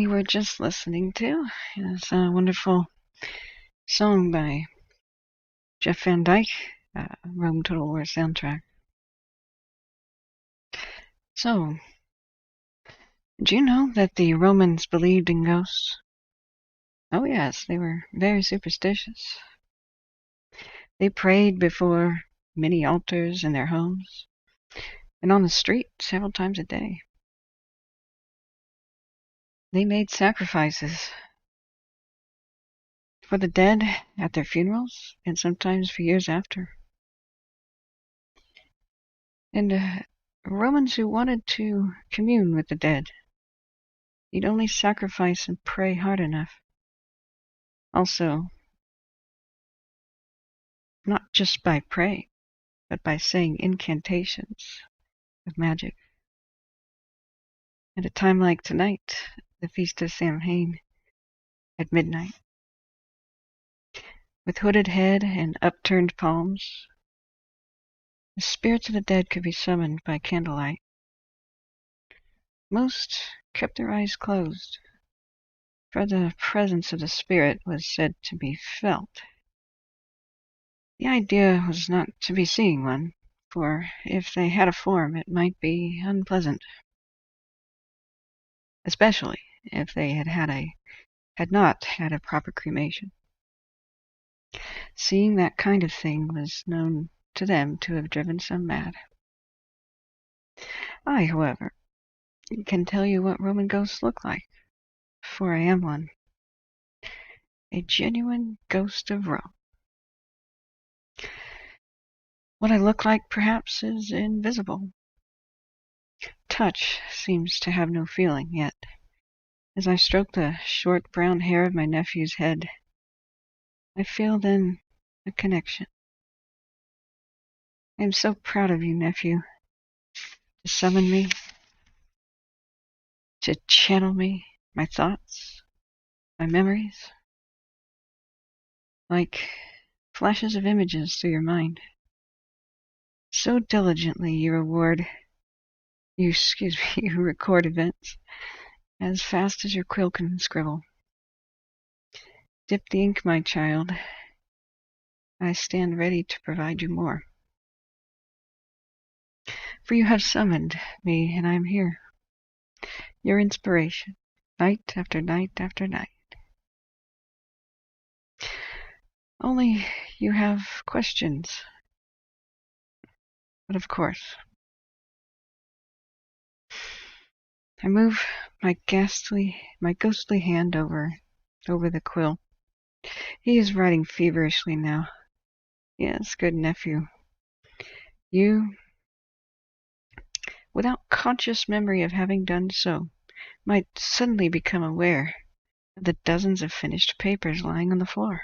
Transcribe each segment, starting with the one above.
we were just listening to is a wonderful song by Jeff Van Dyke, Rome Total War soundtrack. So, do you know that the Romans believed in ghosts? Oh yes, they were very superstitious. They prayed before many altars in their homes and on the street several times a day. They made sacrifices for the dead at their funerals and sometimes for years after. And Romans who wanted to commune with the dead, you'd only sacrifice and pray hard enough. Also, not just by praying, but by saying incantations of magic. At a time like tonight, the Feast of Samhain, at midnight, with hooded head and upturned palms, the spirits of the dead could be summoned by candlelight. Most kept their eyes closed, for the presence of the spirit was said to be felt. The idea was not to be seeing one, for if they had a form, it might be unpleasant, especially if they had not had a proper cremation. Seeing that kind of thing was known to them to have driven some mad. I, however, can tell you what Roman ghosts look like, for I am one. A genuine ghost of Rome. What I look like, perhaps, is invisible. Touch seems to have no feeling yet. As I stroke the short brown hair of my nephew's head, I feel then a connection. I am so proud of you, nephew, to summon me, to channel me, my thoughts, my memories, like flashes of images through your mind. So diligently you record events as fast as your quill can scribble. Dip the ink, my child. I stand ready to provide you more. For you have summoned me, and I am here. Your inspiration, night after night after night. Only you have questions. But of course, I move my ghostly hand over the quill. He is writing feverishly now. Yes, good nephew. You, without conscious memory of having done so, might suddenly become aware of the dozens of finished papers lying on the floor.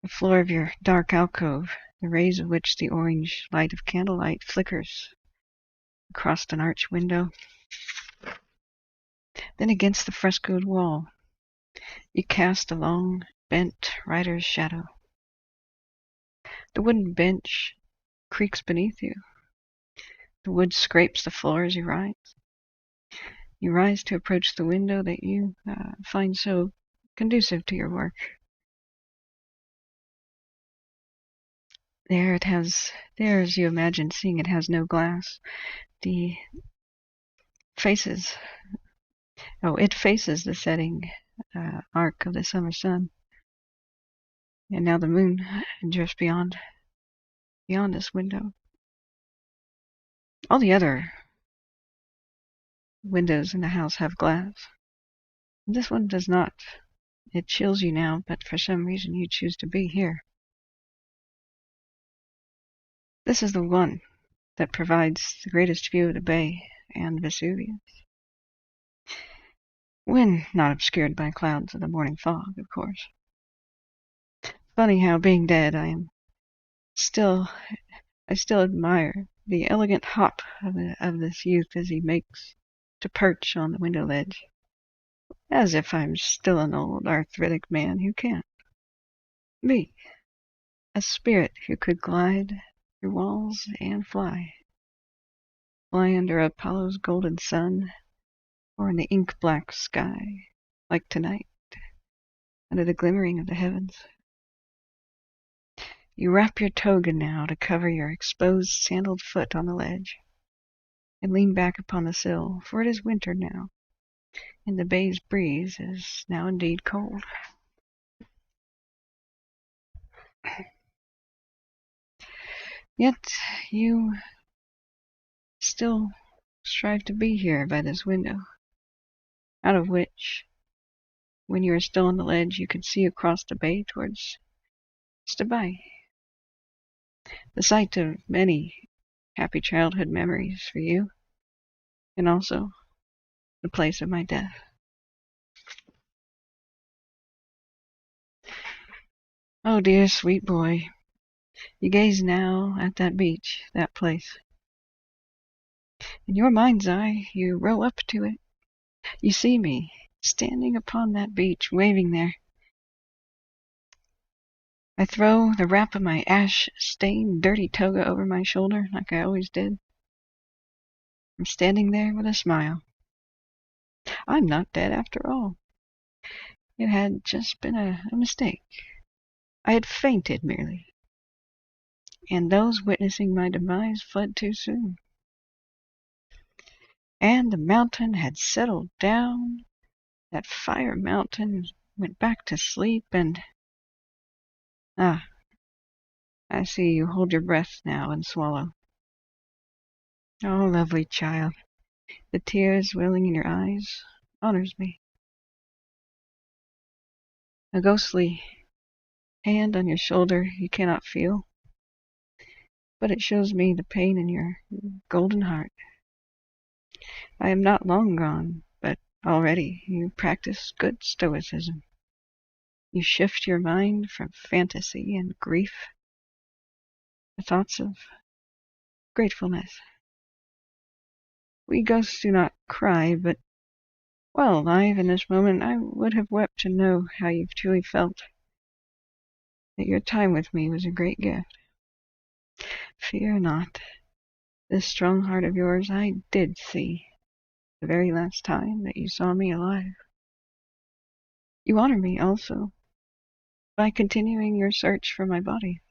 The floor of your dark alcove, the rays of which the orange light of candlelight flickers across an arched window. Then against the frescoed wall, you cast a long, bent rider's shadow. The wooden bench creaks beneath you. The wood scrapes the floor as you rise. You rise to approach the window that you find so conducive to your work. There, as you imagine seeing it, has no glass. It faces the setting arc of the summer sun. And now the moon drifts beyond this window. All the other windows in the house have glass. This one does not. It chills you now, but for some reason you choose to be here. This is the one that provides the greatest view of the bay and Vesuvius, when not obscured by clouds of the morning fog, of course. Funny how, being dead, I still admire the elegant hop of this youth as he makes to perch on the window ledge, as if I'm still an old arthritic man who can't. Me, a spirit who could glide through walls and fly under Apollo's golden sun, or in the ink-black sky, like tonight, under the glimmering of the heavens. You wrap your toga now to cover your exposed sandaled foot on the ledge, and lean back upon the sill, for it is winter now, and the bay's breeze is now indeed cold. Yet you still strive to be here by this window, out of which, when you are still on the ledge, you can see across the bay towards Stabai, the site of many happy childhood memories for you, and also the place of my death. Oh, dear sweet boy, you gaze now at that beach, that place. In your mind's eye, you row up to it. You see me, standing upon that beach, waving there. I throw the wrap of my ash-stained, dirty toga over my shoulder, like I always did. I'm standing there with a smile. I'm not dead after all. It had just been a mistake. I had fainted merely, and those witnessing my demise fled too soon. And the mountain had settled down. That fire mountain went back to sleep, and... Ah, I see you hold your breath now and swallow. Oh, lovely child, the tears welling in your eyes honors me. A ghostly hand on your shoulder you cannot feel, but it shows me the pain in your golden heart. I am not long gone, but already you practice good stoicism. You shift your mind from fantasy and grief to thoughts of gratefulness. We ghosts do not cry, but while alive in this moment, I would have wept to know how you've truly felt, that your time with me was a great gift. Fear not. This strong heart of yours I did see the very last time that you saw me alive. You honor me also by continuing your search for my body.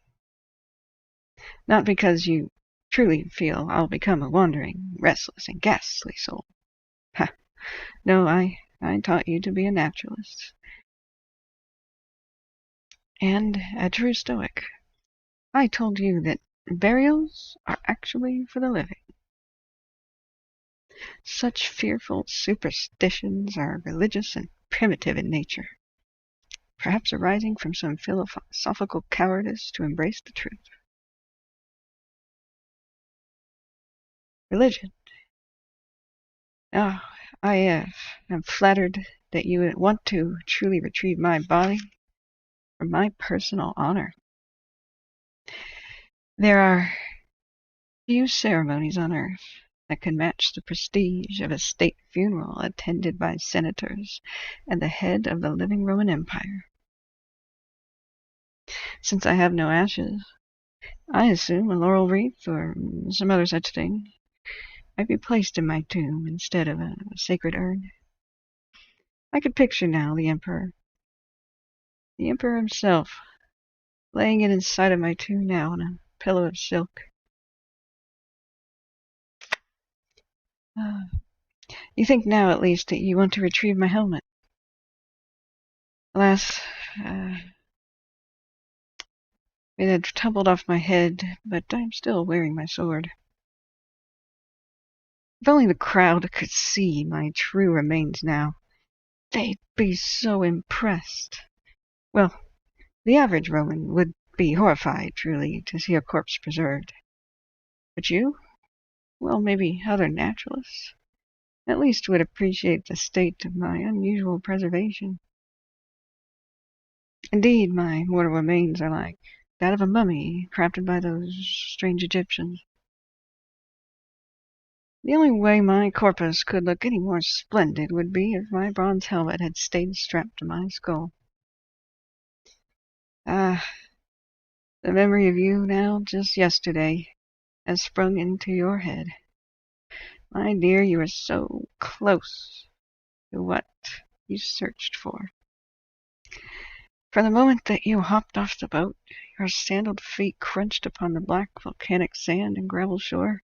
Not because you truly feel I'll become a wandering, restless, and ghastly soul. Ha! No, I taught you to be a naturalist and a true stoic. I told you that burials are actually for the living. Such fearful superstitions are religious and primitive in nature, perhaps arising from some philosophical cowardice to embrace the truth. Religion. Oh, I am flattered that you would want to truly retrieve my body for my personal honor. There are few ceremonies on earth that can match the prestige of a state funeral attended by senators and the head of the living Roman Empire. Since I have no ashes, I assume a laurel wreath or some other such thing might be placed in my tomb instead of a sacred urn. I could picture now the Emperor himself, laying it inside of my tomb now on a pillow of silk. You think now, at least, that you want to retrieve my helmet. Alas, it had tumbled off my head, but I'm still wearing my sword. If only the crowd could see my true remains now, they'd be so impressed. Well, the average Roman would be horrified, truly, to see a corpse preserved. But you? Well, maybe other naturalists at least would appreciate the state of my unusual preservation. Indeed, my mortal remains are like that of a mummy crafted by those strange Egyptians. The only way my corpus could look any more splendid would be if my bronze helmet had stayed strapped to my skull. Ah, the memory of you now, just yesterday, has sprung into your head. My dear, you are so close to what you searched for. From the moment that you hopped off the boat, your sandaled feet crunched upon the black volcanic sand and gravel shore,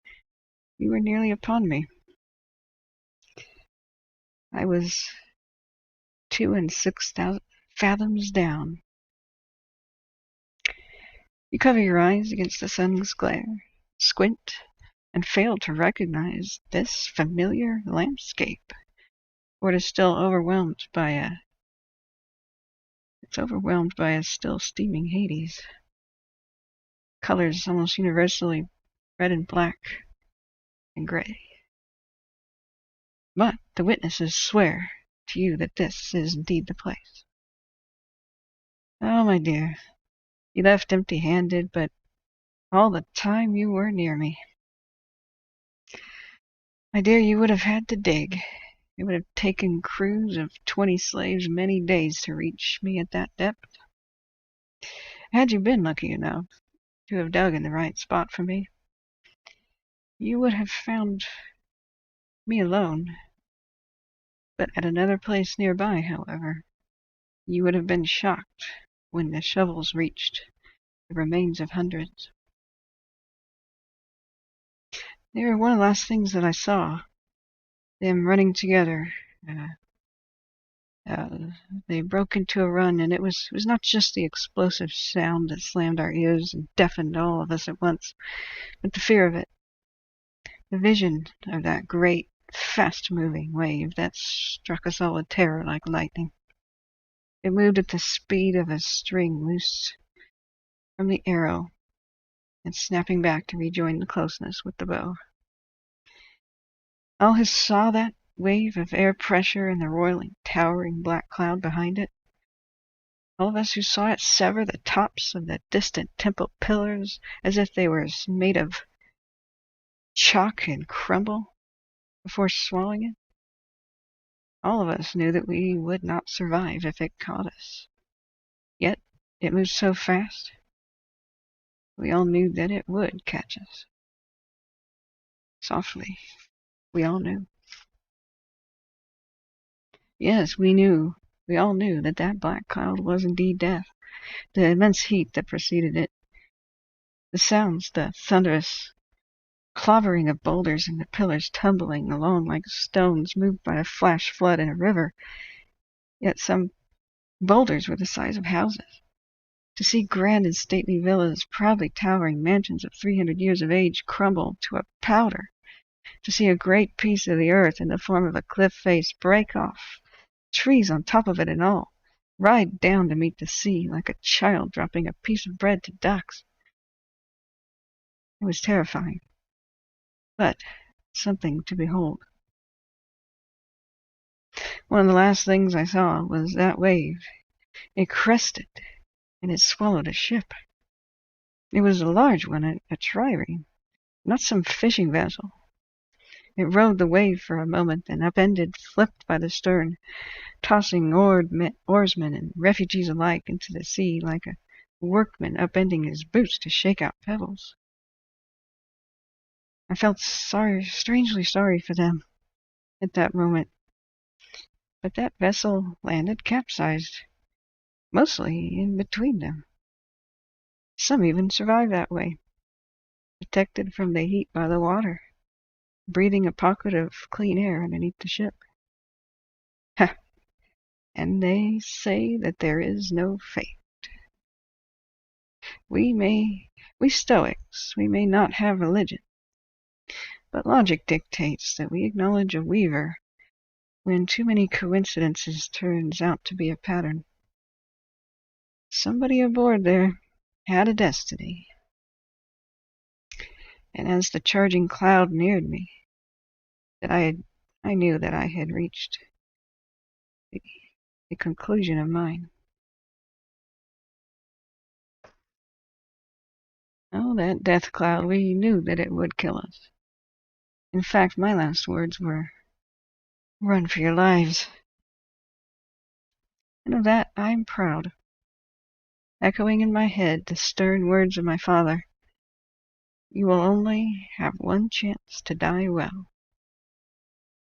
you were nearly upon me. I was 2,006 fathoms down. You cover your eyes against the sun's glare, squint, and fail to recognize this familiar landscape, or it is still overwhelmed by a still steaming Hades. Colors almost universally red and black and gray. But the witnesses swear to you that this is indeed the place. Oh, my dear, you left empty-handed, but all the time you were near me. My dear, you would have had to dig. It would have taken crews of 20 slaves many days to reach me at that depth. Had you been lucky enough to have dug in the right spot for me, you would have found me alone. But at another place nearby, however, you would have been shocked when the shovels reached the remains of hundreds. They were one of the last things that I saw, them running together. They broke into a run, and it was not just the explosive sound that slammed our ears and deafened all of us at once, but the fear of it, the vision of that great, fast-moving wave that struck us all with terror like lightning. It moved at the speed of a string loosed from the arrow and snapping back to rejoin the closeness with the bow. All who saw that wave of air pressure and the roiling, towering black cloud behind it, all of us who saw it sever the tops of the distant temple pillars as if they were made of chalk and crumble before swallowing it, all of us knew that we would not survive if it caught us. Yet it moved so fast, we all knew that it would catch us. Softly, we all knew. Yes, we all knew that that black cloud was indeed death. The immense heat that preceded it, the sounds, the thunderous clobbering of boulders and the pillars tumbling along like stones moved by a flash flood in a river. Yet some boulders were the size of houses. To see grand and stately villas, proudly towering mansions of 300 years of age, crumble to a powder. To see a great piece of the earth in the form of a cliff face break off, trees on top of it and all, ride down to meet the sea like a child dropping a piece of bread to ducks. It was terrifying, but something to behold. One of the last things I saw was that wave. It crested, and it swallowed a ship. It was a large one, a trireme, not some fishing vessel. It rode the wave for a moment, then upended, flipped by the stern, tossing oarsmen and refugees alike into the sea like a workman upending his boots to shake out pebbles. I felt strangely sorry for them at that moment. But that vessel landed capsized, mostly in between them. Some even survived that way, protected from the heat by the water, breathing a pocket of clean air underneath the ship. Ha! And they say that there is no fate. We Stoics, we may not have religion, but logic dictates that we acknowledge a weaver when too many coincidences turns out to be a pattern. Somebody aboard there had a destiny. And as the charging cloud neared me, I knew that I had reached the conclusion of mine. Oh, that death cloud, we knew that it would kill us. In fact, my last words were, "Run for your lives." And of that I'm proud. Echoing in my head the stern words of my father, "You will only have one chance to die well.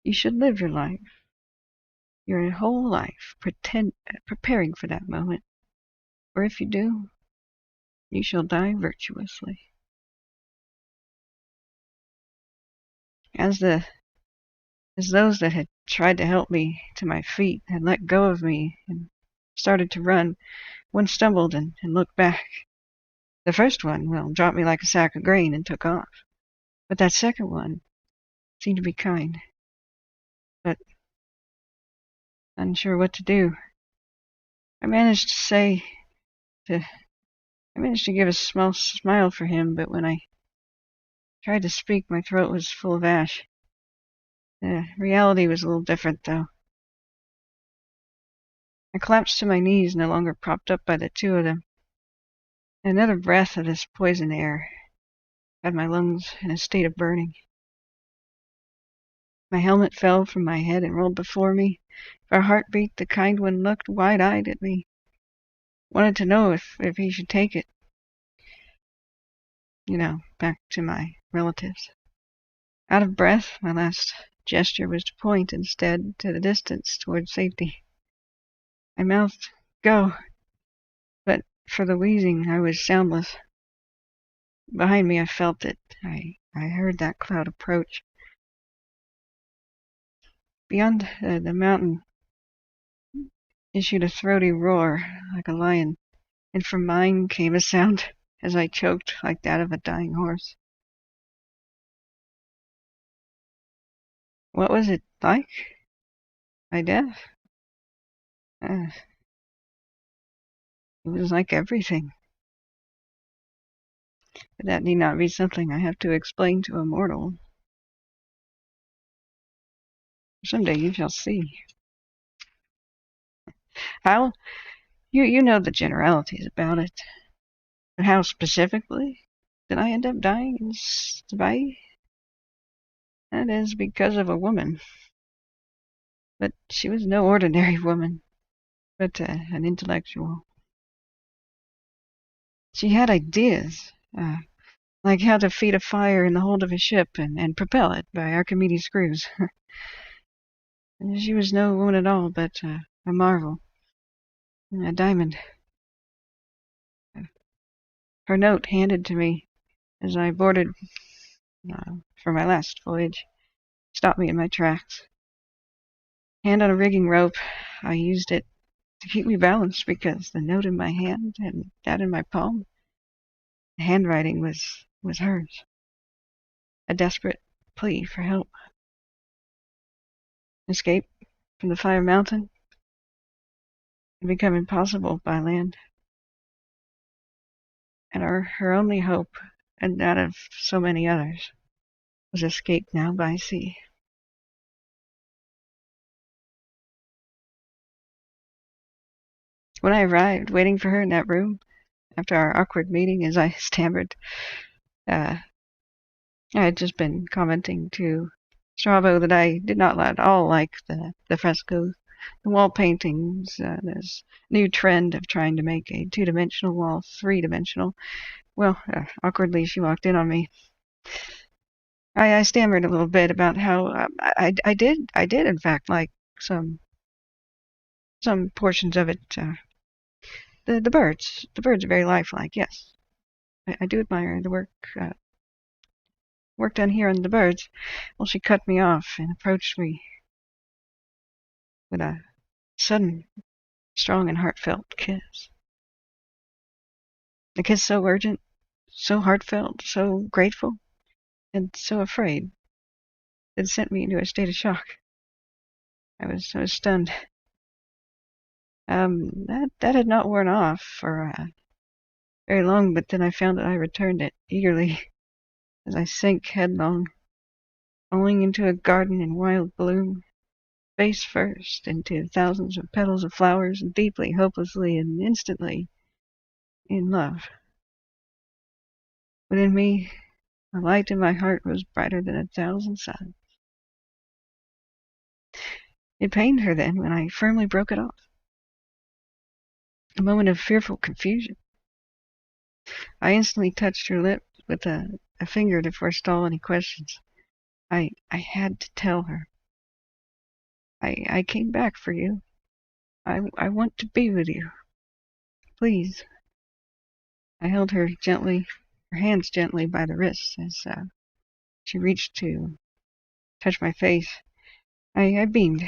You should live your life your whole life preparing for that moment. Or if you do, you shall die virtuously. As those that had tried to help me to my feet had let go of me and started to run, one stumbled and looked back. The first one, well, dropped me like a sack of grain and took off. But that second one seemed to be kind, but unsure what to do. I managed to give a small smile for him, but when I tried to speak, my throat was full of ash. The reality was a little different, though. I collapsed to my knees, no longer propped up by the two of them. Another breath of this poison air had my lungs in a state of burning. My helmet fell from my head and rolled before me. For a heartbeat, the kind one looked wide-eyed at me. Wanted to know if he should take it. Back to my relatives. Out of breath, my last gesture was to point instead to the distance toward safety. I mouthed, "Go," but for the wheezing, I was soundless. Behind me, I felt it. I heard that cloud approach. Beyond the mountain issued a throaty roar like a lion, and from mine came a sound as I choked like that of a dying horse. What was it like? My death? It was like everything. But that need not be something I have to explain to a mortal. Someday you shall see. You know the generalities about it. But how specifically did I end up dying in Spain? That is because of a woman. But she was no ordinary woman, but an intellectual. She had ideas, like how to feed a fire in the hold of a ship and propel it by Archimedes' screws. She was no woman at all, but a marvel, a diamond. Her note handed to me as I boarded for my last voyage stopped me in my tracks. Hand on a rigging rope, I used it to keep me balanced because the note in my hand and that in my palm, the handwriting was hers. A desperate plea for help. Escape from the Fire Mountain had become impossible by land. And her only hope, and that of so many others, was escape now by sea. When I arrived, waiting for her in that room, after our awkward meeting, as I stammered, I had just been commenting to Strabo that I did not at all like the frescoes, the wall paintings, this new trend of trying to make a two-dimensional wall three-dimensional. Well, awkwardly, she walked in on me. I stammered a little bit about how I did in fact like some portions of it. The birds are very lifelike. Yes, I do admire the work done here on the birds. Well, she cut me off and approached me with a sudden, strong and heartfelt kiss. A kiss so urgent, so heartfelt, so grateful, and so afraid that it sent me into a state of shock. I was stunned. That had not worn off for very long, but then I found that I returned it eagerly as I sank headlong, falling into a garden in wild bloom, face first into thousands of petals of flowers, deeply, hopelessly, and instantly in love. Within me, the light in my heart was brighter than 1,000 suns. It pained her then when I firmly broke it off. A moment of fearful confusion. I instantly touched her lips with a finger to forestall any questions. I had to tell her. I came back for you. I want to be with you. Please. I held her hands gently by the wrists as she reached to touch my face. I beamed.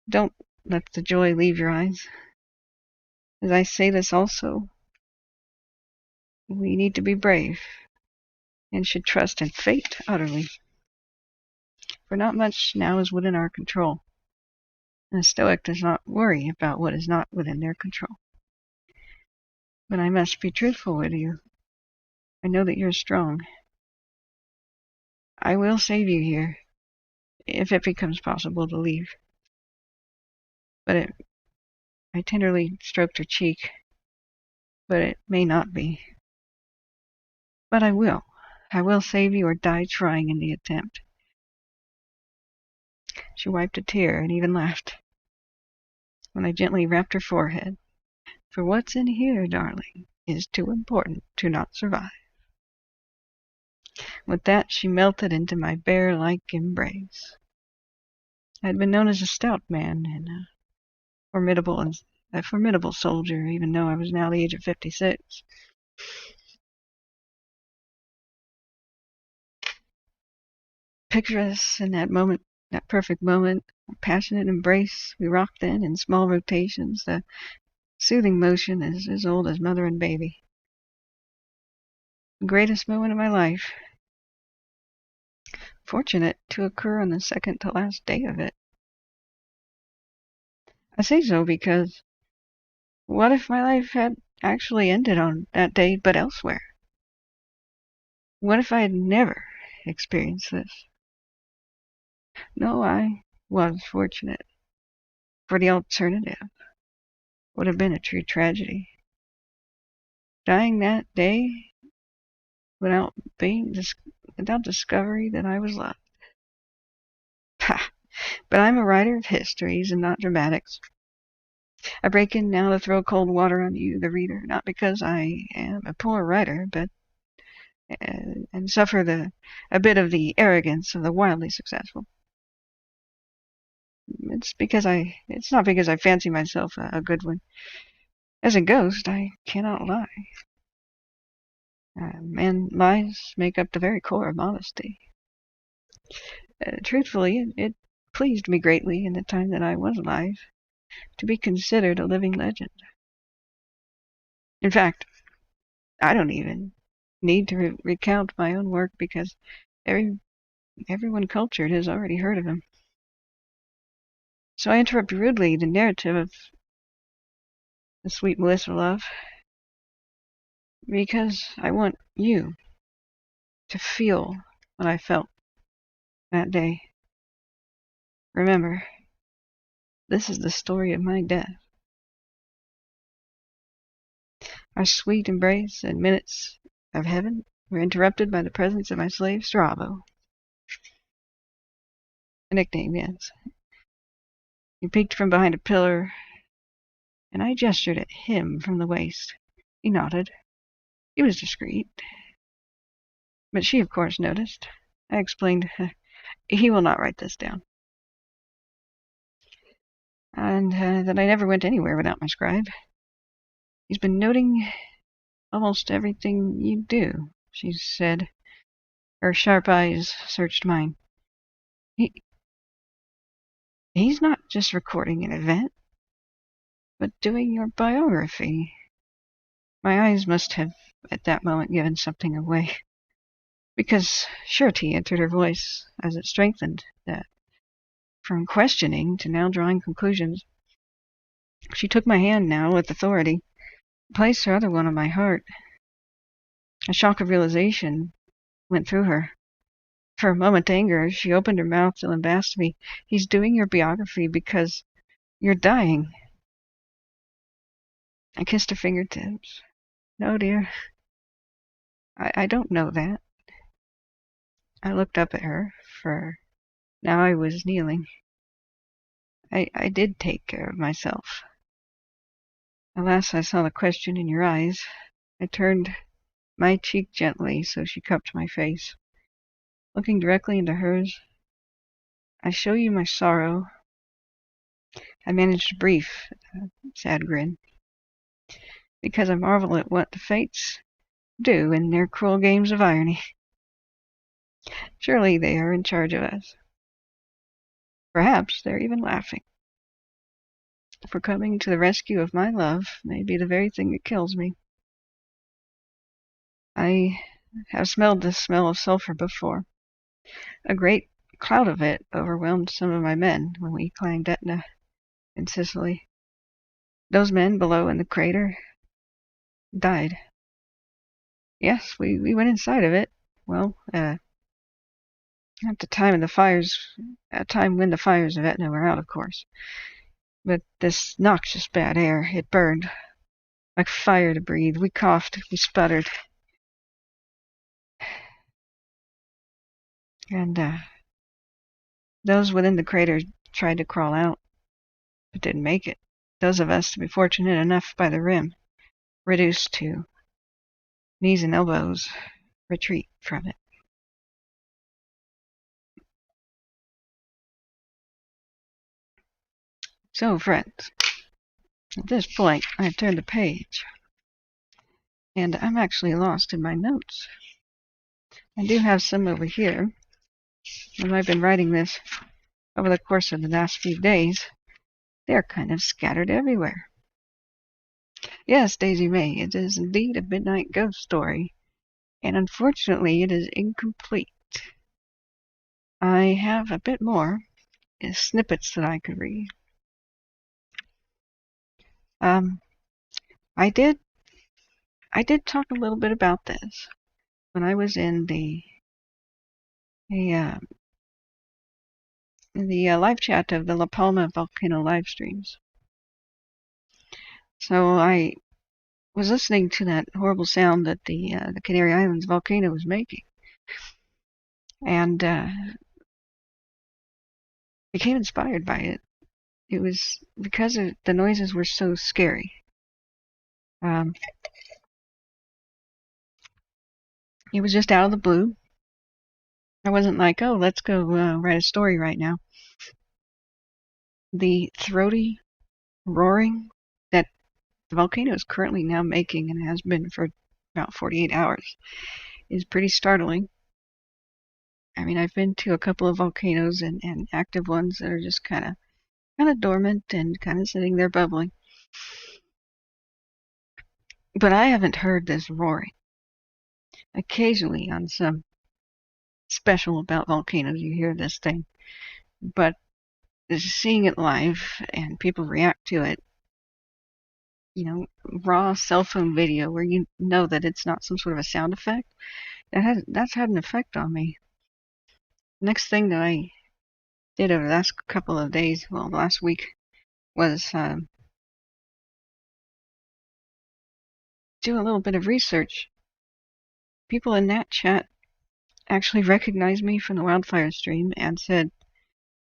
Don't let the joy leave your eyes. As I say this also, we need to be brave and should trust in fate utterly. For not much now is within our control. And a Stoic does not worry about what is not within their control. But I must be truthful with you. I know that you're strong. I will save you here, if it becomes possible to leave. I tenderly stroked her cheek, but it may not be. But I will. I will save you or die trying in the attempt. She wiped a tear and even laughed when I gently rapped her forehead. For what's in here, darling, is too important to not survive. With that, she melted into my bear-like embrace. I had been known as a stout man and a formidable soldier, even though I was now the age of 56. Picture us in that moment, that perfect moment, a passionate embrace. We rocked then in small rotations, the soothing motion is as old as mother and baby. The greatest moment of my life. Fortunate to occur on the second to last day of it. I say so because what if my life had actually ended on that day but elsewhere? What if I had never experienced this? No, I was fortunate, for the alternative would have been a true tragedy. Dying that day without discovery that I was loved. Ha! But I'm a writer of histories and not dramatics. I break in now to throw cold water on you, the reader, not because I am a poor writer, but and suffer a bit of the arrogance of the wildly successful. It's not because I fancy myself a good one. As a ghost, I cannot lie. And lies make up the very core of modesty. Truthfully, it pleased me greatly in the time that I was alive to be considered a living legend. In fact, I don't even need to recount my own work because everyone cultured has already heard of him. So I interrupt rudely the narrative of the sweet Melissa love because I want you to feel what I felt that day. Remember, this is the story of my death. Our sweet embrace and minutes of heaven were interrupted by the presence of my slave, Strabo. A nickname, yes. He peeked from behind a pillar, and I gestured at him from the waist. He nodded. He was discreet. But she, of course, noticed. I explained, he will not write this down. And that I never went anywhere without my scribe. He's been noting almost everything you do, she said. Her sharp eyes searched mine. He's not just recording an event, but doing your biography. My eyes must have, at that moment, given something away. Because surety entered her voice as it strengthened that from questioning to now drawing conclusions. She took my hand now with authority, placed her other one on my heart. A shock of realization went through her. For a moment, anger, she opened her mouth to lambast me. He's doing your biography because you're dying. I kissed her fingertips. No, dear. I don't know that. I looked up at her, for now I was kneeling. I did take care of myself. Alas, I saw the question in your eyes. I turned my cheek gently so she cupped my face. Looking directly into hers, I show you my sorrow. I managed a brief, sad grin, because I marvel at what the fates do in their cruel games of irony. Surely they are in charge of us. Perhaps they're even laughing. For coming to the rescue of my love may be the very thing that kills me. I have smelled the smell of sulfur before. A great cloud of it overwhelmed some of my men when we climbed Etna in Sicily. Those men below in the crater died. Yes, we went inside of it. Well, at the time of the fires, at a time when the fires of Etna were out, of course. But this noxious bad air, it burned like fire to breathe. We coughed, we sputtered. And those within the crater tried to crawl out, but didn't make it. Those of us to be fortunate enough by the rim, reduced to knees and elbows, retreat from it. So, friends, at this point, I've turned the page, and I'm actually lost in my notes. I do have some over here, and I've been writing this over the course of the last few days. They're kind of scattered everywhere. Yes, Daisy May, it is indeed a midnight ghost story, and unfortunately it is incomplete. I have a bit more snippets that I could read. I did talk a little bit about this when I was in the live chat of the La Palma volcano live streams. So I was listening to that horrible sound that the Canary Islands volcano was making, and became inspired by it. It was because the noises were so scary. It was just out of the blue. I wasn't like, oh, let's go write a story right now. The throaty roaring that the volcano is currently now making and has been for about 48 hours is pretty startling. I mean, I've been to a couple of volcanoes and active ones that are just kind of dormant and kind of sitting there bubbling. But I haven't heard this roaring. Occasionally on some special about volcanoes you hear this thing, but seeing it live and people react to it, raw cell phone video where you know that it's not some sort of a sound effect, that's had an effect on me. Next thing that I did over the last couple of days, well, the last week, was do a little bit of research. People in that chat actually recognized me from the wildfire stream and said,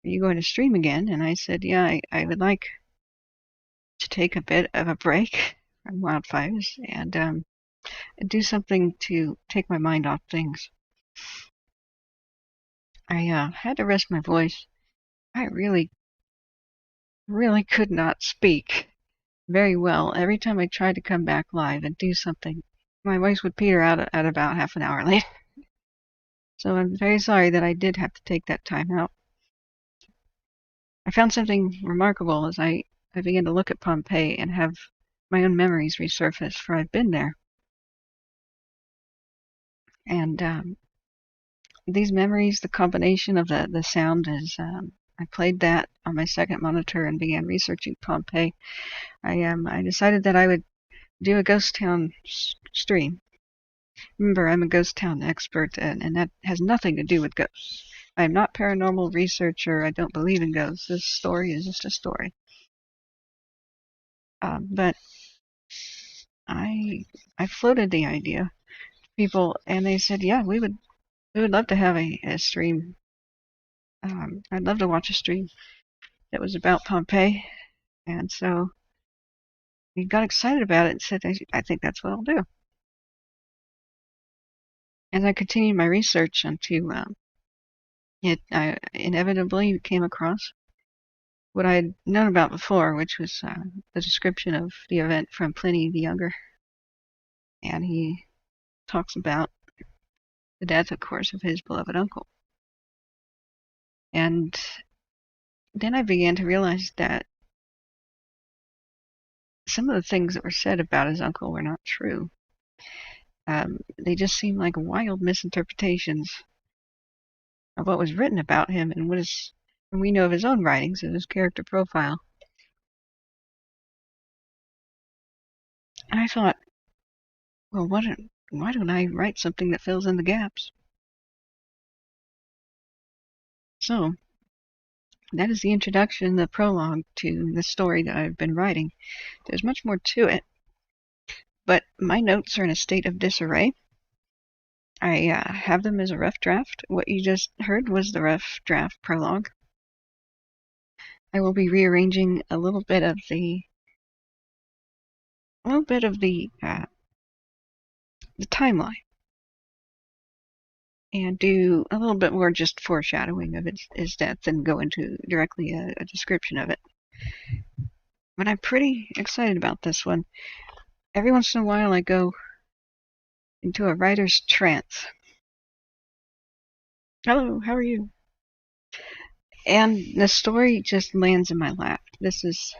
"Are you going to stream again?" And I said, "Yeah, I would like to take a bit of a break from wildfires and do something to take my mind off things." I had to rest my voice. I really, really could not speak very well. Every time I tried to come back live and do something, my voice would peter out at about half an hour later. So I'm very sorry that I did have to take that time out. I found something remarkable as I began to look at Pompeii and have my own memories resurface, for I've been there. And these memories, the combination of the sound is, I played that on my second monitor and began researching Pompeii. I decided that I would do a ghost town stream. Remember, I'm a ghost town expert, and that has nothing to do with ghosts. I am not paranormal researcher. I don't believe in ghosts. This story is just a story. But I floated the idea to people, and they said, "Yeah, we would love to have a stream. I'd love to watch a stream that was about Pompeii." And so we got excited about it and said, "I think that's what I'll do." As I continued my research into it inevitably came across what I had known about before, which was the description of the event from Pliny the Younger. And he talks about the death, of course, of his beloved uncle. And then I began to realize that some of the things that were said about his uncle were not true. They just seemed like wild misinterpretations of what was written about him and we know of his own writings and his character profile. And I thought, well, why don't I write something that fills in the gaps? So that is the introduction, the prologue to the story that I've been writing. There's much more to it, but my notes are in a state of disarray. I have them as a rough draft. What you just heard was the rough draft prologue. I will be rearranging a little bit of the timeline and do a little bit more just foreshadowing of his death and go into directly a description of it. But I'm pretty excited about this one. Every once in a while I go into a writer's trance. Hello, how are you? And the story just lands in my lap. This is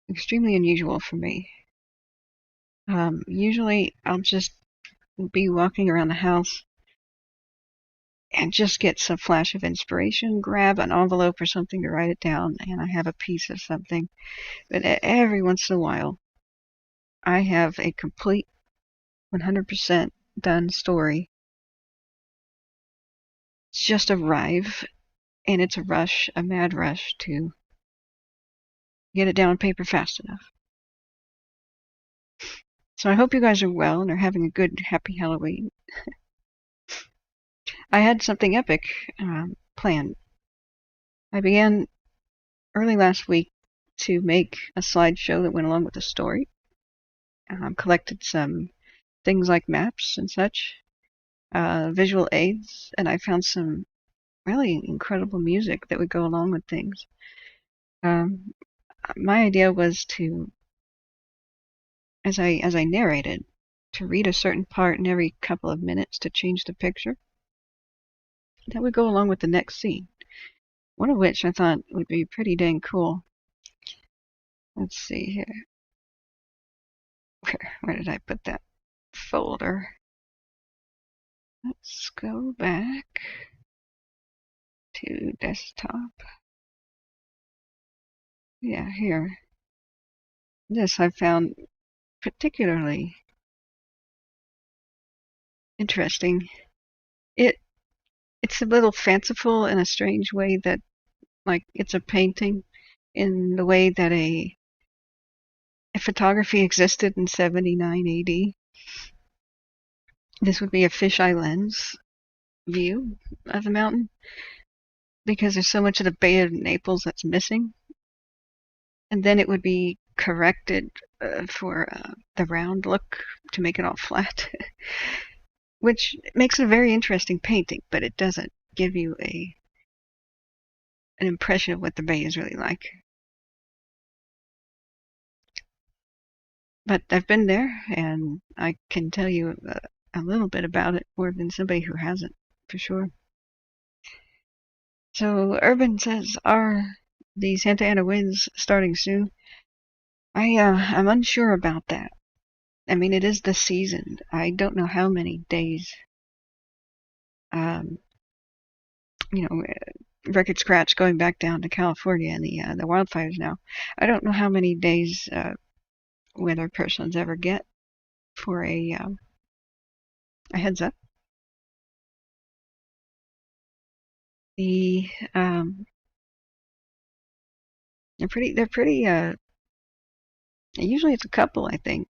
extremely unusual for me. Usually I'll just be walking around the house and just get some flash of inspiration, grab an envelope or something to write it down, and I have a piece of something. But every once in a while, I have a complete 100% done story. It's just arrive, and it's a rush, a mad rush to get it down on paper fast enough. So I hope you guys are well and are having a good, happy Halloween. I had something epic planned. I began early last week to make a slideshow that went along with the story. Collected some things like maps and such, visual aids, and I found some really incredible music that would go along with things. My idea was to, as I narrated, to read a certain part in every couple of minutes to change the picture. That would go along with the next scene. One of which I thought would be pretty dang cool. Let's see here. Where did I put that folder? Let's go back to desktop. Yeah, here. This I found particularly interesting. It's a little fanciful in a strange way that, like, it's a painting in the way that a photography existed in 79 AD. This would be a fisheye lens view of the mountain because there's so much of the Bay of Naples that's missing. And then it would be corrected for the round look to make it all flat, which makes it a very interesting painting, but it doesn't give you an impression of what the bay is really like. But I've been there, and I can tell you a little bit about it more than somebody who hasn't, for sure. So Urban says, are the Santa Ana winds starting soon? I'm unsure about that. I mean, it is the season. I don't know how many days, you know, record scratch going back down to California and the wildfires now. I don't know how many days weather persons ever get for a heads up. They're pretty usually it's a couple, I think,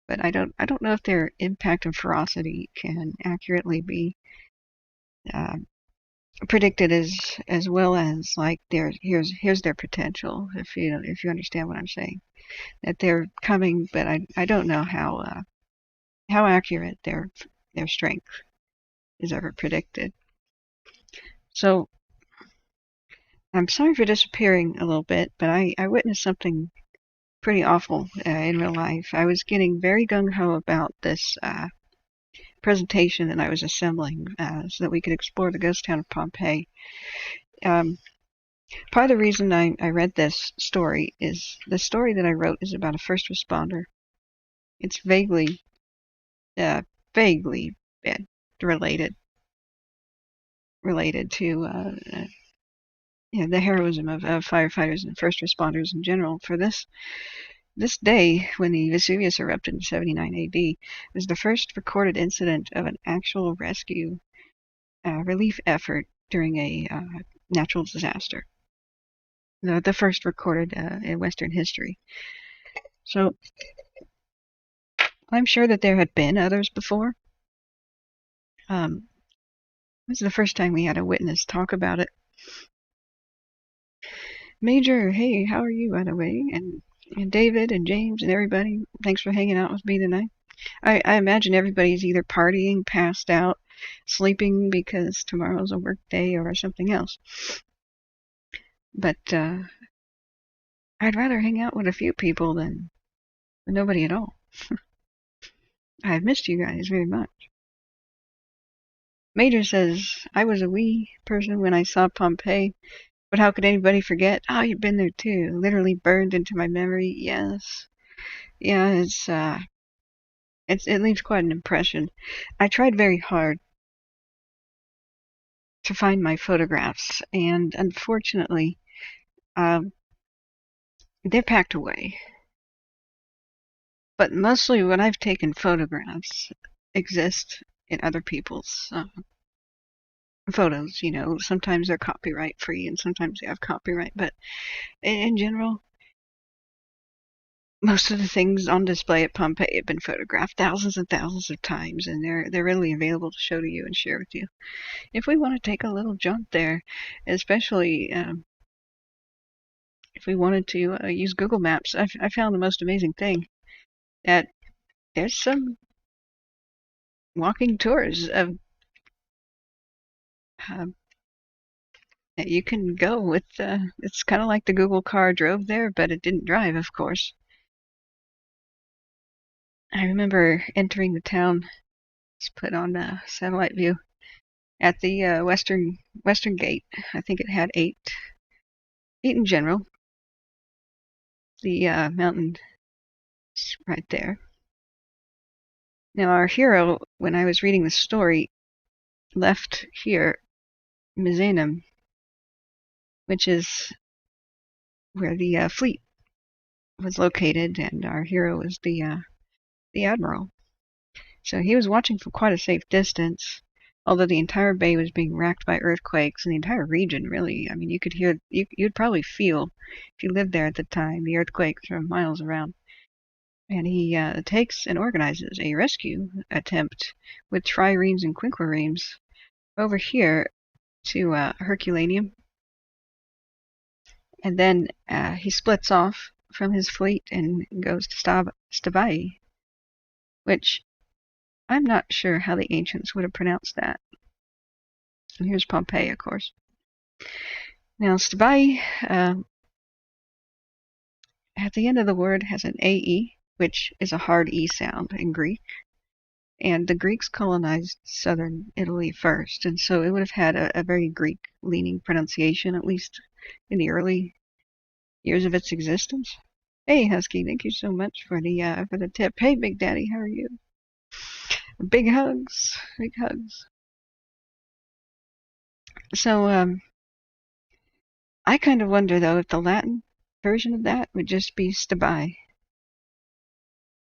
but I don't know if their impact and ferocity can accurately be predicted as well as, like, here's their potential, if you understand what I'm saying, that they're coming, but I don't know how accurate their strength is ever predicted. So I'm sorry for disappearing a little bit, but I witnessed something pretty awful in real life. I was getting very gung-ho about this presentation that I was assembling so that we could explore the ghost town of Pompeii. Um, Part of the reason I read this story is the story that I wrote is about a first responder. It's uh, vaguely related to the heroism of firefighters and first responders in general. For this day, when the Vesuvius erupted in 79 AD, was the first recorded incident of an actual rescue relief effort during a natural disaster. The first recorded in Western history. So I'm sure that there had been others before. This is the first time we had a witness talk about it. Major, hey, how are you, by the way? And David and James and everybody, thanks for hanging out with me tonight. I imagine everybody's either partying, passed out, sleeping because tomorrow's a work day or something else. But I'd rather hang out with a few people than nobody at all. I've missed you guys very much. Major says, I was a wee person when I saw Pompeii, but how could anybody forget? Oh, you've been there too. Literally burned into my memory. Yes. Yeah, it leaves quite an impression. I tried very hard to find my photographs, and unfortunately, um, they're packed away. But mostly when I've taken photographs exist in other people's photos. Sometimes they're copyright free and sometimes they have copyright. But in general, most of the things on display at Pompeii have been photographed thousands and thousands of times, and they're readily available to show to you and share with you. If we want to take a little jump there, especially if we wanted to use Google Maps, I found the most amazing thing that there's some walking tours of uh, that you can go with. It's kind of like the Google car drove there, but it didn't drive, of course. I remember entering the town. It's put on satellite view at the western gate. I think it had eight in general. The mountain is right there. Now our hero, when I was reading the story, left here Misenum, which is where the fleet was located, and our hero was the admiral. So he was watching from quite a safe distance, although the entire bay was being racked by earthquakes, and the entire region really. I mean, you could hear, you'd probably feel, if you lived there at the time, the earthquakes from miles around. And he takes and organizes a rescue attempt with triremes and quinquiremes over here to Herculaneum. And then he splits off from his fleet and goes to Stabai, which I'm not sure how the ancients would have pronounced that. And here's Pompeii, of course. Now, Stabai, at the end of the word, has an AE, which is a hard E sound in Greek. And the Greeks colonized southern Italy first, and so it would have had a very Greek-leaning pronunciation, at least in the early years of its existence. Hey, Husky, thank you so much for the tip. Hey, Big Daddy, how are you? Big hugs, big hugs. So, I kind of wonder though if the Latin version of that would just be Stabai.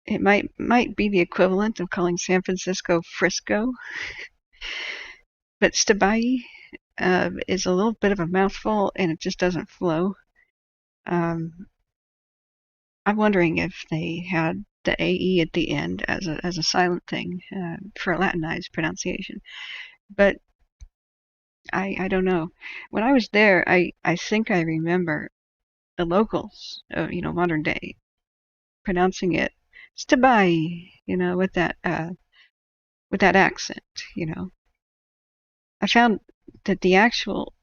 It might be the equivalent of calling San Francisco Frisco, but Stabai is a little bit of a mouthful and it just doesn't flow. I'm wondering if they had the AE at the end as a silent thing for a Latinized pronunciation, but I don't know. When I was there, I think I remember the locals, modern day, pronouncing it Stabai, with that accent. I found that the actual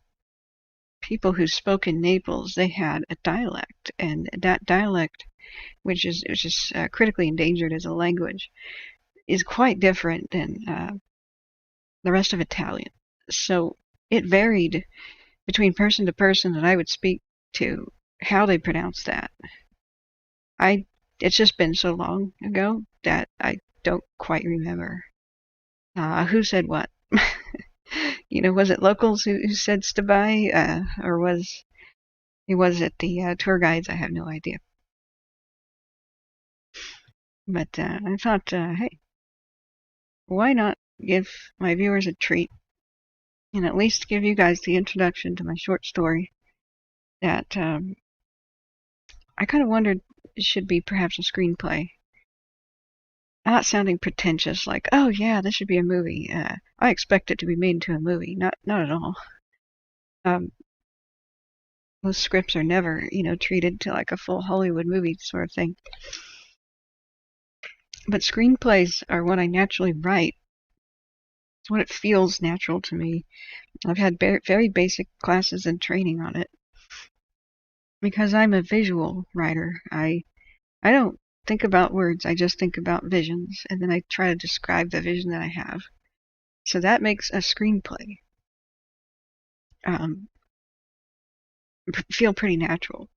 people who spoke in Naples, they had a dialect, and that dialect, which is critically endangered as a language, is quite different than the rest of Italian. So it varied between person to person that I would speak to how they pronounce that. I It's just been so long ago that I don't quite remember who said what. Was it locals who said stabai, or was it the tour guides? I have no idea. But I thought, hey, why not give my viewers a treat and at least give you guys the introduction to my short story that I kind of wondered should be perhaps a screenplay. Not sounding pretentious, like, oh yeah, this should be a movie. I expect it to be made into a movie. Not at all. Um, most scripts are never, treated to like a full Hollywood movie sort of thing. But screenplays are what I naturally write. It's what it feels natural to me. I've had very basic classes and training on it because I'm a visual writer. I don't think about words. I just think about visions, and then I try to describe the vision that I have. So that makes a screenplay feel pretty natural,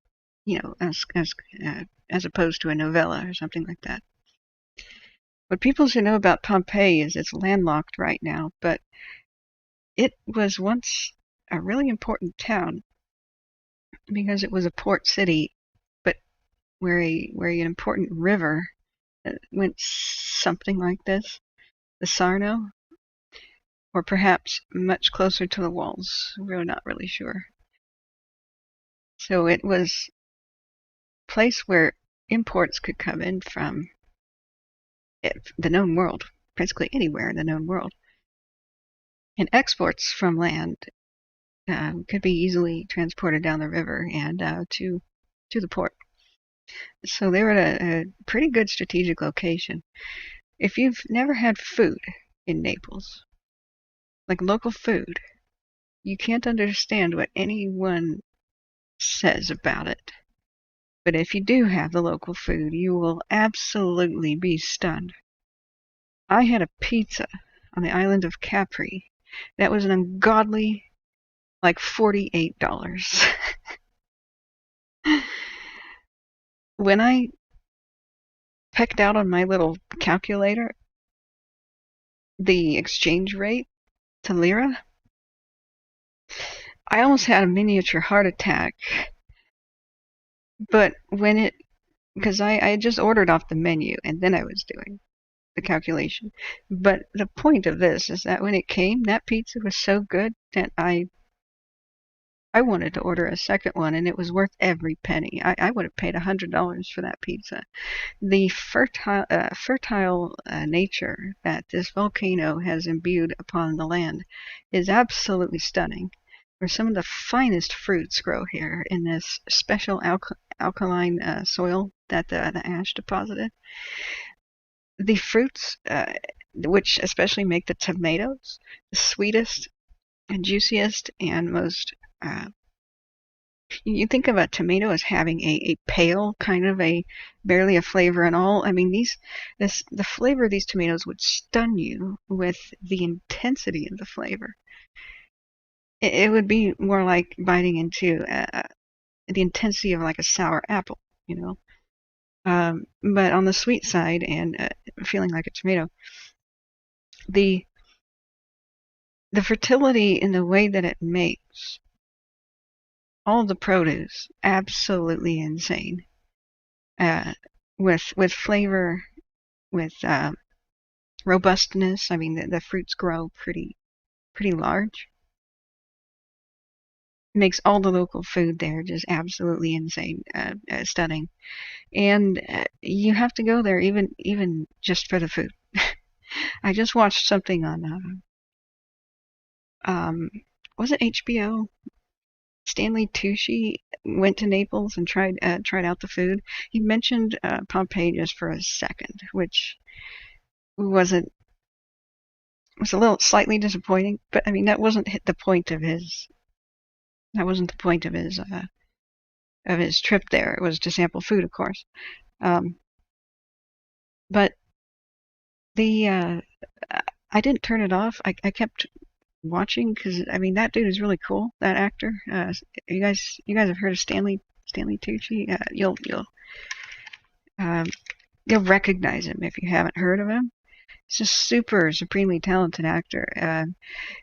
as opposed to a novella or something like that. What people should know about Pompeii is it's landlocked right now, but it was once a really important town because it was a port city, but where an important river went something like this, the Sarno, or perhaps much closer to the walls. We're not really sure. So it was a place where imports could come in from the known world, basically anywhere in the known world, and exports from land could be easily transported down the river and to the port. So they were at a pretty good strategic location. If you've never had food in Naples, like local food, you can't understand what anyone says about it. But if you do have the local food, you will absolutely be stunned. I had a pizza on the island of Capri that was an ungodly, like $48. When I pecked out on my little calculator the exchange rate to lira, I almost had a miniature heart attack. But because I had just ordered off the menu and then I was doing the calculation. But the point of this is that when it came, that pizza was so good that I wanted to order a second one, and it was worth every penny. I would have paid $100 for that pizza. The fertile nature that this volcano has imbued upon the land is absolutely stunning. Where some of the finest fruits grow here in this special alkaline soil that the ash deposited. The fruits, which especially make the tomatoes the sweetest and juiciest and most. You think of a tomato as having a pale kind of barely a flavor at all. I mean, the flavor of these tomatoes would stun you with the intensity of the flavor. It would be more like biting into the intensity of like a sour apple, but on the sweet side and feeling like a tomato. The fertility in the way that it makes all the produce absolutely insane. With flavor, with robustness. I mean, the fruits grow pretty large. Makes all the local food there just absolutely insane, stunning. And you have to go there even just for the food. I just watched something on was it HBO? Stanley Tucci went to Naples and tried out the food. He mentioned Pompeii just for a second, which wasn't was a little slightly disappointing, but I mean that wasn't the point of his. That wasn't the point of his trip there. It was to sample food, of course. Um, but the I didn't turn it off. I kept watching because I mean that dude is really cool. That actor. You guys have heard of Stanley Tucci? Um, you'll recognize him if you haven't heard of him. He's just super supremely talented actor.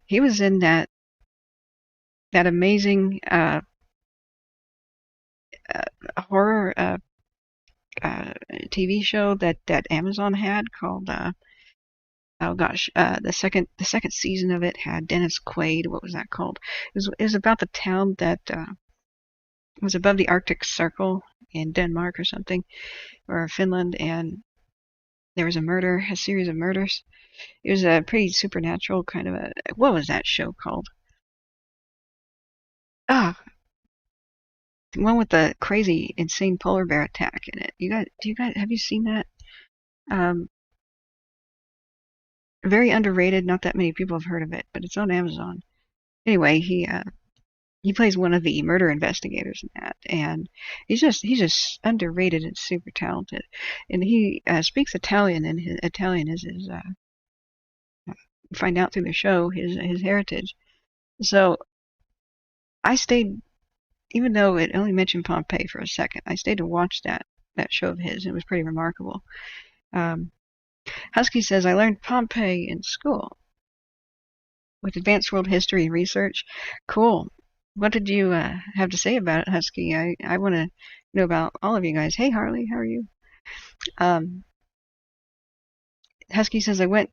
He was in that amazing uh, horror uh, TV show that Amazon had called oh gosh, the second season of it had Dennis Quaid. What was that called? It was about the town that was above the Arctic Circle in Denmark or something, or Finland, and there was a series of murders. It was a pretty supernatural kind of a. What was that show called? Ah, the one with the crazy, insane polar bear attack in it. Do you guys have you seen that? Um, very underrated. Not that many people have heard of it, but it's on Amazon. Anyway, he plays one of the murder investigators in that, and he's just underrated and super talented. And he speaks Italian, and his Italian is his find out through the show his heritage. So I stayed, even though it only mentioned Pompeii for a second, I stayed to watch that show of his. It was pretty remarkable. Um, Husky says I learned Pompeii in school with advanced world history and research. Cool. What did you have to say about it, Husky? I want to know about all of you guys. Hey, Harley, how are you? Um, Husky says I want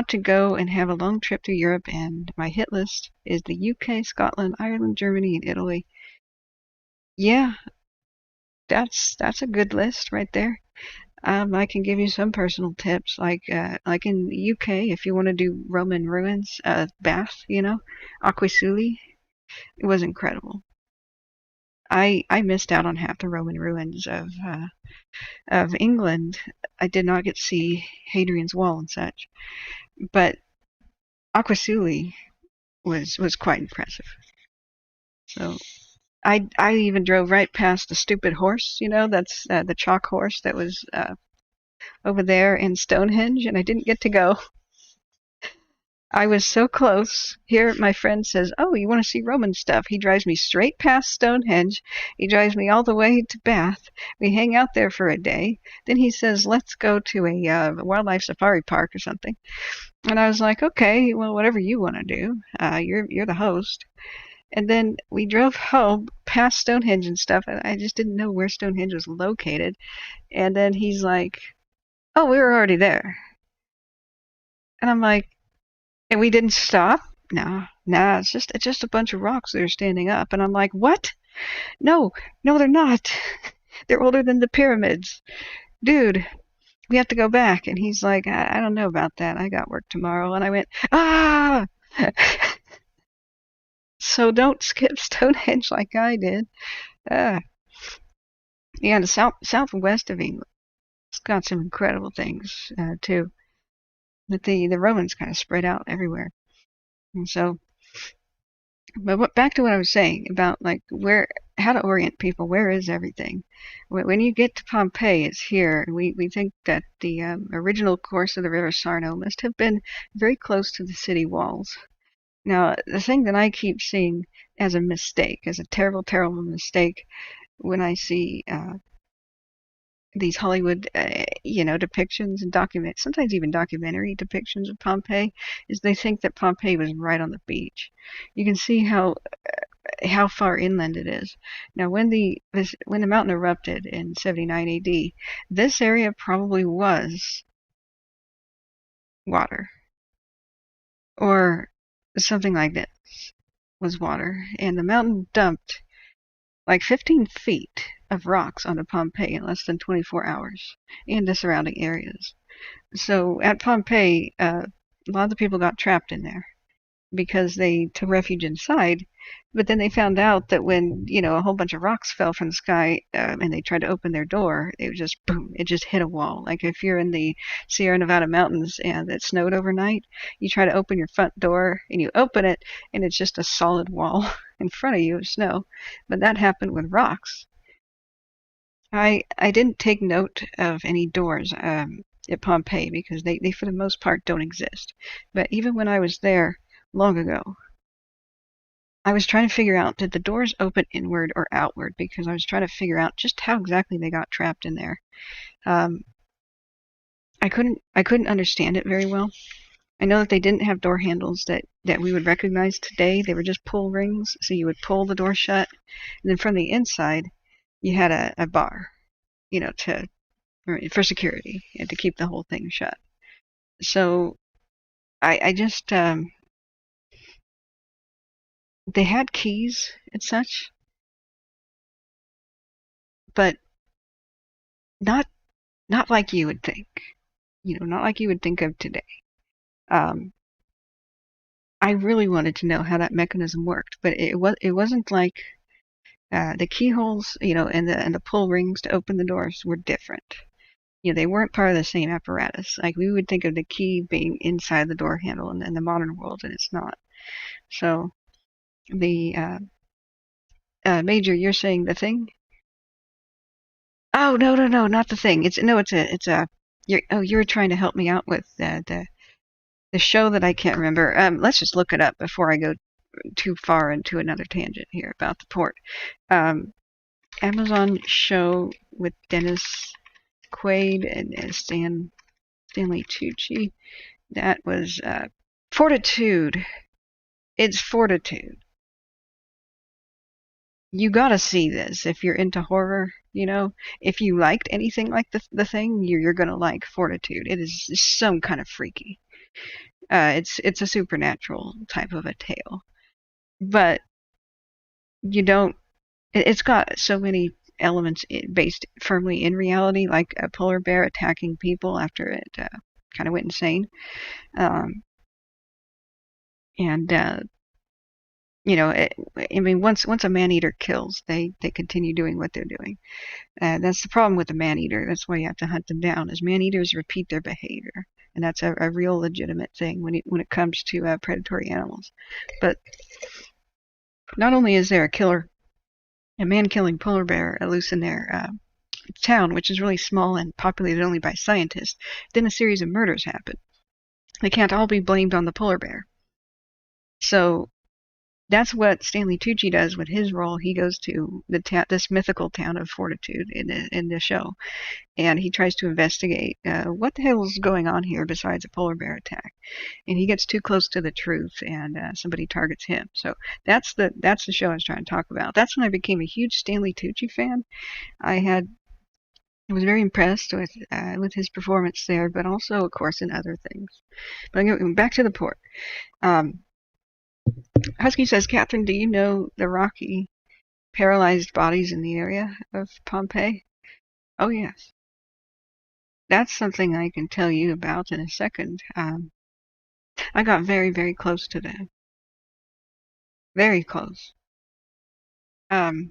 to go and have a long trip through Europe, and my hit list is the UK, Scotland, Ireland, Germany, and Italy. Yeah, that's a good list right there. I can give you some personal tips, like in the UK, if you want to do Roman ruins, Bath, Aquasuli, it was incredible. I missed out on half the Roman ruins of England. I did not get to see Hadrian's Wall and such, but Aquasuli was quite impressive. So I even drove right past the stupid horse, that's the chalk horse that was over there in Stonehenge, and I didn't get to go. I was so close. Here, my friend says, "Oh, you want to see Roman stuff?" He drives me straight past Stonehenge. He drives me all the way to Bath. We hang out there for a day. Then he says, "Let's go to a wildlife safari park or something." And I was like, "Okay, well, whatever you want to do. You're the host." And then we drove home past Stonehenge and stuff, and I just didn't know where Stonehenge was located. And then he's like, "Oh, we were already there." And I'm like, "And we didn't stop?" No, nah, it's just a bunch of rocks that are standing up. And I'm like, "What? No, no, they're not. They're older than the pyramids. Dude, we have to go back." And he's like, I don't know about that. I got work tomorrow." And I went, "Ah!" So don't skip Stonehenge like I did. Uh, yeah, the southwest of England, it's got some incredible things too. But the Romans kind of spread out everywhere. And so, but back to what I was saying about like how to orient people. Where is everything? When you get to Pompeii, it's here. We think that the original course of the River Sarno must have been very close to the city walls. Now, the thing that I keep seeing as a mistake, as a terrible, terrible mistake, when I see these Hollywood, depictions and sometimes even documentary depictions of Pompeii, is they think that Pompeii was right on the beach. You can see how far inland it is. Now, when the mountain erupted in 79 AD, this area probably was water, or something like this was water, and the mountain dumped like 15 feet of rocks onto Pompeii in less than 24 hours and the surrounding areas. So at Pompeii, a lot of the people got trapped in there. because they took refuge inside. But then they found out that when, a whole bunch of rocks fell from the sky, and they tried to open their door, it was just boom, it just hit a wall. Like if you're in the Sierra Nevada mountains and it snowed overnight, you try to open your front door and you open it and it's just a solid wall in front of you of snow. But that happened with rocks. I didn't take note of any doors at Pompeii because they for the most part don't exist. But even when I was there long ago, I was trying to figure out, did the doors open inward or outward, because I was trying to figure out just how exactly they got trapped in there. Um, I couldn't understand it very well. I know that they didn't have door handles that we would recognize today. They were just pull rings, so you would pull the door shut, and then from the inside, you had a bar, to for security and to keep the whole thing shut. So I just they had keys and such, but not not like you would think. Not like you would think of today. Um, I really wanted to know how that mechanism worked, but it wasn't like the keyholes, and the pull rings to open the doors were different. They weren't part of the same apparatus. Like we would think of the key being inside the door handle in the modern world, and it's not. So the Major, you're saying the thing? Oh, no, no, no, not the thing. It's a. You were trying to help me out with the show that I can't remember. Let's just look it up before I go too far into another tangent here about the port. Amazon show with Dennis Quaid and Stanley Tucci. That was Fortitude. It's Fortitude. You gotta see this if you're into horror. If you liked anything like the thing, you're gonna like Fortitude. It is some kind of freaky. It's a supernatural type of a tale, but you don't. It's got so many elements based firmly in reality, like a polar bear attacking people after it kind of went insane, um, and I mean, once a man eater kills, they continue doing what they're doing. That's the problem with the man eater. That's why you have to hunt them down. Is man eaters repeat their behavior, and that's a real legitimate thing when it comes to predatory animals. But not only is there a man killing polar bear loose in their town, which is really small and populated only by scientists, then a series of murders happen. They can't all be blamed on the polar bear. So that's what Stanley Tucci does with his role. He goes to this mythical town of Fortitude in the show, and he tries to investigate what the hell is going on here besides a polar bear attack. And he gets too close to the truth, and somebody targets him. So that's the show I was trying to talk about. That's when I became a huge Stanley Tucci fan. I was very impressed with his performance there, but also, of course, in other things. But back to the port. Husky says, Catherine, do you know the rocky, paralyzed bodies in the area of Pompeii? Oh, yes. That's something I can tell you about in a second. I got very, very close to them. Very close. I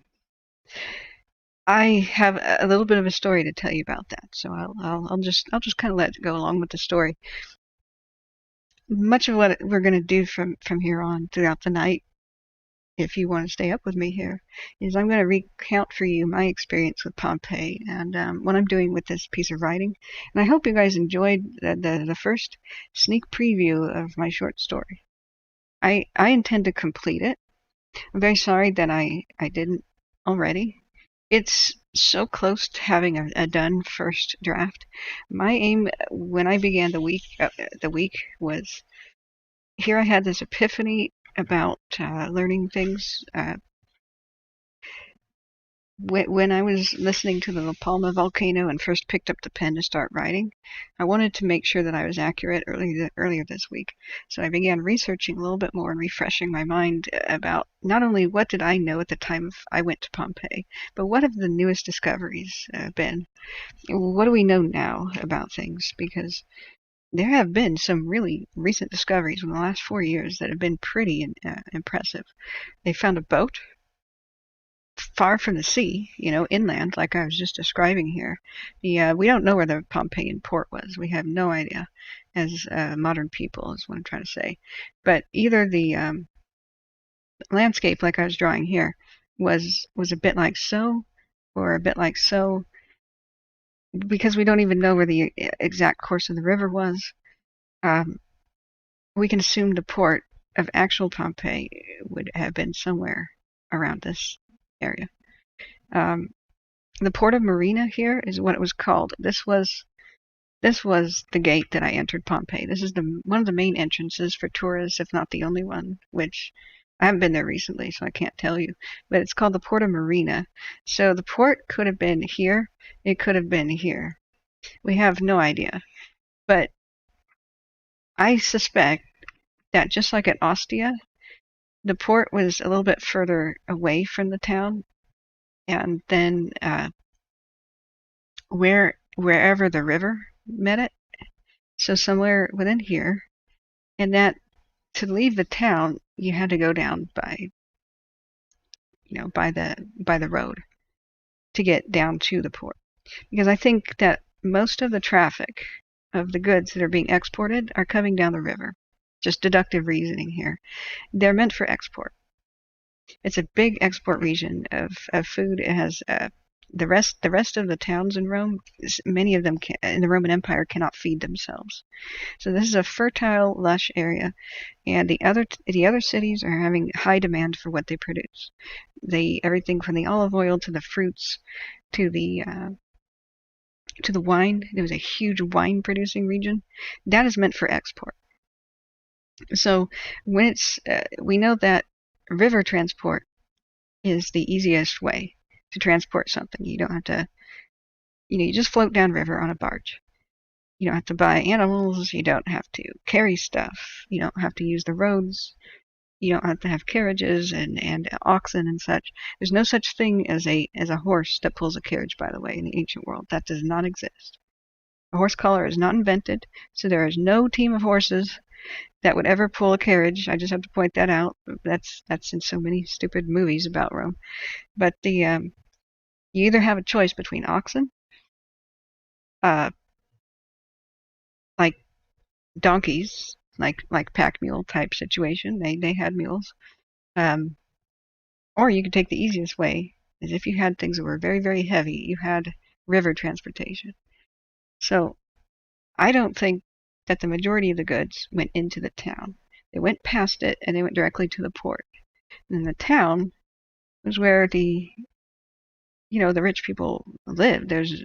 have a little bit of a story to tell you about that, so I'll just kind of let it go along with the story. Much of what we're going to do from here on throughout the night, if you want to stay up with me here, is I'm going to recount for you my experience with Pompeii and what I'm doing with this piece of writing. And I hope you guys enjoyed the first sneak preview of my short story. I intend to complete it. I'm very sorry that I didn't already. It's so close to having a done first draft. My aim when I began the week was, here I had this epiphany about learning things. When I was listening to the La Palma volcano and first picked up the pen to start writing, I wanted to make sure that I was accurate earlier this week. So I began researching a little bit more and refreshing my mind about not only what did I know at the time I went to Pompeii, but what have the newest discoveries been? What do we know now about things? Because there have been some really recent discoveries in the last 4 years that have been pretty impressive. They found a boat far from the sea, inland, like I was just describing here. We don't know where the Pompeian port was. We have no idea, as modern people, is what I'm trying to say. But either the landscape, like I was drawing here, was a bit like so, or a bit like so, because we don't even know where the exact course of the river was. Um, we can assume the port of actual Pompeii would have been somewhere around this area. Um, the port of Marina here is what it was called. This was the gate that I entered Pompeii. This is one of the main entrances for tourists, if not the only one, which I haven't been there recently, so I can't tell you. But it's called the Port of Marina. So the port could have been here. It could have been here. We have no idea. But I suspect that just like at Ostia, the port was a little bit further away from the town, and then wherever the river met it, so somewhere within here, and that to leave the town you had to go down by the road to get down to the port, because I think that most of the traffic of the goods that are being exported are coming down the river. Just deductive reasoning here. They're meant for export. It's a big export region of food. It has the rest of the towns in Rome. Many of them in the Roman Empire cannot feed themselves. So this is a fertile, lush area, and the other cities are having high demand for what they produce. Everything from the olive oil to the fruits to the wine. There was a huge wine producing region that is meant for export. So we know that river transport is the easiest way to transport something. You don't have to, you just float downriver on a barge. You don't have to buy animals. You don't have to carry stuff. You don't have to use the roads. You don't have to have carriages and oxen and such. There's no such thing as a horse that pulls a carriage, by the way, in the ancient world. That does not exist. A horse collar is not invented, so there is no team of horses that would ever pull a carriage. I just have to point that out. That's in so many stupid movies about Rome. But you either have a choice between oxen, like donkeys, like pack mule type situation. They had mules. Or you could take the easiest way, is if you had things that were very, very heavy, you had river transportation. So I don't think that the majority of the goods went into the town. They went past it and they went directly to the port. And the town was where the rich people lived. There's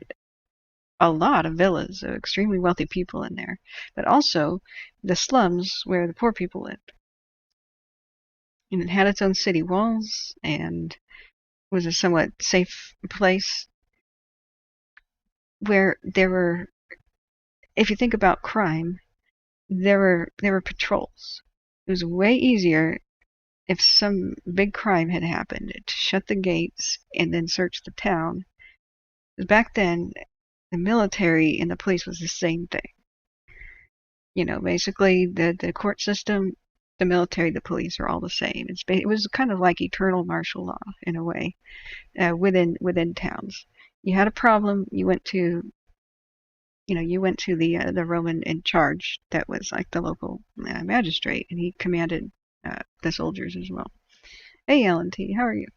a lot of villas of extremely wealthy people in there, but also the slums where the poor people lived. And it had its own city walls and was a somewhat safe place where there were, if you think about crime, there were patrols. It was way easier if some big crime had happened to shut the gates and then search the town. Because back then, the military and the police was the same thing. Basically the court system, the military, the police are all the same. It was kind of like eternal martial law in a way, within towns. You had a problem, you went to the Roman in charge, that was like the local magistrate, and he commanded the soldiers as well. Hey, Alan T, how are you?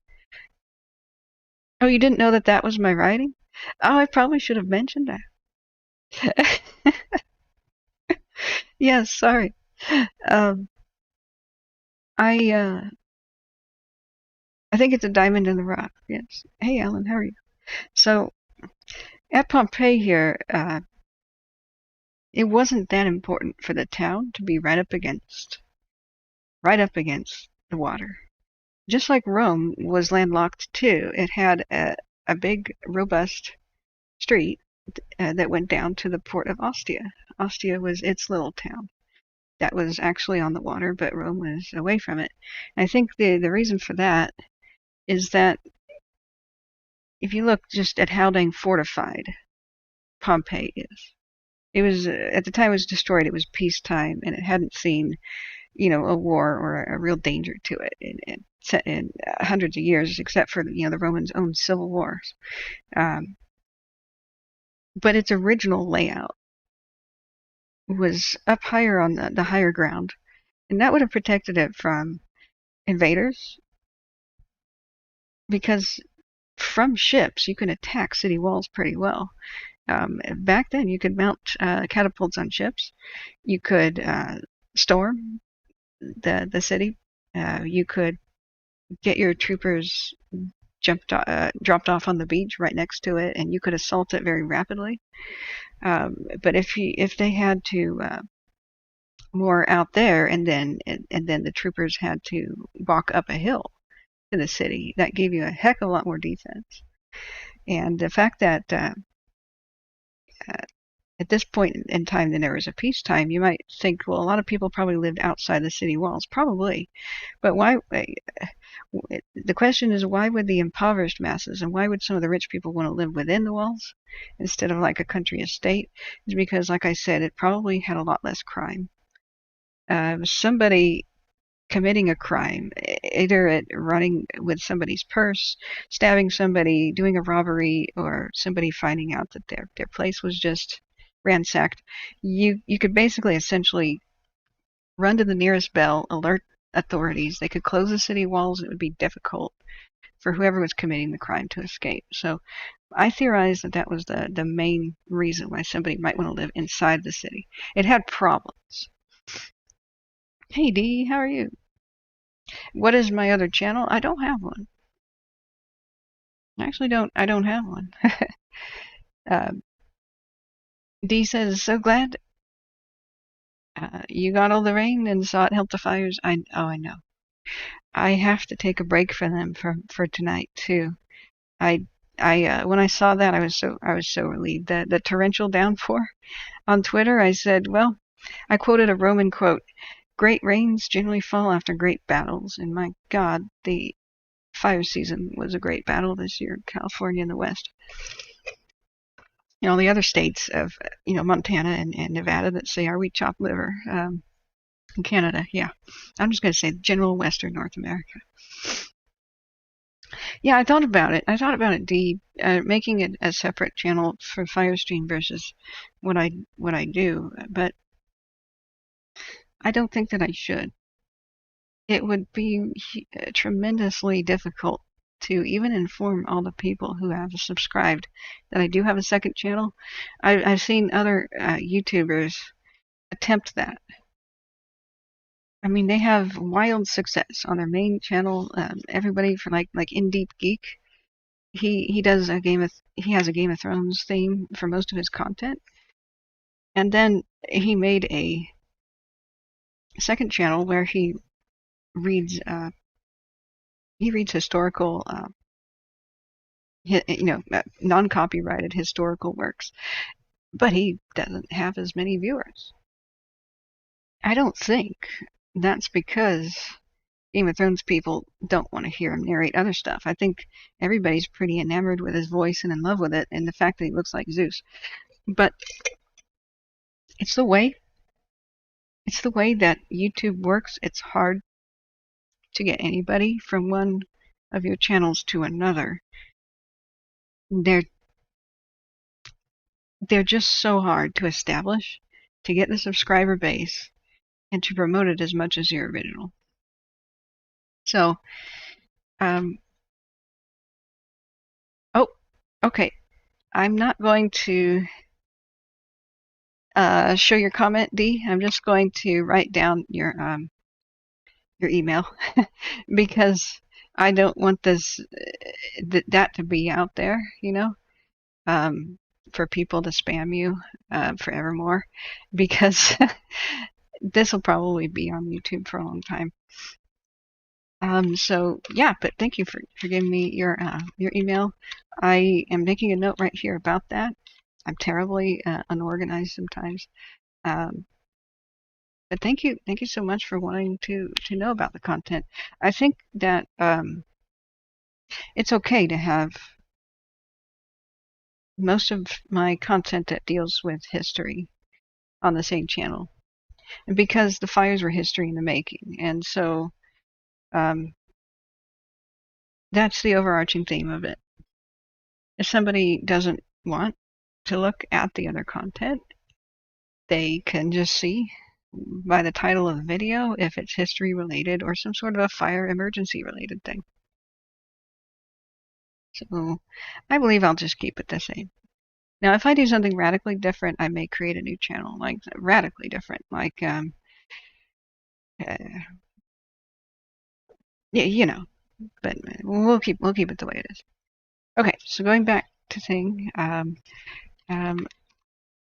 Oh, you didn't know that was my writing? Oh, I probably should have mentioned that. Yes, sorry. Um, I think it's a diamond in the rough. Yes. Hey, Alan, how are you? So at Pompeii here, it wasn't that important for the town to be right up against the water. Just like Rome was landlocked too, it had a big, robust street that went down to the port of Ostia. Ostia was its little town that was actually on the water, but Rome was away from it. And I think the reason for that is that if you look just at how dang fortified Pompeii is, It was at the time it was destroyed. It was peacetime, and it hadn't seen, a war or a real danger to it in hundreds of years, except for the Romans' own civil wars. Um, but its original layout was up higher on the higher ground, and that would have protected it from invaders, because from ships you can attack city walls pretty well. Back then, you could mount catapults on ships. You could storm the city. You could get your troopers dropped off on the beach right next to it, and you could assault it very rapidly. But if they had to more out there, and then the troopers had to walk up a hill to the city, that gave you a heck of a lot more defense. And the fact that at this point in time, then there was a peacetime, you might think, well, a lot of people probably lived outside the city walls, probably. But why? The question is, why would the impoverished masses, and why would some of the rich people want to live within the walls instead of like a country estate? Is because, like I said, it probably had a lot less crime. Somebody committing a crime, either at running with somebody's purse, stabbing somebody, doing a robbery, or somebody finding out that their place was just ransacked, you could basically essentially run to the nearest bell, alert authorities. They could close the city walls, and it would be difficult for whoever was committing the crime to escape. So I theorize that that was the main reason why somebody might want to live inside the city. It had problems. Hey Dee, how are you? What is my other channel? I don't have one. I don't have one. uh, Dee says, so glad you got all the rain and saw it help the fires. I know. I have to take a break for them for tonight too. I when I saw that, I was so relieved. The torrential downpour on Twitter, I said, well, I quoted a Roman quote: "Great rains generally fall after great battles." And my God, the fire season was a great battle this year in California and the West. The other states of Montana and Nevada that say, "Are we chopped liver?" In Canada, yeah. I'm just going to say general Western North America. Yeah, I thought about it. Dee, making it a separate channel for Firestream versus what I do, but I don't think that I should. It would be tremendously difficult to even inform all the people who have subscribed that I do have a second channel. I've seen other YouTubers attempt that. I mean, they have wild success on their main channel. Everybody from like In Deep Geek, he has a Game of Thrones theme for most of his content, and then he made a second channel where reads he reads historical, non-copyrighted historical works, but he doesn't have as many viewers. I don't think that's because Game of Thrones people don't want to hear him narrate other stuff. I think everybody's pretty enamored with his voice and in love with it, and the fact that he looks like Zeus. But it's the way that YouTube works. It's hard to get anybody from one of your channels to another. They're just so hard to establish, to get the subscriber base, and to promote it as much as your original. So, oh, okay. I'm not going to show your comment, Dee. I'm just going to write down your email because I don't want that to be out there, for people to spam you forevermore, because this will probably be on YouTube for a long time. So yeah, but thank you for giving me your email. I am making a note right here about that. I'm terribly unorganized sometimes. But thank you so much for wanting to know about the content. I think that it's okay to have most of my content that deals with history on the same channel, and because the fires were history in the making. And so that's the overarching theme of it. If somebody doesn't want to look at the other content, they can just see by the title of the video if it's history related or some sort of a fire emergency related thing. So I believe I'll just keep it the same. Now, if I do something radically different, I may create a new channel, like radically different, like yeah, you know. But we'll keep it the way it is. Okay, so going back to thing, let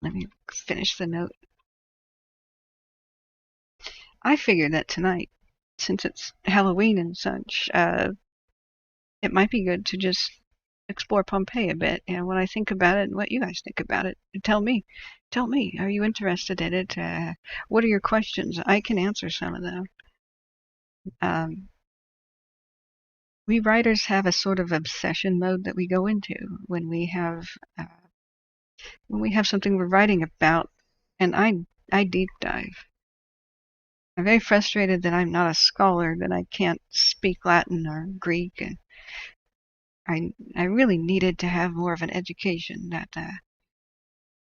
me finish the note. I figured that tonight, since it's Halloween and such, it might be good to just explore Pompeii a bit, and what I think about it and what you guys think about it. Tell me, are you interested in it? What are your questions? I can answer some of them. We writers have a sort of obsession mode that we go into when we have something we're writing about, and I deep dive. I'm very frustrated that I'm not a scholar, that I can't speak Latin or Greek, and I really needed to have more of an education that I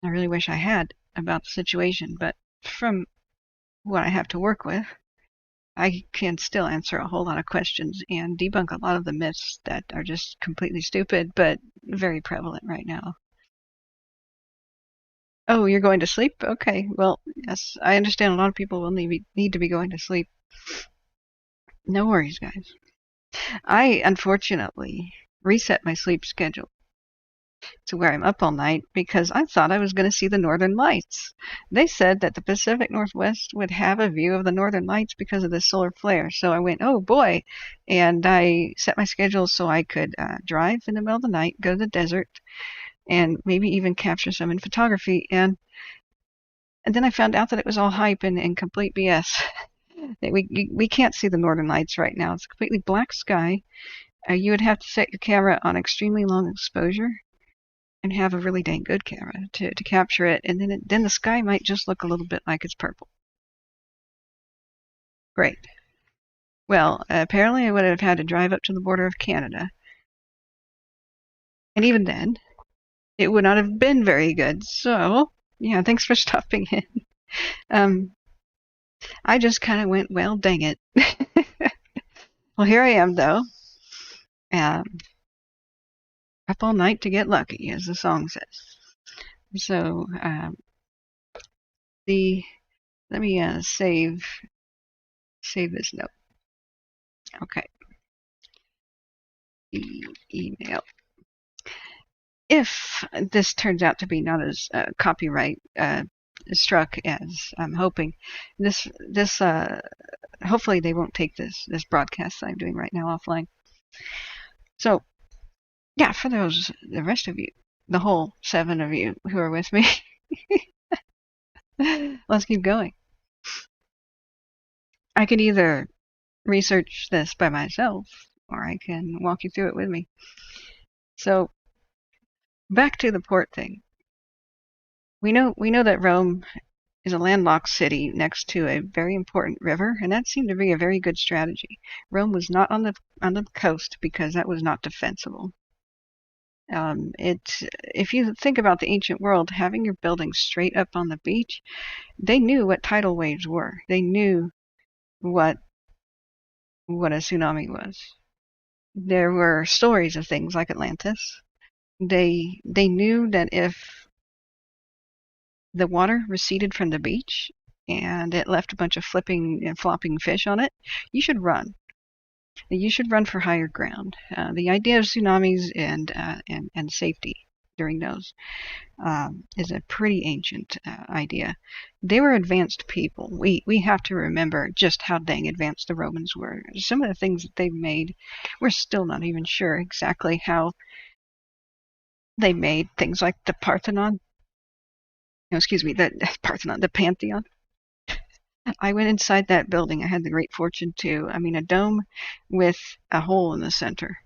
really wish I had about the situation. But from what I have to work with, I can still answer a whole lot of questions and debunk a lot of the myths that are just completely stupid, but very prevalent right now. Oh, you're going to sleep? Okay, well, yes, I understand a lot of people will need to be going to sleep. No worries, guys. I, unfortunately, reset my sleep schedule to where I'm up all night because I thought I was going to see the northern lights. They said that the Pacific Northwest would have a view of the northern lights because of the solar flare. So I went, oh boy, and I set my schedule so I could drive in the middle of the night, go to the desert, and maybe even capture some in photography. And then I found out that it was all hype and complete BS. We can't see the northern lights right now. It's a completely black sky. You would have to set your camera on extremely long exposure and have a really dang good camera to capture it, and then the sky might just look a little bit like it's purple. Great. Well, apparently I would have had to drive up to the border of Canada, and even then, it would not have been very good. So, yeah, thanks for stopping in. I just kind of went, well, dang it. Well, here I am, though. Up all night to get lucky, as the song says. So, let me save this note. Okay. Email. If this turns out to be not as copyright struck as I'm hoping, this hopefully they won't take this broadcast that I'm doing right now offline. So yeah, for the rest of you, the whole 7 of you who are with me, let's keep going. I could either research this by myself, or I can walk you through it with me. So back to the port thing. We know that Rome is a landlocked city next to a very important river, and that seemed to be a very good strategy. Rome was not on the coast because that was not defensible. If you think about the ancient world, having your buildings straight up on the beach, they knew what tidal waves were. They knew what a tsunami was. There were stories of things like Atlantis. They knew that if the water receded from the beach and it left a bunch of flipping and flopping fish on it, you should run. You should run for higher ground. The idea of tsunamis and safety during those is a pretty ancient idea. They were advanced people. We have to remember just how dang advanced the Romans were. Some of the things that they made, we're still not even sure exactly how they made things like the Parthenon. No, excuse me, the Parthenon, the Pantheon. I went inside that building. I had the great fortune to, a dome with a hole in the center.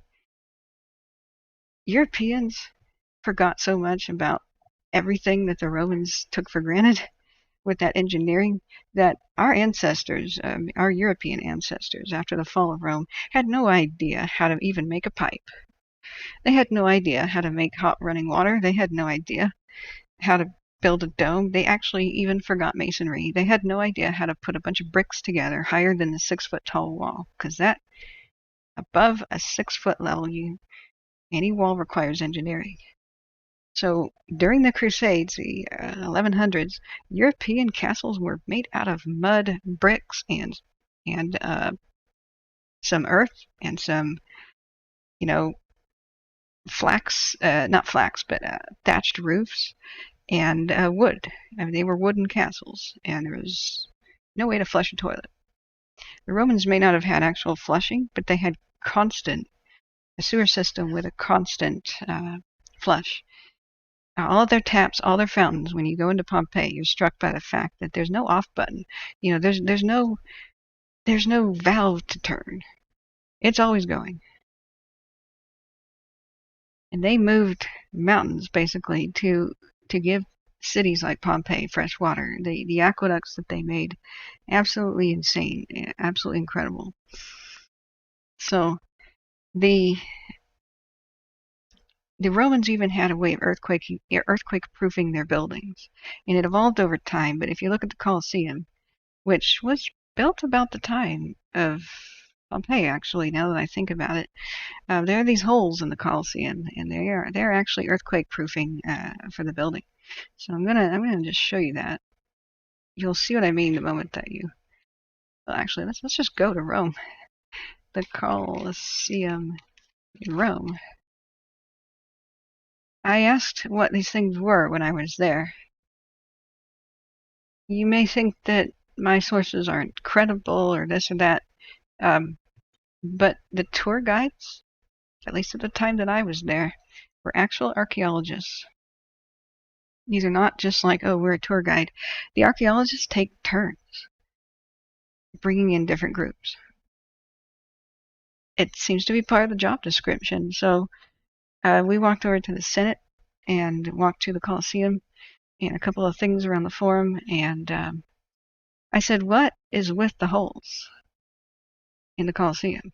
Europeans forgot so much about everything that the Romans took for granted. with that engineering that our ancestors, our European ancestors, after the fall of Rome, had no idea how to even make a pipe. They had no idea how to make hot running water. They had no idea how to build a dome. They actually even forgot masonry. They had no idea how to put a bunch of bricks together higher than the 6 foot tall wall, because that above a 6 foot level, any wall requires engineering. So during the Crusades, the 1100s, European castles were made out of mud, bricks, and some earth and some, you know, flax, not flax, but thatched roofs and wood. I mean, they were wooden castles, and there was no way to flush a toilet. The Romans may not have had actual flushing, but they had a sewer system with a constant flush. All of their taps, all their fountains, when you go into Pompeii, you're struck by the fact that there's no off button. There's no valve to turn. It's always going. And they moved mountains basically to give cities like Pompeii fresh water. The aqueducts that they made, absolutely insane, absolutely incredible. So the Romans even had a way of earthquake-proofing their buildings, and it evolved over time. But if you look at the Colosseum, which was built about the time of Pompeii, actually, now that I think about it, there are these holes in the Colosseum, and they're actually earthquake-proofing for the building. So I'm gonna just show you that. You'll see what I mean the moment that you. Well, actually, let's just go to Rome. The Colosseum in Rome. I asked what these things were when I was there. You may think that my sources aren't credible or this or that, but the tour guides, at least at the time that I was there, were actual archaeologists. These are not just like, oh, we're a tour guide. The archaeologists take turns bringing in different groups. It seems to be part of the job description. So we walked over to the Senate and walked to the Colosseum and a couple of things around the Forum. And I said, what is with the holes in the Colosseum?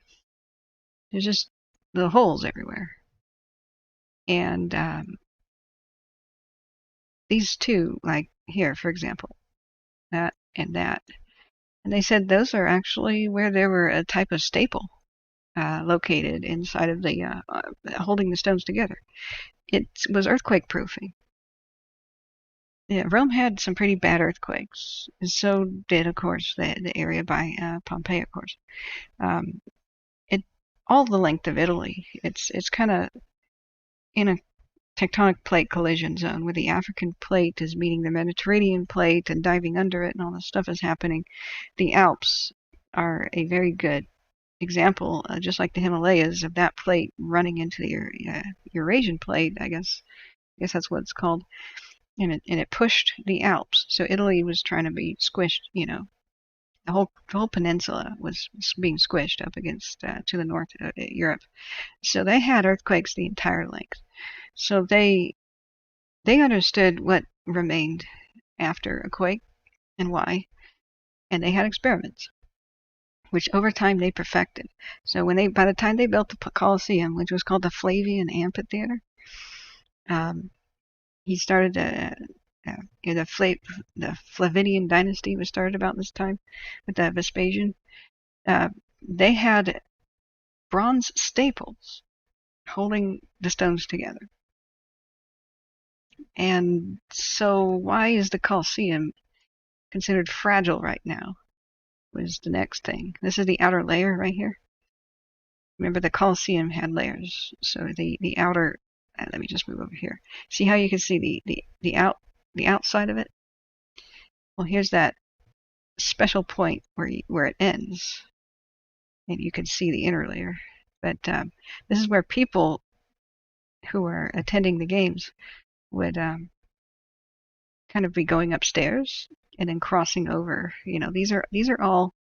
There's just the holes everywhere. And these two, like here, for example, that and that. And they said those are actually where there were a type of staple located inside of the holding the stones together. It was earthquake proofing. Yeah, Rome had some pretty bad earthquakes. So did, of course, the area by Pompeii, of course. It all the length of Italy. It's kind of in a tectonic plate collision zone where the African plate is meeting the Mediterranean plate and diving under it, and all this stuff is happening. The Alps are a very good example, just like the Himalayas, of that plate running into the Eurasian plate. I guess that's what it's called. And it pushed the Alps. So Italy was trying to be squished. The whole peninsula was being squished up against to the north of Europe. So they had earthquakes the entire length. So they understood what remained after a quake and why, and they had experiments, which over time they perfected. So by the time they built the Colosseum, which was called the Flavian Amphitheater, he started the Flavian dynasty was started about this time with the Vespasian. They had bronze staples holding the stones together. And so why is the Colosseum considered fragile right now? Was the next thing. This is the outer layer right here. Remember, the Colosseum had layers. So the outer, let me just move over here. See how you can see the outside of it? Well, here's that special point where it ends. And you can see the inner layer. But this is where people who are attending the games would kind of be going upstairs and then crossing over. These are all,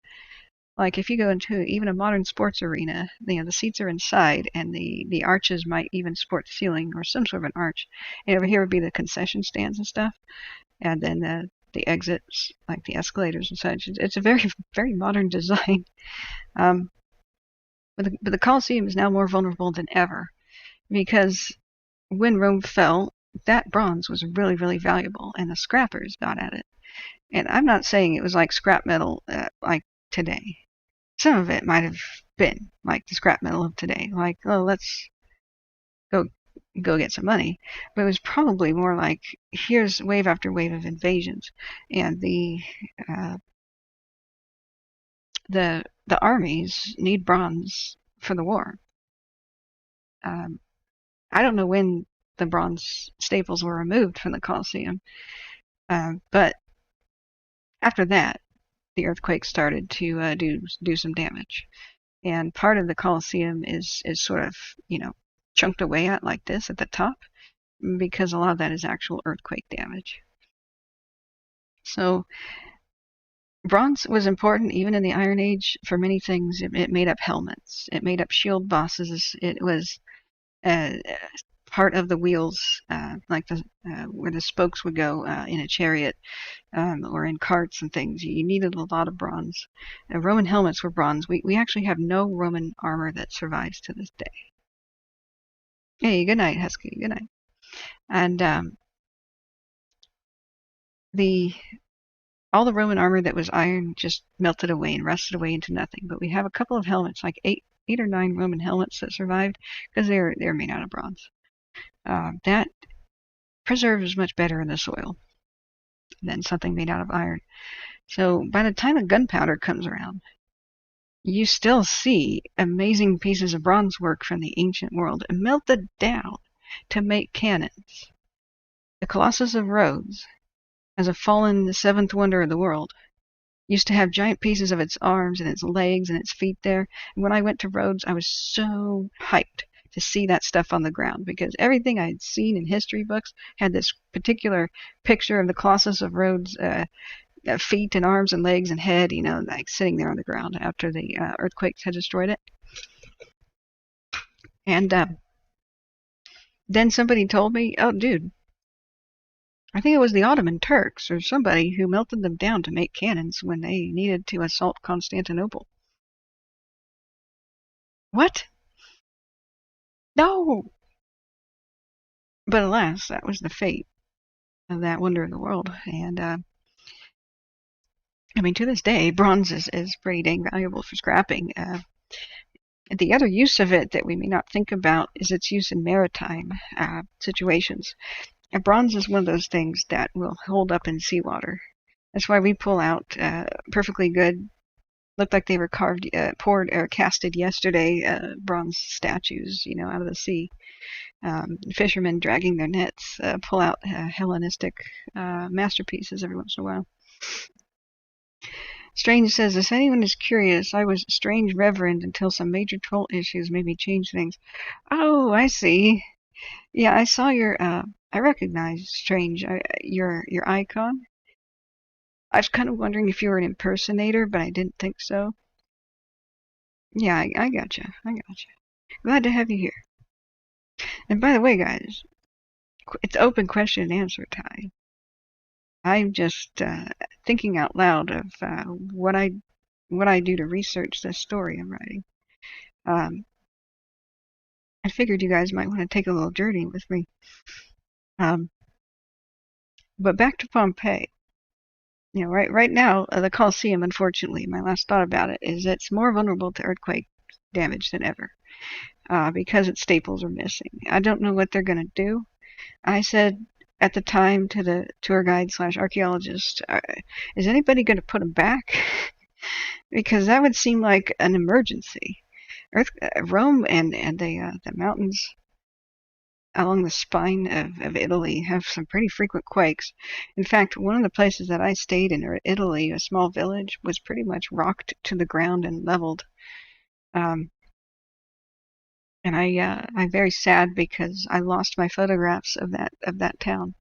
like, if you go into even a modern sports arena, the seats are inside, and the arches might even support the ceiling or some sort of an arch. And over here would be the concession stands and stuff, and then the exits, like the escalators and such. It's a very, very modern design. Um, but the Colosseum is now more vulnerable than ever because when Rome fell, that bronze was really, really valuable, and the scrappers got at it. And I'm not saying it was like scrap metal like today. Some of it might have been like the scrap metal of today, like, oh, let's go get some money. But it was probably more like, here's wave after wave of invasions, and uh, the armies need bronze for the war. Um, I don't know when the bronze staples were removed from the Colosseum, but after that, the earthquake started to do some damage. And part of the Colosseum is sort of, chunked away at like this at the top, because a lot of that is actual earthquake damage. So bronze was important even in the Iron Age for many things. It made up helmets. It made up shield bosses. It was uh, part of the wheels, like where the spokes would go in a chariot, or in carts and things. You needed a lot of bronze. Roman helmets were bronze. We actually have no Roman armor that survives to this day. Hey, good night, Husky. Good night. And all the Roman armor that was iron just melted away and rusted away into nothing. But we have a couple of helmets, like eight or nine Roman helmets that survived because they're made out of bronze. That preserves much better in the soil than something made out of iron. So by the time the gunpowder comes around, you still see amazing pieces of bronze work from the ancient world melted down to make cannons. The Colossus of Rhodes, as a fallen seventh wonder of the world, used to have giant pieces of its arms and its legs and its feet there. And when I went to Rhodes, I was so hyped to see that stuff on the ground, because everything I had seen in history books had this particular picture of the Colossus of Rhodes, feet and arms and legs and head, like sitting there on the ground after the earthquakes had destroyed it. And then somebody told me, oh, dude, I think it was the Ottoman Turks or somebody who melted them down to make cannons when they needed to assault Constantinople. What? No! But alas, that was the fate of that wonder of the world. And to this day, bronze is pretty dang valuable for scrapping. The other use of it that we may not think about is its use in maritime situations. And bronze is one of those things that will hold up in seawater. That's why we pull out perfectly good, looked like they were poured or casted yesterday, bronze statues, out of the sea. Fishermen dragging their nets pull out Hellenistic masterpieces every once in a while. Strange says, if anyone is curious, I was Strange Reverend until some major troll issues made me change things. Oh, I see. Yeah, I saw your, I recognize Strange, your icon. I was kind of wondering if you were an impersonator, but I didn't think so. Yeah, I gotcha. Glad to have you here. And by the way, guys, it's open question and answer time. I'm just thinking out loud of what I do to research this story I'm writing. I figured you guys might want to take a little journey with me. But back to Pompeii. Right now, the Colosseum, unfortunately, my last thought about it is it's more vulnerable to earthquake damage than ever because its staples are missing. I don't know what they're going to do. I said at the time to the tour guide / archaeologist, is anybody going to put them back? Because that would seem like an emergency. Rome and the mountains along the spine of Italy have some pretty frequent quakes. In fact, one of the places that I stayed in Italy, a small village, was pretty much rocked to the ground and leveled. And I'm very sad because I lost my photographs of that town,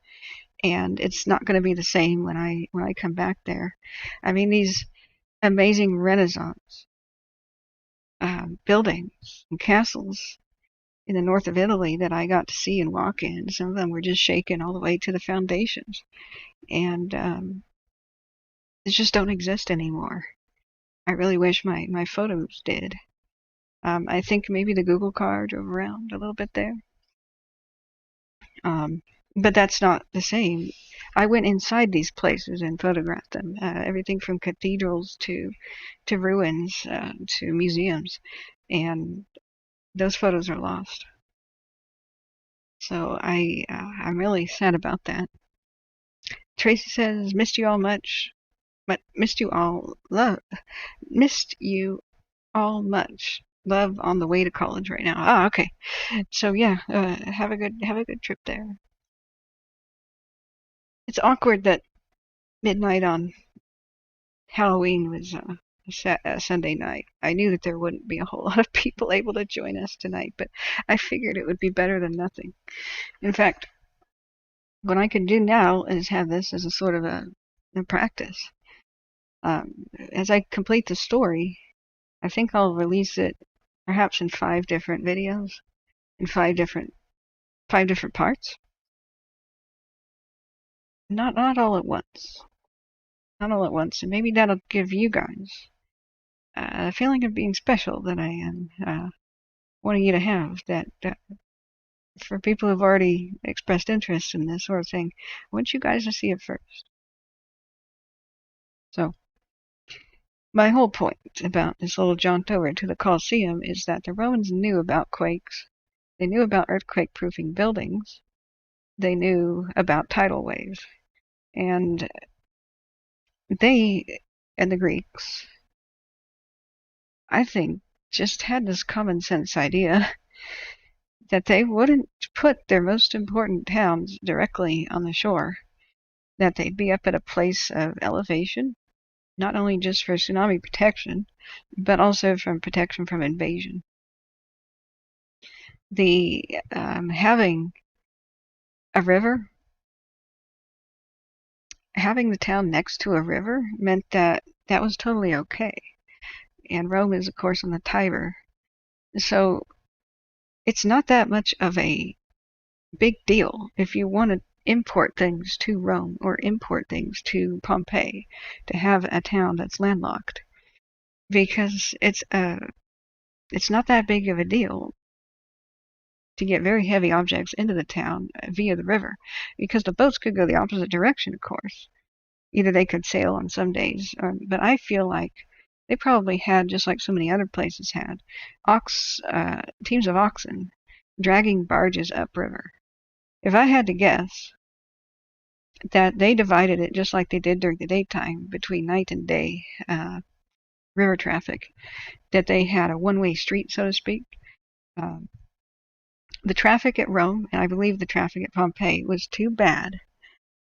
and it's not going to be the same when I come back there. These amazing Renaissance buildings and castles in the north of Italy that I got to see and walk in. Some of them were just shaken all the way to the foundations. And just don't exist anymore. I really wish my photos did. I think maybe the Google car drove around a little bit there. But that's not the same. I went inside these places and photographed them. Everything from cathedrals to ruins to museums, and those photos are lost. So I'm really sad about that. Tracy says, "Missed you all much, but missed you all much. Love on the way to college right now." Ah, okay. So yeah, have a good trip there. It's awkward that midnight on Halloween was a Sunday night. I knew that there wouldn't be a whole lot of people able to join us tonight, but I figured it would be better than nothing. In fact, what I could do now is have this as a sort of a practice. As I complete the story, I think I'll release it perhaps in 5 different videos, in 5 different parts. Not all at once. Not all at once. And maybe that'll give you guys a feeling of being special that I am wanting you to have. That for people who've already expressed interest in this sort of thing, I want you guys to see it first. So, my whole point about this little jaunt over to the Colosseum is that the Romans knew about quakes. They knew about earthquake-proofing buildings. They knew about tidal waves. And they and the Greeks, I think, just had this common sense idea that they wouldn't put their most important towns directly on the shore, that they'd be up at a place of elevation, not only just for tsunami protection, but also from protection from invasion. The having a river, having the town next to a river meant that that was totally okay. And Rome is, of course, on the Tiber. So it's not that much of a big deal if you want to import things to Rome or import things to Pompeii to have a town that's landlocked, because it's not that big of a deal to get very heavy objects into the town via the river, because the boats could go the opposite direction, of course. Either they could sail on some days, but I feel like they probably had, just like so many other places had, teams of oxen dragging barges upriver. If I had to guess, that they divided it just like they did during the daytime between night and day river traffic, that they had a one-way street, so to speak. The traffic at Rome, and I believe the traffic at Pompeii, was too bad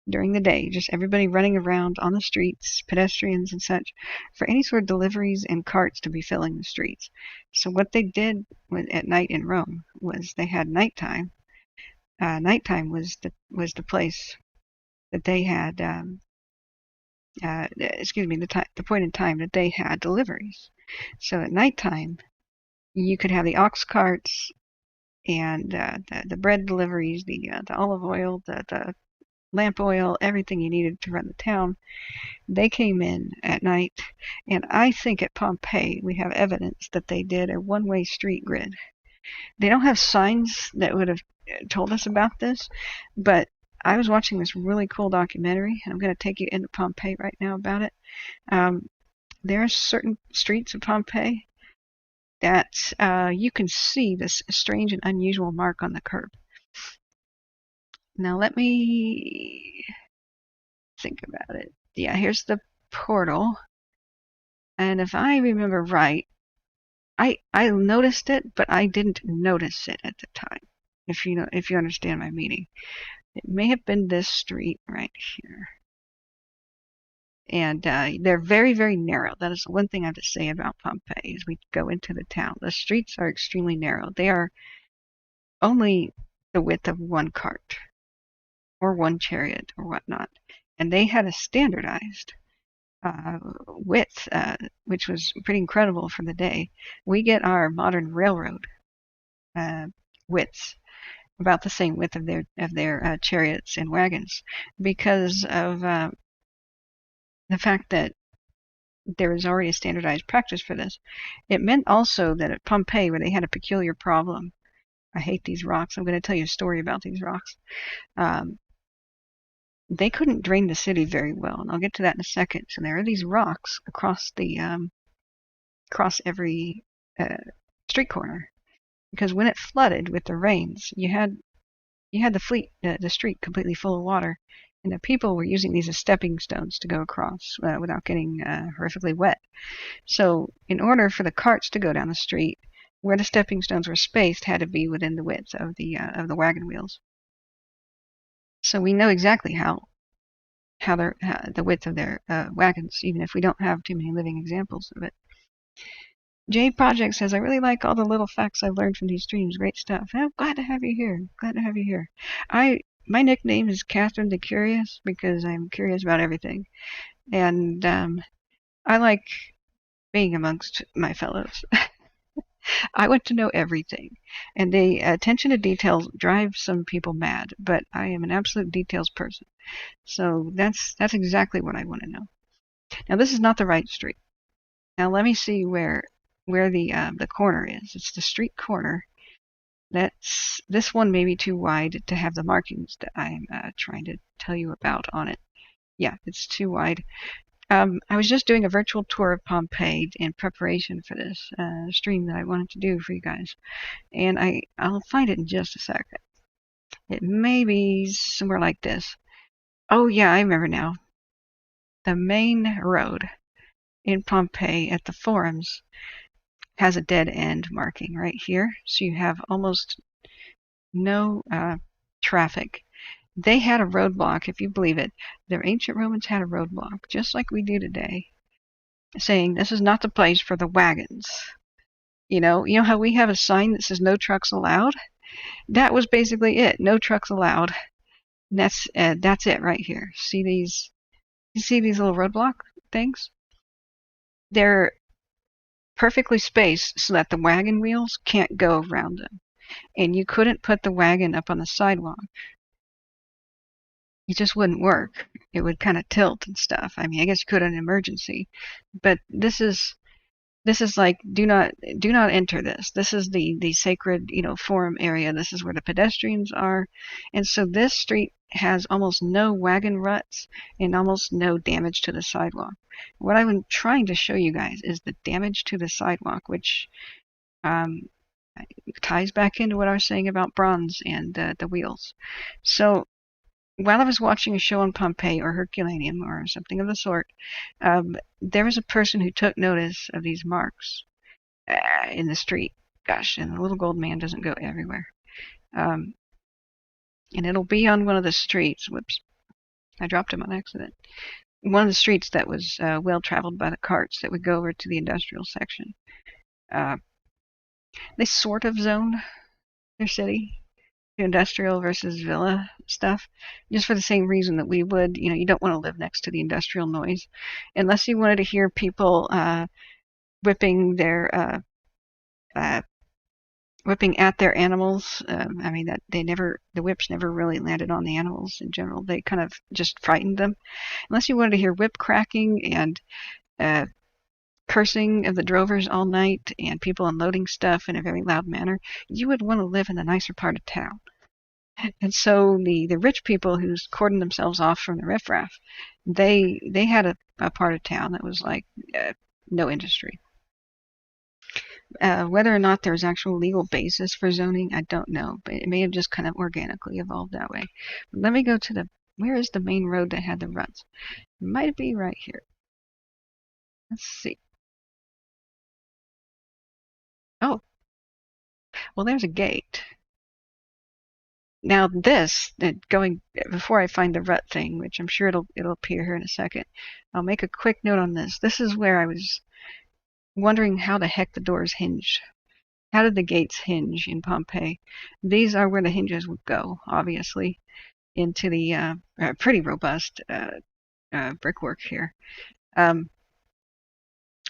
during the day, just everybody running around on the streets, pedestrians and such, for any sort of deliveries and carts to be filling the streets. So what they did at night in Rome was they had nighttime. Nighttime was the place that they had, the point in time that they had deliveries. So at nighttime, you could have the ox carts and the bread deliveries, the olive oil, the lamp oil, everything you needed to run the town. They came in at night, and I think at Pompeii we have evidence that they did a one-way street grid. They don't have signs that would have told us about this, but I was watching this really cool documentary, and I'm going to take you into Pompeii right now about it. There are certain streets of Pompeii that you can see this strange and unusual mark on the curb. Now let me think about it. Yeah, here's the portal. And if I remember right, I noticed it, but I didn't notice it at the time. If you understand my meaning. It may have been this street right here. And they're very, very narrow. That is the one thing I have to say about Pompeii as we go into the town. The streets are extremely narrow. They are only the width of one cart or one chariot or whatnot. And they had a standardized width, which was pretty incredible for the day. We get our modern railroad widths about the same width of their chariots and wagons because of the fact that there is already a standardized practice for this, it meant also that at Pompeii, where they had a peculiar problem, I hate these rocks. I'm going to tell you a story about these rocks. They couldn't drain the city very well, and I'll get to that in a second. So there are these rocks across every street corner, because when it flooded with the rains, you had the street completely full of water, and the people were using these as stepping stones to go across without getting horrifically wet. So in order for the carts to go down the street, where the stepping stones were spaced had to be within the width of the wagon wheels. So we know exactly how the width of their wagons, even if we don't have too many living examples of it. J Project says, I really like all the little facts I've learned from these streams. Great stuff. I'm glad to have you here. Glad to have you here. My nickname is Catherine the Curious because I'm curious about everything. And I like being amongst my fellows. I want to know everything. And the attention to details drives some people mad, but I am an absolute details person. So that's exactly what I want to know. Now, this is not the right street. Now, let me see where the corner is. It's the street corner. This one may be too wide to have the markings that I'm trying to tell you about on it. Yeah, it's too wide. I was just doing a virtual tour of Pompeii in preparation for this stream that I wanted to do for you guys. And I'll find it in just a second. It may be somewhere like this. Oh, yeah, I remember now. The main road in Pompeii at the forums has a dead end marking right here. So you have almost no traffic. They had a roadblock, if you believe it. Their ancient Romans had a roadblock, just like we do today, saying this is not the place for the wagons. You know how we have a sign that says no trucks allowed? That was basically it. No trucks allowed. And that's it right here. See these? You see these little roadblock things? They're perfectly spaced so that the wagon wheels can't go around them. And you couldn't put the wagon up on the sidewalk. It just wouldn't work. It would kind of tilt and stuff. I mean, I guess you could in an emergency, but this is like do not enter this. This is the sacred forum area. This is where the pedestrians are, and so this street has almost no wagon ruts and almost no damage to the sidewalk. What I'm trying to show you guys is the damage to the sidewalk, which ties back into what I was saying about bronze and the wheels. So while I was watching a show on Pompeii or Herculaneum or something of the sort, there was a person who took notice of these marks in the street. Gosh, and the little gold man doesn't go everywhere. And it'll be on one of the streets. Whoops, I dropped him on accident. One of the streets that was well traveled by the carts that would go over to the industrial section. They sort of zone their city. Industrial versus villa stuff, just for the same reason that we would. You don't want to live next to the industrial noise, unless you wanted to hear people whipping at their animals. I mean that the whips never really landed on the animals in general. They kind of just frightened them. Unless you wanted to hear whip cracking and cursing of the drovers all night and people unloading stuff in a very loud manner, you would want to live in the nicer part of town. And so the rich people who cordoned themselves off from the riffraff, they had a part of town that was like no industry. Whether or not there's actual legal basis for zoning, I don't know, but it may have just kind of organically evolved that way. But let me go to where is the main road that had the ruts? It might be right here. Let's see. Oh, well, there's a gate. Now this, before I find the rut thing, which I'm sure it'll appear here in a second, I'll make a quick note on this. This is where I was wondering how the heck the doors hinged. How did the gates hinge in Pompeii? These are where the hinges would go, obviously, into the pretty robust brickwork here.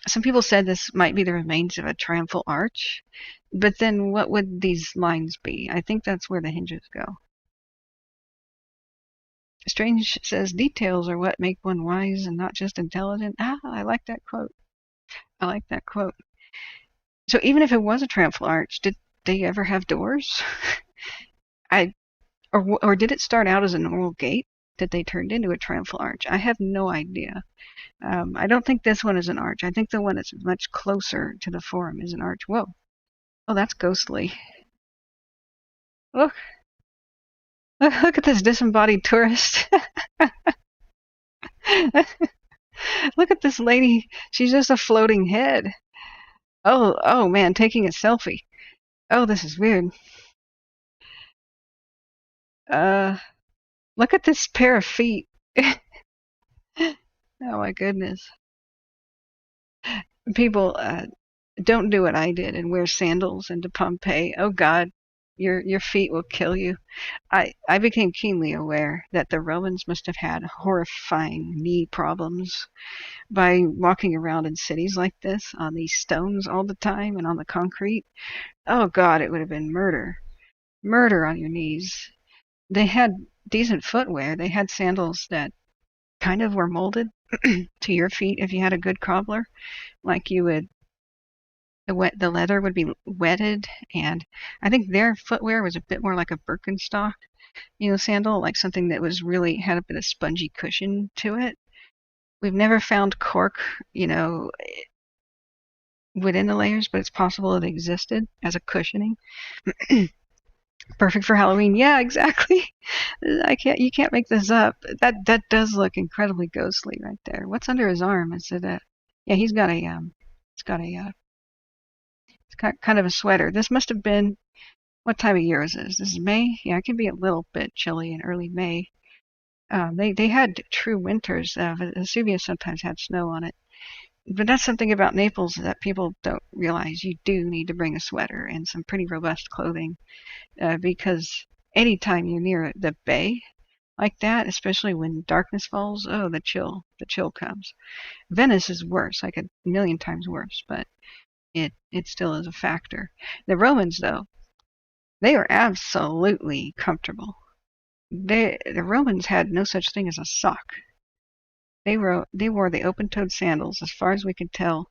Some people said this might be the remains of a triumphal arch, but then what would these lines be? I think that's where the hinges go. Strange says details are what make one wise and not just intelligent. I like that quote. I like that quote. So even if it was a triumphal arch, did they ever have doors? I or did it start out as a normal gate that they turned into a triumphal arch? I have no idea. I don't think this one is an arch. I think the one that's much closer to the Forum is an arch. Whoa. Oh, that's ghostly. Look. Look at this disembodied tourist. Look at this lady. She's just a floating head. Oh man, taking a selfie. Oh, this is weird. Look at this pair of feet. Oh my goodness. People, don't do what I did and wear sandals into Pompeii. Oh God, your feet will kill you. I became keenly aware that the Romans must have had horrifying knee problems by walking around in cities like this on these stones all the time and on the concrete. Oh God, it would have been murder. Murder on your knees. They had decent footwear. They had sandals that kind of were molded to your feet if you had a good cobbler. Like you would, the leather would be wetted, and I think their footwear was a bit more like a Birkenstock, sandal, like something that was really had a bit of spongy cushion to it. We've never found cork, within the layers, but it's possible it existed as a cushioning. Perfect for Halloween. Yeah, exactly. You can't make this up. That does look incredibly ghostly right there. What's under his arm? Is it yeah, he's got kind of a sweater. This must have been, what time of year is this? This is May? Yeah, it can be a little bit chilly in early May. They had true winters. Vesuvius sometimes had snow on it. But that's something about Naples that people don't realize. You do need to bring a sweater and some pretty robust clothing, because anytime you're near the bay like that, especially when darkness falls, oh, the chill comes. Venice is worse, like a million times worse, but it still is a factor. The Romans, though, they were absolutely comfortable. The Romans had no such thing as a sock. They wore the open-toed sandals as far as we could tell,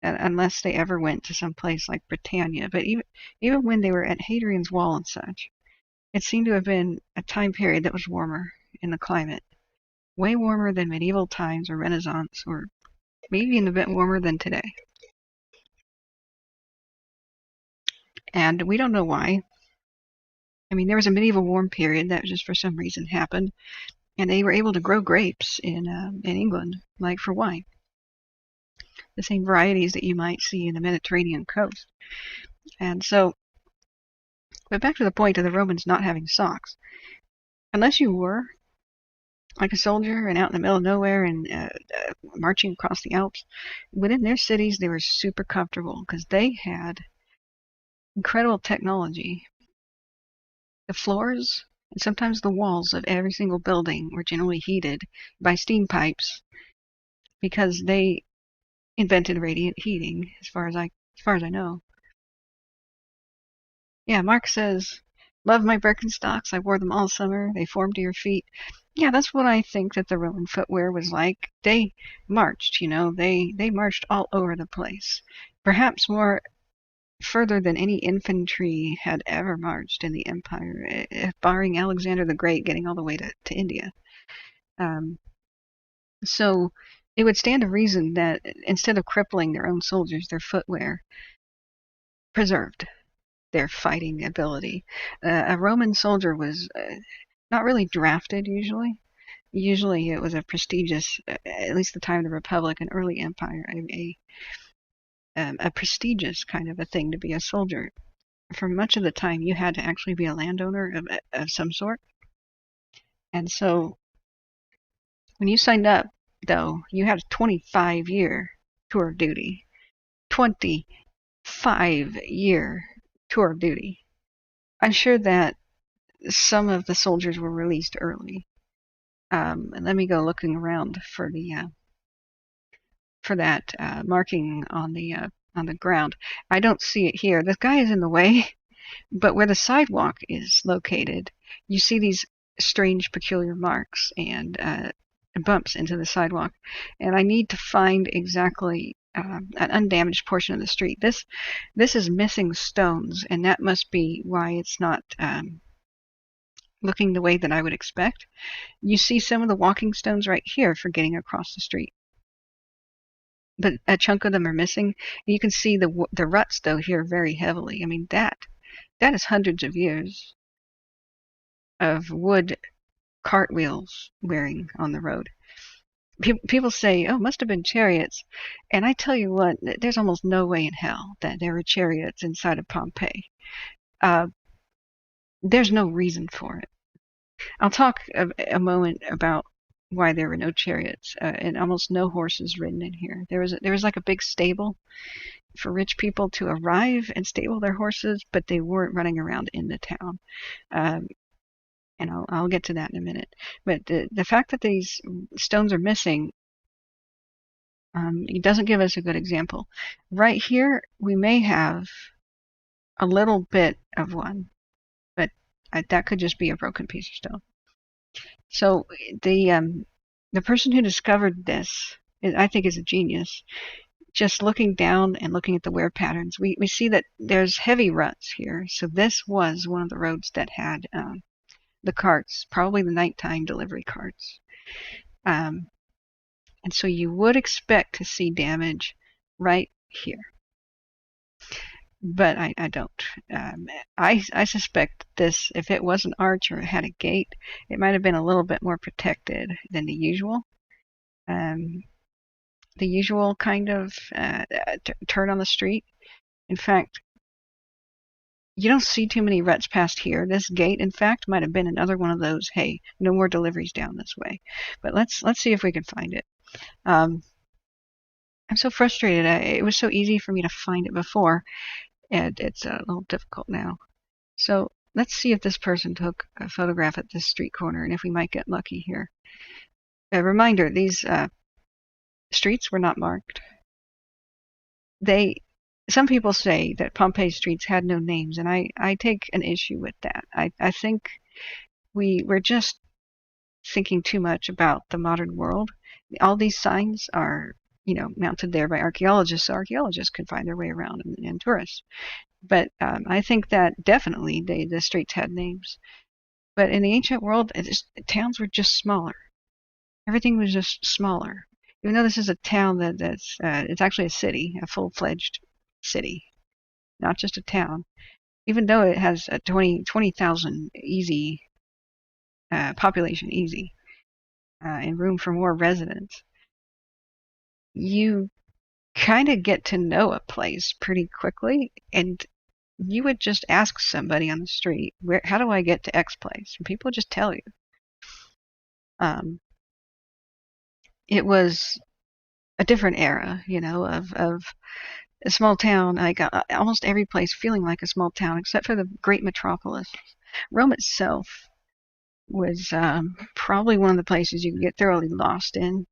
unless they ever went to some place like Britannia. But even when they were at Hadrian's Wall and such, it seemed to have been a time period that was warmer in the climate, way warmer than medieval times or Renaissance, or maybe even a bit warmer than today. And we don't know why. I mean, there was a medieval warm period that just for some reason happened, and they were able to grow grapes in England, like for wine. The same varieties that you might see in the Mediterranean coast. And so, but back to the point of the Romans not having socks. Unless you were like a soldier and out in the middle of nowhere and marching across the Alps, within their cities they were super comfortable because they had incredible technology. The floors and sometimes the walls of every single building were generally heated by steam pipes because they invented radiant heating, as far as I know. Yeah, Mark says, love my Birkenstocks. I wore them all summer. They formed to your feet. Yeah, that's what I think that the Roman footwear was like. They marched, they marched all over the place. Perhaps more further than any infantry had ever marched in the empire, barring Alexander the Great getting all the way to India. So it would stand to reason that instead of crippling their own soldiers, their footwear preserved their fighting ability. A Roman soldier was not really drafted usually. Usually it was a prestigious, at least the time of the Republic and early Empire, a prestigious kind of a thing to be a soldier. For much of the time, you had to actually be a landowner of some sort. And so when you signed up, though, you had a 25-year tour of duty. 25-year tour of duty. I'm sure that some of the soldiers were released early. Let me go looking around for that marking on the ground. I don't see it here. The guy is in the way, but where the sidewalk is located, you see these strange, peculiar marks and bumps into the sidewalk. And I need to find exactly an undamaged portion of the street. This is missing stones, and that must be why it's not looking the way that I would expect. You see some of the walking stones right here for getting across the street, but a chunk of them are missing. You can see the ruts though here very heavily. I mean that is hundreds of years of wood cartwheels wearing on the road. People say, oh, must have been chariots. And I tell you what, there's almost no way in hell that there were chariots inside of Pompeii. There's no reason for it. I'll talk a moment about why there were no chariots and almost no horses ridden in here. There was like a big stable for rich people to arrive and stable their horses, but they weren't running around in the town. And I'll get to that in a minute. But the fact that these stones are missing, it doesn't give us a good example. Right here, we may have a little bit of one, but that could just be a broken piece of stone. So the person who discovered this, I think, is a genius. Just looking down and looking at the wear patterns, we see that there's heavy ruts here. So this was one of the roads that had the carts, probably the nighttime delivery carts. And so you would expect to see damage right here. But I don't. I suspect this, if it was an arch or it had a gate, it might have been a little bit more protected than the usual. The usual kind of turn on the street. In fact, you don't see too many ruts past here. This gate, in fact, might have been another one of those, hey, no more deliveries down this way. But let's see if we can find it. I'm so frustrated. It was so easy for me to find it before, and it's a little difficult now. So let's see if this person took a photograph at this street corner and if we might get lucky here. A reminder, these streets were not marked. Some people say that Pompeii streets had no names, and I take an issue with that. I think we're just thinking too much about the modern world. All these signs are, mounted there by archaeologists, so archaeologists can find their way around and tourists. But I think that definitely the streets had names. But in the ancient world, towns were just smaller. Everything was just smaller. Even though this is a town that's it's actually a city, a full-fledged city, not just a town. Even though it has a 20,000 easy population, easy, and room for more residents, you kind of get to know a place pretty quickly, and you would just ask somebody on the street, how do I get to X place? And people just tell you. It was a different era, of a small town, like almost every place feeling like a small town, except for the great metropolis. Rome itself was probably one of the places you could get thoroughly lost in,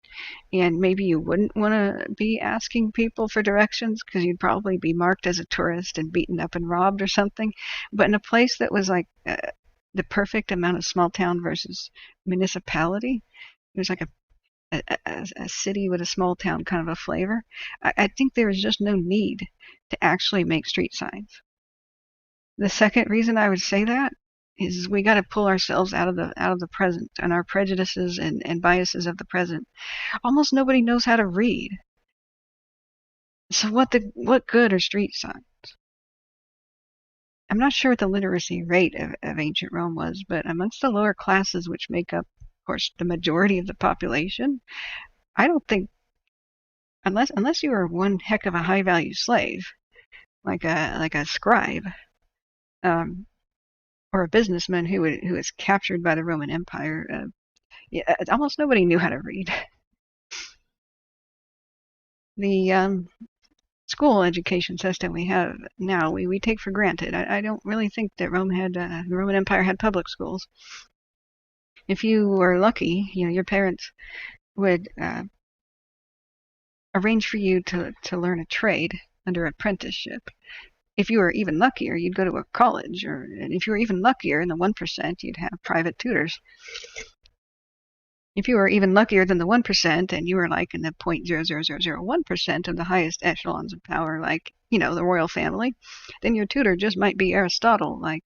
and maybe you wouldn't want to be asking people for directions because you'd probably be marked as a tourist and beaten up and robbed or something. But in a place that was like the perfect amount of small town versus municipality, it was like a city with a small town kind of a flavor. I think there is just no need to actually make street signs. The second reason I would say that is we got to pull ourselves out of the present and our prejudices and biases of the present. Almost nobody knows how to read. So what good are street signs? I'm not sure what the literacy rate of ancient Rome was, but amongst the lower classes, which make up, of course, the majority of the population, I don't think, unless you were one heck of a high value slave, like a scribe, or a businessman who was captured by the Roman Empire, almost nobody knew how to read. The school education system we have now, we take for granted. I don't really think that the Roman Empire had public schools. If you were lucky, your parents would arrange for you to learn a trade under apprenticeship. if you were even luckier, you'd go to a college, and if you were even luckier in the 1%, you'd have private tutors. If you were even luckier than the 1% and you were like in the 0.00001% of the highest echelons of power, like, the royal family, then your tutor just might be Aristotle, like,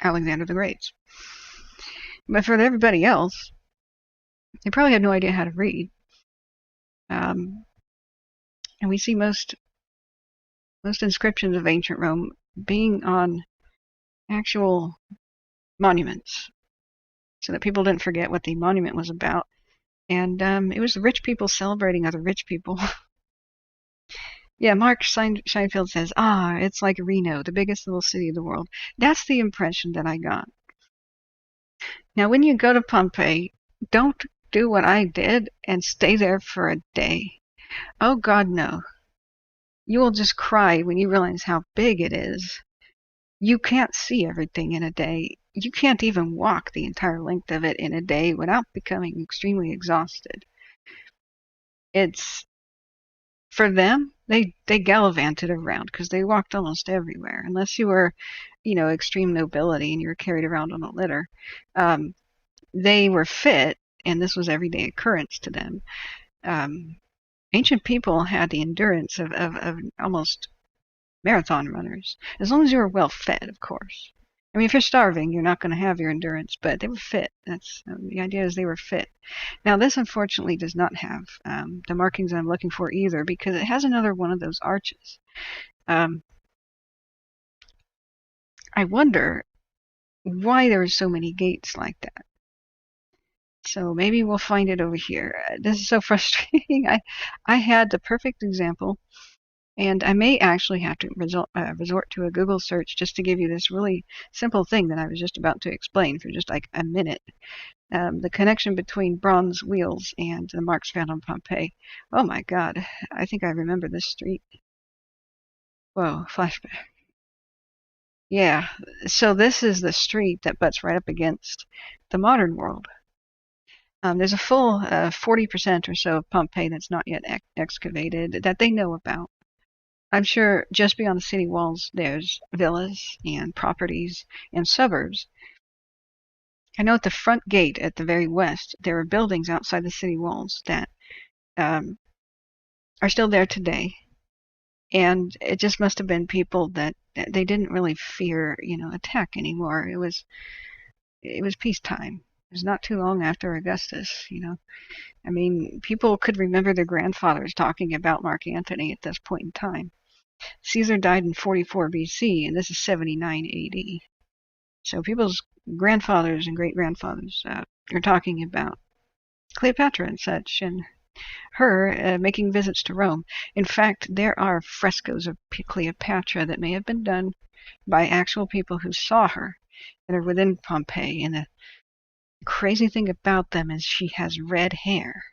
Alexander the Great. But for everybody else, they probably had no idea how to read. And we see most inscriptions of ancient Rome being on actual monuments, so that people didn't forget what the monument was about. And it was the rich people celebrating other rich people. Yeah, Mark Scheinfeld says, it's like Reno, the biggest little city of the world. That's the impression that I got. Now, when you go to Pompeii, don't do what I did and stay there for a day. Oh, God, no. You will just cry when you realize how big it is. You can't see everything in a day. You can't even walk the entire length of it in a day without becoming extremely exhausted. It's, for them, they gallivanted around because they walked almost everywhere, unless you were, extreme nobility and you were carried around on a litter. They were fit, and this was everyday occurrence to them. Ancient people had the endurance of almost marathon runners, as long as you were well fed, of course. I mean, if you're starving, you're not going to have your endurance, but they were fit. That's the idea, is they were fit. Now, this unfortunately does not have the markings I'm looking for either, because it has another one of those arches. I wonder why there are so many gates like that. So maybe we'll find it over here. This is so frustrating. I had the perfect example, and I may actually have to resort to a Google search just to give you this really simple thing that I was just about to explain for just like a minute. The connection between bronze wheels and the marks found on Pompeii. Oh my God, I think I remember this street. Whoa, flashback. Yeah, so this is the street that butts right up against the modern world. There's a full 40% or so of Pompeii that's not yet excavated that they know about. I'm sure just beyond the city walls there's villas and properties and suburbs. I know at the front gate at the very west there are buildings outside the city walls that are still there today. And it just must have been people that they didn't really fear, attack anymore. It was peacetime. It was not too long after Augustus, I mean, people could remember their grandfathers talking about Mark Antony at this point in time. Caesar died in 44 BC, and this is 79 AD. So people's grandfathers and great-grandfathers are talking about Cleopatra and such, and her making visits to Rome. In fact, there are frescoes of Cleopatra that may have been done by actual people who saw her that are within Pompeii. And the crazy thing about them is she has red hair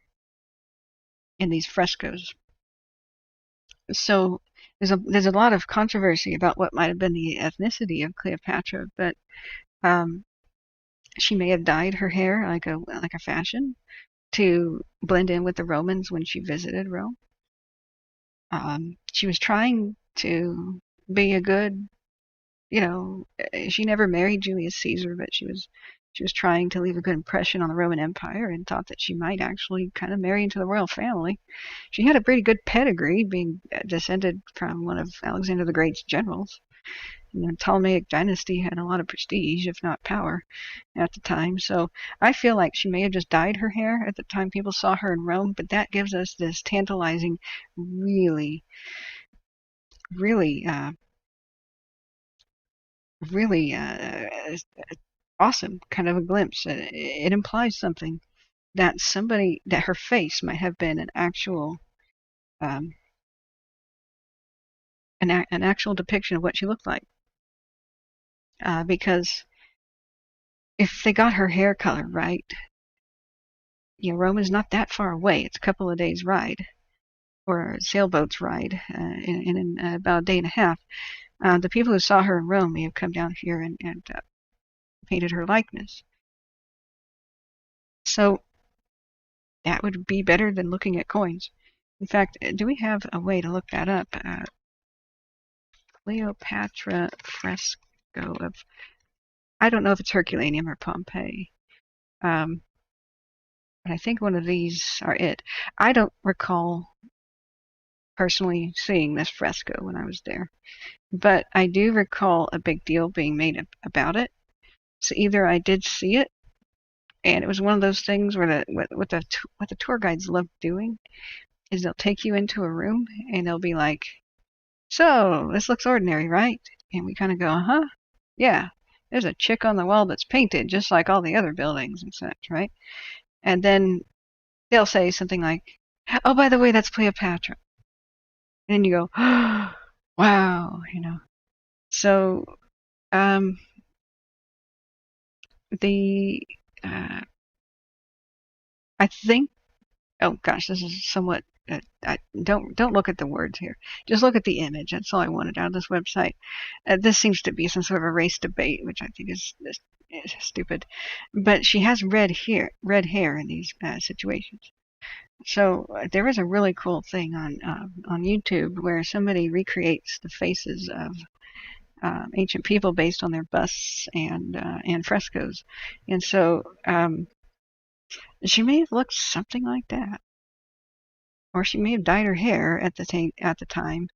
in these frescoes. So there's a lot of controversy about what might have been the ethnicity of Cleopatra, but she may have dyed her hair like a fashion to blend in with the Romans when she visited Rome. She was trying to be a good, she never married Julius Caesar, but she was trying to leave a good impression on the Roman Empire and thought that she might actually kind of marry into the royal family. She had a pretty good pedigree, being descended from one of Alexander the Great's generals. The Ptolemaic dynasty had a lot of prestige, if not power, at the time. So I feel like she may have just dyed her hair at the time people saw her in Rome, but that gives us this tantalizing, really, really, really awesome kind of a glimpse. It implies something, that her face might have been an actual, um, an actual depiction of what she looked like. Because if they got her hair color right, Rome is not that far away. It's a couple of days' ride, or a sailboat's ride, in about a day and a half. The people who saw her in Rome may have come down here and painted her likeness. So that would be better than looking at coins. In fact, do we have a way to look that up? Cleopatra fresco of, I don't know if it's Herculaneum or Pompeii. But I think one of these are it. I don't recall personally seeing this fresco when I was there, but I do recall a big deal being made about it. So either I did see it, and it was one of those things where what the tour guides love doing is they'll take you into a room and they'll be like, "So this looks ordinary, right?" And we kind of go, "Uh-huh, yeah. There's a chick on the wall that's painted just like all the other buildings and such, right?" And then they'll say something like, "Oh, by the way, that's Cleopatra." And then you go, "Oh, wow," you know. So um, the I think, oh gosh, this is somewhat. Don't look at the words here. Just look at the image. That's all I wanted out of this website. This seems to be some sort of a race debate, which I think is stupid. But she has red hair in these situations. So there is a really cool thing on YouTube where somebody recreates the faces of ancient people based on their busts and frescoes, and so she may have looked something like that, or she may have dyed her hair at the time.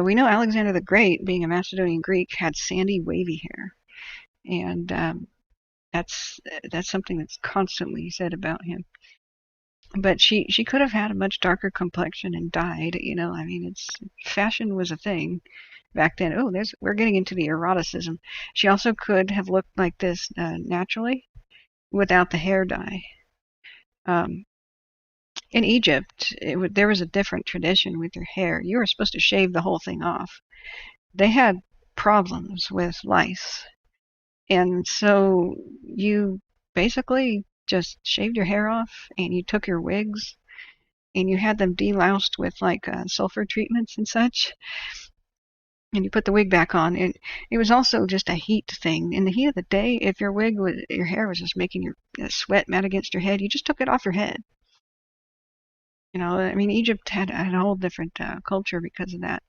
We know Alexander the Great, being a Macedonian Greek, had sandy, wavy hair, and that's something that's constantly said about him. But she could have had a much darker complexion and dyed. You know, I mean, fashion was a thing back then. Oh, we're getting into the eroticism. She also could have looked like this naturally without the hair dye. Um, in Egypt, there was a different tradition with your hair. You were supposed to shave the whole thing off. They had problems with lice, and so you basically just shaved your hair off, and you took your wigs, and you had them deloused with like sulfur treatments and such, and you put the wig back on. And it was also just a heat thing. In the heat of the day, if your hair was just making your sweat mad against your head, you just took it off your head. You know, I mean, Egypt had a whole different culture because of that.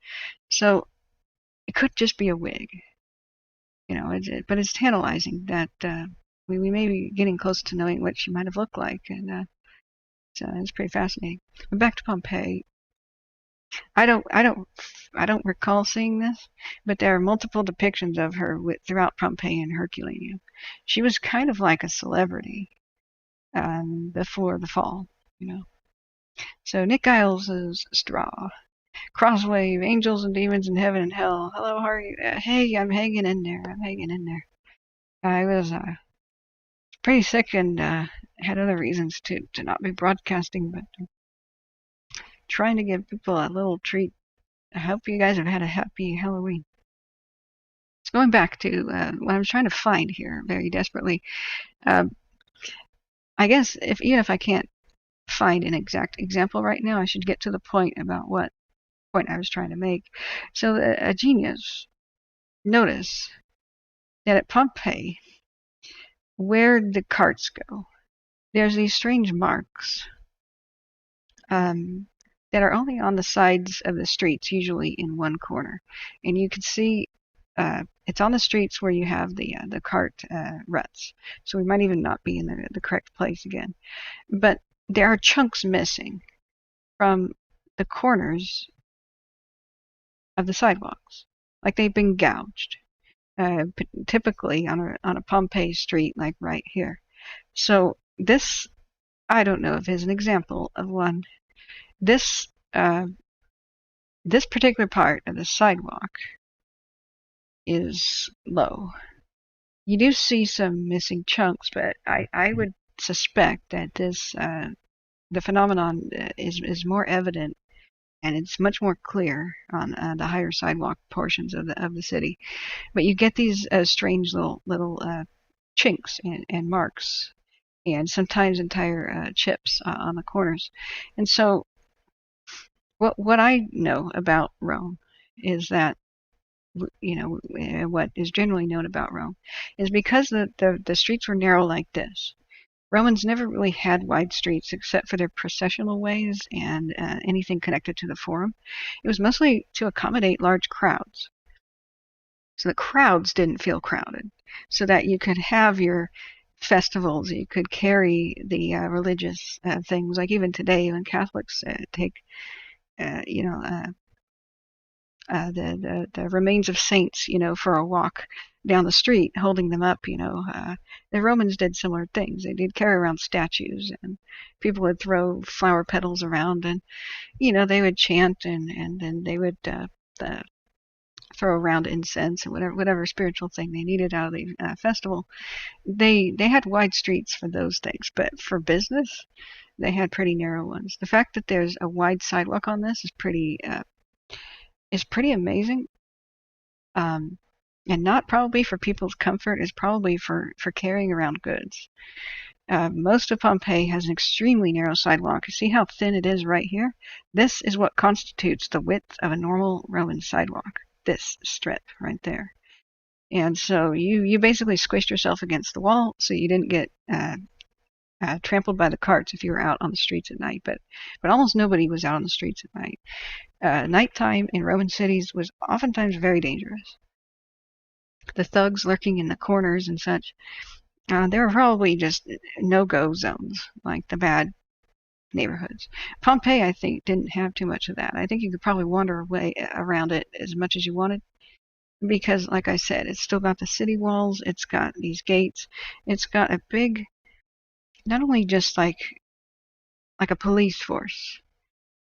So it could just be a wig, you know. But it's tantalizing that we may be getting close to knowing what she might have looked like, and it's pretty fascinating. But back to Pompeii. I don't recall seeing this, but there are multiple depictions of her throughout Pompeii and Herculaneum. She was kind of like a celebrity before the fall, you know. So Nick Giles' Straw. Crosswave, angels and demons in heaven and hell. Hello, how are you? Hey, I'm hanging in there. I'm hanging in there. I was pretty sick and had other reasons to not be broadcasting, but trying to give people a little treat. I hope you guys have had a happy Halloween. So going back to what I'm trying to find here very desperately, uh, I guess even if I can't find an exact example right now, I should get to the point about what point I was trying to make. So a genius, notice that at Pompeii, where the carts go, there's these strange marks that are only on the sides of the streets, usually in one corner. And you can see it's on the streets where you have the cart ruts. So we might even not be in the correct place again. But there are chunks missing from the corners of the sidewalks, like they've been gouged. Typically on a Pompeii street, like right here. So this, I don't know if is an example of one. This this particular part of the sidewalk is low. You do see some missing chunks, but I would suspect that the phenomenon is more evident, and it's much more clear on the higher sidewalk portions of the city. But you get these strange little chinks and marks, and sometimes entire chips on the corners. And so what I know about Rome is that, you know, what is generally known about Rome is because the streets were narrow like this. Romans never really had wide streets except for their processional ways and anything connected to the forum. It was mostly to accommodate large crowds. so the crowds didn't feel crowded, so that you could have your festivals, you could carry the religious things. Like even today, when Catholics take, you know, the remains of saints, you know, for a walk down the street, holding them up, you know. The Romans did similar things. They did carry around statues, and people would throw flower petals around, and you know, they would chant, and then they would throw around incense and whatever spiritual thing they needed out of the festival. They had wide streets for those things, but for business, they had pretty narrow ones. The fact that there's a wide sidewalk on this is pretty amazing. And not probably for people's comfort, is probably for carrying around goods. Most of Pompeii has an extremely narrow sidewalk. See how thin it is right here? This is what constitutes the width of a normal Roman sidewalk. This strip right there. And so you basically squished yourself against the wall so you didn't get trampled by the carts if you were out on the streets at night. But almost nobody was out on the streets at night. Nighttime in Roman cities was oftentimes very dangerous. The thugs lurking in the corners and such, there were probably just no-go zones, like the bad neighborhoods. Pompeii, I think, didn't have too much of that. I think you could probably wander away around it as much as you wanted, because, like I said, it's still got the city walls, it's got these gates, it's got a big, not only just like a police force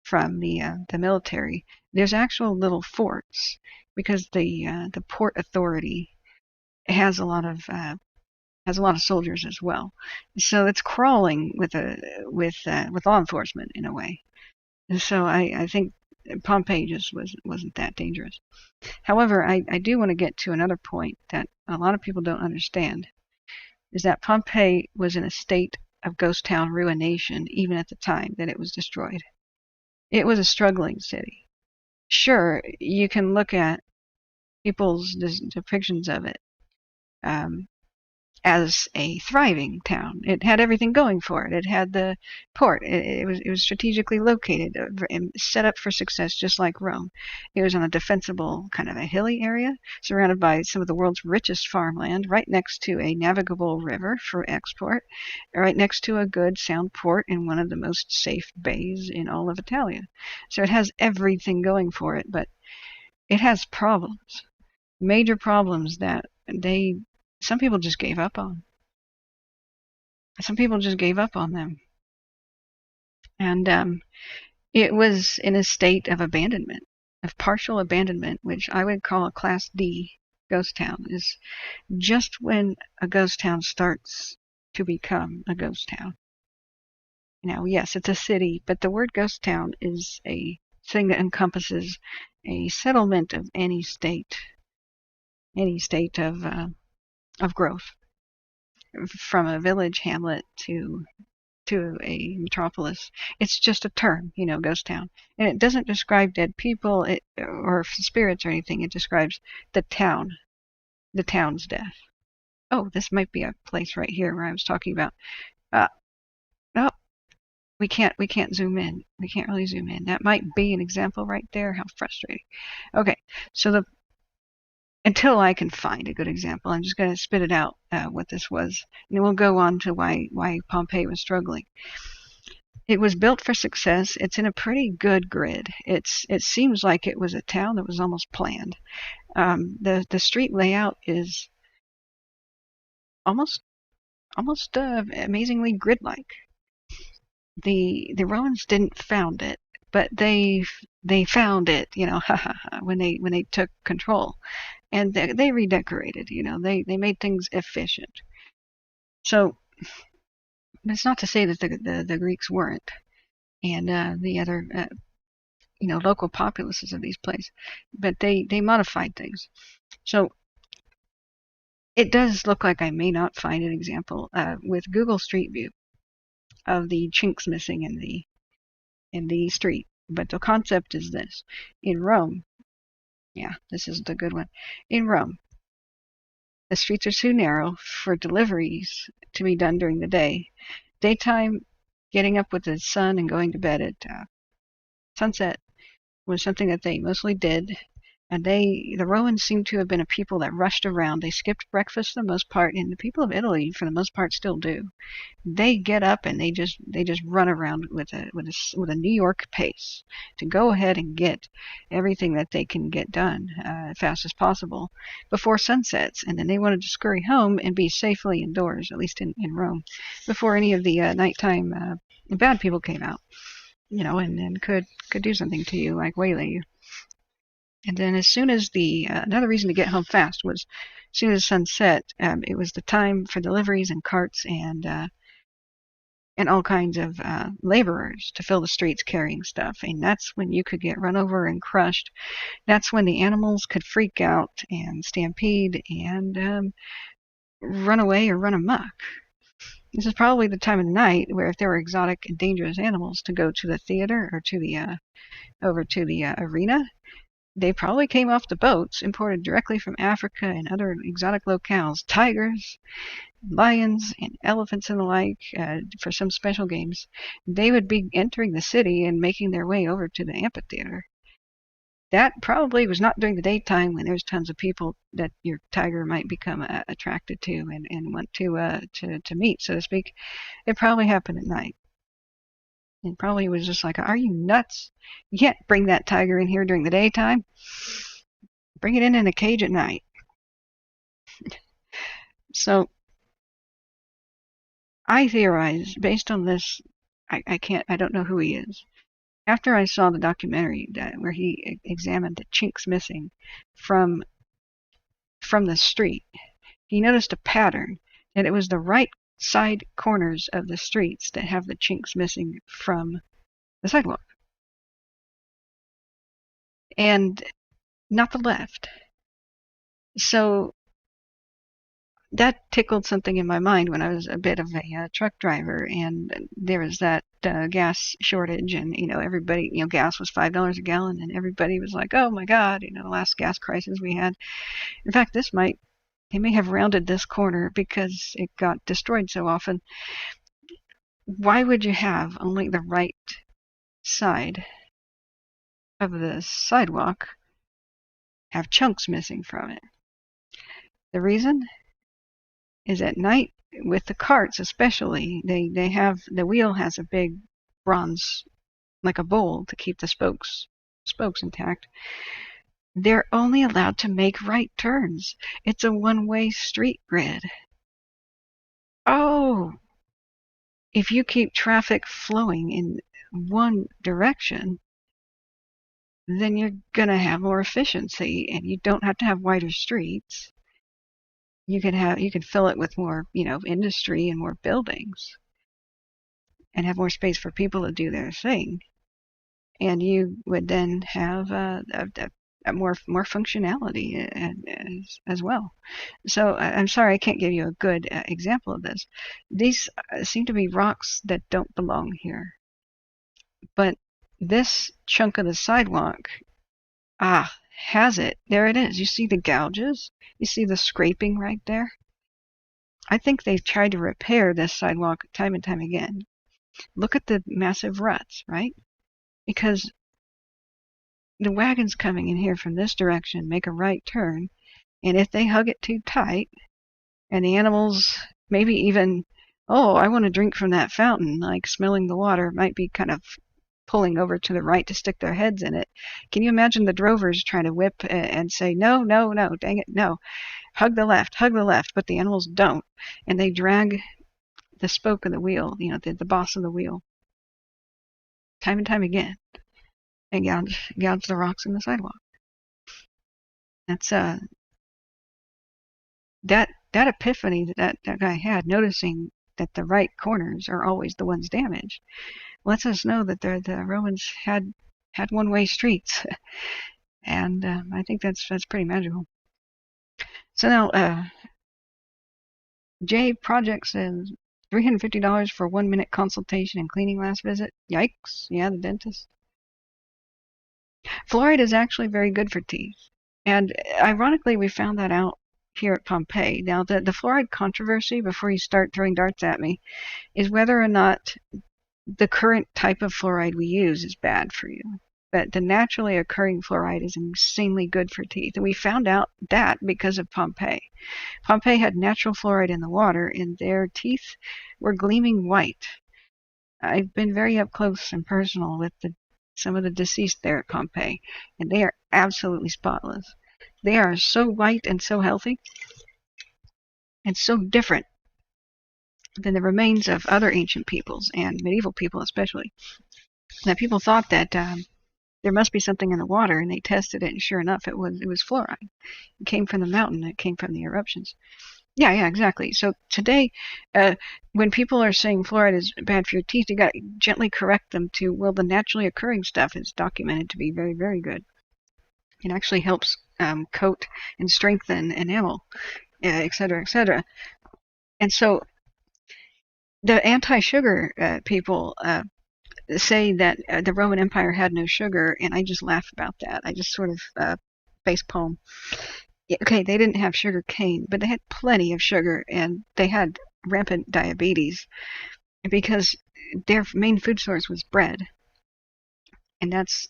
from the military, there's actual little forts, because the port authority has a lot of soldiers as well. So it's crawling with law enforcement in a way. And so I think Pompeii just wasn't that dangerous. However, I do want to get to another point that a lot of people don't understand, is that Pompeii was in a state of ghost town ruination even at the time that it was destroyed. It was a struggling city. Sure, you can look at people's depictions of it as a thriving town. It had everything going for it. It had the port. It was strategically located and set up for success, just like Rome. It was on a defensible, kind of a hilly area, surrounded by some of the world's richest farmland, right next to a navigable river for export, right next to a good, sound port in one of the most safe bays in all of Italia. So it has everything going for it, but it has problems, major problems that some people just gave up on. Some people just gave up on them. And it was in a state of abandonment, of partial abandonment, which I would call a Class D ghost town, is just when a ghost town starts to become a ghost town. Now, yes, it's a city, but the word ghost town is a thing that encompasses a settlement of any state of growth, from a village hamlet to a metropolis. It's just a term, ghost town. And it doesn't describe dead people or spirits or anything. It describes the town's death. Oh, this might be a place right here where I was talking about. No, we can't zoom in. We can't really zoom in. That might be an example right there. How frustrating. Okay, so until I can find a good example, I'm just going to spit it out, what this was. And then we'll go on to why Pompeii was struggling. It was built for success. It's in a pretty good grid. It seems like it was a town that was almost planned. The street layout is almost amazingly grid-like. The Romans didn't found it, but they found it, when they took control. And they redecorated, they made things efficient. So it's not to say that the Greeks weren't, and the other local populaces of these places, but they modified things. So it does look like I may not find an example with Google Street View of the chinks missing in the street, but the concept is this: in Rome. Yeah, this is the good one. In Rome, the streets are too narrow for deliveries to be done during the day. Daytime, getting up with the sun and going to bed at sunset was something that they mostly did. And the Romans seem to have been a people that rushed around. They skipped breakfast for the most part, and the people of Italy, for the most part, still do. They get up and they just run around with a New York pace to go ahead and get everything that they can get done as fast as possible before sunsets, and then they wanted to scurry home and be safely indoors, at least in Rome, before any of the nighttime bad people came out, and could do something to you, like waylay you. And then as soon as another reason to get home fast was as soon as sunset, it was the time for deliveries and carts and all kinds of laborers to fill the streets carrying stuff. And that's when you could get run over and crushed. That's when the animals could freak out and stampede and run away or run amok. This is probably the time of night where if there were exotic and dangerous animals to go to the theater or to over to the arena, they probably came off the boats imported directly from Africa and other exotic locales. Tigers, lions, and elephants and the like for some special games. They would be entering the city and making their way over to the amphitheater. That probably was not during the daytime when there's tons of people that your tiger might become attracted to and want to meet, so to speak. It probably happened at night. And probably was just like, are you nuts? You can't bring that tiger in here during the daytime. Bring it in a cage at night. So I theorize, based on this, I don't know who he is. After I saw the documentary where he examined the chinks missing from the street, he noticed a pattern, that it was the right side corners of the streets that have the chinks missing from the sidewalk, and not the left. So that tickled something in my mind when I was a bit of a truck driver, and there was that gas shortage, and everybody, gas was $5 a gallon, and everybody was like, oh my God, the last gas crisis we had. In fact, they may have rounded this corner because it got destroyed so often. Why would you have only the right side of the sidewalk have chunks missing from it? The reason is at night, with the carts especially, they have, the wheel has a big bronze, like a bowl, to keep the spokes intact. They're only allowed to make right turns. It's a one-way street grid. Oh, if you keep traffic flowing in one direction, then you're going to have more efficiency, and you don't have to have wider streets. You can fill it with more, industry and more buildings, and have more space for people to do their thing. And you would then have a more functionality as well. So I'm sorry I can't give you a good example of this. These seem to be rocks that don't belong here. But this chunk of the sidewalk, has it. There it is. You see the gouges? You see the scraping right there? I think they've tried to repair this sidewalk time and time again. Look at the massive ruts, right? Because the wagons coming in here from this direction make a right turn, and if they hug it too tight, and the animals maybe even, I want to drink from that fountain, like smelling the water, might be kind of pulling over to the right to stick their heads in it. Can you imagine the drovers trying to whip and say, no, dang it, no, hug the left, but the animals don't, and they drag the spoke of the wheel, the boss of the wheel, time and time again, and gouge the rocks in the sidewalk. That's that epiphany that guy had, noticing that the right corners are always the ones damaged, lets us know that the Romans had one-way streets, and I think that's pretty magical. So now, Jay Project says $350 for 1-minute consultation and cleaning last visit. Yikes! Yeah, the dentist. Fluoride is actually very good for teeth, and ironically, we found that out here at Pompeii. Now, the fluoride controversy, before you start throwing darts at me, is whether or not the current type of fluoride we use is bad for you. But the naturally occurring fluoride is insanely good for teeth. And we found out that because of Pompeii. Pompeii had natural fluoride in the water, and their teeth were gleaming white. I've been very up close and personal with some of the deceased there at Pompeii, and they are absolutely spotless. They are so white and so healthy, and so different than the remains of other ancient peoples, and medieval people especially, that people thought that there must be something in the water, and they tested it, and sure enough, it was fluoride. It came from the mountain. It came from the eruptions. Yeah, exactly. So today, when people are saying fluoride is bad for your teeth, you got to gently correct them to, well, the naturally occurring stuff is documented to be very, very good. It actually helps coat and strengthen enamel, et cetera, et cetera. And so the anti-sugar people say that the Roman Empire had no sugar, and I just laugh about that. I just sort of facepalm. Okay, they didn't have sugar cane, but they had plenty of sugar, and they had rampant diabetes because their main food source was bread, and that's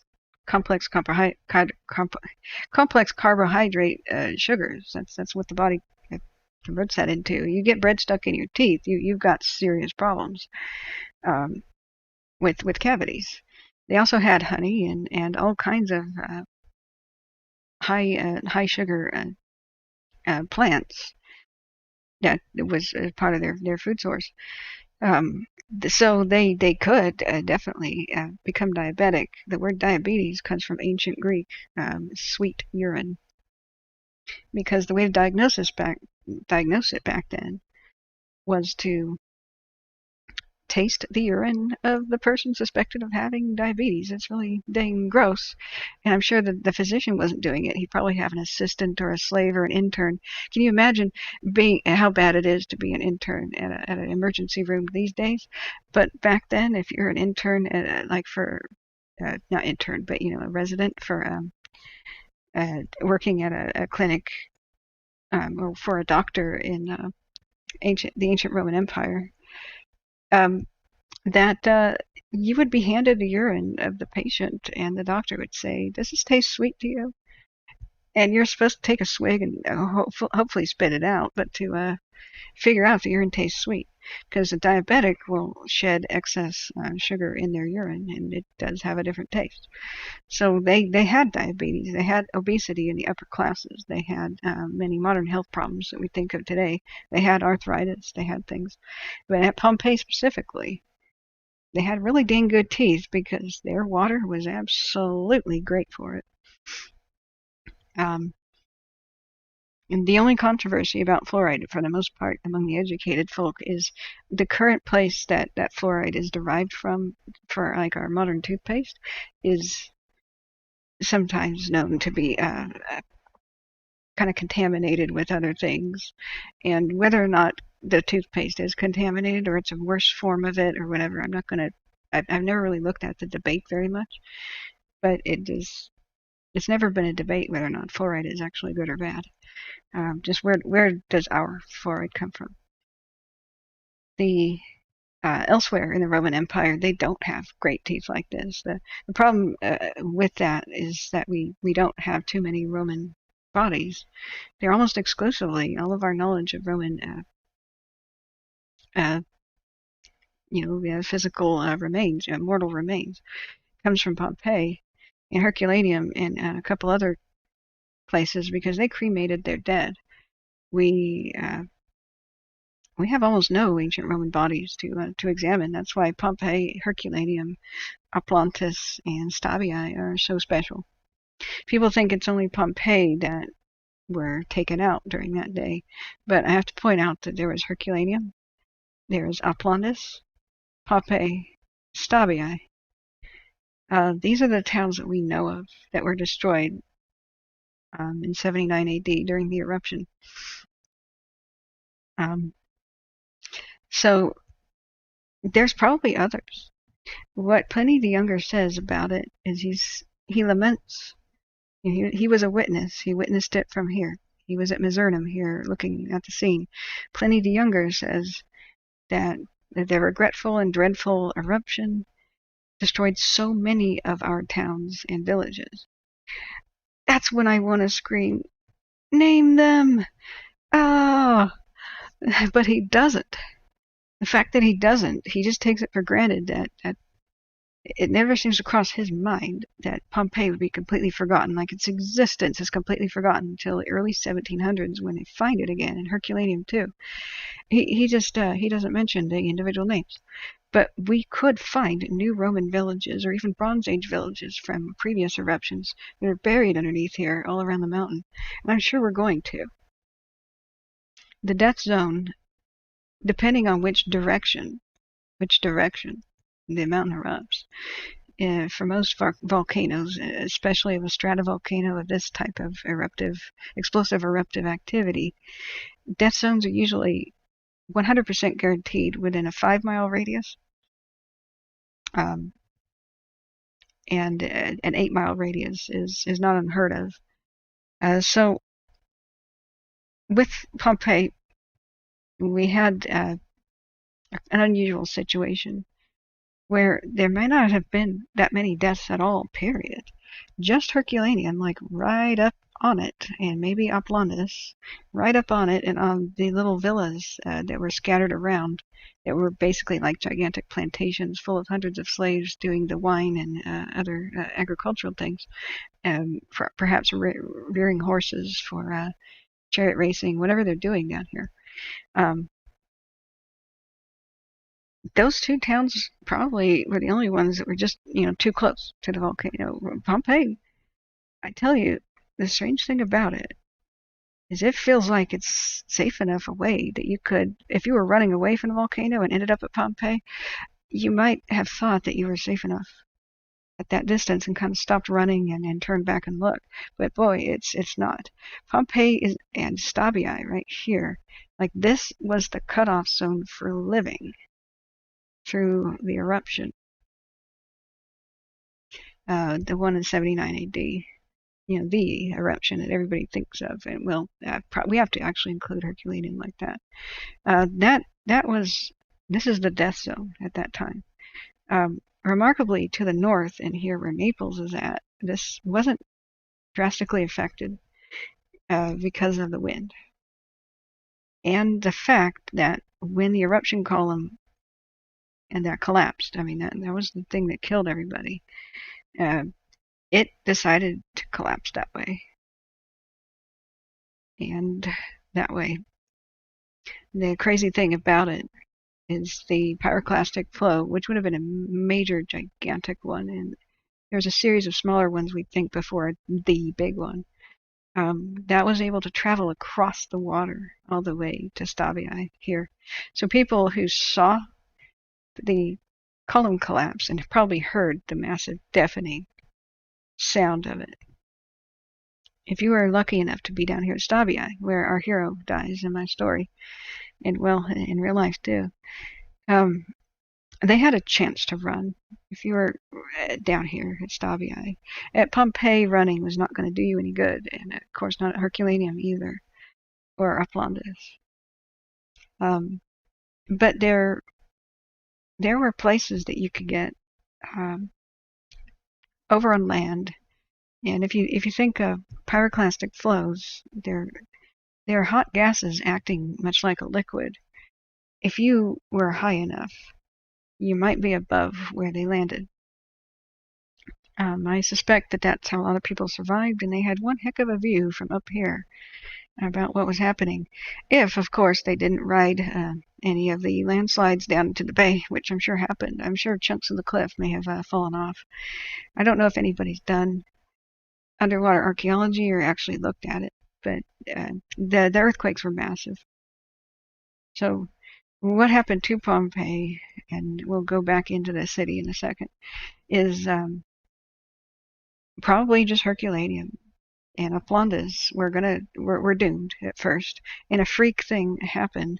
complex carbohydrate sugars. That's what the body converts that into. You get bread stuck in your teeth, you've got serious problems with cavities. They also had honey and all kinds of high sugar plants that was part of their food source. So they could definitely become diabetic. The word diabetes comes from ancient Greek, sweet urine, because the way to diagnose it back then was to taste the urine of the person suspected of having diabetes. It's really dang gross. And I'm sure that the physician wasn't doing it. He'd probably have an assistant or a slave or an intern. Can you imagine how bad it is to be an intern at an emergency room these days? But back then, if you're an intern not intern, but a resident for working at a clinic, or for a doctor in the ancient Roman Empire, that you would be handed the urine of the patient, and the doctor would say, "Does this taste sweet to you?" And you're supposed to take a swig and hopefully spit it out, but to figure out if the urine tastes sweet, because a diabetic will shed excess sugar in their urine, and it does have a different taste. So they had diabetes, they had obesity in the upper classes, they had many modern health problems that we think of today. They had arthritis, they had things. But at Pompeii specifically, they had really dang good teeth because their water was absolutely great for it. And the only controversy about fluoride, for the most part, among the educated folk, is the current place that fluoride is derived from, for like our modern toothpaste, is sometimes known to be kind of contaminated with other things. And whether or not the toothpaste is contaminated or it's a worse form of it or whatever, I've never really looked at the debate very much, but it's never been a debate whether or not fluoride is actually good or bad. Just where does our fluoride come from? Elsewhere in the Roman Empire, they don't have great teeth like this. The problem with that is that we don't have too many Roman bodies. They're almost exclusively, all of our knowledge of Roman physical remains, mortal remains, comes from Pompeii and Herculaneum and a couple other places, because they cremated their dead. We have almost no ancient Roman bodies to examine. That's why Pompeii, Herculaneum, Oplontis, and Stabii are so special. People think it's only Pompeii that were taken out during that day, but I have to point out that there was Herculaneum, there is Oplontis, Pompeii, Stabii. These are the towns that we know of that were destroyed in 79 AD during the eruption. So there's probably others. What Pliny the Younger says about it is he laments. He was a witness. He witnessed it from here. He was at Misernum here looking at the scene. Pliny the Younger says that the regretful and dreadful eruption destroyed so many of our towns and villages. That's when I want to scream, name them! Ah! But he doesn't. The fact that he doesn't, he just takes it for granted that it never seems to cross his mind that Pompeii would be completely forgotten, like its existence is completely forgotten until the early 1700s when they find it again, and Herculaneum too. He just he doesn't mention the individual names. But we could find new Roman villages or even Bronze Age villages from previous eruptions that are buried underneath here all around the mountain. And I'm sure we're going to. The death zone, depending on which direction the mountain erupts, for most volcanoes, especially of a stratovolcano of this type of explosive eruptive activity, death zones are usually 100% guaranteed within a 5-mile radius, and an 8-mile radius is not unheard of. So with Pompeii, we had an unusual situation where there might not have been that many deaths at all, period. Just Herculaneum, like right up on it, and maybe Aplonus, right up on it, and on the little villas that were scattered around, that were basically like gigantic plantations full of hundreds of slaves doing the wine and other agricultural things, perhaps rearing horses for chariot racing, whatever they're doing down here. Those two towns probably were the only ones that were just, too close to the volcano. Pompeii, I tell you, the strange thing about it is it feels like it's safe enough away that you could, if you were running away from the volcano and ended up at Pompeii, you might have thought that you were safe enough at that distance and kind of stopped running and turned back and looked. But boy, it's not. Pompeii and Stabii right here, like this was the cutoff zone for living through the eruption. The one in 79 AD. The eruption that everybody thinks of, and we have to actually include Herculaneum like that. This is the death zone at that time. Remarkably, to the north and here where Naples is at, this wasn't drastically affected because of the wind and the fact that when the eruption column and that collapsed, I mean that was the thing that killed everybody. It decided to collapse that way. And that way, the crazy thing about it is the pyroclastic flow, which would have been a major, gigantic one. And there's a series of smaller ones, we think, before the big one. That was able to travel across the water all the way to Stabii here. So people who saw the column collapse and have probably heard the massive deafening sound of it. If you were lucky enough to be down here at Stabii, where our hero dies in my story, and well, in real life too, they had a chance to run. If you were down here at Stabii, at Pompeii, running was not going to do you any good, and of course not at Herculaneum either, or Aplonus. But there were places that you could get over on land. And if you think of pyroclastic flows, they're hot gases acting much like a liquid. If you were high enough, you might be above where they landed. I suspect that that's how a lot of people survived, and they had one heck of a view from up here about what was happening. If, of course, they didn't ride any of the landslides down into the bay, which I'm sure happened. I'm sure chunks of the cliff may have fallen off. I don't know if anybody's done underwater archaeology or actually looked at it, but the earthquakes were massive. So what happened to Pompeii, and we'll go back into the city in a second, is probably just Herculaneum and Aplonus were doomed at first, and a freak thing happened.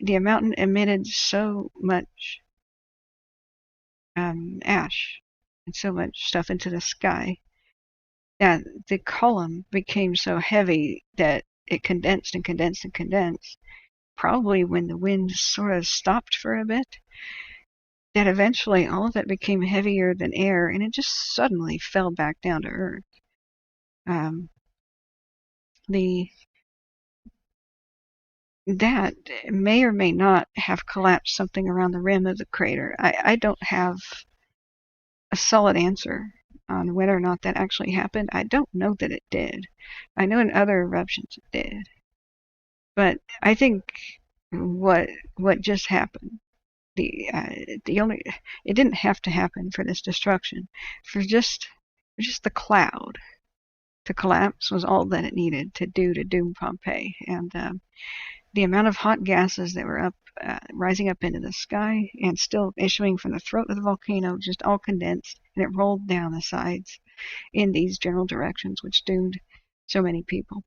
The mountain emitted so much ash and so much stuff into the sky that the column became so heavy that it condensed and condensed and condensed. Probably when the wind sort of stopped for a bit, that eventually all of it became heavier than air, and it just suddenly fell back down to Earth. Um, the that may or may not have collapsed something around the rim of the crater. I don't have a solid answer on whether or not that actually happened. I don't know that it did. I know in other eruptions it did. But I think what just happened, the only it didn't have to happen for this destruction. For just the cloud to collapse was all that it needed to do to doom Pompeii. And the amount of hot gases that were rising up into the sky and still issuing from the throat of the volcano just all condensed, and it rolled down the sides in these general directions, which doomed so many people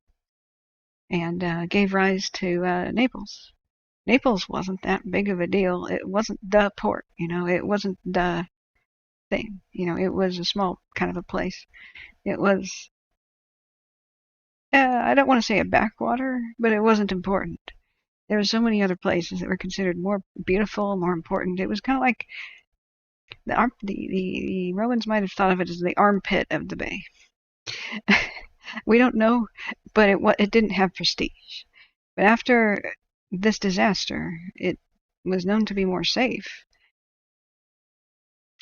and gave rise to Naples. Naples wasn't that big of a deal. It wasn't the port, it wasn't the thing. It was a small kind of a place. It was, I don't want to say a backwater, but it wasn't important. There were so many other places that were considered more beautiful, more important. It was kind of like the Romans might have thought of it as the armpit of the bay. We don't know, but it didn't have prestige. But after this disaster, it was known to be more safe,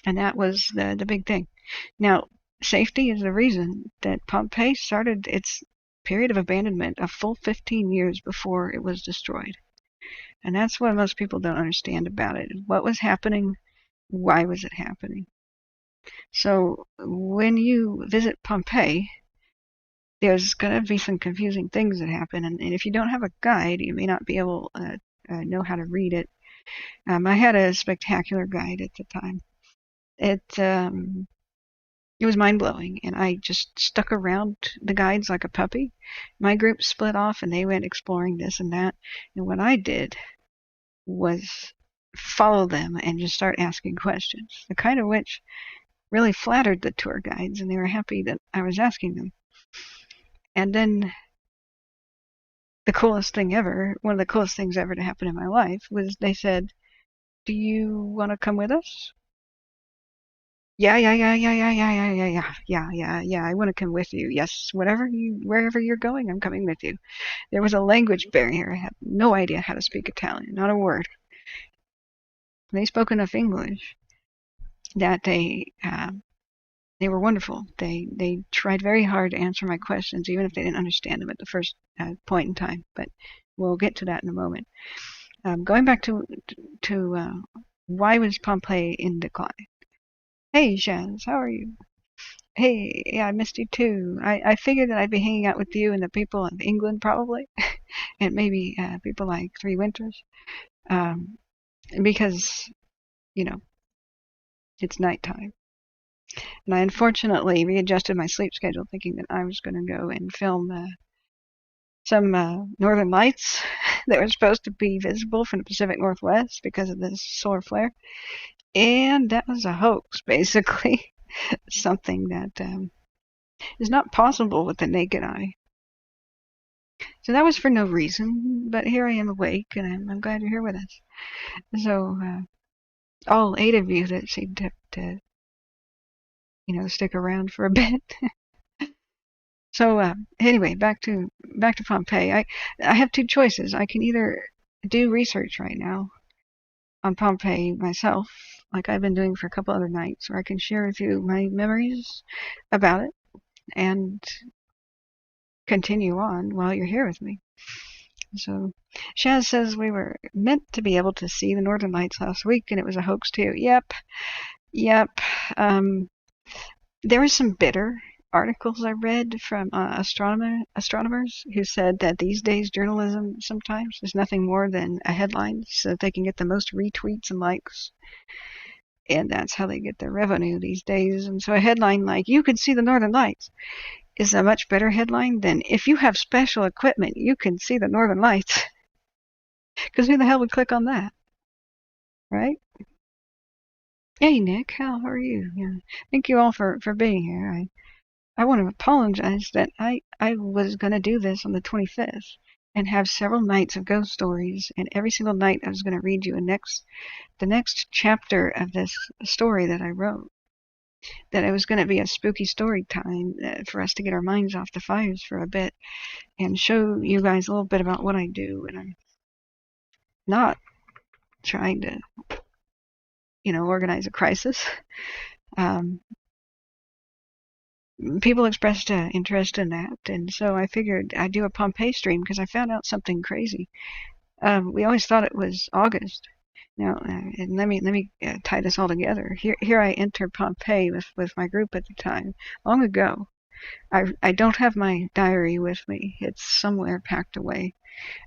and that was the big thing. Now, safety is the reason that Pompeii started its period of abandonment a full 15 years before it was destroyed. And that's what most people don't understand about it. What was happening? Why was it happening? So when you visit Pompeii, there's going to be some confusing things that happen. And if you don't have a guide, you may not be able to know how to read it. I had a spectacular guide at the time. It was mind-blowing, and I just stuck around the guides like a puppy. My group split off, and they went exploring this and that. And what I did was follow them and just start asking questions, the kind of which really flattered the tour guides, and they were happy that I was asking them. And then the coolest thing ever, one of the coolest things ever to happen in my life, was they said, "Do you want to come with us?" Yeah, yeah, yeah, yeah, yeah, yeah, yeah, yeah, yeah, yeah, yeah, yeah. I want to come with you. Yes, wherever you're going, I'm coming with you. There was a language barrier. I had no idea how to speak Italian, not a word. They spoke enough English that they were wonderful. They tried very hard to answer my questions, even if they didn't understand them at the first point in time. But we'll get to that in a moment. Going back to why was Pompeii in decline? Hey, Shaz, how are you? Hey, yeah, I missed you too. I figured that I'd be hanging out with you and the people of England probably, and maybe people like Three Winters, um, because, you know, it's nighttime. And I unfortunately readjusted my sleep schedule thinking that I was going to go and film some northern lights that were supposed to be visible from the Pacific Northwest because of this solar flare. And that was a hoax, basically. Something that is not possible with the naked eye. So that was for no reason, but here I am awake, and I'm glad you're here with us. So all 8 of you that seem to stick around for a bit. So anyway, back to Pompeii. I have 2 choices. I can either do research right now on Pompeii myself, like I've been doing for a couple other nights, or I can share with you my memories about it and continue on while you're here with me. So Shaz says we were meant to be able to see the Northern Lights last week, and it was a hoax too. Yep. There were some bitter articles I read from astronomers who said that these days journalism sometimes is nothing more than a headline so that they can get the most retweets and likes. And that's how they get their revenue these days. And so a headline like, "You can see the Northern Lights," is a much better headline than, "If you have special equipment, you can see the Northern Lights." Because who the hell would click on that? Right? Hey, Nick, how are you? Yeah. Thank you all for being here. I want to apologize that I was going to do this on the 25th, and have several nights of ghost stories. And every single night I was going to read you the next chapter of this story that I wrote. That it was going to be a spooky story time for us to get our minds off the fires for a bit and show you guys a little bit about what I do. And I'm not trying to, organize a crisis. People expressed interest in that, and so I figured I'd do a Pompeii stream because I found out something crazy. We always thought it was August. Now, and let me tie this all together. Here I enter Pompeii with my group at the time, long ago. I don't have my diary with me. It's somewhere packed away.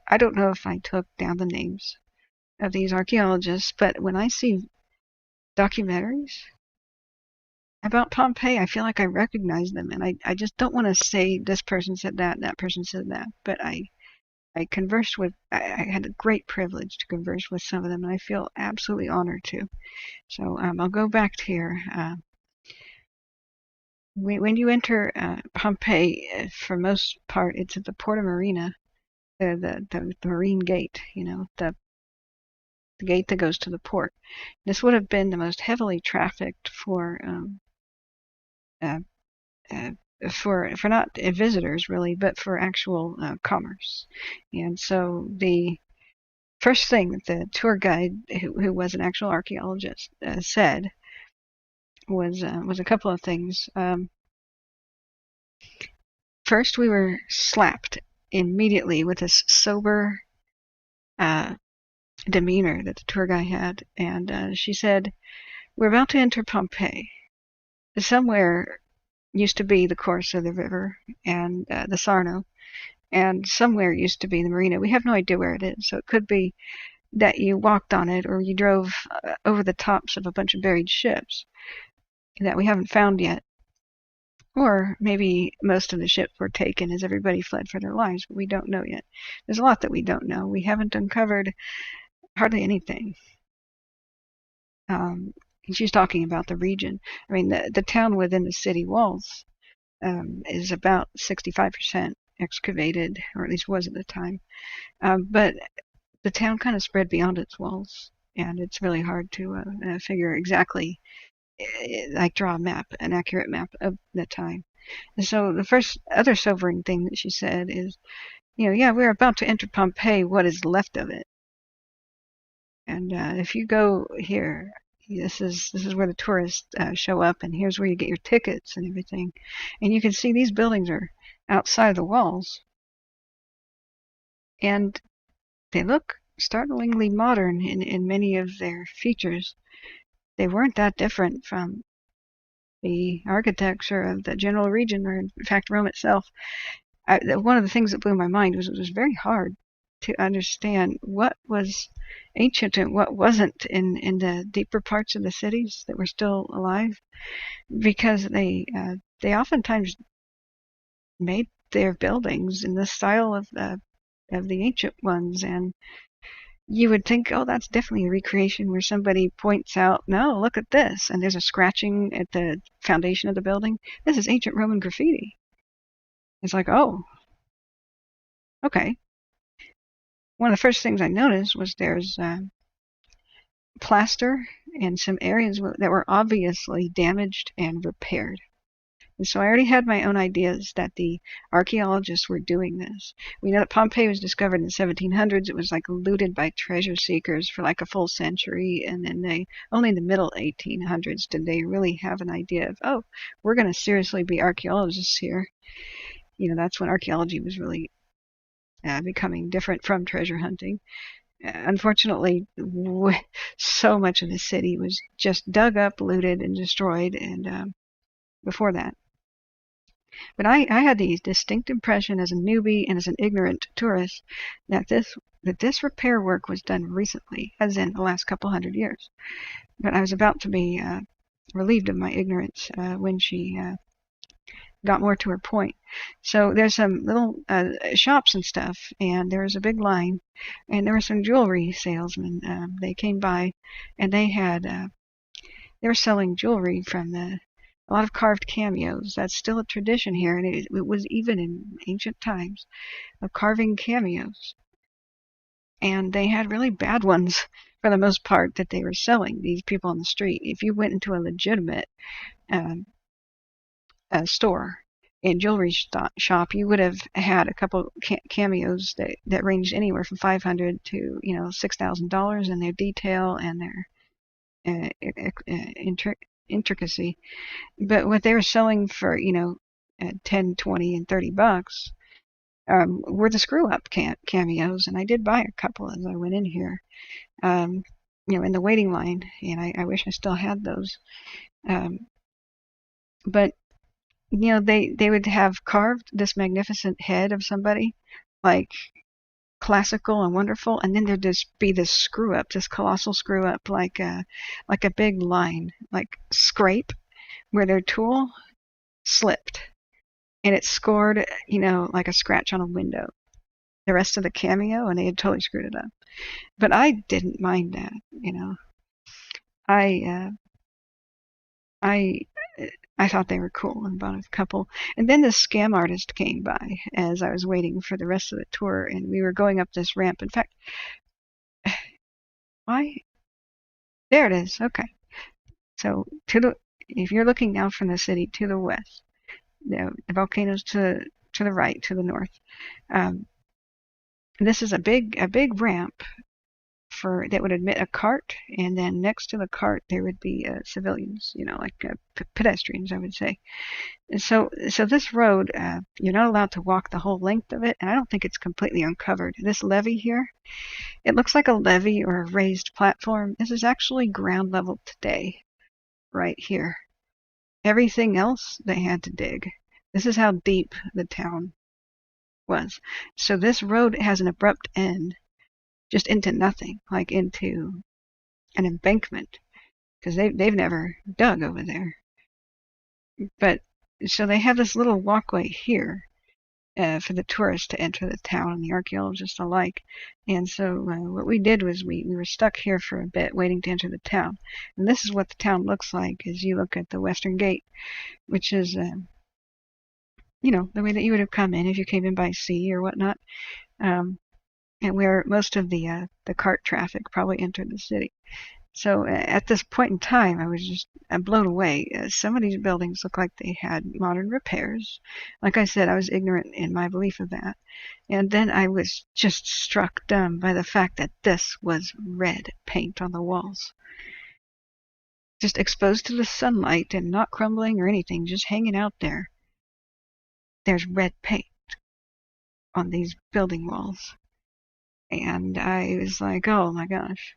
I don't know if I took down the names of these archaeologists, but when I see documentaries about Pompeii, I feel like I recognize them, and I just don't want to say this person said that and that person said that, but I conversed with, I had a great privilege to converse with some of them, and I feel absolutely honored to. So I'll go back to here. When you enter Pompeii, for most part, it's at the Porta Marina, the Marine Gate, the gate that goes to the port. This would have been the most heavily trafficked for uh, not visitors really, but for actual commerce. And so the first thing that the tour guide, who was an actual archaeologist, said was a couple of things. First, we were slapped immediately with this sober demeanor that the tour guide had, and she said, "We're about to enter Pompeii. Somewhere used to be the course of the river and the Sarno, and somewhere used to be the marina. We have no idea where it is, so it could be that you walked on it or you drove over the tops of a bunch of buried ships that we haven't found yet. Or maybe most of the ships were taken as everybody fled for their lives, but we don't know yet. There's a lot that we don't know. We haven't uncovered hardly anything." And she's talking about the region. I mean, the town within the city walls is about 65% excavated, or at least was at the time. But the town kind of spread beyond its walls, and it's really hard to figure exactly, like draw a map, an accurate map of the time. And so the first other sobering thing that she said is, yeah, we're about to enter Pompeii, what is left of it. And if you go here, this is where the tourists show up, and here's where you get your tickets and everything. And you can see these buildings are outside the walls, and they look startlingly modern in many of their features. They weren't that different from the architecture of the general region, or in fact Rome itself. One of the things that blew my mind was it was very hard to understand what was ancient and what wasn't in the deeper parts of the cities that were still alive, because they oftentimes made their buildings in the style of the ancient ones, and you would think, oh, that's definitely a recreation, where somebody points out, no, look at this, and there's a scratching at the foundation of the building. This is ancient Roman graffiti. It's like, oh, okay. One of the first things I noticed was there's plaster in some areas that were obviously damaged and repaired. And so I already had my own ideas that the archaeologists were doing this. We know that Pompeii was discovered in the 1700s. It was like looted by treasure seekers for like a full century, and then only in the middle 1800s did they really have an idea of, oh, we're going to seriously be archaeologists here. That's when archaeology was really becoming different from treasure hunting. Unfortunately, so much of the city was just dug up, looted, and destroyed, and before that. But I had the distinct impression as a newbie and as an ignorant tourist that this repair work was done recently, as in the last couple hundred years. But I was about to be relieved of my ignorance when she got more to her point. So there's some little shops and stuff, and there was a big line, and there were some jewelry salesmen. They came by, and they were selling jewelry from the A lot of carved cameos. That's still a tradition here, and it was even in ancient times of carving cameos. And they had really bad ones for the most part that they were selling, these people on the street. If you went into a legitimate um, store and jewelry shop, you would have had a couple cameos that ranged anywhere from $500 to $6,000 in their detail and their intricacy. But what they were selling for 10, 20, and $30 were the screw up cameos, and I did buy a couple as I went in here, um, in the waiting line, and I wish I still had those. But they would have carved this magnificent head of somebody, like classical and wonderful, and then there'd just be this screw up, this colossal screw up, like a big line, like scrape, where their tool slipped and it scored, like a scratch on a window. The rest of the cameo, and they had totally screwed it up. But I didn't mind that, I I I thought they were cool and bought a couple. And then this scam artist came by as I was waiting for the rest of the tour, and we were going up this ramp. In fact, why? There it is. Okay. So if you're looking now from the city to the west, the volcanoes to the right, to the north. This is a big ramp that would admit a cart, and then next to the cart there would be civilians, like pedestrians, I would say. And so this road, you're not allowed to walk the whole length of it, and I don't think it's completely uncovered. This levee here, it looks like a levee or a raised platform. This is actually ground level today, right here. Everything else they had to dig. This is how deep the town was. So this road has an abrupt end, just into nothing, like into an embankment, because they've never dug over there. But so they have this little walkway here for the tourists to enter the town and the archaeologists alike. And so what we did was we were stuck here for a bit waiting to enter the town. And this is what the town looks like as you look at the western gate, which is the way that you would have come in if you came in by sea or whatnot. And where most of the cart traffic probably entered the city. So at this point in time, I was just blown away. Some of these buildings look like they had modern repairs. Like I said, I was ignorant in my belief of that. And then I was just struck dumb by the fact that this was red paint on the walls. Just exposed to the sunlight and not crumbling or anything, just hanging out there. There's red paint on these building walls. And I was like, oh my gosh,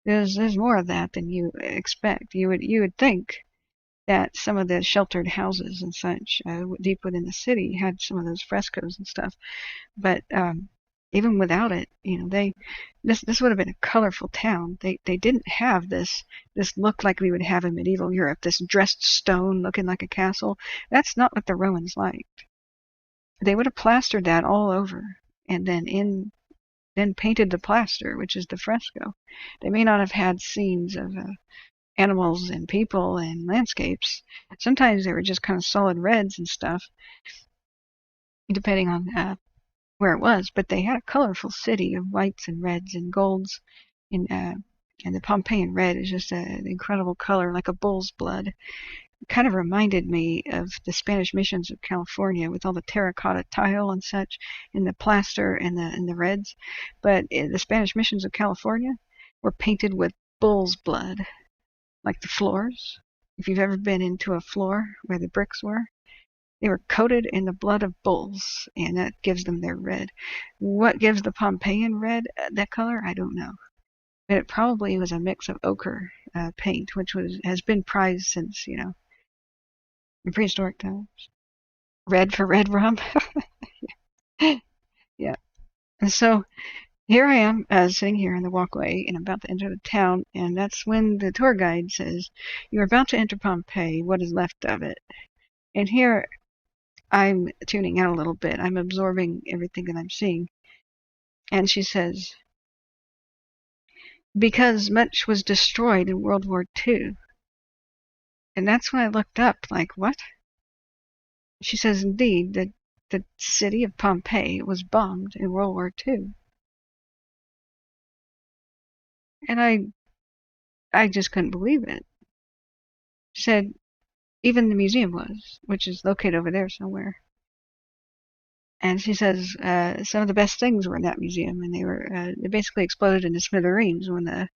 there's more of that than you expect. You would think that some of the sheltered houses and such deep within the city had some of those frescoes and stuff, but even without it, this would have been a colorful town. They didn't have this look like we would have in medieval Europe, this dressed stone looking like a castle. That's not what the Romans liked. They would have plastered that all over, and then painted the plaster, which is the fresco. They may not have had scenes of animals and people and landscapes. Sometimes they were just kind of solid reds and stuff, depending on where it was. But they had a colorful city of whites and reds and golds, and the Pompeian red is just an incredible color, like a bull's blood. It kind of reminded me of the Spanish missions of California with all the terracotta tile and such in the plaster and the reds. But the Spanish missions of California were painted with bull's blood, like the floors. If you've ever been into a floor where the bricks were, they were coated in the blood of bulls, and that gives them their red. What gives the Pompeian red that color, I don't know. But it probably was a mix of ochre paint, which has been prized since, in prehistoric times. Red for red rum. Yeah. And so here I am, sitting here in the walkway, and I'm about to enter the town, and that's when the tour guide says, "You're about to enter Pompeii. What is left of it?" And here I'm tuning out a little bit. I'm absorbing everything that I'm seeing. And she says, "Because much was destroyed in World War II." And that's when I looked up, like, what? She says, indeed, that the city of Pompeii was bombed in World War II. And I just couldn't believe it. She said, even the museum was, which is located over there somewhere. And she says some of the best things were in that museum, and they basically exploded into smithereens when the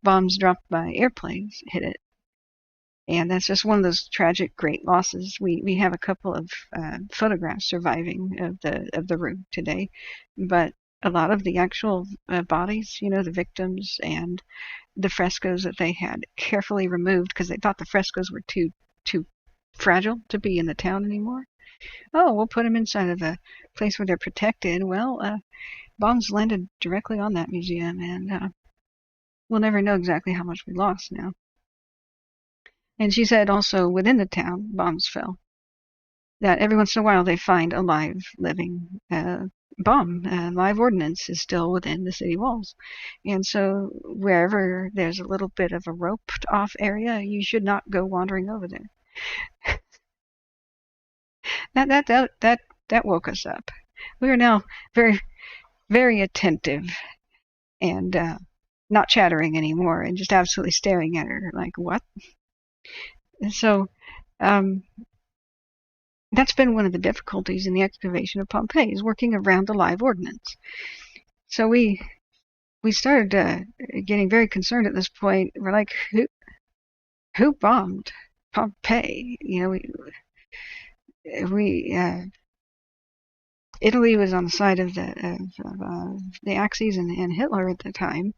bombs dropped by airplanes hit it. And that's just one of those tragic, great losses. We have a couple of photographs surviving of the room today, but a lot of the actual bodies, the victims and the frescoes that they had carefully removed because they thought the frescoes were too fragile to be in the town anymore. Oh, we'll put them inside of a place where they're protected. Well, bombs landed directly on that museum, and we'll never know exactly how much we lost now. And she said also within the town, bombs fell. That every once in a while they find a live, living bomb. Live ordnance is still within the city walls. And so wherever there's a little bit of a roped off area, you should not go wandering over there. That woke us up. We are now very, very attentive and not chattering anymore and just absolutely staring at her like, what? And so that's been one of the difficulties in the excavation of Pompeii, is working around the live ordnance. So we started getting very concerned at this point. We're like, who bombed Pompeii? Italy was on the side of the Axis and Hitler at the time,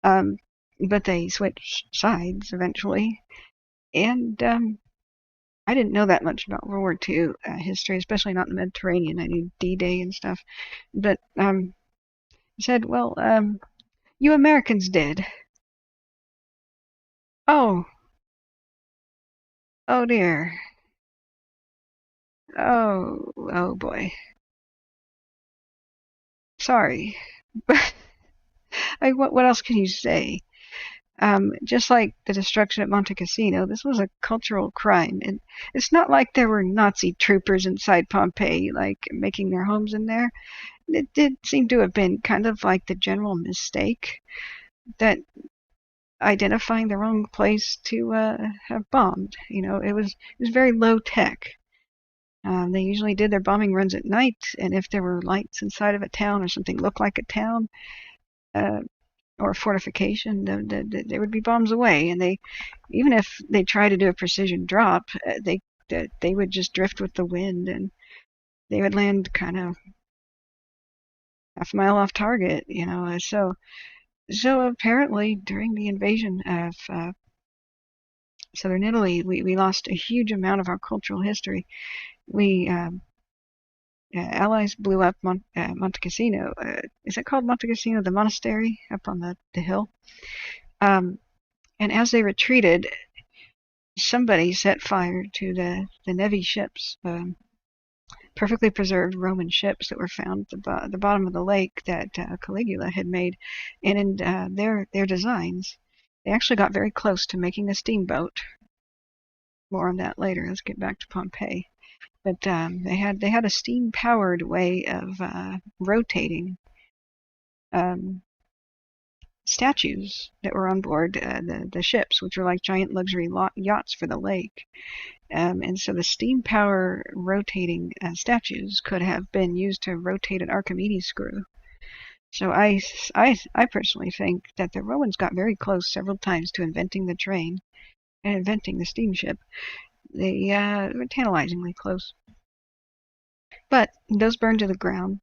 but they switched sides eventually. And I didn't know that much about World War II history, especially not in the Mediterranean. I knew D-Day and stuff. But he said, well, you Americans did. Oh, oh dear. Oh boy. Sorry. But what else can you say? Just like the destruction at Monte Cassino, this was a cultural crime. And it's not like there were Nazi troopers inside Pompeii, like making their homes in there. It did seem to have been kind of like the general mistake that identifying the wrong place to have bombed. It was very low tech. They usually did their bombing runs at night, and if there were lights inside of a town or something looked like a town, or a fortification, there would be bombs away. And even if they tried to do a precision drop, they would just drift with the wind, and they would land kind of half a mile off target. So apparently during the invasion of southern Italy, we lost a huge amount of our cultural history. Allies blew up Monte Cassino. Is it called Monte Cassino? The monastery up on the hill. And as they retreated, somebody set fire to the Navy ships, perfectly preserved Roman ships that were found at the bottom of the lake that Caligula had made. And in their designs, they actually got very close to making a steamboat. More on that later. Let's get back to Pompeii. But they had a steam-powered way of rotating statues that were on board the ships, which were like giant luxury yachts for the lake. And so the steam power rotating statues could have been used to rotate an Archimedes screw. So I personally think that the Romans got very close several times to inventing the train and inventing the steamship. They were tantalizingly close. But those burned to the ground,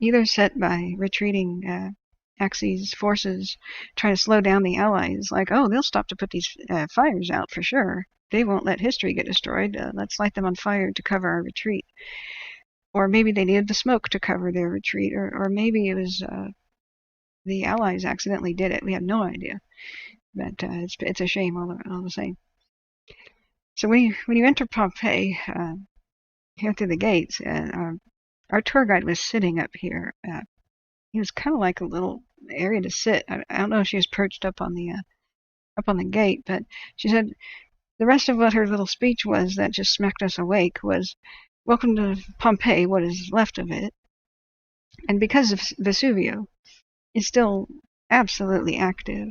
either set by retreating Axis forces trying to slow down the Allies, like, oh, they'll stop to put these fires out for sure. They won't let history get destroyed. Let's light them on fire to cover our retreat. Or maybe they needed the smoke to cover their retreat, or maybe it was the Allies accidentally did it. We have no idea. But it's a shame all the same. So when you enter Pompeii, here through the gates, our tour guide was sitting up here. He was kind of like a little area to sit. I don't know if she was perched up on the gate, but she said, The rest of what her little speech was that just smacked us awake was, "Welcome to Pompeii, what is left of it." And because of Vesuvio is still absolutely active.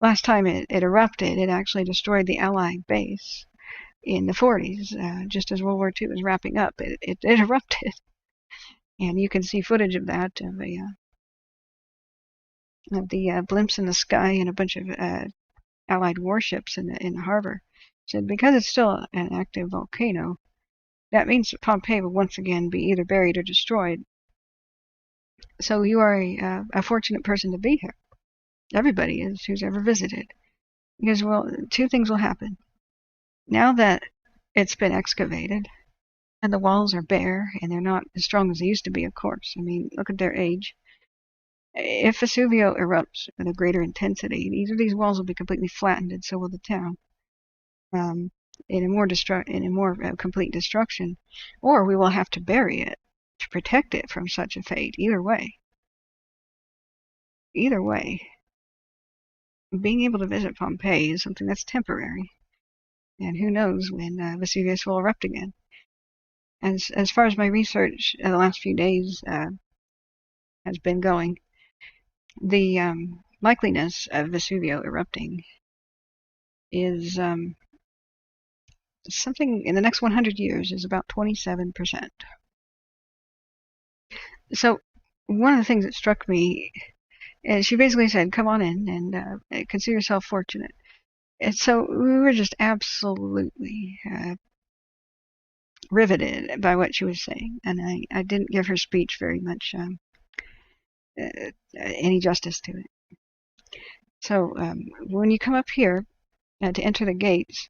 Last time it erupted, it actually destroyed the Allied base in the 40s, just as World War II was wrapping up. It erupted. And you can see footage of that, of the blimps in the sky and a bunch of Allied warships in the harbor. So because it's still an active volcano, that means that Pompeii will once again be either buried or destroyed. So you are a fortunate person to be here. Everybody is who's ever visited. Because, well, two things will happen. Now that it's been excavated and the walls are bare and they're not as strong as they used to be, of course. I mean, look at their age. If Vesuvio erupts with a greater intensity, either these walls will be completely flattened and so will the town. In a more complete destruction, or we will have to bury it to protect it from such a fate. Either way, being able to visit Pompeii is something that's temporary, and who knows when Vesuvius will erupt again. As far as my research in the last few days has been going, the likeliness of Vesuvio erupting is something in the next 100 years is about 27%. So one of the things that struck me is she basically said, "Come on in and consider yourself fortunate." And so we were just absolutely riveted by what she was saying, and I didn't give her speech very much any justice to it. So when you come up here to enter the gates,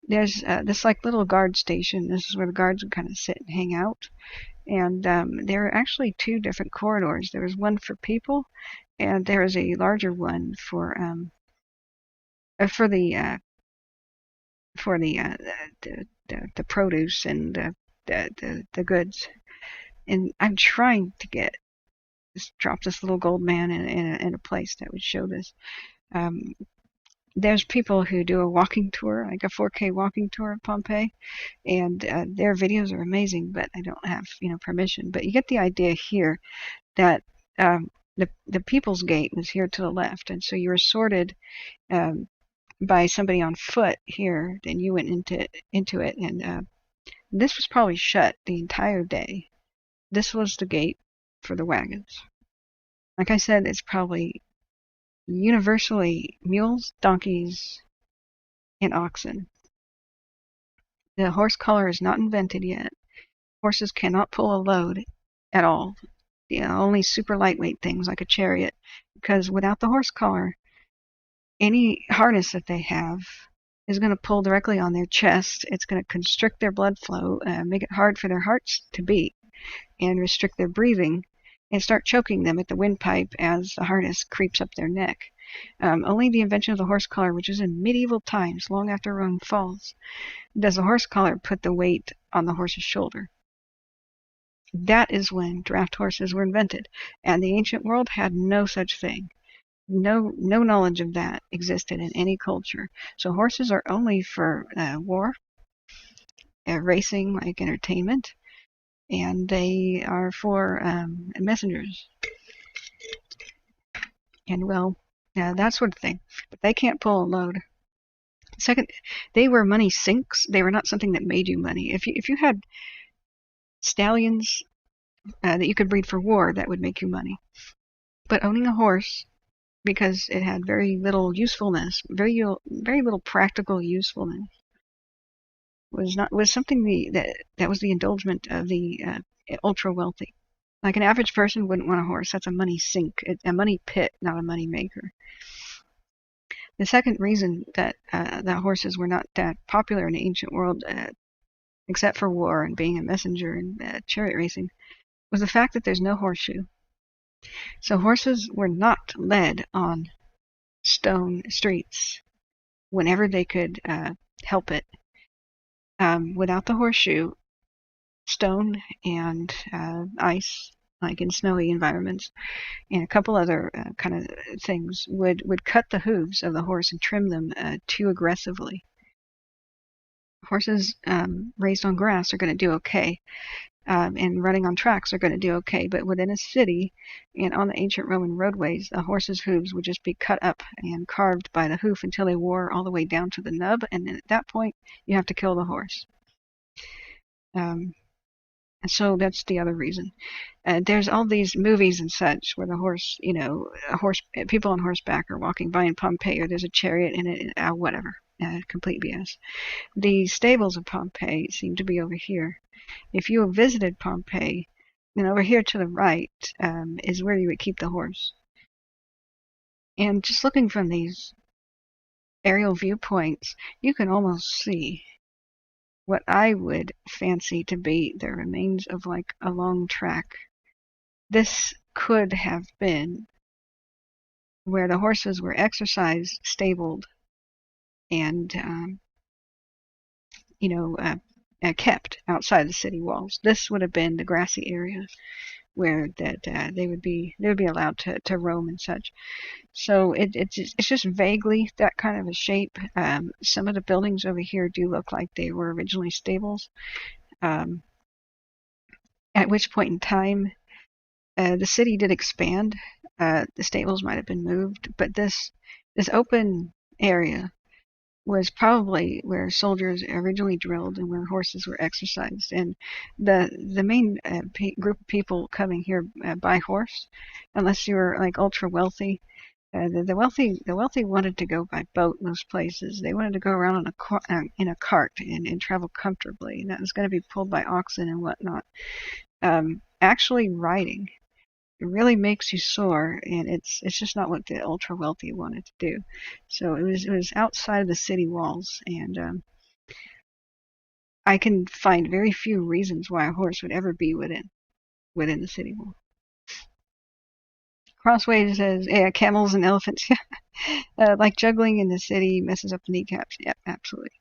there's this like little guard station. This is where the guards would kind of sit and hang out. And there are actually two different corridors. There is one for people, and there is a larger one for the produce and the goods. And I'm trying to drop this little gold man in a place that would show this. There's people who do a walking tour, like a 4K walking tour of Pompeii, and their videos are amazing, but I don't have permission. But you get the idea here that the People's Gate was here to the left, and so you were sorted by somebody on foot here, then you went into it, and this was probably shut the entire day. This was the gate for the wagons. Like I said, it's probably universally mules, donkeys, and oxen. The horse collar is not invented yet. Horses cannot pull a load at all. Only super lightweight things like a chariot, because without the horse collar, any harness that they have is going to pull directly on their chest. It's going to constrict their blood flow, make it hard for their hearts to beat, and restrict their breathing, and start choking them at the windpipe as the harness creeps up their neck. Only the invention of the horse collar, which is in medieval times, long after Rome falls, does the horse collar put the weight on the horse's shoulder. That is when draft horses were invented, and the ancient world had no such thing. No knowledge of that existed in any culture. So horses are only for war, racing, like entertainment, and they are for messengers. And well, that sort of thing. But they can't pull a load. Second, they were money sinks. They were not something that made you money. If you had stallions that you could breed for war, that would make you money. But owning a horse, because it had very little usefulness, very little practical usefulness, was something that was the indulgence of the ultra wealthy. Like an average person wouldn't want a horse. That's a money sink, a money pit, not a money maker. The second reason that horses were not that popular in the ancient world, except for war and being a messenger and chariot racing, was the fact that there's no horseshoe. So horses were not led on stone streets whenever they could help it. Without the horseshoe, stone and ice, like in snowy environments, and a couple other kind of things would cut the hooves of the horse and trim them too aggressively. Horses raised on grass are going to do okay, and running on tracks are going to do okay. But within a city and on the ancient Roman roadways, the horse's hooves would just be cut up and carved by the hoof until they wore all the way down to the nub. And then at that point, you have to kill the horse. And so that's the other reason. There's all these movies and such where the horse, people on horseback are walking by in Pompeii, or there's a chariot in it, whatever. Complete BS. The stables of Pompeii seem to be over here. If you have visited Pompeii, then over here to the right is where you would keep the horse. And just looking from these aerial viewpoints, you can almost see what I would fancy to be the remains of like a long track. This could have been where the horses were exercised, stabled, and kept outside the city walls. This would have been the grassy area where they would be allowed to roam and such. So it's just vaguely that kind of a shape. Some of the buildings over here do look like they were originally stables. At which point in time, the city did expand. The stables might have been moved, but this open area was probably where soldiers originally drilled and where horses were exercised. And the main group of people coming here by horse, unless you were like ultra wealthy, the wealthy wanted to go by boat most places. They wanted to go around in a cart and travel comfortably, and that was going to be pulled by oxen and whatnot. Actually riding, it really makes you sore, and it's just not what the ultra wealthy wanted to do. So it was outside of the city walls, and I can find very few reasons why a horse would ever be within the city wall. Crossways says, yeah, camels and elephants, like juggling in the city messes up the kneecaps. Yep, absolutely.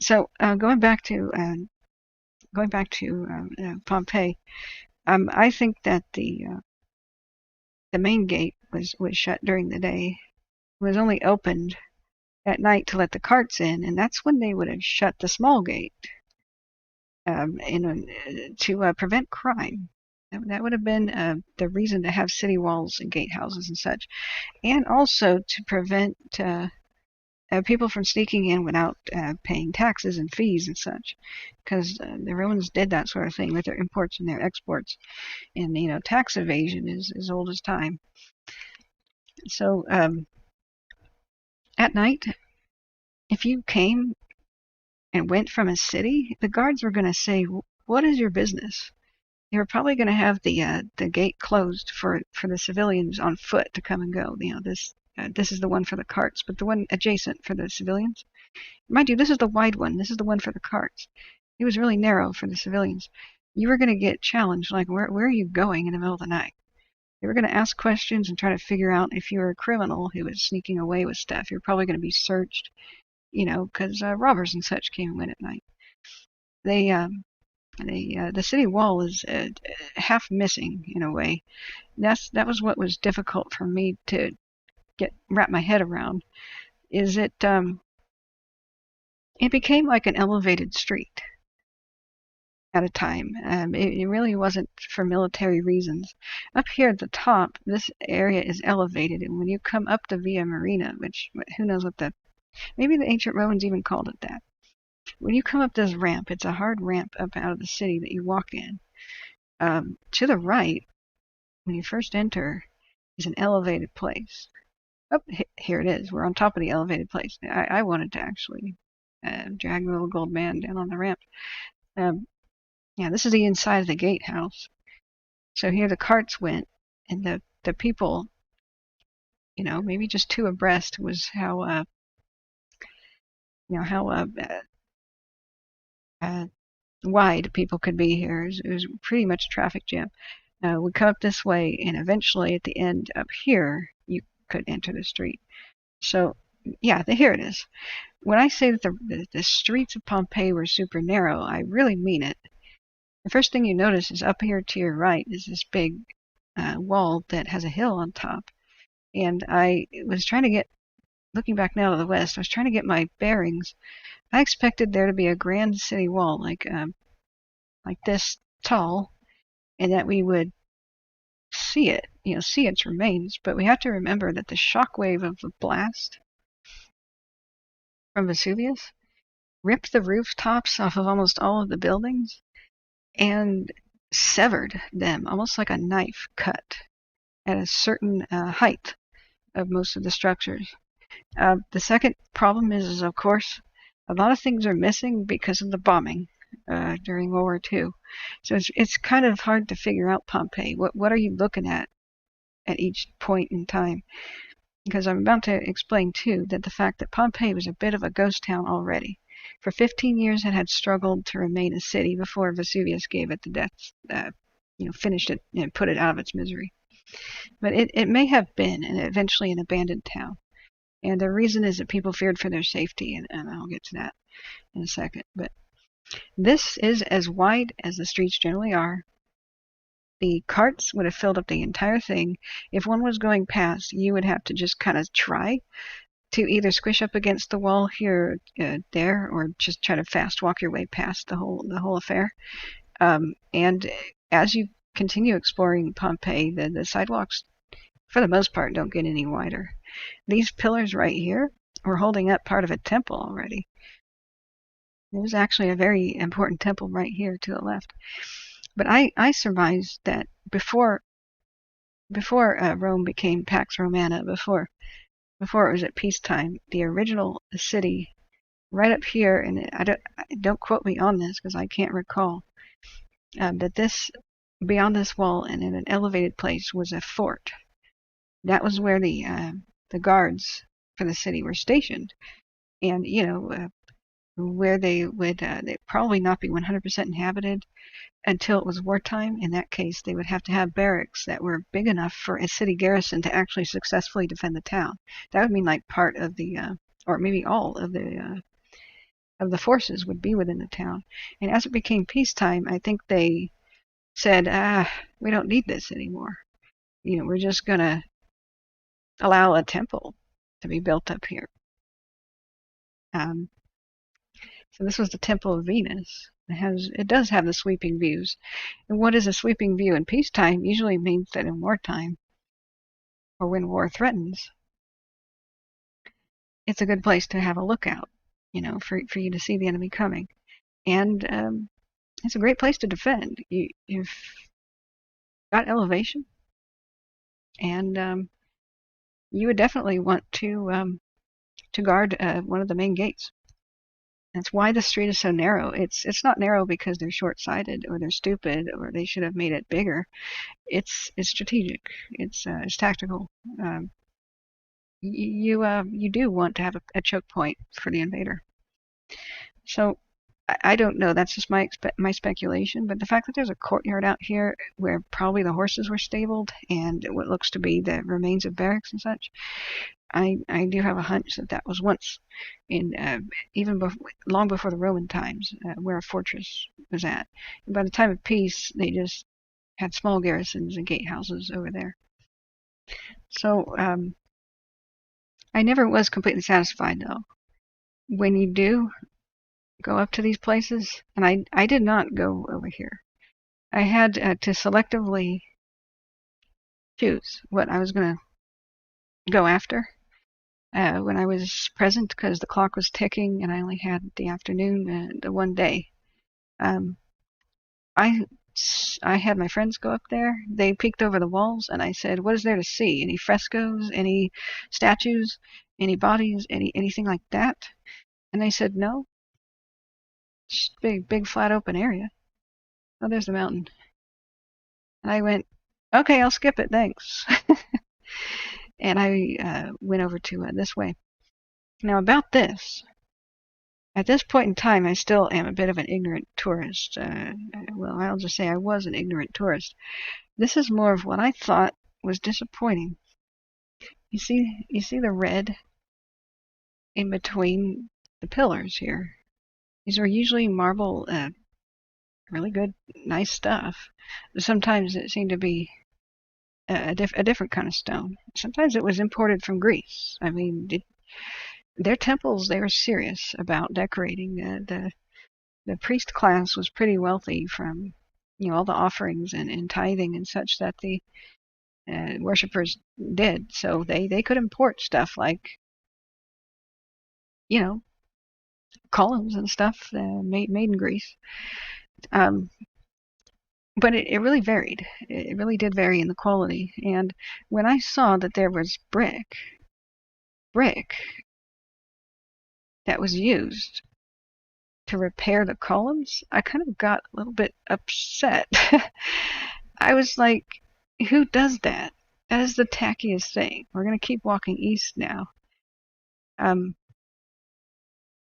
So going back to Pompeii, I think that the main gate was shut during the day. It was only opened at night to let the carts in, and that's when they would have shut the small gate to prevent crime. That would have been the reason to have city walls and gatehouses and such, and also to prevent people from sneaking in without paying taxes and fees and such, because the Romans did that sort of thing with their imports and their exports, and tax evasion is as old as time. So at night, if you came and went from a city, the guards were going to say, "What is your business?" They were probably going to have the gate closed for the civilians on foot to come and go. This is the one for the carts, but the one adjacent for the civilians. Mind you, this is the wide one. This is the one for the carts. It was really narrow for the civilians. You were going to get challenged, like, where are you going in the middle of the night? They were going to ask questions and try to figure out if you were a criminal who was sneaking away with stuff. You're probably going to be searched, because robbers and such came and went at night. The city wall is half missing in a way. That was what was difficult for me to wrap my head around. Is it became like an elevated street at a time. It really wasn't for military reasons. Up here at the top, this area is elevated, and when you come up the Via Marina, which who knows what maybe the ancient Romans even called it that. When you come up this ramp, it's a hard ramp up out of the city that you walk in. To the right, when you first enter, is an elevated place. Oh, here it is. We're on top of the elevated place. I wanted to actually drag the little gold man down on the ramp. Yeah, this is the inside of the gatehouse. So here the carts went, and the people, maybe just two abreast was how wide people could be here. It was pretty much a traffic jam. We come up this way, and eventually at the end up here, you could enter the street. So, yeah, here it is. When I say that the streets of Pompeii were super narrow, I really mean it. The first thing you notice is up here to your right is this big wall that has a hill on top. And I was trying to get looking back now to the west, I was trying to get my bearings. I expected there to be a grand city wall like this tall, and that we would see it, see its remains. But we have to remember that the shock wave of the blast from Vesuvius ripped the rooftops off of almost all of the buildings and severed them, almost like a knife cut at a certain height of most of the structures. The second problem is, of course, a lot of things are missing because of the bombing during World War II. So it's kind of hard to figure out Pompeii. What are you looking at each point in time? Because I'm about to explain, too, that the fact that Pompeii was a bit of a ghost town already. For 15 years, it had struggled to remain a city before Vesuvius gave it the death, finished it and put it out of its misery. But it may have been eventually an abandoned town. And the reason is that people feared for their safety, and I'll get to that in a second. But this is as wide as the streets generally are. The carts would have filled up the entire thing. If one was going past, you would have to just kind of try to either squish up against the wall here, there, or just try to fast walk your way past the whole affair. And as you continue exploring Pompeii, the sidewalks, for the most part, don't get any wider. These pillars right here were holding up part of a temple already. There's actually a very important temple right here to the left. But I surmise that before Rome became Pax Romana, before it was at peacetime, the original city right up here, and don't quote me on this because I can't recall, that this, beyond this wall and in an elevated place, was a fort. That was where the guards for the city were stationed, and where they would they probably not be 100% inhabited until it was wartime. In that case, they would have to have barracks that were big enough for a city garrison to actually successfully defend the town. That would mean like part of the, or maybe all of the forces would be within the town. And as it became peacetime, I think they said, we don't need this anymore. We're just gonna allow a temple to be built up here. So this was the Temple of Venus. It does have the sweeping views. And what is a sweeping view in peacetime usually means that in wartime, or when war threatens, it's a good place to have a lookout, for you to see the enemy coming. And it's a great place to defend. You've got elevation, and you would definitely want to guard one of the main gates. That's why the street is so narrow. It's not narrow because they're short-sighted or they're stupid or they should have made it bigger. It's strategic. It's tactical. You do want to have a choke point for the invader. So I don't know. That's just my speculation. But the fact that there's a courtyard out here where probably the horses were stabled and what looks to be the remains of barracks and such, I do have a hunch that was once even long before the Roman times, where a fortress was at. And by the time of peace, they just had small garrisons and gatehouses over there. So I never was completely satisfied, though. When you do go up to these places, and I did not go over here. I had to selectively choose what I was going to go after. When I was present, because the clock was ticking and I only had the afternoon, the one day. I had my friends go up there. They peeked over the walls, and I said, "What is there to see? Any frescoes? Any statues? Any bodies? Anything like that?" And they said, "No. Just big flat open area. Oh, there's the mountain." And I went, "Okay, I'll skip it. Thanks." And I went over to this way. Now about this, at this point in time, I still am a bit of an ignorant tourist. Well, I'll just say I was an ignorant tourist. This is more of what I thought was disappointing. You see the red in between the pillars here. These are usually marble, really good, nice stuff. Sometimes it seemed to be a different kind of stone. Sometimes it was imported from Greece. I mean, Their temples, they were serious about decorating. The priest class was pretty wealthy from all the offerings and tithing and such that the worshippers did. So they could import stuff like you know columns and stuff made in Greece. Um, but it really varied. It really did vary in the quality. And when I saw that there was brick that was used to repair the columns, I kind of got a little bit upset. I was like, who does that? That is the tackiest thing. We're going to keep walking east now. Um,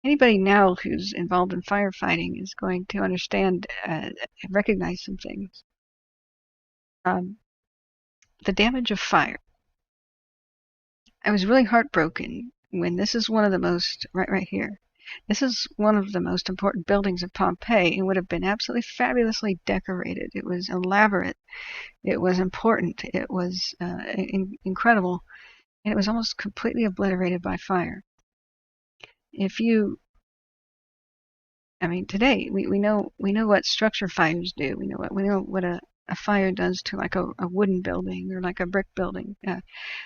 Anybody now who's involved in firefighting is going to understand, recognize some things. Um, the damage of fire. I was really heartbroken when this is one of the most, right here. This is one of the most important buildings of Pompeii and would have been absolutely fabulously decorated. It was elaborate. It was important. It was incredible. And it was almost completely obliterated by fire. Today we know what structure fires do. We know what a fire does to like a wooden building or like a brick building.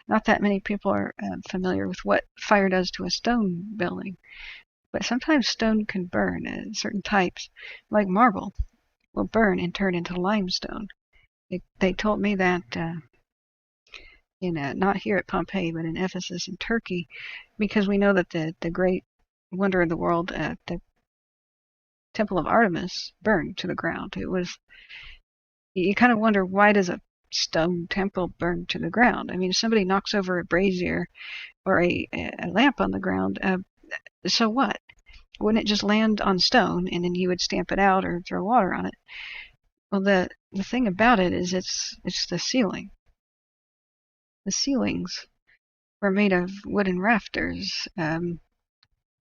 Not that many people are familiar with what fire does to a stone building. But sometimes stone can burn. Certain types, like marble, will burn and turn into limestone. They told me that not here at Pompeii, but in Ephesus in Turkey, because we know that the great wonder of the world, the Temple of Artemis, burned to the ground. You kind of wonder, why does a stone temple burn to the ground? I mean, if somebody knocks over a brazier or a lamp on the ground, so what? Wouldn't it just land on stone and then you would stamp it out or throw water on it? Well, the thing about it is it's the ceiling. The ceilings were made of wooden rafters.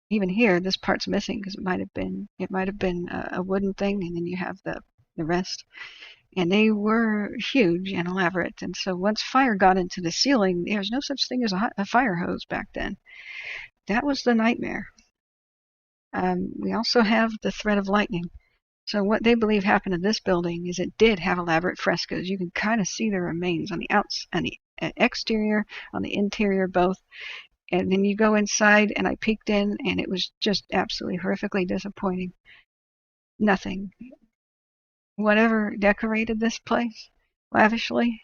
Even here, this part's missing because it might have been a wooden thing, and then you have the rest. And they were huge and elaborate. And so once fire got into the ceiling, there was no such thing as a fire hose back then. That was the nightmare. We also have the threat of lightning. So what they believe happened to this building is it did have elaborate frescoes. You can kind of see the remains on the exterior, on the interior, both. And then you go inside, and I peeked in, and it was just absolutely horrifically disappointing. Nothing. Whatever decorated this place lavishly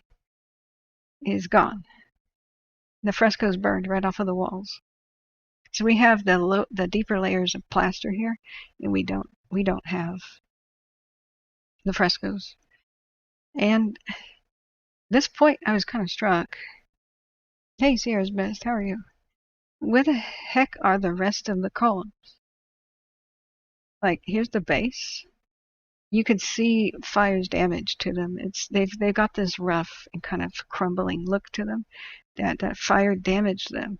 is gone. The frescoes burned right off of the walls. So we have the deeper layers of plaster here, and we don't have the frescoes. And at this point, I was kind of struck. Hey, Sierra's Best, how are you? Where the heck are the rest of the columns? Like, here's the base. You could see fire's damage to them. They've got this rough and kind of crumbling look to them. That fire damaged them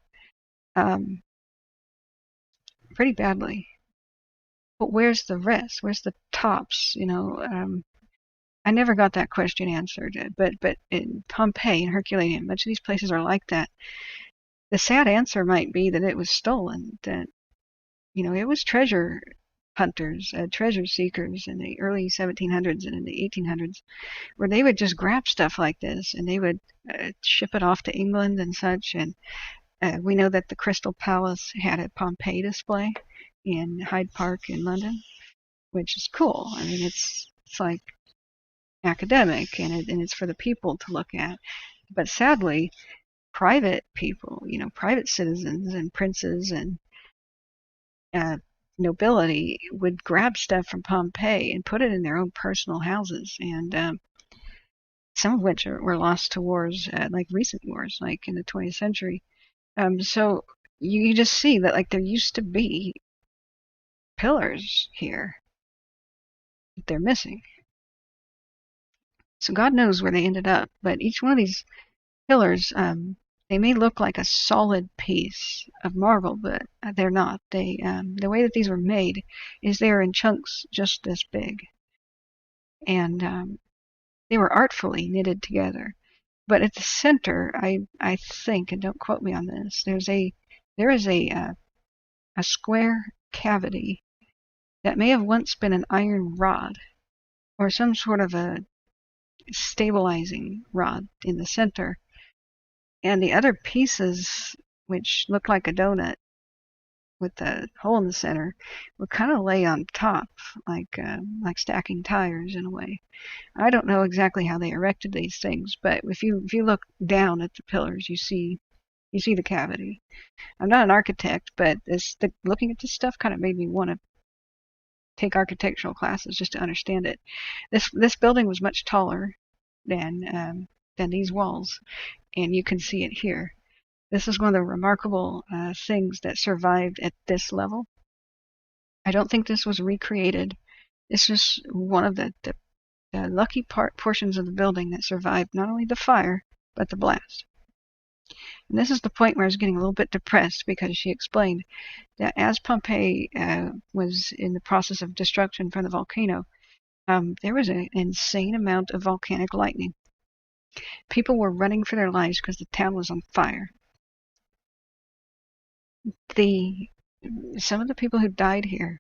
pretty badly. But where's the rest? Where's the tops? I never got that question answered. But in Pompeii and Herculaneum, much of these places are like that. The sad answer might be that it was stolen. That it was treasure hunters, treasure seekers in the early 1700s and in the 1800s, where they would just grab stuff like this and they would ship it off to England and such. And we know that the Crystal Palace had a Pompeii display in Hyde Park in London, which is cool. I mean, it's like academic and it's for the people to look at. But sadly, private people, private citizens and princes and nobility would grab stuff from Pompeii and put it in their own personal houses, and some of which were lost to wars, like recent wars, like in the 20th century. So you just see that like there used to be pillars here that they're missing. So God knows where they ended up, but each one of these pillars, they may look like a solid piece of marble, but they're not. The way that these were made is they are in chunks just this big, and they were artfully knitted together. But at the center, I think, and don't quote me on this, there's a There is a square cavity that may have once been an iron rod or some sort of a stabilizing rod in the center, and the other pieces, which look like a donut with the hole in the center, would kind of lay on top, like stacking tires in a way. I don't know exactly how they erected these things, but if you look down at the pillars, you see the cavity. I'm not an architect, but looking at this stuff kind of made me want to take architectural classes just to understand it. This building was much taller than these walls, and you can see it here. This is one of the remarkable things that survived at this level. I don't think this was recreated. This is one of the lucky portions of the building that survived not only the fire, but the blast. And this is the point where I was getting a little bit depressed, because she explained that as Pompeii was in the process of destruction from the volcano, there was an insane amount of volcanic lightning. People were running for their lives because the town was on fire. Some of the people who died here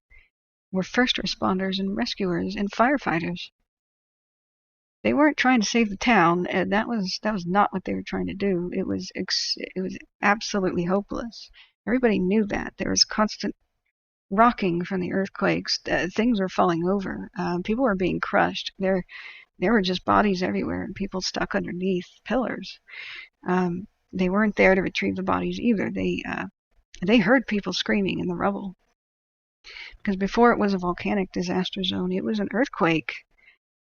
were first responders and rescuers and firefighters. They weren't trying to save the town, and that was not what they were trying to do. It was absolutely hopeless. Everybody knew that. There was constant rocking from the earthquakes. Things were falling over. People were being crushed. There were just bodies everywhere, and people stuck underneath pillars. They weren't there to retrieve the bodies either. They heard people screaming in the rubble, because before it was a volcanic disaster zone, it was an earthquake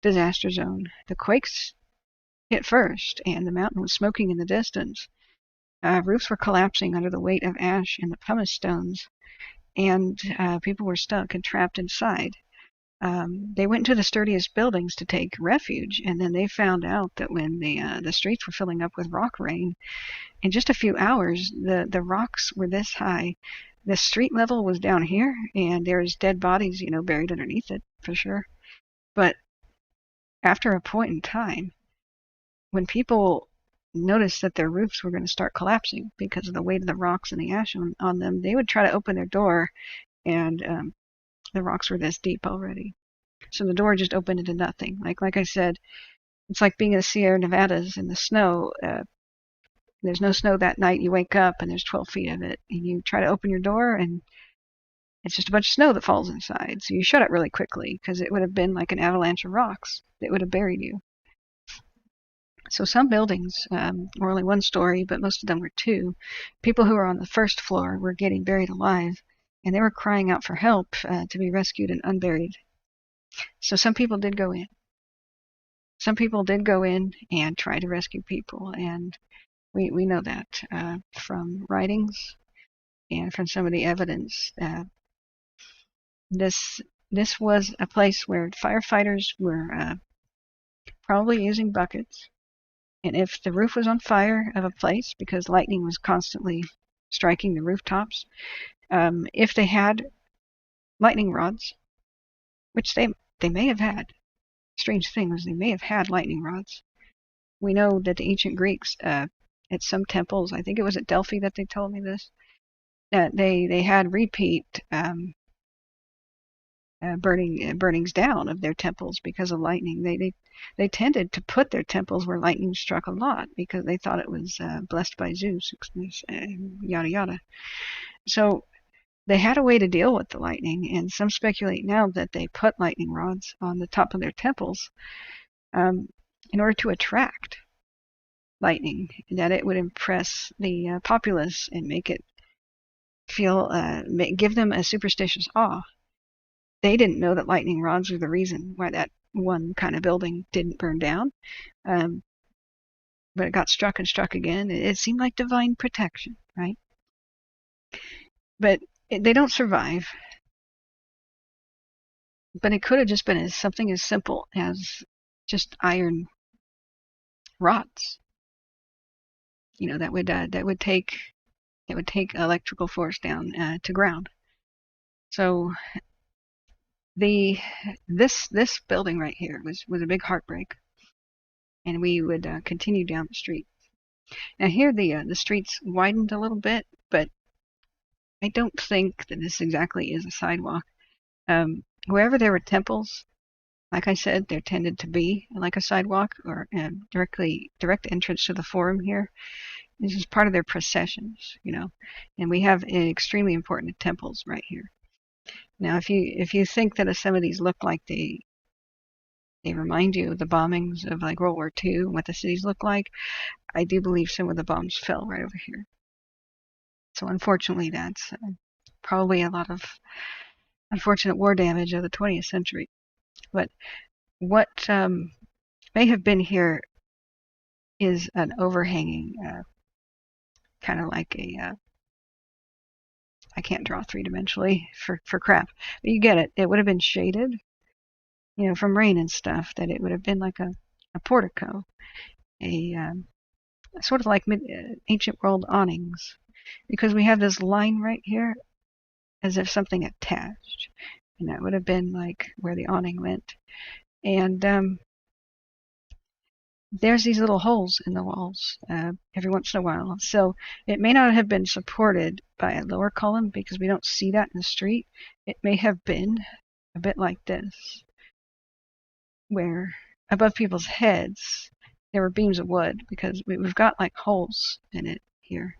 disaster zone. The quakes hit first, and the mountain was smoking in the distance. Roofs were collapsing under the weight of ash and the pumice stones, and people were stuck and trapped inside. They went to the sturdiest buildings to take refuge, and then they found out that when the streets were filling up with rock rain, in just a few hours, the rocks were this high. The street level was down here, and there's dead bodies, buried underneath it for sure. But after a point in time, when people noticed that their roofs were going to start collapsing because of the weight of the rocks and the ash on them, they would try to open their door, and the rocks were this deep already. So the door just opened into nothing. Like I said, it's like being in the Sierra Nevadas in the snow. There's no snow that night. You wake up and there's 12 feet of it, and you try to open your door, and it's just a bunch of snow that falls inside. So you shut it really quickly, because it would have been like an avalanche of rocks that would have buried you. So some buildings were only one story, but most of them were two. People who were on the first floor were getting buried alive, and they were crying out for help to be rescued and unburied. So some people did go in. Some people did go in and try to rescue people, and we know that from writings and from some of the evidence. This was a place where firefighters were probably using buckets, and if the roof was on fire of a place, because lightning was constantly striking the rooftops, if they had lightning rods, which they may have had. Strange thing was, they may have had lightning rods. We know that the ancient Greeks, at some temples, I think it was at Delphi that they told me this, that they had repeat burnings down of their temples because of lightning. They tended to put their temples where lightning struck a lot, because they thought it was blessed by Zeus, yada yada. So they had a way to deal with the lightning, and some speculate now that they put lightning rods on the top of their temples in order to attract lightning, that it would impress the populace and make it give them a superstitious awe. They didn't know that lightning rods were the reason why that one kind of building didn't burn down, but it got struck and struck again. It seemed like divine protection, right? But they don't survive. But it could have just been something as simple as just iron rods, that would take electrical force down to ground. So this building right here was a big heartbreak, and we would continue down the street. Now here the streets widened a little bit, but I don't think that this exactly is a sidewalk. Wherever there were temples, like I said, there tended to be like a sidewalk or direct entrance to the forum here. This is part of their processions, and we have extremely important temples right here. Now, if you think that some of these look like they remind you of the bombings of like World War II and what the cities look like, I do believe some of the bombs fell right over here. So unfortunately, that's probably a lot of unfortunate war damage of the 20th century. But what may have been here is an overhanging, kind of like I can't draw three-dimensionally for crap, but you get it. It would have been shaded, from rain and stuff, that it would have been like a portico, a sort of like ancient world awnings, because we have this line right here as if something attached, and that would have been like where the awning went. And there's these little holes in the walls every once in a while. So it may not have been supported by a lower column because we don't see that in the street. It may have been a bit like this, where above people's heads there were beams of wood, because we've got like holes in it here.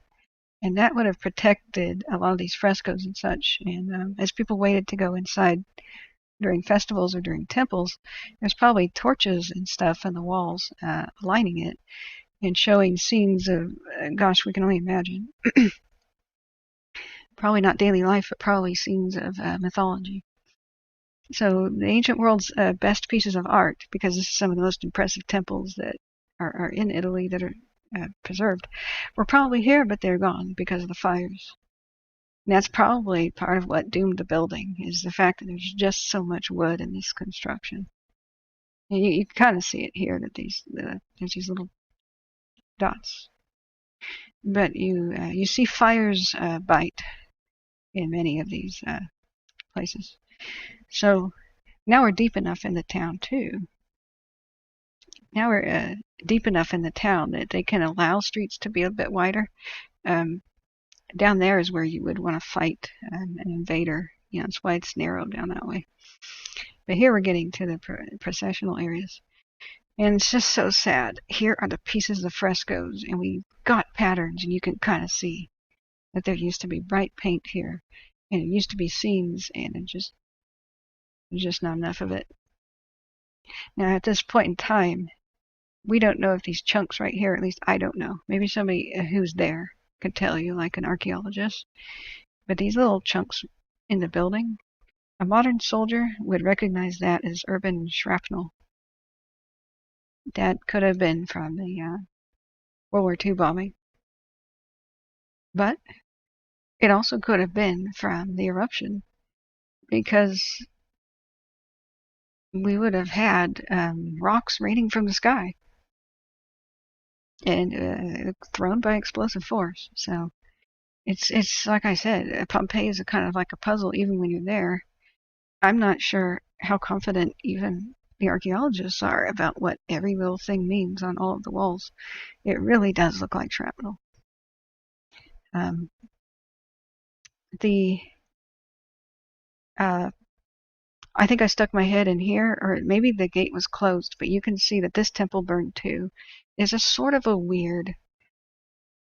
And that would have protected a lot of these frescoes and such. And as people waited to go inside during festivals or during temples, there's probably torches and stuff on the walls lining it and showing scenes of, gosh, we can only imagine. Probably not daily life, but probably scenes of mythology. So the ancient world's best pieces of art, because this is some of the most impressive temples that are in Italy that are preserved, were probably here, but they're gone because of the fires. And that's probably part of what doomed the building, is the fact that there's just so much wood in this construction. And you can kind of see it here, that there's these little dots. But you see fires bite in many of these places. So now we're deep enough in the town too. Now we're deep enough in the town that they can allow streets to be a bit wider. Down there is where you would want to fight an invader. That's why it's narrow down that way. But here we're getting to the processional areas. And it's just so sad. Here are the pieces of frescoes, and we got patterns, and you can kind of see that there used to be bright paint here, and it used to be scenes, and there's just not enough of it. Now, at this point in time, we don't know if these chunks right here, at least I don't know. Maybe somebody who's there could tell you, like an archaeologist. But these little chunks in the building, a modern soldier would recognize that as urban shrapnel. That could have been from the World War II bombing. But it also could have been from the eruption, because we would have had rocks raining from the sky and thrown by explosive force. So it's like I said, Pompeii is kind of like a puzzle even when you're there. I'm not sure how confident even the archaeologists are about what every little thing means on all of the walls. It really does look like shrapnel. I think I stuck my head in here, or maybe the gate was closed, but you can see that this temple burned too. There's a sort of a weird,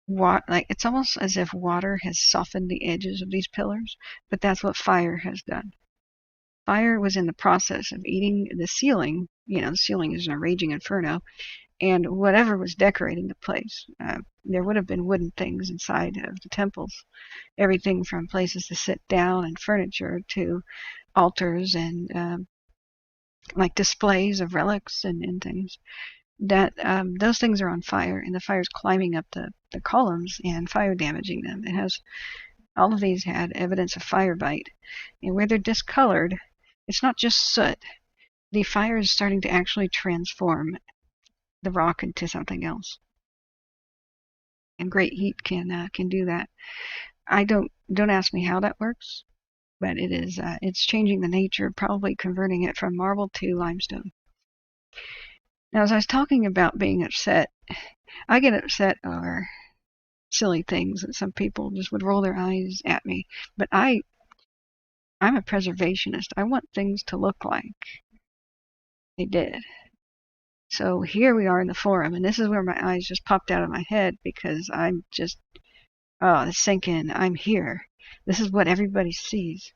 like it's almost as if water has softened the edges of these pillars, but that's what fire has done. Fire was in the process of eating the ceiling. The ceiling is a raging inferno, and whatever was decorating the place. There would have been wooden things inside of the temples, everything from places to sit down and furniture to altars and like displays of relics and things. That those things are on fire, and the fire's climbing up the columns and fire damaging them. All of these had evidence of fire bite, and where they're discolored, it's not just soot. The fire is starting to actually transform the rock into something else, and great heat can do that. Don't ask me how that works, but it's changing the nature, probably converting it from marble to limestone. Now, as I was talking about being upset, I get upset over silly things that some people just would roll their eyes at me. But I'm a preservationist. I want things to look like they did. So here we are in the forum, and this is where my eyes just popped out of my head because I'm just, oh, it's sinking. I'm here. This is what everybody sees.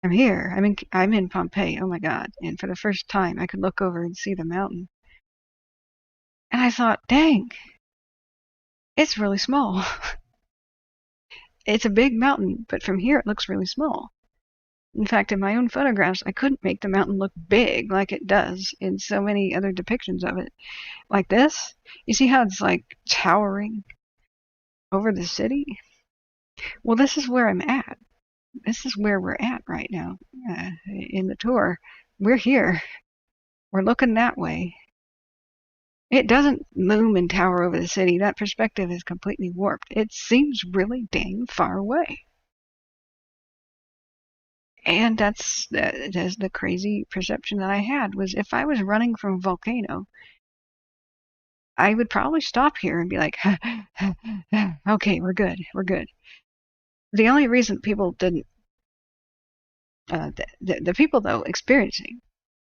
I'm here. I'm in Pompeii. Oh my God. And for the first time, I could look over and see the mountain. And I thought, dang, it's really small. It's a big mountain, but from here it looks really small. In fact, in my own photographs, I couldn't make the mountain look big like it does in so many other depictions of it. Like this. You see how it's like towering over the city? Well, this is where I'm at. This is where we're at right now in the tour. We're here. We're looking that way. It doesn't loom and tower over the city. That perspective is completely warped. It seems really dang far away. And that's the crazy perception that I had was if I was running from a volcano, I would probably stop here and be like, okay, we're good. We're good. The only reason people didn't, the people though experiencing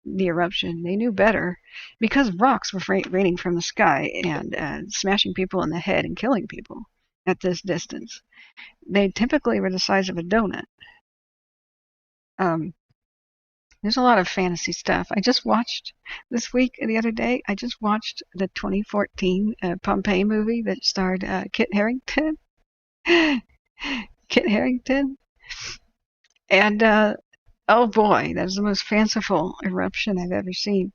the eruption, they knew better because rocks were raining from the sky and smashing people in the head and killing people at this distance. They typically were the size of a donut. There's a lot of fantasy stuff. I just watched this week, the other day, I just watched the 2014 Pompeii movie that starred Kit Harington. Kit Harington. And oh boy, that is the most fanciful eruption I've ever seen.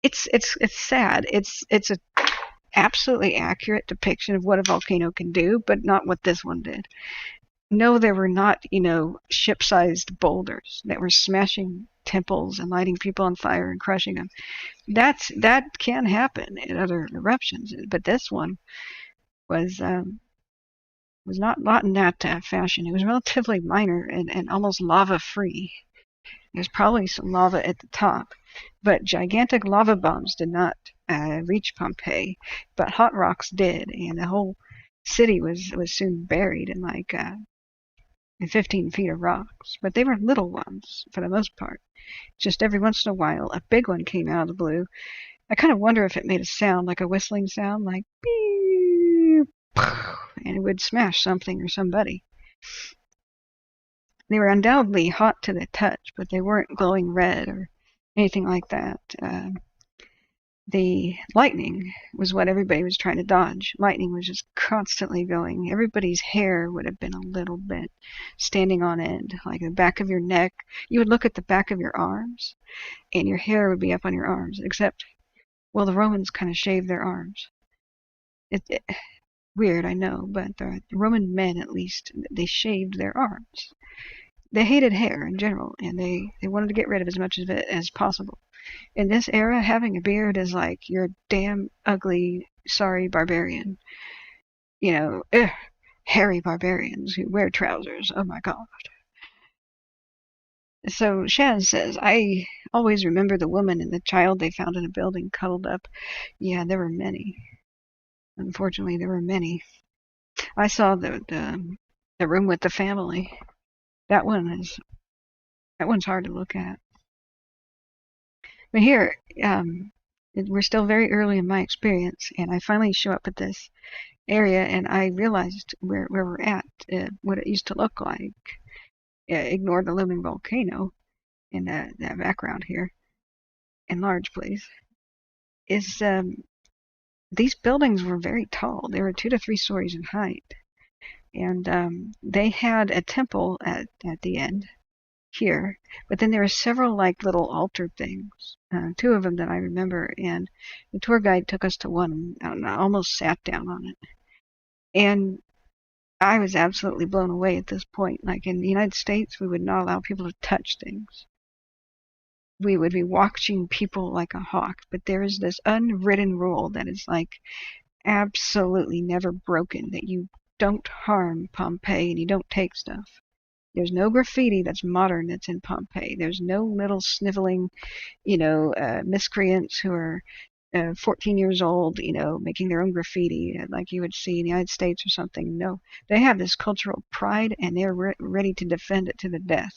It's sad. It's a absolutely accurate depiction of what a volcano can do, but not what this one did. No, there were not, ship-sized boulders that were smashing temples and lighting people on fire and crushing them. That can happen in other eruptions, but this one was not in that fashion. It was relatively minor and almost lava-free. There's probably some lava at the top, but gigantic lava bombs did not reach Pompeii, but hot rocks did, and the whole city was soon buried in like 15 feet of rocks. But they were little ones for the most part. Just every once in a while, a big one came out of the blue. I kind of wonder if it made a sound, like a whistling sound, like beep, and it would smash something or somebody. They were undoubtedly hot to the touch, but they weren't glowing red or anything like that. The lightning was what everybody was trying to dodge. Lightning was just constantly going. Everybody's hair would have been a little bit standing on end, like the back of your neck. You would look at the back of your arms, and your hair would be up on your arms, except, well, the Romans kind of shaved their arms. Weird, I know, but the Roman men, at least, they shaved their arms. They hated hair in general, and they wanted to get rid of as much of it as possible. In this era, having a beard is like you're a damn ugly, sorry barbarian. Hairy barbarians who wear trousers. Oh my God. So Shaz says, I always remember the woman and the child they found in a building cuddled up. Yeah, there were many. Unfortunately, there were many. I saw the room with the family. That one's hard to look at. But here, we're still very early in my experience, and I finally show up at this area, and I realized where we're at, what it used to look like. Ignore the looming volcano in that background here. Enlarge, please. These buildings were very tall. They were 2 to 3 stories in height, and they had a temple at the end here, but then there were several like little altar things, 2 of them that I remember, and the tour guide took us to one and I almost sat down on it, and I was absolutely blown away at this point. Like in the United States, we would not allow people to touch things. We would be watching people like a hawk, but there is this unwritten rule that is like absolutely never broken, that you don't harm Pompeii and you don't take stuff. There's no graffiti that's modern that's in Pompeii. There's no little sniveling, miscreants who are 14 years old, making their own graffiti like you would see in the United States or something. No, they have this cultural pride, and they're ready to defend it to the death.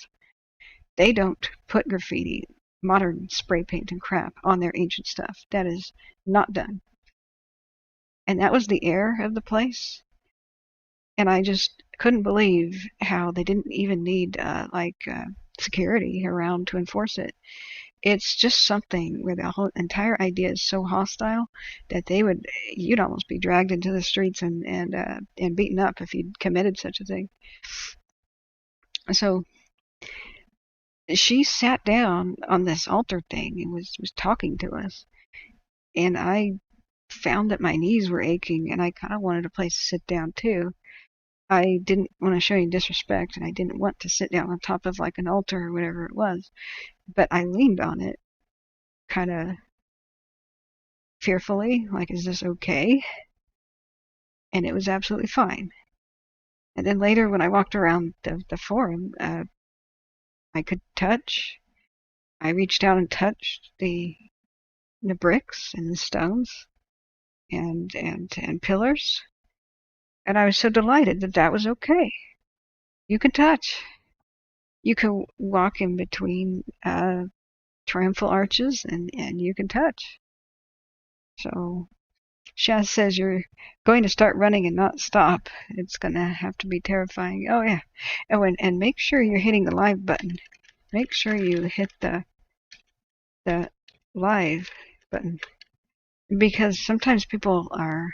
They don't put graffiti, modern spray paint and crap on their ancient stuff. That is not done. And that was the air of the place. And I just couldn't believe how they didn't even need security around to enforce it. It's just something where the whole entire idea is so hostile that you'd almost be dragged into the streets and beaten up if you'd committed such a thing. So she sat down on this altar thing and was talking to us, and I found that my knees were aching, and I kind of wanted a place to sit down too. I didn't want to show any disrespect, and I didn't want to sit down on top of like an altar or whatever it was, but I leaned on it kind of fearfully, like, is this okay? And it was absolutely fine. And then later, when I walked around the forum, I could touch. I reached out and touched the bricks and the stones and pillars, and I was so delighted that that was okay. You can touch. You can walk in between triumphal arches, and you can touch. So Shaz says you're going to start running and not stop. It's going to have to be terrifying. Oh, yeah. Oh, and make sure you're hitting the live button. Make sure you hit the live button, because sometimes people are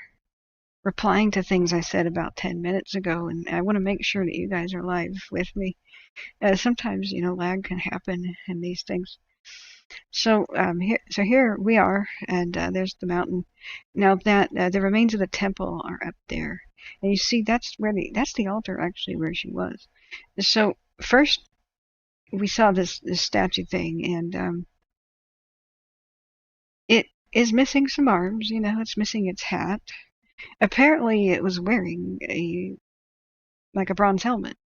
replying to things I said about 10 minutes ago, and I want to make sure that you guys are live with me. Sometimes, lag can happen in these things. So here we are, and there's the mountain. Now that the remains of the temple are up there, and you see that's the altar actually where she was. So first we saw this statue thing, and it is missing some arms. It's missing its hat. Apparently, it was wearing a bronze helmet.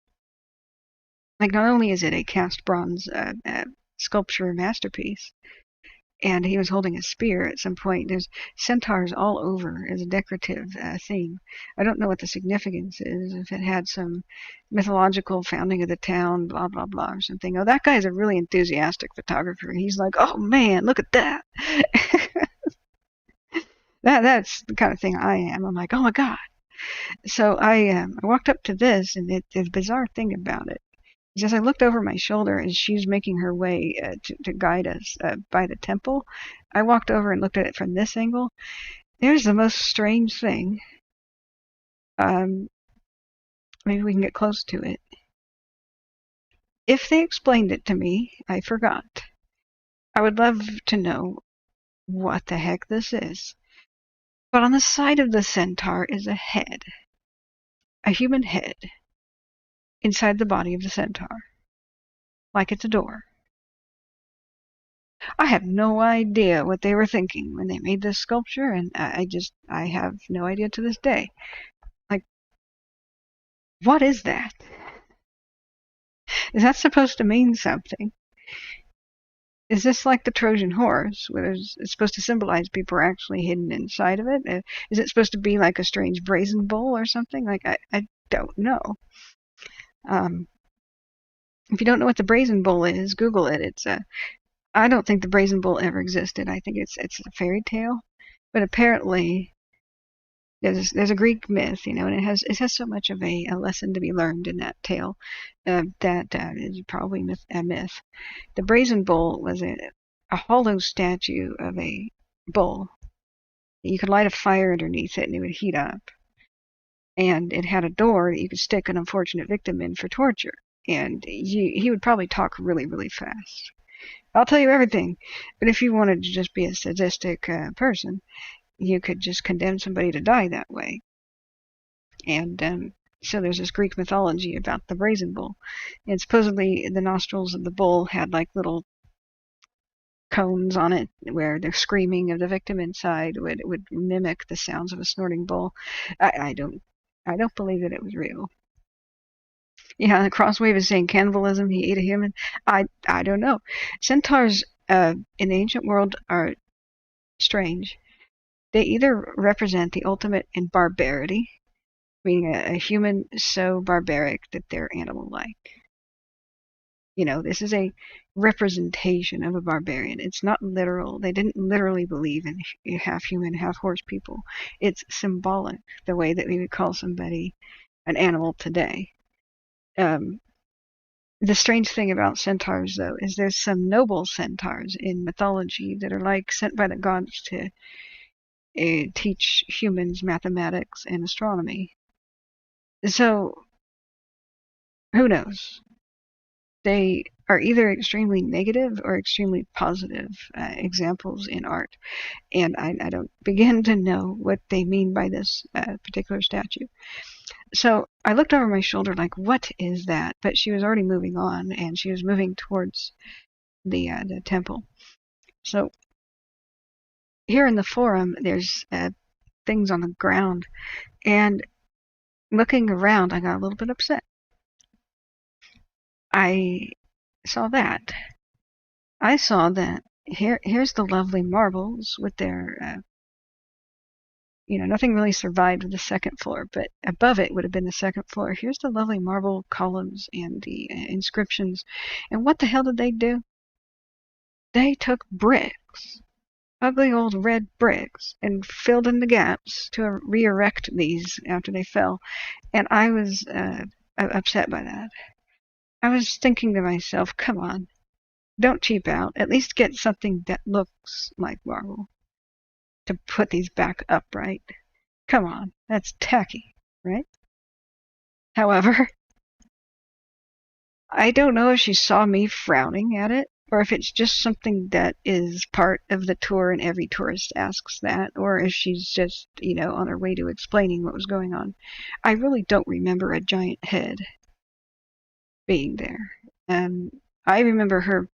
Like, not only is it a cast bronze sculpture masterpiece, and he was holding a spear at some point. There's centaurs all over as a decorative theme. I don't know what the significance is, if it had some mythological founding of the town, blah, blah, blah, or something. Oh, that guy's a really enthusiastic photographer. He's like, oh, man, look at that. That's the kind of thing I am. I'm like, oh, my God. So I walked up to this, and the bizarre thing about it is, as I looked over my shoulder as she's making her way to guide us by the temple, I walked over and looked at it from this angle. There's the most strange thing. Maybe we can get close to it. If they explained it to me, I forgot. I would love to know what the heck this is. But on the side of the centaur is a head. A human head. Inside the body of the centaur. Like it's a door. I have no idea what they were thinking when they made this sculpture, and I have no idea to this day. Like, what is that? Is that supposed to mean something? Is this like the Trojan horse, where it's supposed to symbolize people are actually hidden inside of it? Is it supposed to be like a strange brazen bull or something? Like, I don't know. If you don't know what the brazen bull is, Google it. I don't think the brazen bull ever existed. I think it's a fairy tale. But apparently, there's a Greek myth, and it has so much of a lesson to be learned in that tale that is probably a myth. The brazen bull was a hollow statue of a bull. You could light a fire underneath it, and it would heat up. And it had a door that you could stick an unfortunate victim in for torture. And he would probably talk really, really fast. I'll tell you everything. But if you wanted to just be a sadistic person, you could just condemn somebody to die that way. And so there's this Greek mythology about the brazen bull. And supposedly the nostrils of the bull had like little cones on it where the screaming of the victim inside would mimic the sounds of a snorting bull. I don't believe that it was real. Yeah, the Crosswave is saying cannibalism. He ate a human. I don't know. Centaurs in the ancient world are strange. They either represent the ultimate in barbarity, being a human so barbaric that they're animal-like. This is a representation of a barbarian. It's not literal. They didn't literally believe in half human, half horse people. It's symbolic, the way that we would call somebody an animal today. The strange thing about centaurs, though, is there's some noble centaurs in mythology that are like sent by the gods to teach humans mathematics and astronomy. So, who knows? They are either extremely negative or extremely positive examples in art. And I don't begin to know what they mean by this particular statue. So I looked over my shoulder like, what is that? But she was already moving on, and she was moving towards the temple. So here in the forum, there's things on the ground. And looking around, I got a little bit upset. I saw that. I saw that here's the lovely marbles with their, nothing really survived the second floor, but above it would have been the second floor. Here's the lovely marble columns and the inscriptions. And what the hell did they do? They took bricks, ugly old red bricks, and filled in the gaps to re-erect these after they fell. And I was upset by that. I was thinking to myself, come on, don't cheap out. At least get something that looks like marble to put these back upright. Come on, that's tacky, right? However, I don't know if she saw me frowning at it, or if it's just something that is part of the tour and every tourist asks that, or if she's just, on her way to explaining what was going on. I really don't remember a giant head being there. I remember her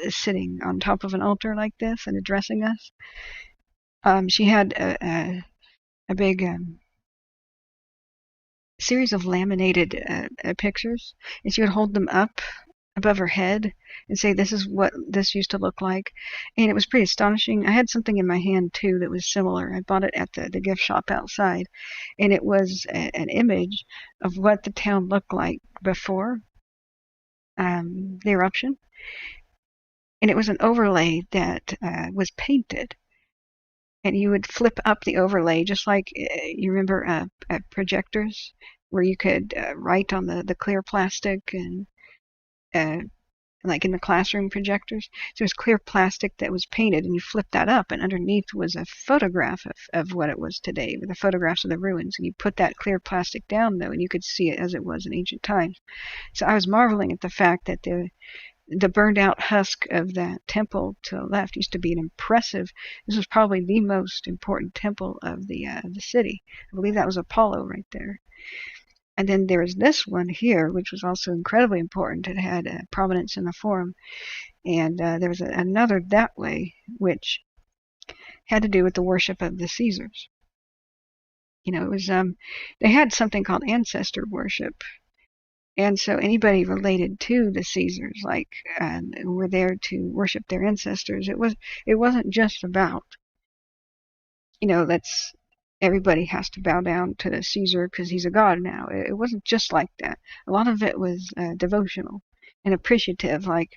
sitting on top of an altar like this and addressing us. She had a big series of laminated pictures, and she would hold them up above her head and say, this is what this used to look like. And it was pretty astonishing. I had something in my hand, too, that was similar. I bought it at the gift shop outside, and it was an image of what the town looked like before the eruption. And it was an overlay that was painted. And you would flip up the overlay, just like you remember projectors, where you could write on the clear plastic and like in the classroom projectors. So it was clear plastic that was painted, and you flipped that up, and underneath was a photograph of what it was today, with the photographs of the ruins. And you put that clear plastic down, though, and you could see it as it was in ancient times. So I was marveling at the fact that the burned out husk of that temple to the left used to be an impressive, this was probably the most important temple of the city. I believe that was Apollo right there. And then there was this one here, which was also incredibly important. It had prominence in the forum. And there was another that way, which had to do with the worship of the Caesars. It was, they had something called ancestor worship. And so anybody related to the Caesars, like, were there to worship their ancestors. It wasn't just about, that's everybody has to bow down to the Caesar because he's a god now. It wasn't just like that. A lot of it was devotional and appreciative, like,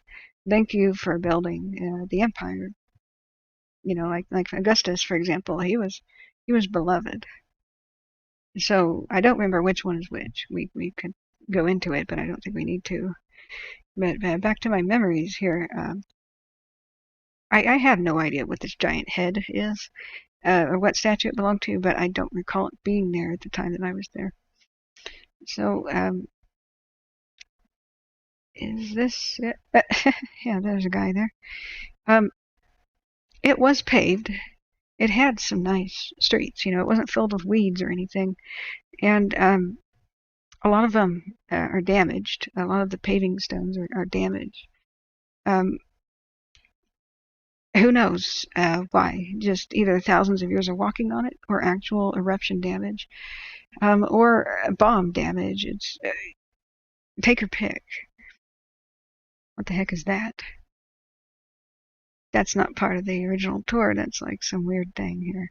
thank you for building the empire. Like Augustus, for example, he was beloved. So I don't remember which one is which. We could go into it, but I don't think we need to. But back to my memories here. I have no idea what this giant head is, or what statue it belonged to, but I don't recall it being there at the time that I was there. So, is this it? Yeah, there's a guy there. It was paved. It had some nice streets. It wasn't filled with weeds or anything. And a lot of them are damaged. A lot of the paving stones are damaged. Who knows why? Just either thousands of years of walking on it, or actual eruption damage, or bomb damage. It's take your pick. What the heck is that? That's not part of the original tour. That's like some weird thing here.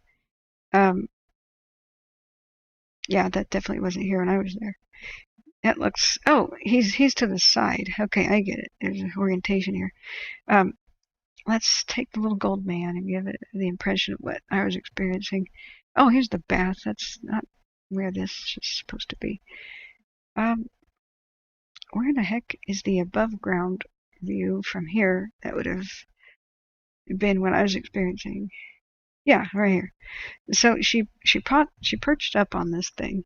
Yeah, that definitely wasn't here when I was there. That looks. Oh, he's to the side. Okay, I get it. There's an orientation here. Um, let's take the little gold man and give it the impression of what I was experiencing. Oh, here's the bath. That's not where this is supposed to be. Um, where the heck is the above ground view from here that would have been what I was experiencing? Yeah, right here. So she perched up on this thing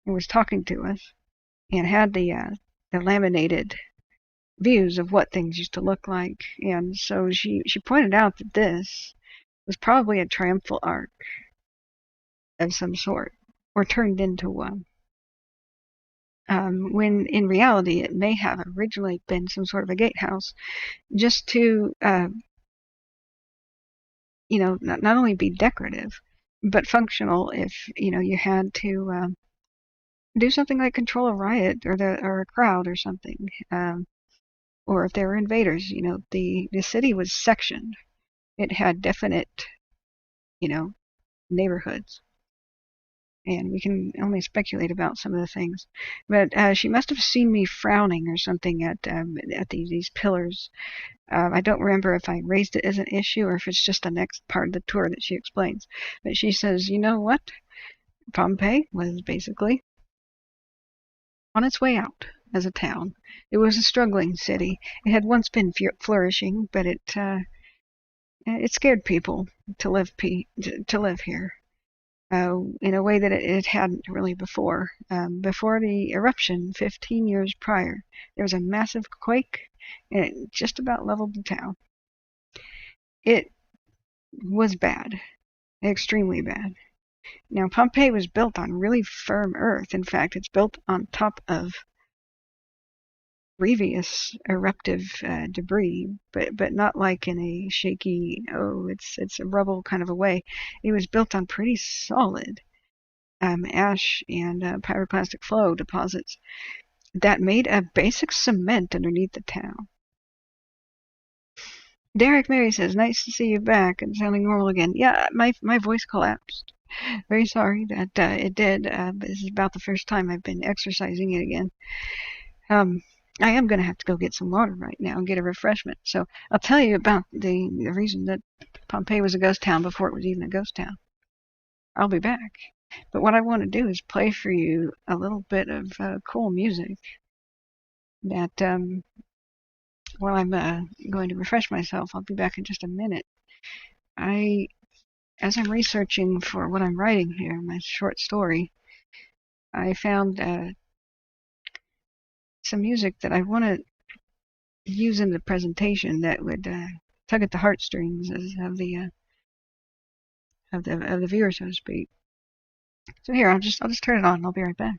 and was talking to us and had the laminated views of what things used to look like. And so she pointed out that this was probably a triumphal arch of some sort, or turned into one. When in reality it may have originally been some sort of a gatehouse, just to not only be decorative, but functional if you had to do something like control a riot or a crowd or something, or if there were invaders. The city was sectioned. It had definite you know neighborhoods, and we can only speculate about some of the things. But she must have seen me frowning or something at these pillars. I don't remember if I raised it as an issue or if it's just the next part of the tour that she explains. But she says, you know what? Pompeii was basically on its way out as a town. It was a struggling city. It had once been flourishing, but it scared people to live here. In a way that it hadn't really before. Before the eruption, 15 years prior, there was a massive quake, and it just about leveled the town. It was bad, extremely bad. Now, Pompeii was built on really firm earth. In fact, it's built on top of previous eruptive debris, but not like in a shaky, it's a rubble kind of a way. It was built on pretty solid ash and pyroclastic flow deposits that made a basic cement underneath the town. Derek Mary says, nice to see you back and sounding normal again. Yeah, my voice collapsed. Very sorry that it did. This is about the first time I've been exercising it again. I am going to have to go get some water right now and get a refreshment. So I'll tell you about the reason that Pompeii was a ghost town before it was even a ghost town. I'll be back. But what I want to do is play for you a little bit of cool music that while I'm going to refresh myself. I'll be back in just a minute. As I'm researching for what I'm writing here, my short story, I found some music that I want to use in the presentation that would tug at the heartstrings of the viewer, so to speak. So here, I'll just turn it on. I'll be right back.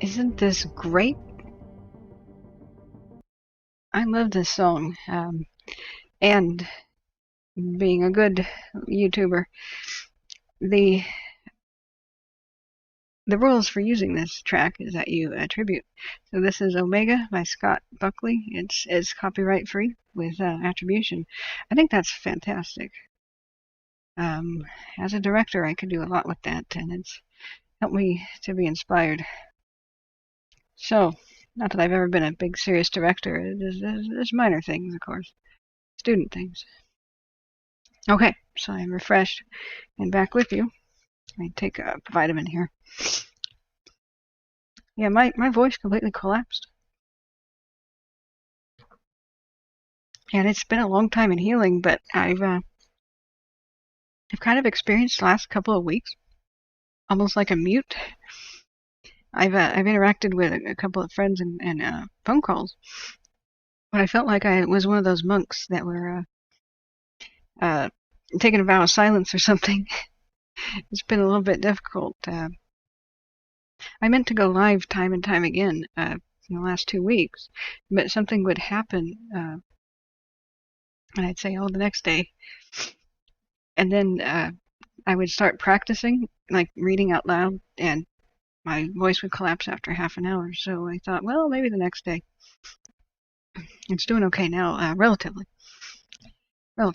Isn't this great? I love this song. And being a good YouTuber, the the rules for using this track is that you attribute. So this is Omega by Scott Buckley. It's copyright free with attribution. I think that's fantastic. As a director, I could do a lot with that, and it's helped me to be inspired. So, not that I've ever been a big serious director. There's minor things, of course, student things. Okay, so I'm refreshed and back with you. Let me take a vitamin here. Yeah, my voice completely collapsed. And it's been a long time in healing, but I've kind of experienced the last couple of weeks almost like a mute. I've interacted with a couple of friends and phone calls, but I felt like I was one of those monks that were uh, taking a vow of silence or something. It's been a little bit difficult. I meant to go live time and time again in the last 2 weeks, but something would happen, and I'd say, oh, the next day, and then I would start practicing, like reading out loud, and my voice would collapse after half an hour. So I thought, well, maybe the next day. It's doing okay now, relatively. So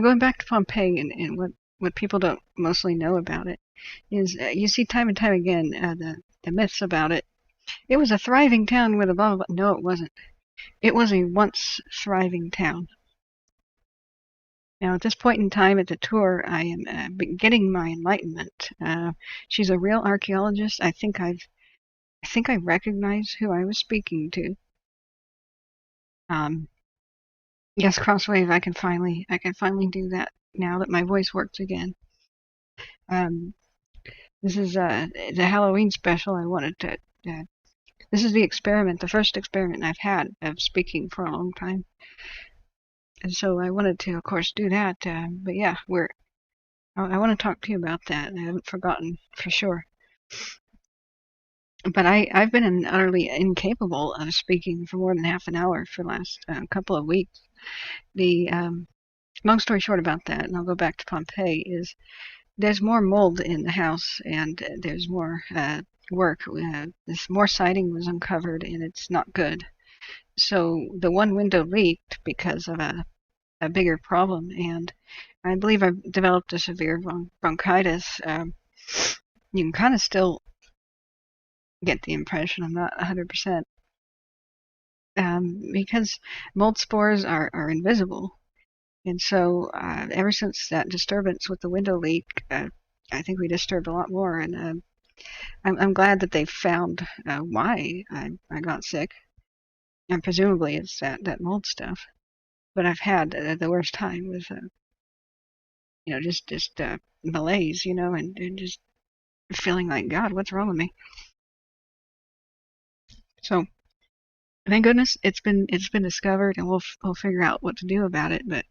going back to Pompeii and what people don't mostly know about it is you see time and time again the myths about it. It was a thriving town with a blah, blah, blah. No, it wasn't. It was a once thriving town. Now, at this point in time at the tour, I am getting my enlightenment. She's a real archaeologist. I think I recognize who I was speaking to. Yes, Crosswave. I can finally do that now that my voice works again. This is the Halloween special. I wanted to. This is the experiment, the first experiment I've had of speaking for a long time, and so I wanted to, of course, do that. But yeah, I want to talk to you about that. I haven't forgotten for sure. But I've been utterly incapable of speaking for more than half an hour for the last couple of weeks. The long story short about that, and I'll go back to Pompeii, is there's more mold in the house, and there's more work. This more siding was uncovered, and it's not good. So the one window leaked because of a bigger problem, and I believe I've developed a severe bronchitis. You can kind of still get the impression I'm not 100%, because mold spores are invisible. And so ever since that disturbance with the window leak, I think we disturbed a lot more. And I'm glad that they found why I got sick. And presumably it's that mold stuff. But I've had the worst time with, just malaise, and just feeling like, God, what's wrong with me? So thank goodness it's been discovered, and we'll figure out what to do about it. But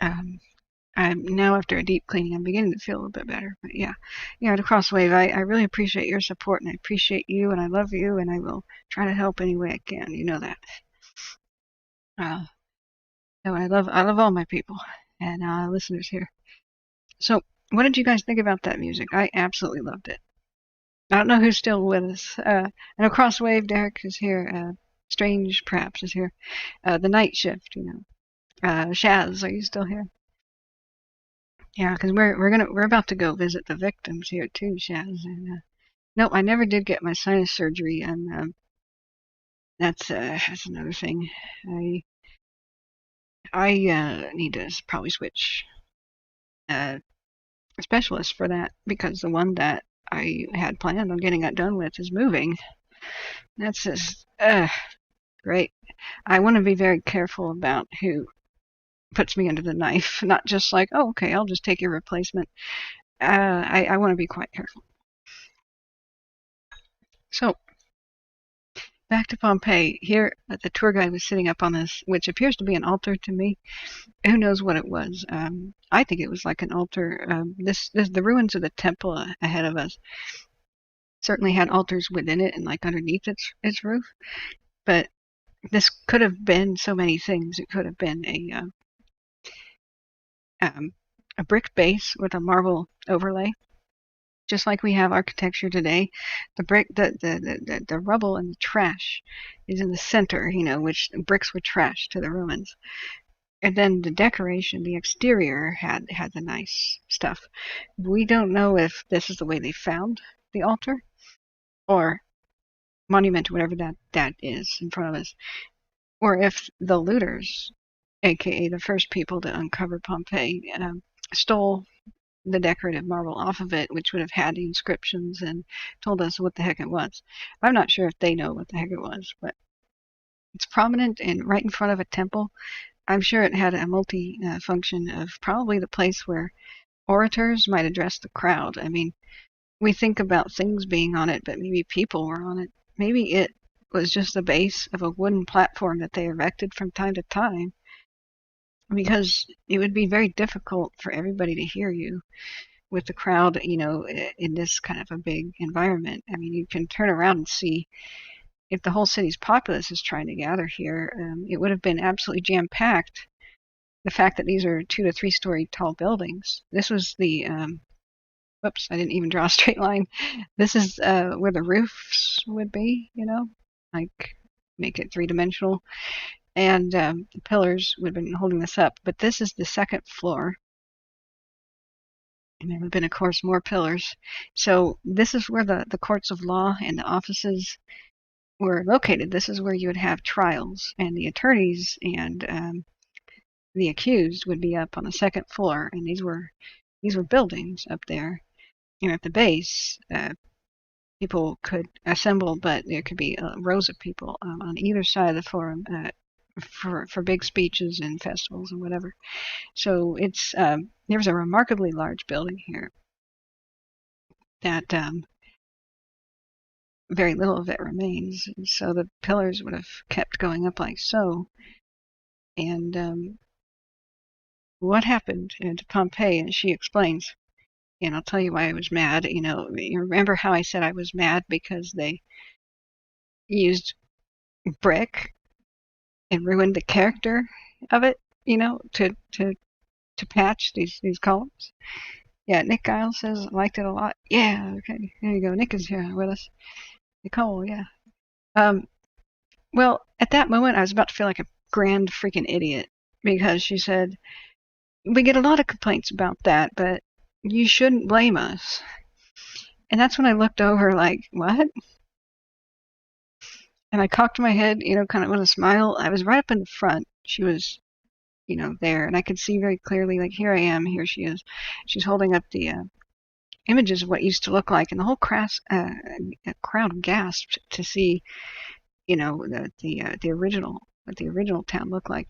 I'm now, after a deep cleaning, I'm beginning to feel a little bit better. But yeah, to Crosswave, I really appreciate your support, and I appreciate you, and I love you, and I will try to help any way I can. You know that. So I love all my people and listeners here. So what did you guys think about that music? I absolutely loved it. I don't know who's still with us. I know Crosswave, Derek is here. Strange, perhaps, is here. The Night Shift, Shaz, are you still here? Yeah, because we're about to go visit the victims here too, Shaz. And no, I never did get my sinus surgery, and that's another thing. I need to probably switch specialist for that, because the one that I had planned on getting that done with is moving. That's just great. I want to be very careful about who puts me under the knife, not just like, oh, okay, I'll just take your replacement. I want to be quite careful. So back to Pompeii. Here, the tour guide was sitting up on this, which appears to be an altar to me. Who knows what it was? I think it was like an altar. The ruins of the temple ahead of us. certainly had altars within it and like underneath its roof. But this could have been so many things. It could have been a brick base with a marble overlay, just like we have architecture today. The brick, the rubble and the trash is in the center, which bricks were trash to the Romans. And then the decoration, the exterior had the nice stuff. We don't know if this is the way they found the altar or monument, whatever that is in front of us, or if the looters, aka the first people to uncover Pompeii, stole the decorative marble off of it, which would have had the inscriptions and told us what the heck it was. I'm not sure if they know what the heck it was, but it's prominent and right in front of a temple. I'm sure it had a multi-function of probably the place where orators might address the crowd. I mean, we think about things being on it, but maybe people were on it. Maybe it was just the base of a wooden platform that they erected from time to time, because it would be very difficult for everybody to hear you with the crowd, in this kind of a big environment. I mean, you can turn around and see if the whole city's populace is trying to gather here, it would have been absolutely jam-packed. The fact that these are 2 to 3 story tall buildings. This was the, whoops, I didn't even draw a straight line. This is where the roofs would be, like make it 3-dimensional. And the pillars would have been holding this up. But this is the second floor. And there would have been, of course, more pillars. So this is where the courts of law and the offices were located. This is where you would have trials, and the attorneys and the accused would be up on the second floor. And these were buildings up there. And at the base, people could assemble, but there could be rows of people on either side of the forum for big speeches and festivals and whatever. So it's there's a remarkably large building here that very little of it remains. And so the pillars would have kept going up like so. And what happened to Pompeii? And she explains, and I'll tell you why I was mad. You remember how I said I was mad because they used brick and ruined the character of it, to patch these columns. Yeah, Nick Giles says liked it a lot. Yeah, okay, there you go. Nick is here with us. Nicole, yeah. Well, at that moment, I was about to feel like a grand freaking idiot because she said, we get a lot of complaints about that, but you shouldn't blame us. And that's when I looked over like, what? And I cocked my head, kind of with a smile. I was right up in the front. She was, there, and I could see very clearly, like, here I am, here she is. She's holding up the images of what it used to look like, and the whole crowd gasped to see, the original, what the original town looked like.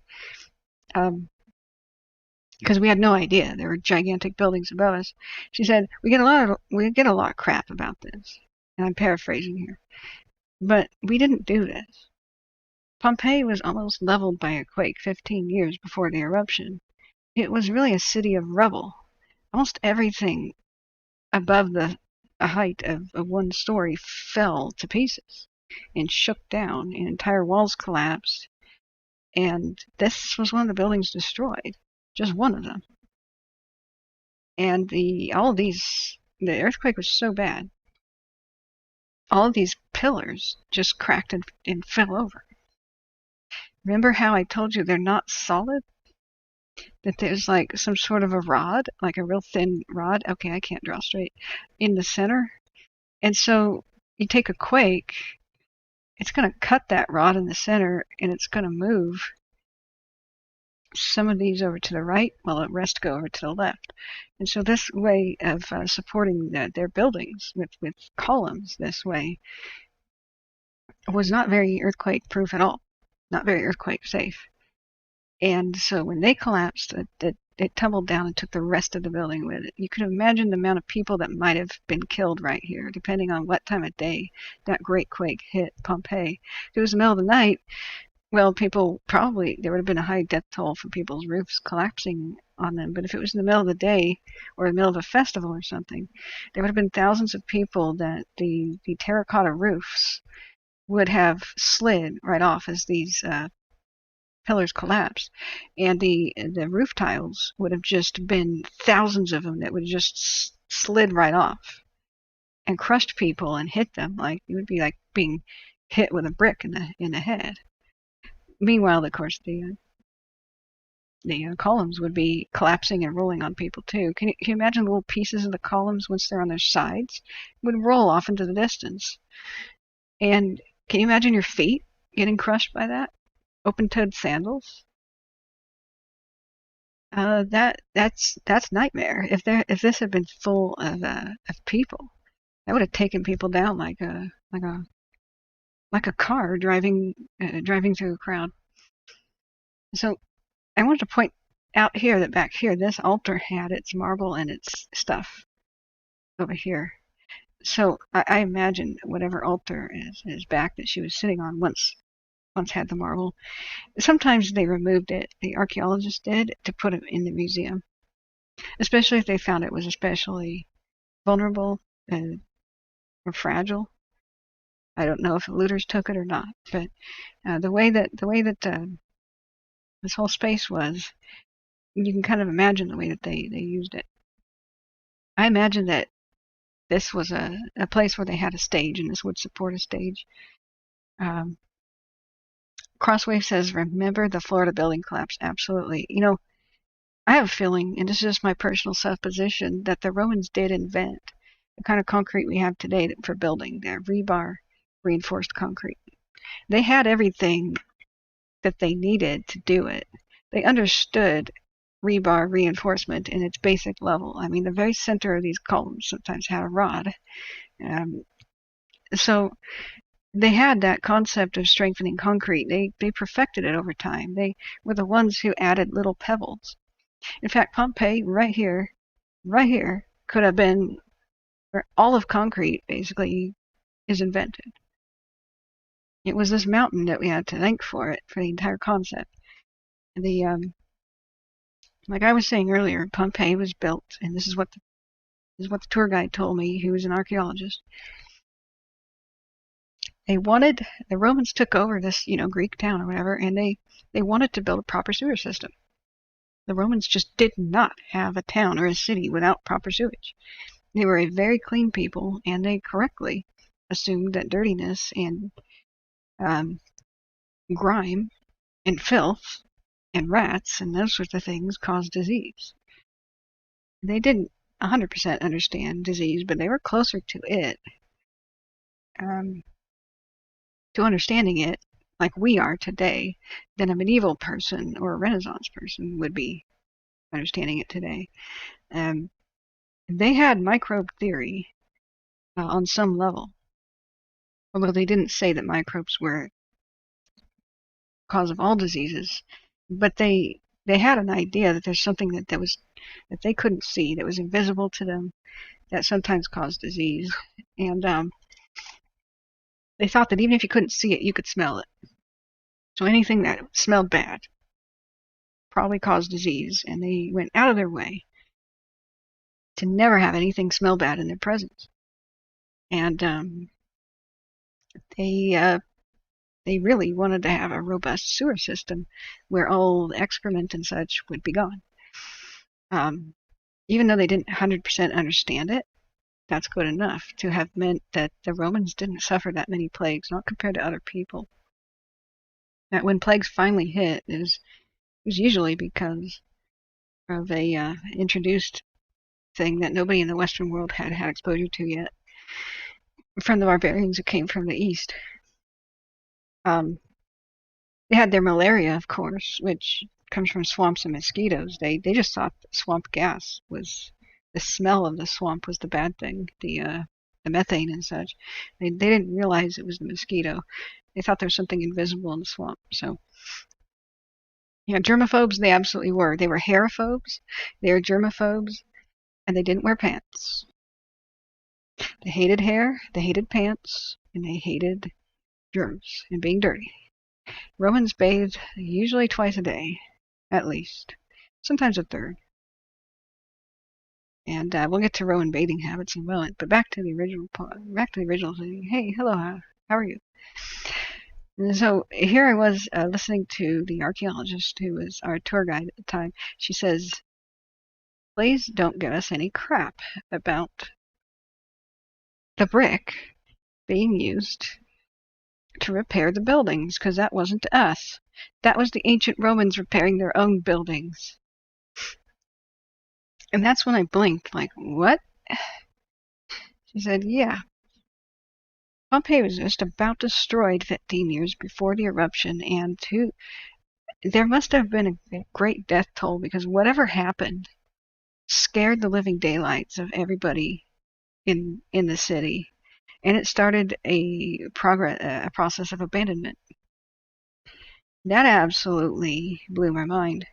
Because we had no idea there were gigantic buildings above us. She said, we get a lot of crap about this, and I'm paraphrasing here, but we didn't do this. Pompeii was almost leveled by a quake 15 years before the eruption. It was really a city of rubble. Almost everything above a height of 1 story fell to pieces and shook down, and entire walls collapsed. And this was one of the buildings destroyed, just one of them. And the earthquake was so bad, all of these pillars just cracked and fell over. Remember how I told you they're not solid? That there's like some sort of a rod, like a real thin rod. Okay, I can't draw straight. In the center. And so you take a quake, it's going to cut that rod in the center, and it's going to move some of these over to the right, while the rest go over to the left. And so this way of supporting their buildings with columns this way was not very earthquake-proof at all. Not very earthquake-safe. And so when they collapsed, it tumbled down and took the rest of the building with it. You could imagine the amount of people that might have been killed right here, depending on what time of day that great quake hit Pompeii. If it was the middle of the night, Well, there would have been a high death toll for people's roofs collapsing on them. But if it was in the middle of the day or in the middle of a festival or something, there would have been thousands of people that the terracotta roofs would have slid right off as these pillars collapsed, and the roof tiles would have just been thousands of them that would just slid right off and crushed people and hit them. Like it would be like being hit with a brick in the head. Meanwhile, of course, the columns would be collapsing and rolling on people too. Can you imagine the little pieces of the columns once they're on their sides would roll off into the distance? And can you imagine your feet getting crushed by that? Open-toed sandals? That's nightmare. If this had been full of people, that would have taken people down like a car driving through a crowd. So I wanted to point out here that back here, this altar had its marble and its stuff over here. So I imagine whatever altar is back that she was sitting on once had the marble. Sometimes they removed it, the archaeologists did, to put it in the museum, especially if they found it was especially vulnerable or fragile. I don't know if the looters took it or not, but the way that this whole space was, you can kind of imagine the way that they used it. I imagine that this was a place where they had a stage, and this would support a stage. Crosswave says, remember the Florida building collapse? Absolutely. You know, I have a feeling, and this is just my personal supposition, that the Romans did invent the kind of concrete we have today for building, the rebar reinforced concrete. They had everything that they needed to do it. They understood rebar reinforcement in its basic level. I mean, the very center of these columns sometimes had a rod. So they had that concept of strengthening concrete. They perfected it over time. They were the ones who added little pebbles. In fact, Pompeii, right here, could have been where all of concrete basically is invented. It was this mountain that we had to thank for it, for the entire concept. Like I was saying earlier, Pompeii was built, and this is what the tour guide told me, who was an archaeologist. The Romans took over this, Greek town or whatever, and they wanted to build a proper sewer system. The Romans just did not have a town or a city without proper sewage. They were a very clean people, and they correctly assumed that dirtiness and grime and filth and rats and those sorts of things caused disease. They didn't 100% understand disease, but they were closer to it, to understanding it like we are today, than a medieval person or a Renaissance person would be understanding it today. They had microbe theory on some level, although they didn't say that microbes were cause of all diseases, but they had an idea that there's something that they couldn't see, that was invisible to them, that sometimes caused disease. And they thought that even if you couldn't see it, you could smell it. So anything that smelled bad probably caused disease, and they went out of their way to never have anything smell bad in their presence. And they really wanted to have a robust sewer system where all the excrement and such would be gone. Even though they didn't 100% understand it, that's good enough to have meant that the Romans didn't suffer that many plagues, not compared to other people. That when plagues finally hit, it was usually because of a introduced thing that nobody in the Western world had exposure to yet, from the barbarians who came from the East. They had their malaria, of course, which comes from swamps and mosquitoes. They just thought that swamp gas was, the smell of the swamp was the bad thing, the methane and such. They didn't realize it was the mosquito. They thought there was something invisible in the swamp. So, germaphobes they absolutely were. They were hairophobes, they were germaphobes, and they didn't wear pants. They hated hair, they hated pants, and they hated germs and being dirty. Romans bathed usually twice a day, at least. Sometimes a third. And we'll get to Roman bathing habits in a moment. But back to the original thing. Hey, hello, how are you? And so here I was listening to the archaeologist who was our tour guide at the time. She says, please don't give us any crap about the brick being used to repair the buildings, because that wasn't us. That was the ancient Romans repairing their own buildings. And that's when I blinked, like, what? She said, yeah. Pompeii was just about destroyed 15 years before the eruption, and there must have been a great death toll, because whatever happened scared the living daylights of everybody in the city, and it started a process of abandonment. That absolutely blew my mind.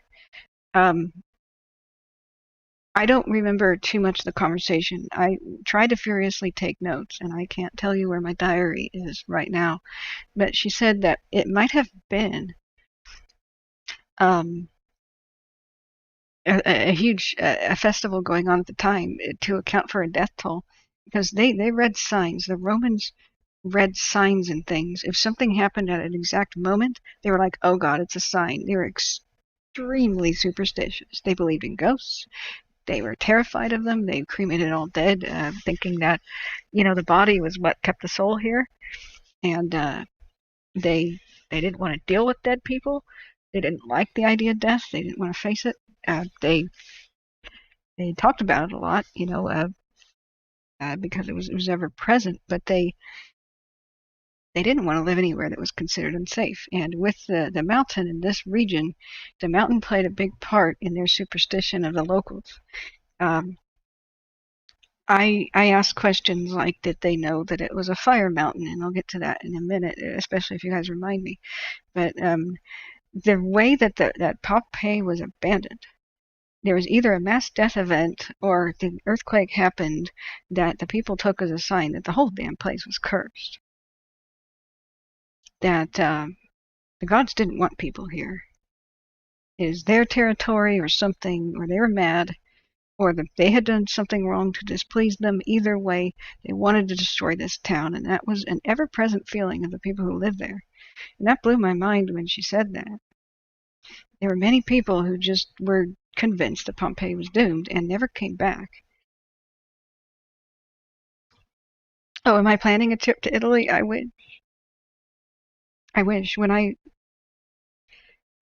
I don't remember too much of the conversation. I tried to furiously take notes, and I can't tell you where my diary is right now. But she said that it might have been a huge festival going on at the time to account for a death toll, because they read signs. The Romans read signs and things. If something happened at an exact moment, they were like, oh God, it's a sign. They were extremely superstitious. They believed in ghosts. They were terrified of them. They cremated all dead, thinking that, the body was what kept the soul here. And they didn't want to deal with dead people. They didn't like the idea of death. They didn't want to face it. They talked about it a lot, because it was ever present. But they didn't want to live anywhere that was considered unsafe. And with the mountain in this region, the mountain played a big part in their superstition of the locals. I asked questions like, did they know that it was a fire mountain? And I'll get to that in a minute, especially if you guys remind me. But the way that Pompeii was abandoned, there was either a mass death event or the earthquake happened that the people took as a sign that the whole damn place was cursed. That the gods didn't want people here. It is their territory or something, or they were mad, or that they had done something wrong to displease them. Either way, they wanted to destroy this town, and that was an ever-present feeling of the people who lived there. And that blew my mind when she said that. There were many people who just were convinced that Pompeii was doomed and never came back. Oh, am I planning a trip to Italy? I wish. When I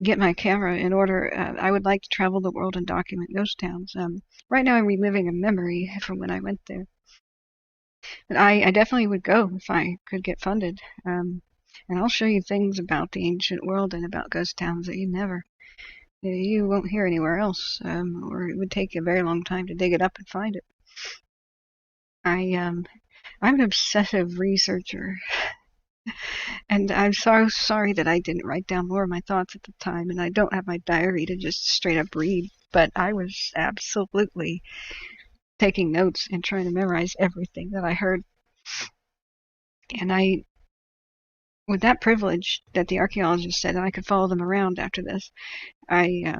get my camera in order, I would like to travel the world and document ghost towns. Right now I'm reliving a memory from when I went there. But I definitely would go if I could get funded. And I'll show you things about the ancient world and about ghost towns that you won't hear anywhere else, or it would take a very long time to dig it up and find it. I'm an obsessive researcher. And I'm so sorry that I didn't write down more of my thoughts at the time, and I don't have my diary to just straight up read, but I was absolutely taking notes and trying to memorize everything that I heard. And with that privilege that the archaeologist said that I could follow them around after this, I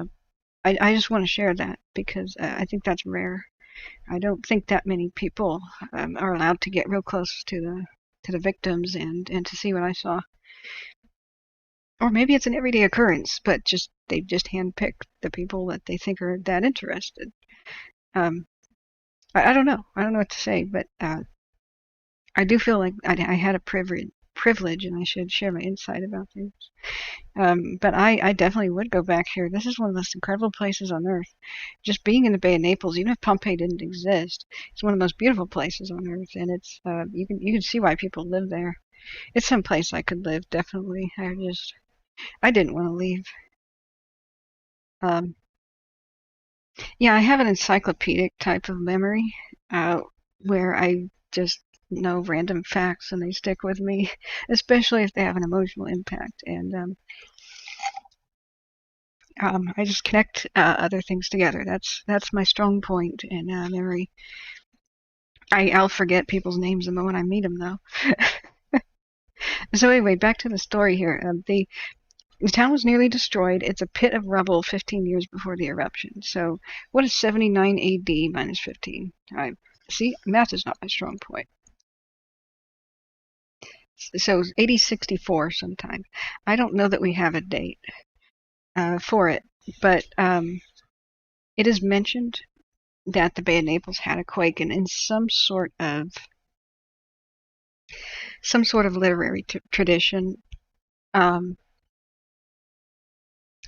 just want to share that, because I think that's rare. I don't think that many people are allowed to get real close to the victims and to see what I saw. Or maybe it's an everyday occurrence, but they've just handpicked the people that they think are that interested. I don't know. I don't know what to say, but I do feel like I had a privilege, and I should share my insight about things. But I definitely would go back here. This is one of the most incredible places on earth. Just being in the Bay of Naples, even if Pompeii didn't exist, it's one of the most beautiful places on earth, and it's you can see why people live there. It's some place I could live, definitely. I didn't want to leave. Yeah, I have an encyclopedic type of memory, where I just know random facts and they stick with me, especially if they have an emotional impact. And I just connect other things together. That's my strong point in memory. I'll forget people's names the moment I meet them, though. So anyway, back to the story here. The town was nearly destroyed. It's a pit of rubble 15 years before the eruption. So what is 79 AD minus 15? See, math is not my strong point. So 8064 sometime. I don't know that we have a date for it, but it is mentioned that the Bay of Naples had a quake, and in some sort of literary tradition,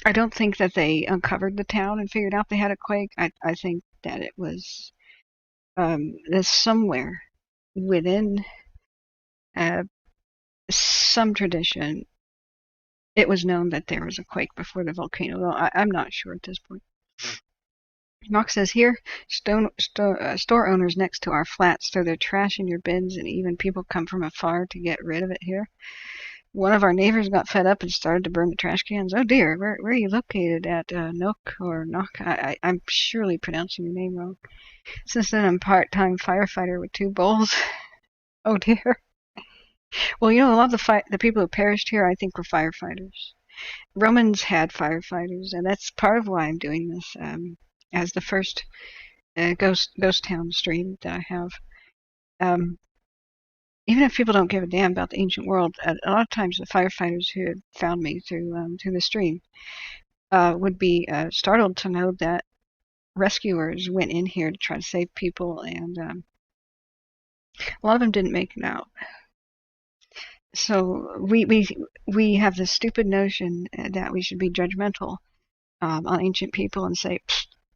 I don't think that they uncovered the town and figured out they had a quake. I think that it was there's somewhere within some tradition, it was known that there was a quake before the volcano. Though I'm not sure at this point. Knox says here, store owners next to our flats throw their trash in your bins, and even people come from afar to get rid of it here. One of our neighbors got fed up and started to burn the trash cans. Oh dear, where are you located at? Nook or Knock? I'm surely pronouncing your name wrong. Since then, I'm part-time firefighter with 2 bowls. Oh dear. Well, you know, a lot of the people who perished here, I think, were firefighters. Romans had firefighters, and that's part of why I'm doing this as the first ghost town stream that I have. Even if people don't give a damn about the ancient world, a lot of times the firefighters who had found me through the stream would be startled to know that rescuers went in here to try to save people, and a lot of them didn't make it out. So we have this stupid notion that we should be judgmental on ancient people and say,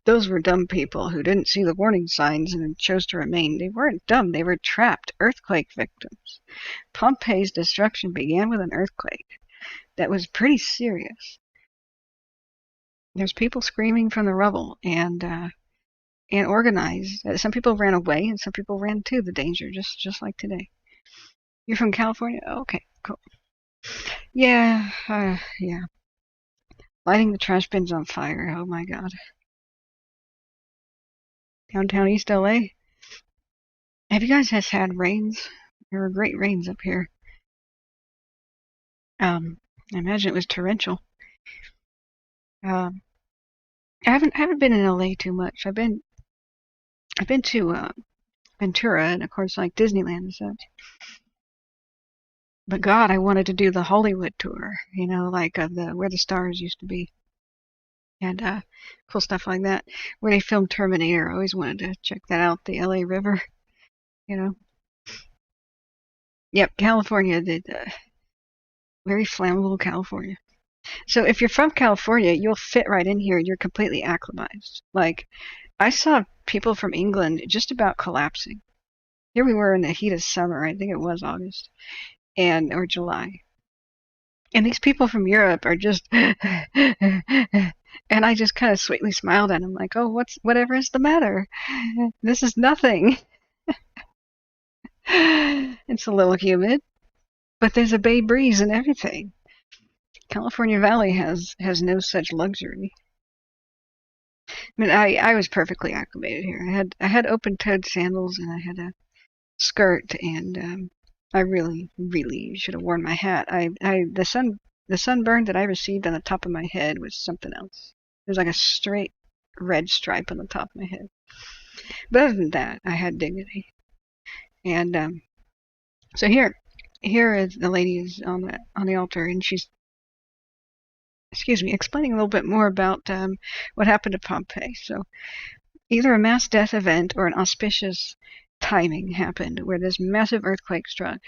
those were dumb people who didn't see the warning signs and chose to remain. They weren't dumb, they were trapped earthquake victims. Pompeii's destruction began with an earthquake that was pretty serious. There's people screaming from the rubble and organized. Some people ran away and some people ran to the danger, just like today. You're from California? Okay, cool. Yeah, yeah. Lighting the trash bins on fire. Oh my god. Downtown East LA. Have you guys had rains? There were great rains up here. I imagine it was torrential. I haven't been in LA too much. I've been to Ventura and of course like Disneyland and such. But God, I wanted to do the Hollywood tour, you know, like of the where the stars used to be, and cool stuff like that. Where they filmed Terminator, I always wanted to check that out. The LA River, you know. Yep, California, the very flammable California. So if you're from California, you'll fit right in here. You're completely acclimatized. Like, I saw people from England just about collapsing. Here we were in the heat of summer. I think it was August or July. And these people from Europe are just, and I just kind of sweetly smiled at them, like, oh, whatever is the matter? This is nothing. It's a little humid, but there's a bay breeze and everything. California Valley has no such luxury. I mean, I was perfectly acclimated here. I had open-toed sandals and I had a skirt, and I really should have worn my hat. The sunburn that I received on the top of my head was something else. It was like a straight red stripe on the top of my head. But other than that, I had dignity. And so here is the lady is on the altar, and she's explaining a little bit more about what happened to Pompeii. So either a mass death event or an auspicious timing happened where this massive earthquake struck.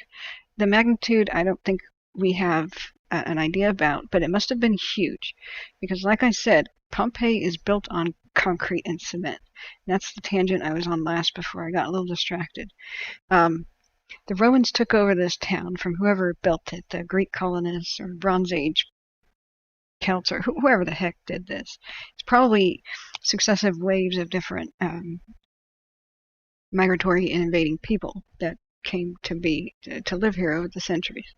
The magnitude, I don't think we have an idea about, but it must have been huge because, like I said, Pompeii is built on concrete and cement. That's the tangent I was on last before I got a little distracted. The Romans took over this town from whoever built it, the Greek colonists or Bronze Age Celts or whoever the heck did this. It's probably successive waves of different migratory and invading people that came to live here over the centuries.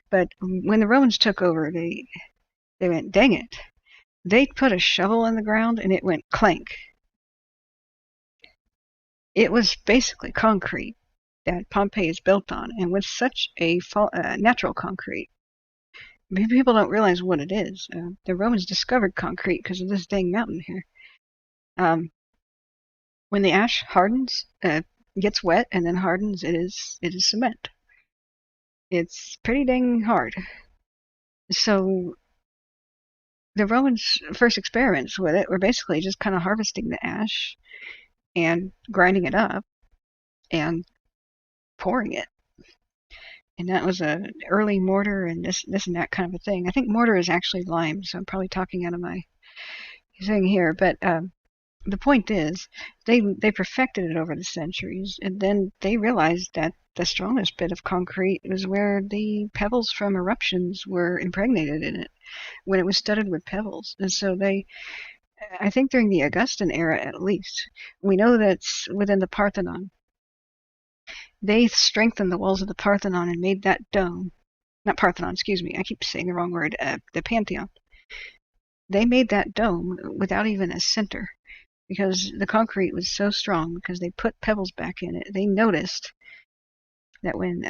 But when the Romans took over, they went, dang it. They put a shovel in the ground and it went clank. It was basically concrete that Pompeii is built on, and with such a natural concrete, People don't realize what it is. The Romans discovered concrete because of this dang mountain here. Um, when the ash hardens, gets wet and then hardens, it is cement. It's pretty dang hard. So the Romans' first experiments with it were basically just kind of harvesting the ash and grinding it up and pouring it. And that was a early mortar and this and that kind of a thing. I think mortar is actually lime, so I'm probably talking out of my thing here. But the point is, they perfected it over the centuries, and then they realized that the strongest bit of concrete was where the pebbles from eruptions were impregnated in it, when it was studded with pebbles. And so I think during the Augustan era at least, we know that's within the Parthenon. They strengthened the walls of the Parthenon and made that dome. Not Parthenon, excuse me, I keep saying the wrong word, the Pantheon. They made that dome without even a center because the concrete was so strong because they put pebbles back in it. They noticed that when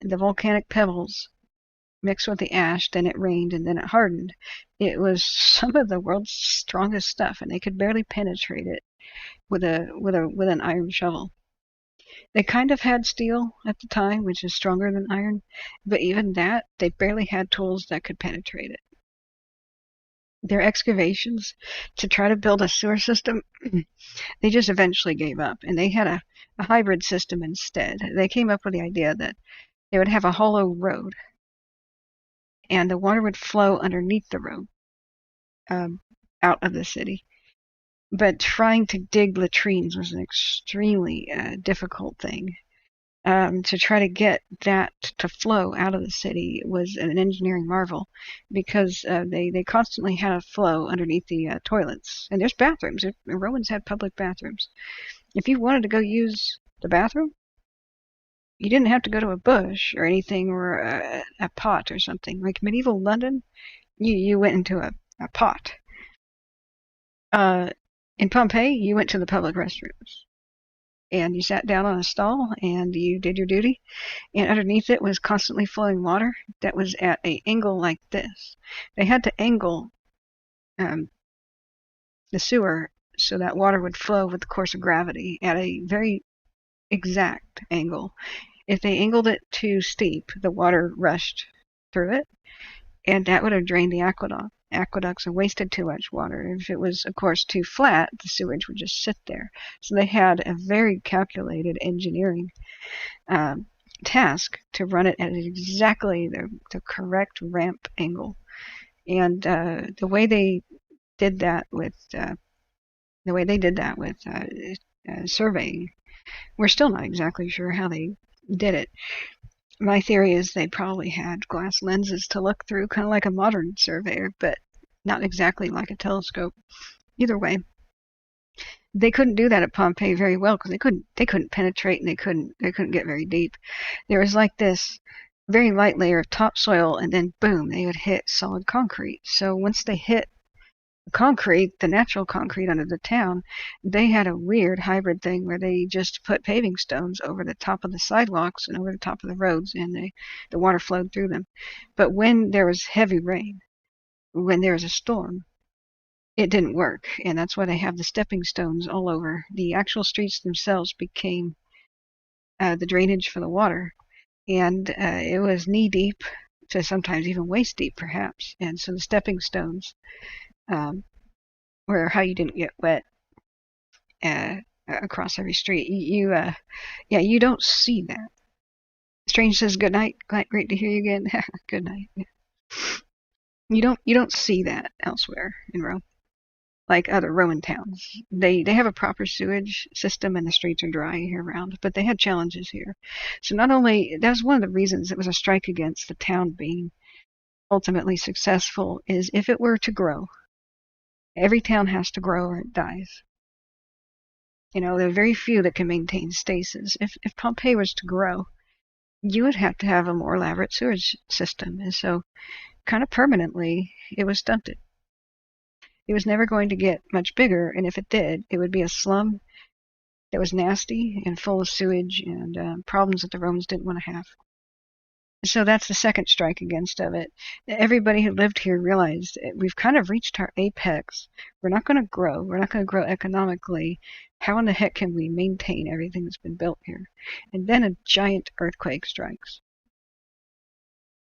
the volcanic pebbles mixed with the ash, then it rained and then it hardened. It was some of the world's strongest stuff, and they could barely penetrate it with an iron shovel. They kind of had steel at the time, which is stronger than iron, but even that, they barely had tools that could penetrate it. Their excavations to try to build a sewer system, they just eventually gave up, and they had a hybrid system instead. They came up with the idea that they would have a hollow road, and the water would flow underneath the road out of the city. But trying to dig latrines was an extremely difficult thing. To try to get that to flow out of the city was an engineering marvel because they constantly had a flow underneath the toilets. And there's bathrooms. The Romans had public bathrooms. If you wanted to go use the bathroom, you didn't have to go to a bush or anything or a pot or something. Like medieval London, you went into a pot. In Pompeii, you went to the public restrooms. And you sat down on a stall and you did your duty, and underneath it was constantly flowing water that was at an angle like this. They had to angle the sewer so that water would flow with the course of gravity at a very exact angle. If they angled it too steep, the water rushed through it, and that would have drained the aqueducts and wasted too much water. If it was, of course, too flat, the sewage would just sit there. So they had a very calculated engineering task to run it at exactly the correct ramp angle. And the way they did that with surveying, we're still not exactly sure how they did it. My theory is they probably had glass lenses to look through, kind of like a modern surveyor, but not exactly like a telescope. Either way, they couldn't do that at Pompeii very well because they couldn't penetrate and they couldn't get very deep. There was like this very light layer of topsoil, and then boom, they would hit solid concrete. So once they hit concrete, the natural concrete under the town, they had a weird hybrid thing where they just put paving stones over the top of the sidewalks and over the top of the roads, and the water flowed through them. But when there was heavy rain, when there was a storm, it didn't work, and that's why they have the stepping stones all over. The actual streets themselves became the drainage for the water, and it was knee deep to sometimes even waist deep, perhaps. And so the stepping stones were how you didn't get wet across every street. You don't see that. Strange says good night. Great to hear you again. Good night. You don't see that elsewhere in Rome, like other Roman towns. They have a proper sewage system and the streets are dry year round, but they had challenges here. So not only that was one of the reasons it was a strike against the town being ultimately successful, is if it were to grow, every town has to grow or it dies. There are very few that can maintain stasis. If Pompeii was to grow, you would have to have a more elaborate sewage system, and so kind of permanently it was stunted. It was never going to get much bigger, and if it did, it would be a slum that was nasty and full of sewage and problems that the Romans didn't want to have. So that's the second strike against of it. Everybody who lived here realized we've kind of reached our apex. We're not going to grow. We're not going to grow economically. How in the heck can we maintain everything that's been built here? And then a giant earthquake strikes.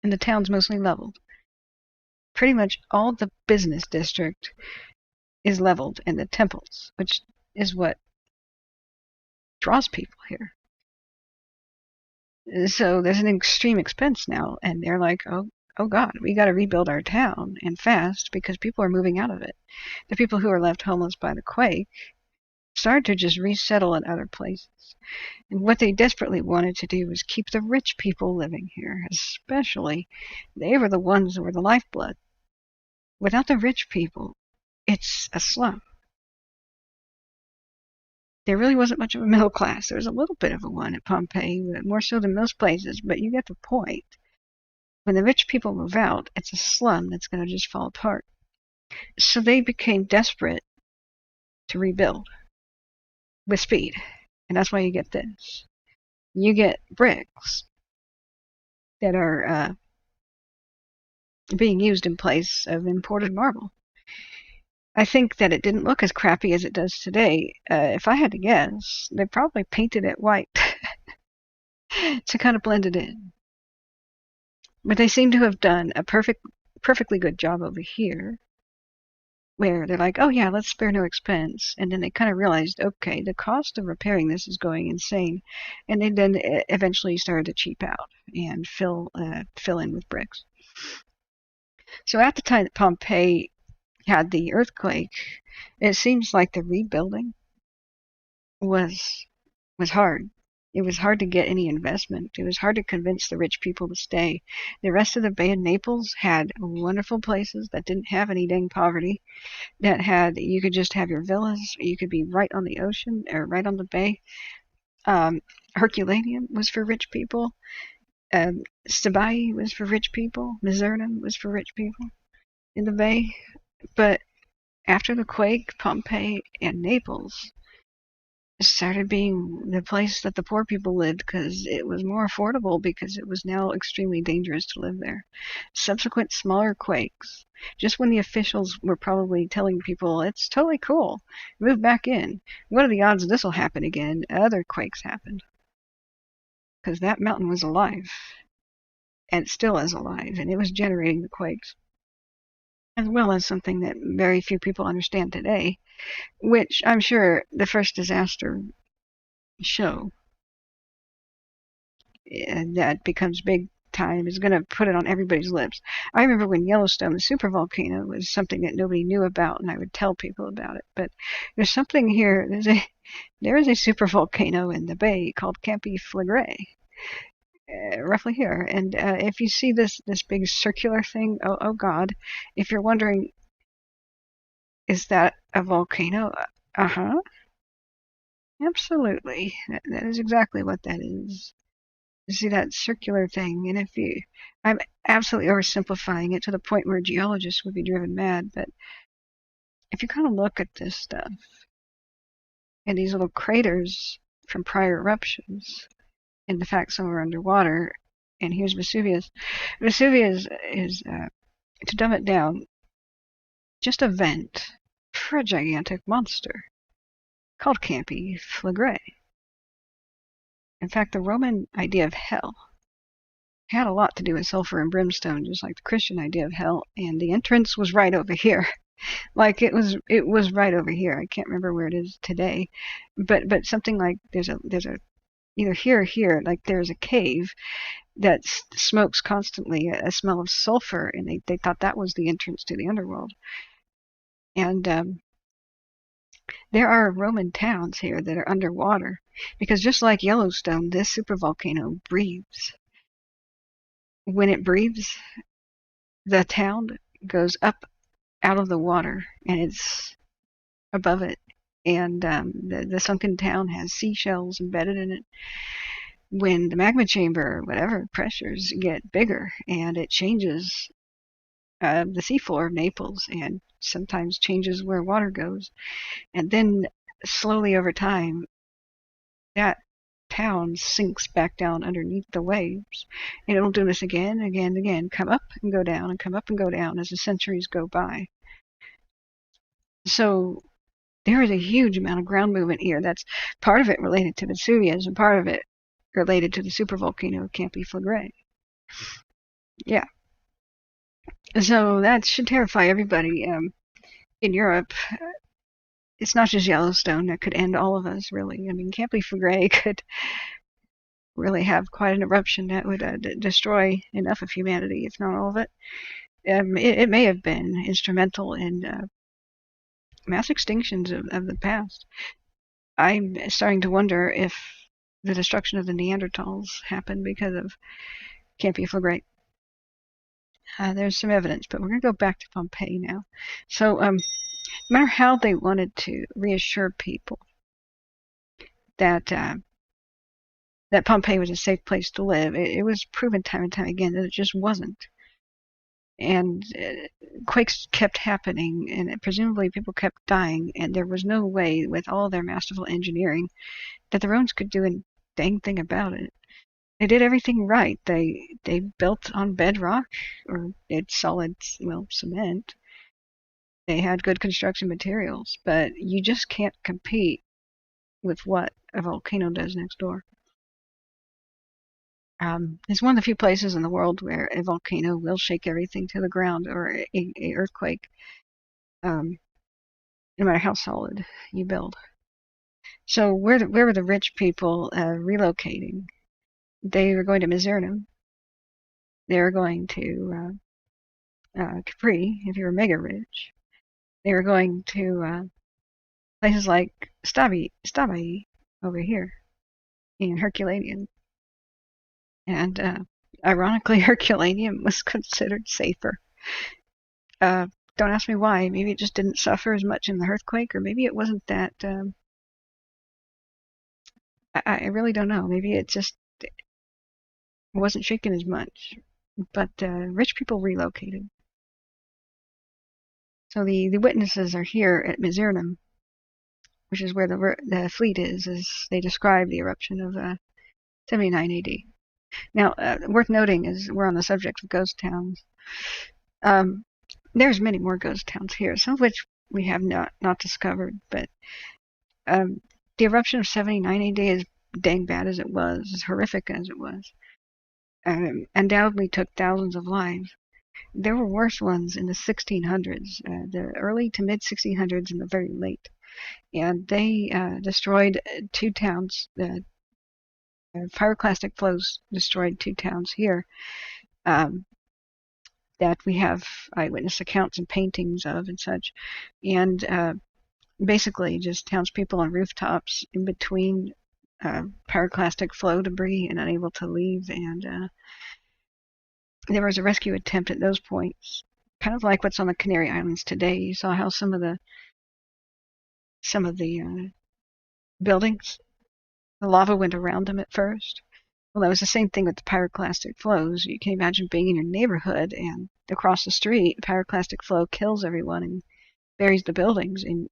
And the town's mostly leveled. Pretty much all the business district is leveled, and the temples, which is what draws people here. So there's an extreme expense now, and they're like, oh God, we got to rebuild our town and fast because people are moving out of it. The people who are left homeless by the quake started to just resettle in other places. And what they desperately wanted to do was keep the rich people living here, especially they were the ones who were the lifeblood. Without the rich people, it's a slum. There really wasn't much of a middle class. There was a little bit of a one at Pompeii, more so than most places, but you get the point. When the rich people move out, it's a slum that's going to just fall apart. So they became desperate to rebuild with speed. And that's why you get this. You get bricks that are being used in place of imported marble. I think that it didn't look as crappy as it does today. If I had to guess, they probably painted it white to kind of blend it in. But they seem to have done a perfectly good job over here, where they're like, oh yeah, let's spare no expense. And then they kind of realized, okay, the cost of repairing this is going insane. And they then eventually started to cheap out and fill in with bricks. So at the time that Pompeii had the earthquake, it seems like the rebuilding was hard. It was hard to get any investment. It was hard to convince the rich people to stay. The rest of the Bay of Naples had wonderful places that didn't have any dang poverty. That had, you could just have your villas. You could be right on the ocean or right on the bay. Herculaneum was for rich people. Stabai was for rich people. Misernum was for rich people in the bay. But after the quake, Pompeii and Naples started being the place that the poor people lived because it was more affordable because it was now extremely dangerous to live there. Subsequent smaller quakes, just when the officials were probably telling people it's totally cool, move back in. What are the odds this will happen again? Other quakes happened because that mountain was alive and still is alive, and it was generating the quakes, as well as something that very few people understand today, which I'm sure the first disaster show that becomes big time is going to put it on everybody's lips. I remember when Yellowstone, the supervolcano, was something that nobody knew about, and I would tell people about it. But there's something here. There is a supervolcano in the bay called Campi Flegrei, roughly here. And if you see this big circular thing, oh God, if you're wondering, is that a volcano? Uh-huh. Absolutely. That is exactly what that is. You see that circular thing, and I'm absolutely oversimplifying it to the point where geologists would be driven mad, but if you kind of look at this stuff, and these little craters from prior eruptions, and the fact some are underwater, and here's Vesuvius. Vesuvius is, to dumb it down, just a vent for a gigantic monster called Campi Flegrei. In fact, the Roman idea of hell had a lot to do with sulfur and brimstone, just like the Christian idea of hell, and the entrance was right over here. Like it was right over here. I can't remember where it is today, but something like there's a either here or here, like there's a cave that smokes constantly, a smell of sulfur, and they thought that was the entrance to the underworld. And there are Roman towns here that are underwater because just like Yellowstone, this supervolcano breathes. When it breathes, the town goes up out of the water and it's above it. And the sunken town has seashells embedded in it. When the magma chamber, whatever pressures get bigger, and it changes the seafloor of Naples and sometimes changes where water goes. And then slowly over time, that town sinks back down underneath the waves. And it'll do this again, again, again, come up and go down and come up and go down as the centuries go by. So there is a huge amount of ground movement here. That's part of it related to Vesuvius and part of it related to the supervolcano of Campi Flegrei. Yeah. So that should terrify everybody in Europe. It's not just Yellowstone that could end all of us, really. I mean, Campi Flegrei could really have quite an eruption that would destroy enough of humanity, if not all of it. It may have been instrumental in mass extinctions of the past. I'm starting to wonder if the destruction of the Neanderthals happened because of Campi Flegrei. There's some evidence, but we're going to go back to Pompeii now. So, no matter how they wanted to reassure people that that Pompeii was a safe place to live, it was proven time and time again that it just wasn't. And quakes kept happening, and presumably people kept dying, and there was no way, with all their masterful engineering, that the Romans could do a dang thing about it. They did everything right. They built on bedrock, or it's solid, well, cement. They had good construction materials, but you just can't compete with what a volcano does next door. It's one of the few places in the world where a volcano will shake everything to the ground, or a earthquake, no matter how solid you build. So where were the rich people relocating? They were going to Misernum. They were going to Capri, if you were mega rich. They were going to places like Stabai over here in Herculaneum. And ironically, Herculaneum was considered safer. Don't ask me why. Maybe it just didn't suffer as much in the earthquake, or maybe it wasn't that. I really don't know. Maybe it just wasn't shaken as much. But rich people relocated. So the witnesses are here at Misernum, which is where the fleet is, as they describe the eruption of 79 AD. Now, worth noting is we're on the subject of ghost towns. There's many more ghost towns here, some of which we have not discovered, but the eruption of 79 AD, as dang bad as it was, as horrific as it was, undoubtedly took thousands of lives. There were worse ones in the 1600s, the early to mid 1600s and the very late. And they destroyed two towns. The pyroclastic flows destroyed two towns here that we have eyewitness accounts and paintings of and such. And basically just townspeople on rooftops in between pyroclastic flow debris and unable to leave. And there was a rescue attempt at those points, kind of like what's on the Canary Islands today. You saw how some of the buildings, the lava went around them at first. Well, that was the same thing with the pyroclastic flows. You can imagine being in your neighborhood, and across the street, pyroclastic flow kills everyone and buries the buildings, and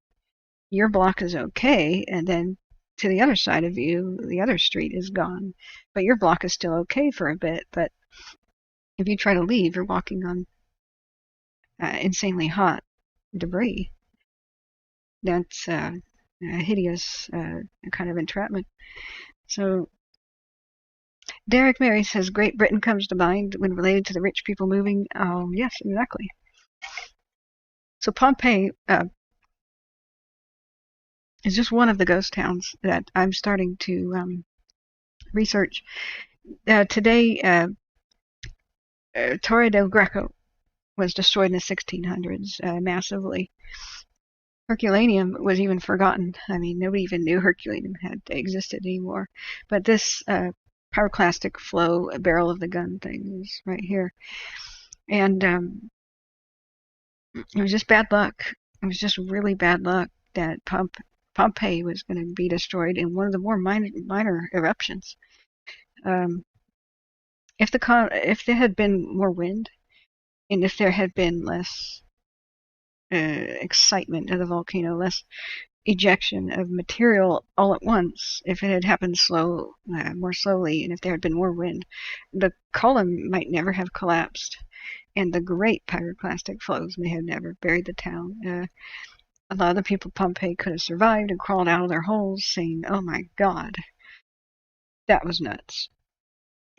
your block is okay, and then to the other side of you, the other street is gone. But your block is still okay for a bit, but if you try to leave, you're walking on insanely hot debris. That's a hideous kind of entrapment. So Derek Mary says Great Britain comes to mind when related to the rich people moving. Yes, exactly. So Pompeii is just one of the ghost towns that I'm starting to research. Today, Torre del Greco was destroyed in the 1600s massively. Herculaneum was even forgotten. I mean, nobody even knew Herculaneum had existed anymore. But this pyroclastic flow barrel of the gun thing is right here. And it was just bad luck. It was just really bad luck that Pompeii was going to be destroyed in one of the more minor eruptions. If there had been more wind, and if there had been less excitement of the volcano, less ejection of material all at once. If it had happened more slowly, and if there had been more wind, the column might never have collapsed, and the great pyroclastic flows may have never buried the town. A lot of the people of Pompeii could have survived and crawled out of their holes saying, "Oh my God, that was nuts."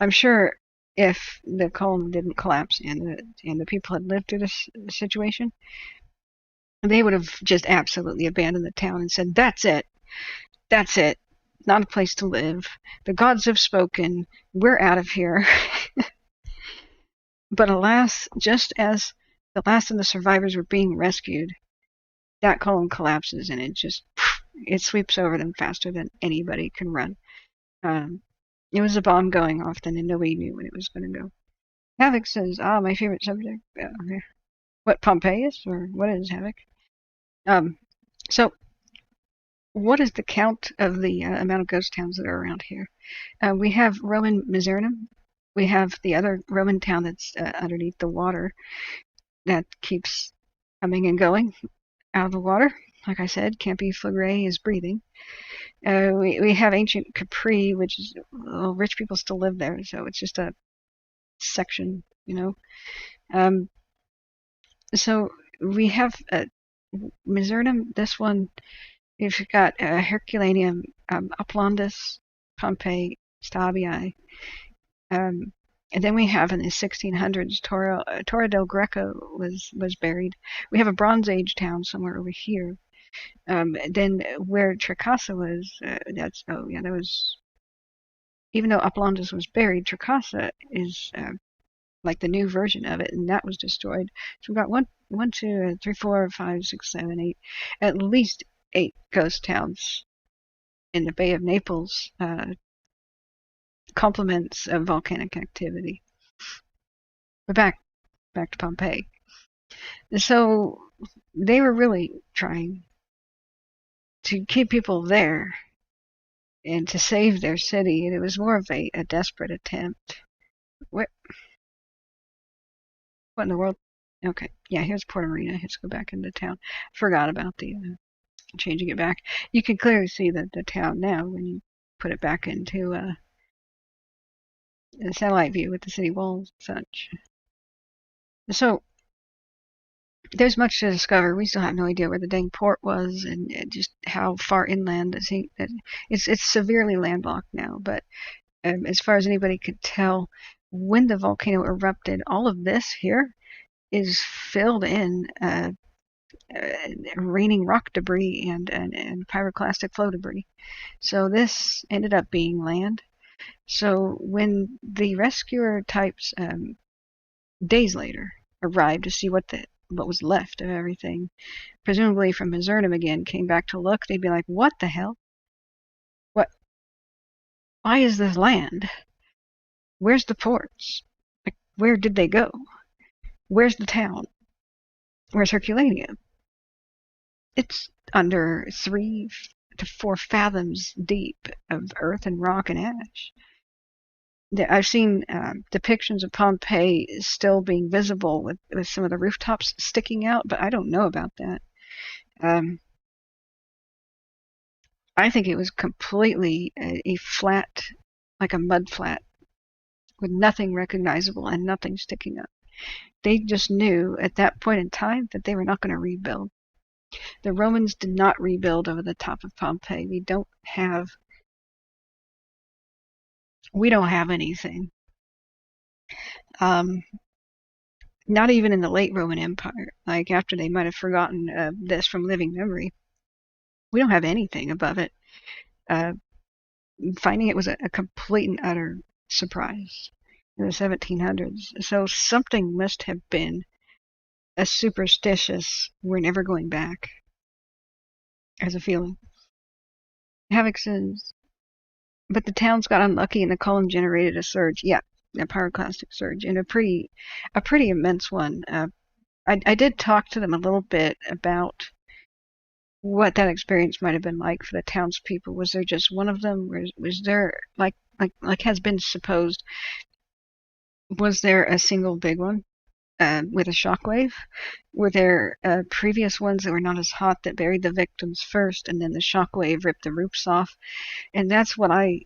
I'm sure if the column didn't collapse and the people had lived through this situation, they would have just absolutely abandoned the town and said, "That's it. That's it. Not a place to live. The gods have spoken. We're out of here." But alas, just as the last of the survivors were being rescued, that column collapses and it sweeps over them faster than anybody can run. It was a bomb going off then, and nobody knew when it was going to go. Havoc says, my favorite subject. What, Pompeii is? Or what is Havoc? So, what is the count of the amount of ghost towns that are around here? We have Roman Misernum. We have the other Roman town that's underneath the water that keeps coming and going out of the water. Like I said, Campi Fleury is breathing. We have ancient Capri, which is, well, rich people still live there, so it's just a section, So we have Misernum. This one, we've got Herculaneum, Uplandus, Pompeii, Stabii. And then we have in the 1600s, Torre del Greco was buried. We have a Bronze Age town somewhere over here. Then where Tricasa was, that was, even though Uplandus was buried, Tricasa is like the new version of it, and that was destroyed. So we've got 1, 2, 3, 4, 5, 6, 7, 8, at least 8 ghost towns in the Bay of Naples, complements of volcanic activity. But back to Pompeii. So they were really trying to keep people there and to save their city, and it was more of a desperate attempt. What in the world? Okay, yeah, here's Porta Marina. Let's go back into town. Forgot about the changing it back. You can clearly see the town now when you put it back into a satellite view with the city walls and such. So there's much to discover. We still have no idea where the dang port was and just how far inland. It's severely landlocked now, but as far as anybody could tell, when the volcano erupted, all of this here is filled in raining rock debris and pyroclastic flow debris. So this ended up being land. So when the rescuer types days later arrived to see what was left of everything, presumably from Misernum again, came back to look, they'd be like, "What the hell? What? Why is this land? Where's the ports? Like, where did they go? Where's the town? Where's Herculaneum? It's under 3 to 4 fathoms deep of earth and rock and ash." I've seen depictions of Pompeii still being visible with some of the rooftops sticking out, but I don't know about that. I think it was completely a flat, like a mud flat, with nothing recognizable and nothing sticking up. They just knew at that point in time that they were not going to rebuild. The Romans did not rebuild over the top of Pompeii. We don't have anything. Not even in the late Roman Empire, like after they might have forgotten this from living memory. We don't have anything above it. Finding it was a complete and utter surprise in the 1700s. So something must have been a superstitious, we're never going back as a feeling. Havoc says, but the towns got unlucky and the column generated a surge. Yeah, a pyroclastic surge, and a pretty immense one. I did talk to them a little bit about what that experience might have been like for the townspeople. Was there just one of them? Was there, like has been supposed, was there a single big one? with a shockwave? Were there previous ones that were not as hot that buried the victims first, and then the shockwave ripped the roofs off? And that's what I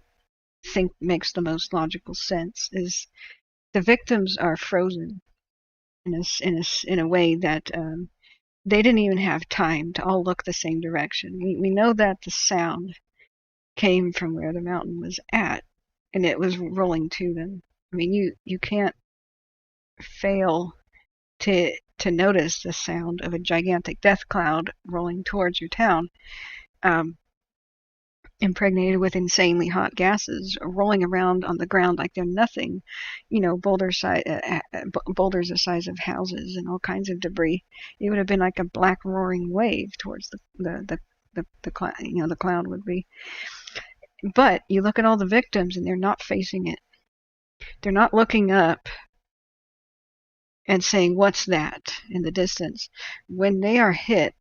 think makes the most logical sense. Is the victims are frozen in a way that they didn't even have time to all look the same direction. We know that the sound came from where the mountain was at, and it was rolling to them. I mean, you can't fail to notice the sound of a gigantic death cloud rolling towards your town, um, impregnated with insanely hot gases, rolling around on the ground like they're nothing. Boulders the size of houses and all kinds of debris. It would have been like a black roaring wave towards the cloud. The cloud would be. But you look at all the victims, and they're not facing it. They're not looking up and saying, "What's that?" in the distance. When they are hit,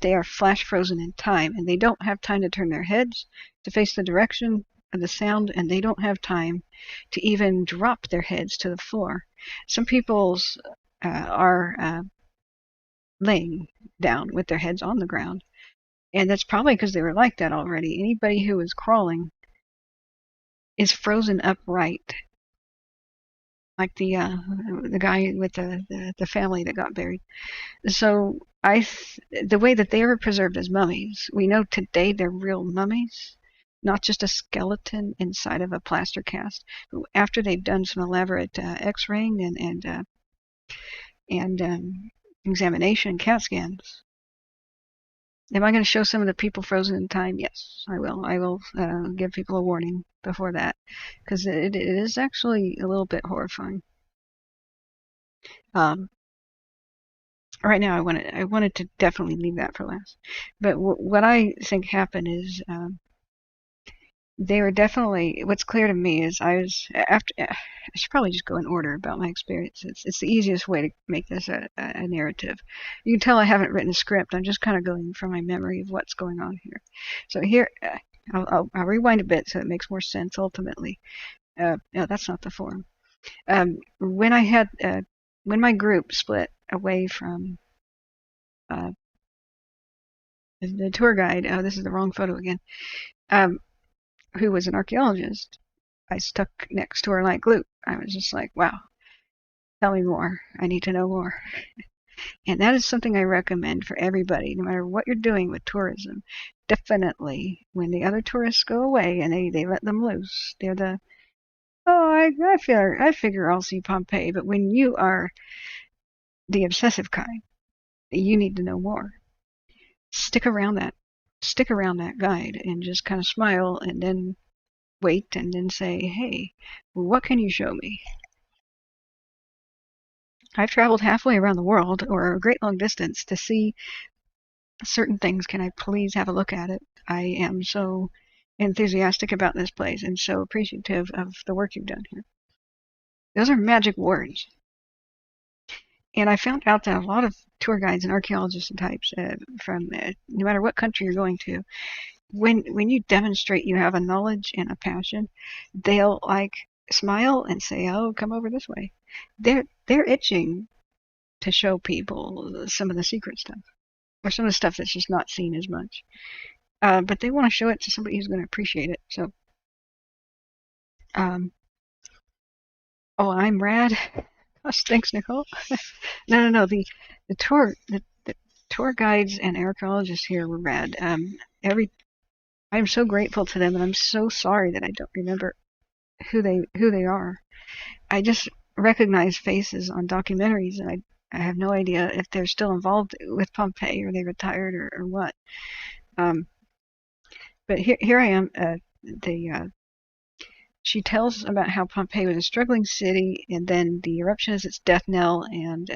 they are flash frozen in time, and they don't have time to turn their heads to face the direction of the sound, and they don't have time to even drop their heads to the floor. Some people's are laying down with their heads on the ground, and that's probably because they were like that already. Anybody who is crawling is frozen upright, like the guy with the family that got buried. So the way that they were preserved as mummies, we know today they're real mummies, not just a skeleton inside of a plaster cast. After they've done some elaborate X-raying and examination, CAT scans. Am I going to show some of the people frozen in time? Yes, I will. I will give people a warning before that, because it is actually a little bit horrifying. Right now, I wanted to definitely leave that for last. But what I think happened is they were definitely. What's clear to me is I should probably just go in order about my experience. It's the easiest way to make this a narrative. You can tell I haven't written a script. I'm just kind of going from my memory of what's going on here. So here, I'll rewind a bit so it makes more sense ultimately. No, that's not the form. When my group split away from the tour guide, oh, this is the wrong photo again, who was an archaeologist, I stuck next to her like glue. I was just like, wow, tell me more. I need to know more. And that is something I recommend for everybody, no matter what you're doing with tourism. Definitely, when the other tourists go away and they let them loose, they're I figure I'll see Pompeii. But when you are the obsessive kind, you need to know more. Stick around that guide and just kind of smile and then wait and then say, hey, what can you show me? I've traveled halfway around the world or a great long distance to see certain things. Can I please have a look at it? I am so enthusiastic about this place and so appreciative of the work you've done here. Those are magic words. And I found out that a lot of tour guides and archaeologists and types from no matter what country you're going to, when you demonstrate you have a knowledge and a passion, they'll like smile and say, "Oh, come over this way." They're itching to show people some of the secret stuff or some of the stuff that's just not seen as much. But they want to show it to somebody who's going to appreciate it. So, oh, I'm rad. Oh, thanks, Nicole. No. The tour guides and archaeologists here were rad. I'm so grateful to them, and I'm so sorry that I don't remember who they are. I just recognize faces on documentaries, and I have no idea if they're still involved with Pompeii or they retired or what. But here I am. She tells about how Pompeii was a struggling city, and then the eruption is its death knell. And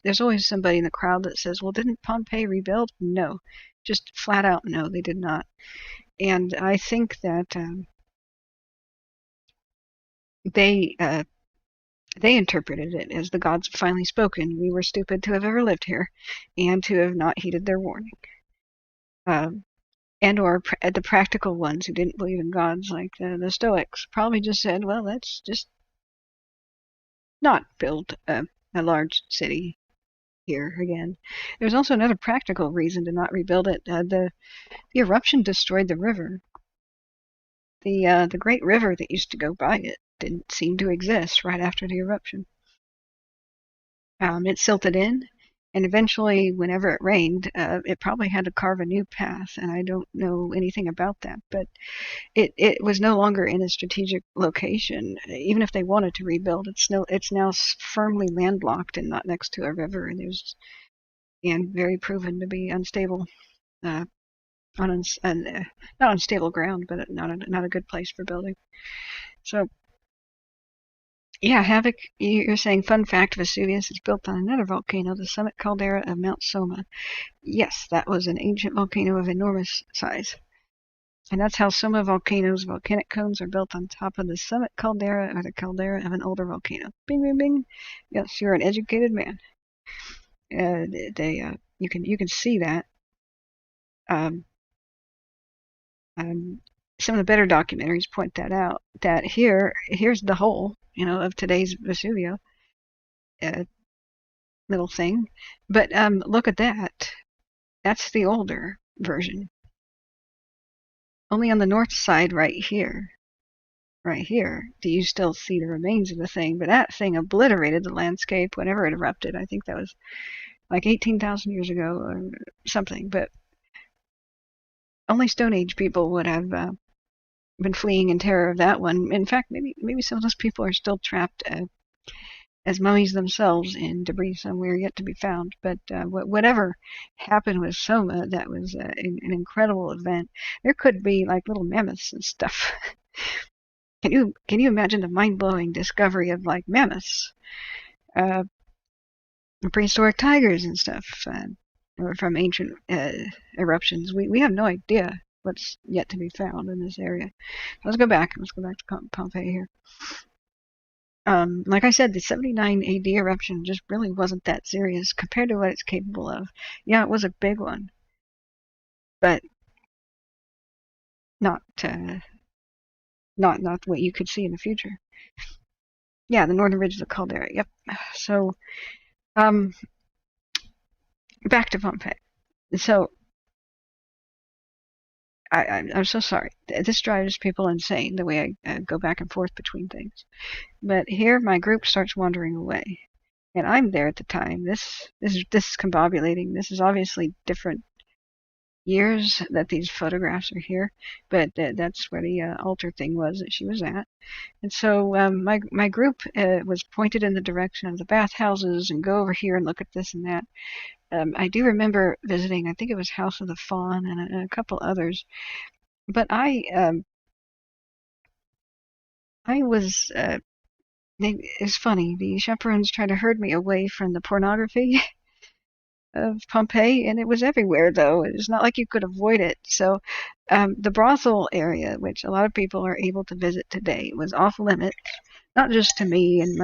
there's always somebody in the crowd that says, "Well, didn't Pompeii rebuild?" No, just flat out no, they did not. And I think that they interpreted it as the gods have finally spoken. We were stupid to have ever lived here, and to have not heeded their warning. And or the practical ones who didn't believe in gods, like the Stoics, probably just said, well, let's just not build a large city here again. There's also another practical reason to not rebuild it. The eruption destroyed the river. The great river that used to go by it didn't seem to exist right after the eruption. It silted in, and eventually, whenever it rained, it probably had to carve a new path, and I don't know anything about that. But it was no longer in a strategic location. Even if they wanted to rebuild, it's now firmly landlocked and not next to a river, and very proven to be unstable, uh, not unstable ground, but not a good place for building. So yeah, Havoc, you're saying, fun fact, Vesuvius is built on another volcano, the summit caldera of Mount Soma. Yes, that was an ancient volcano of enormous size. And that's how Soma volcanoes, volcanic cones, are built on top of the summit caldera or the caldera of an older volcano. Bing, bing, bing. Yes, you're an educated man. You can see that. Um, some of the better documentaries point that out. That here's the whole, of today's Vesuvio. Little thing. But look at that. That's the older version. Only on the north side right here, do you still see the remains of the thing. But that thing obliterated the landscape whenever it erupted. I think that was like 18,000 years ago or something. But only Stone Age people would have been fleeing in terror of that one. In fact, maybe some of those people are still trapped as mummies themselves in debris somewhere yet to be found. But whatever happened with Soma, that was an incredible event. There could be like little mammoths and stuff. Can you imagine the mind-blowing discovery of like mammoths, uh, prehistoric tigers and stuff, or from ancient eruptions? We have no idea what's yet to be found in this area. Let's go back to Pompeii here. Like I said, the 79 AD eruption just really wasn't that serious compared to what it's capable of. Yeah, it was a big one, but not what you could see in the future. Yeah, the northern ridge of the caldera. Yep. So, back to Pompeii. So, I'm so sorry. This drives people insane, the way I go back and forth between things. But here, my group starts wandering away, and I'm there at the time. This is discombobulating. This is obviously different years that these photographs are here, but that's where the altar thing was that she was at. And so my group was pointed in the direction of the bathhouses and go over here and look at this and that. I do remember visiting, I think it was House of the Fawn and a couple others, but I was. It's funny. The chaperones tried to herd me away from the pornography of Pompeii, and it was everywhere, though. It's not like you could avoid it. So the brothel area, which a lot of people are able to visit today, was off limits, not just to me and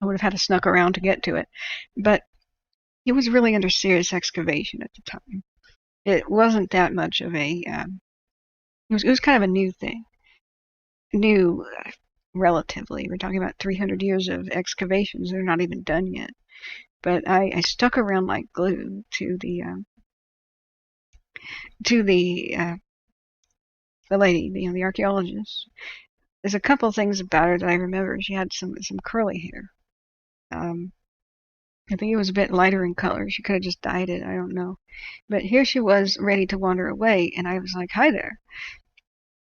I would have had to snuck around to get to it, but it was really under serious excavation at the time. It wasn't that much of it was kind of a new thing. New, relatively. We're talking about 300 years of excavations. They're not even done yet. But I stuck around like glue to the lady, the archaeologist. There's a couple things about her that I remember. She had some curly hair. I think it was a bit lighter in color. She could have just dyed it. I don't know. But here she was, ready to wander away, and I was like, "Hi there,"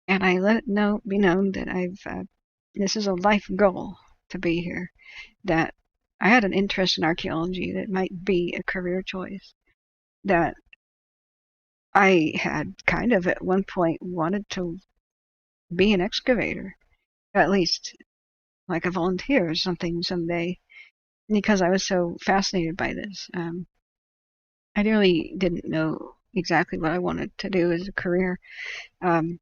and I let it be known that this is a life goal to be here. That I had an interest in archaeology that might be a career choice. That I had kind of at one point wanted to be an excavator, at least like a volunteer or something someday, because I was so fascinated by this. I really didn't know exactly what I wanted to do as a career. But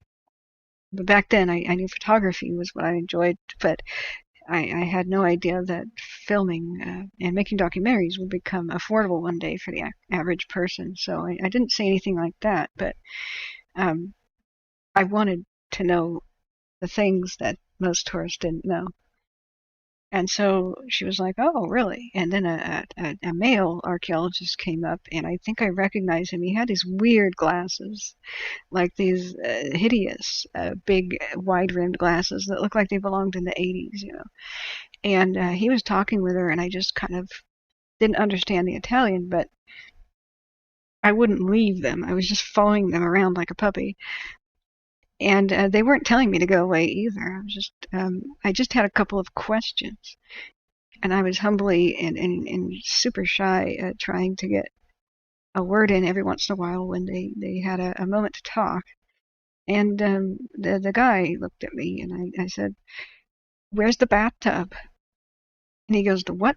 back then, I knew photography was what I enjoyed, but I had no idea that filming and making documentaries would become affordable one day for the average person. So I didn't say anything like that, but I wanted to know the things that most tourists didn't know. And so she was like, "Oh, really?" And then a male archaeologist came up, and I think I recognized him. He had these weird glasses, like these hideous, big, wide-rimmed glasses that looked like they belonged in the 80s, you know. And he was talking with her, and I just kind of didn't understand the Italian, but I wouldn't leave them. I was just following them around like a puppy. And they weren't telling me to go away either. I just had a couple of questions, and I was humbly and super shy, trying to get a word in every once in a while when they had a moment to talk. And the guy looked at me, and I said, "Where's the bathtub?" And he goes, "The what?"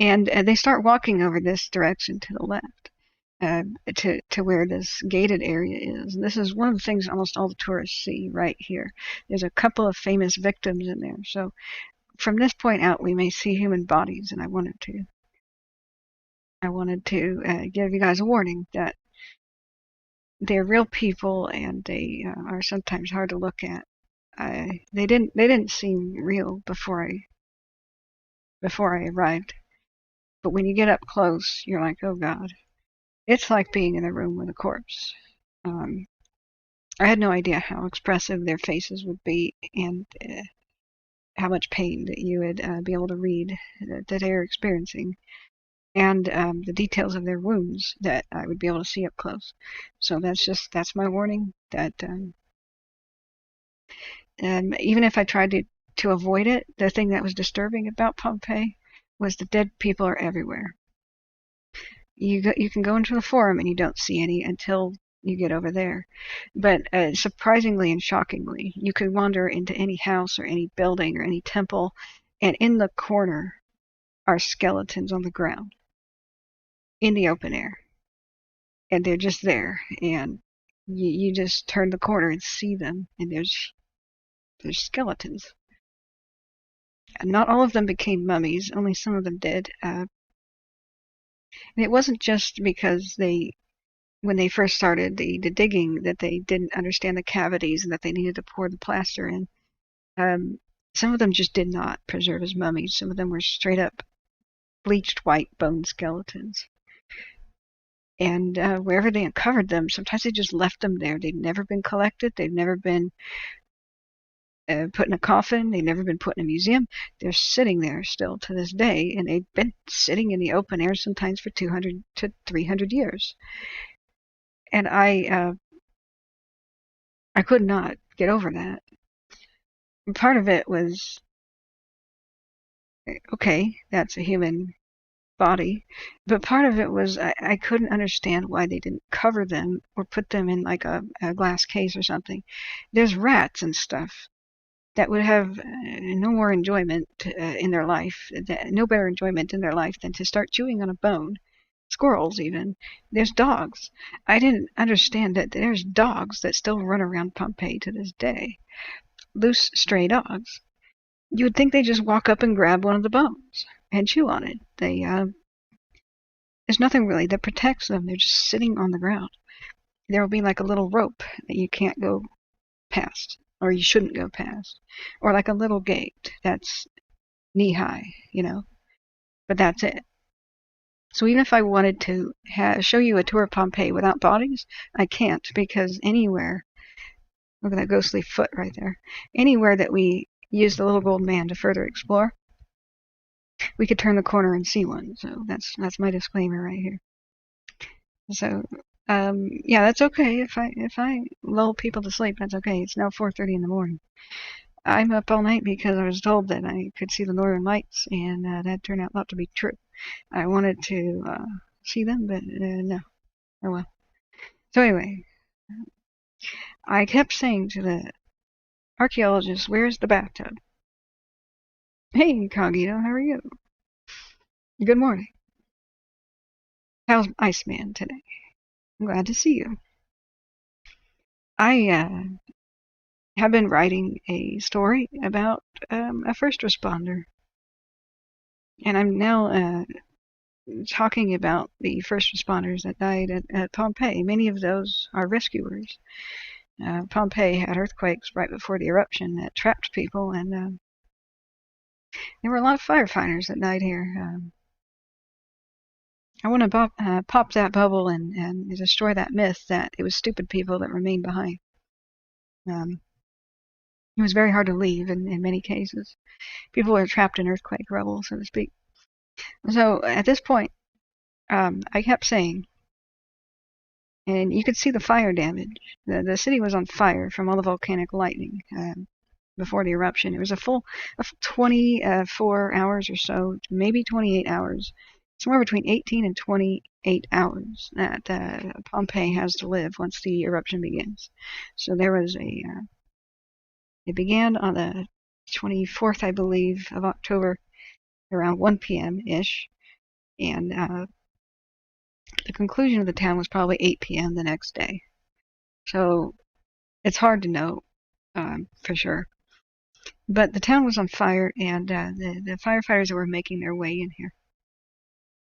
And they start walking over this direction to the left, uh, to where this gated area is. And this is one of the things almost all the tourists see right here. There's a couple of famous victims in there. So from this point out, we may see human bodies, and I wanted to give you guys a warning that they're real people, and they are sometimes hard to look at. They didn't seem real before I arrived, but when you get up close, you're like, oh God, it's like being in a room with a corpse. Um, I had no idea how expressive their faces would be, and how much pain that you would be able to read that they're experiencing, and the details of their wounds that I would be able to see up close. So that's my warning. That even if I tried to avoid it, the thing that was disturbing about Pompeii was the dead people are everywhere. You can go into the forum and you don't see any until you get over there. But surprisingly and shockingly, you could wander into any house or any building or any temple, and in the corner are skeletons on the ground in the open air, and they're just there, and you just turn the corner and see them, and there's skeletons. And not all of them became mummies, only some of them did. And it wasn't just because when they first started the digging, that they didn't understand the cavities and that they needed to pour the plaster in. Some of them just did not preserve as mummies. Some of them were straight up bleached white bone skeletons. And wherever they uncovered them, sometimes they just left them there. They'd never been collected. They've never been put in a coffin. They've never been put in a museum. They're sitting there still to this day, and they've been sitting in the open air sometimes for 200 to 300 years. And I could not get over that. And part of it was, okay, that's a human body, but part of it was I couldn't understand why they didn't cover them or put them in like a glass case or something. There's rats and stuff that would have no more enjoyment in their life, no better enjoyment in their life than to start chewing on a bone. Squirrels, even. There's dogs. I didn't understand that there's dogs that still run around Pompeii to this day. Loose, stray dogs. You would think they just walk up and grab one of the bones and chew on it. There's nothing really that protects them. They're just sitting on the ground. There will be like a little rope that you can't go past, or you shouldn't go past, or like a little gate that's knee high, you know. But that's it. So even if I wanted to show you a tour of Pompeii without bodies, I can't, because anywhere, look at that ghostly foot right there, anywhere that we use the little gold man to further explore, we could turn the corner and see one. So that's my disclaimer right here. So yeah, that's okay. If I lull people to sleep, that's okay. It's now 4:30 in the morning. I'm up all night because I was told that I could see the northern lights, and that turned out not to be true. I wanted to see them, but no. Oh well. So anyway, I kept saying to the archaeologist, "Where's the bathtub?" "Hey, Cogito, how are you?" "Good morning. How's Iceman today?" "I'm glad to see you." I have been writing a story about a first responder, and I'm now talking about the first responders that died at Pompeii. Many of those are rescuers. Pompeii had earthquakes right before the eruption that trapped people, and There were a lot of firefighters that died here. I want to pop that bubble and destroy that myth that it was stupid people that remained behind. It was very hard to leave in many cases. People were trapped in earthquake rubble, so to speak. So at this point, I kept saying, and you could see the fire damage. The city was on fire from all the volcanic lightning before the eruption. It was a full 24 hours or so, maybe 28 hours, somewhere between 18 and 28 hours that Pompeii has to live once the eruption begins. So there was it began on the 24th, I believe, of October, around 1 p.m.-ish, and the conclusion of the town was probably 8 p.m. the next day. So it's hard to know for sure. But the town was on fire, and the firefighters that were making their way in here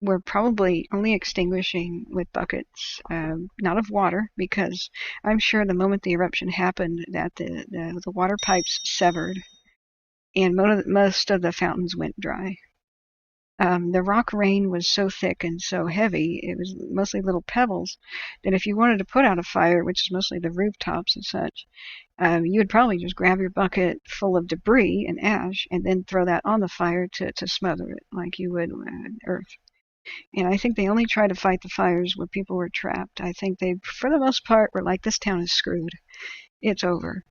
were probably only extinguishing with buckets, not of water, because I'm sure the moment the eruption happened that the water pipes severed and most of the fountains went dry. The rock rain was so thick and so heavy, it was mostly little pebbles, that if you wanted to put out a fire, which is mostly the rooftops and such, you would probably just grab your bucket full of debris and ash and then throw that on the fire to smother it like you would earth. And I think they only tried to fight the fires where people were trapped. I think they, for the most part, were like, this town is screwed. It's over.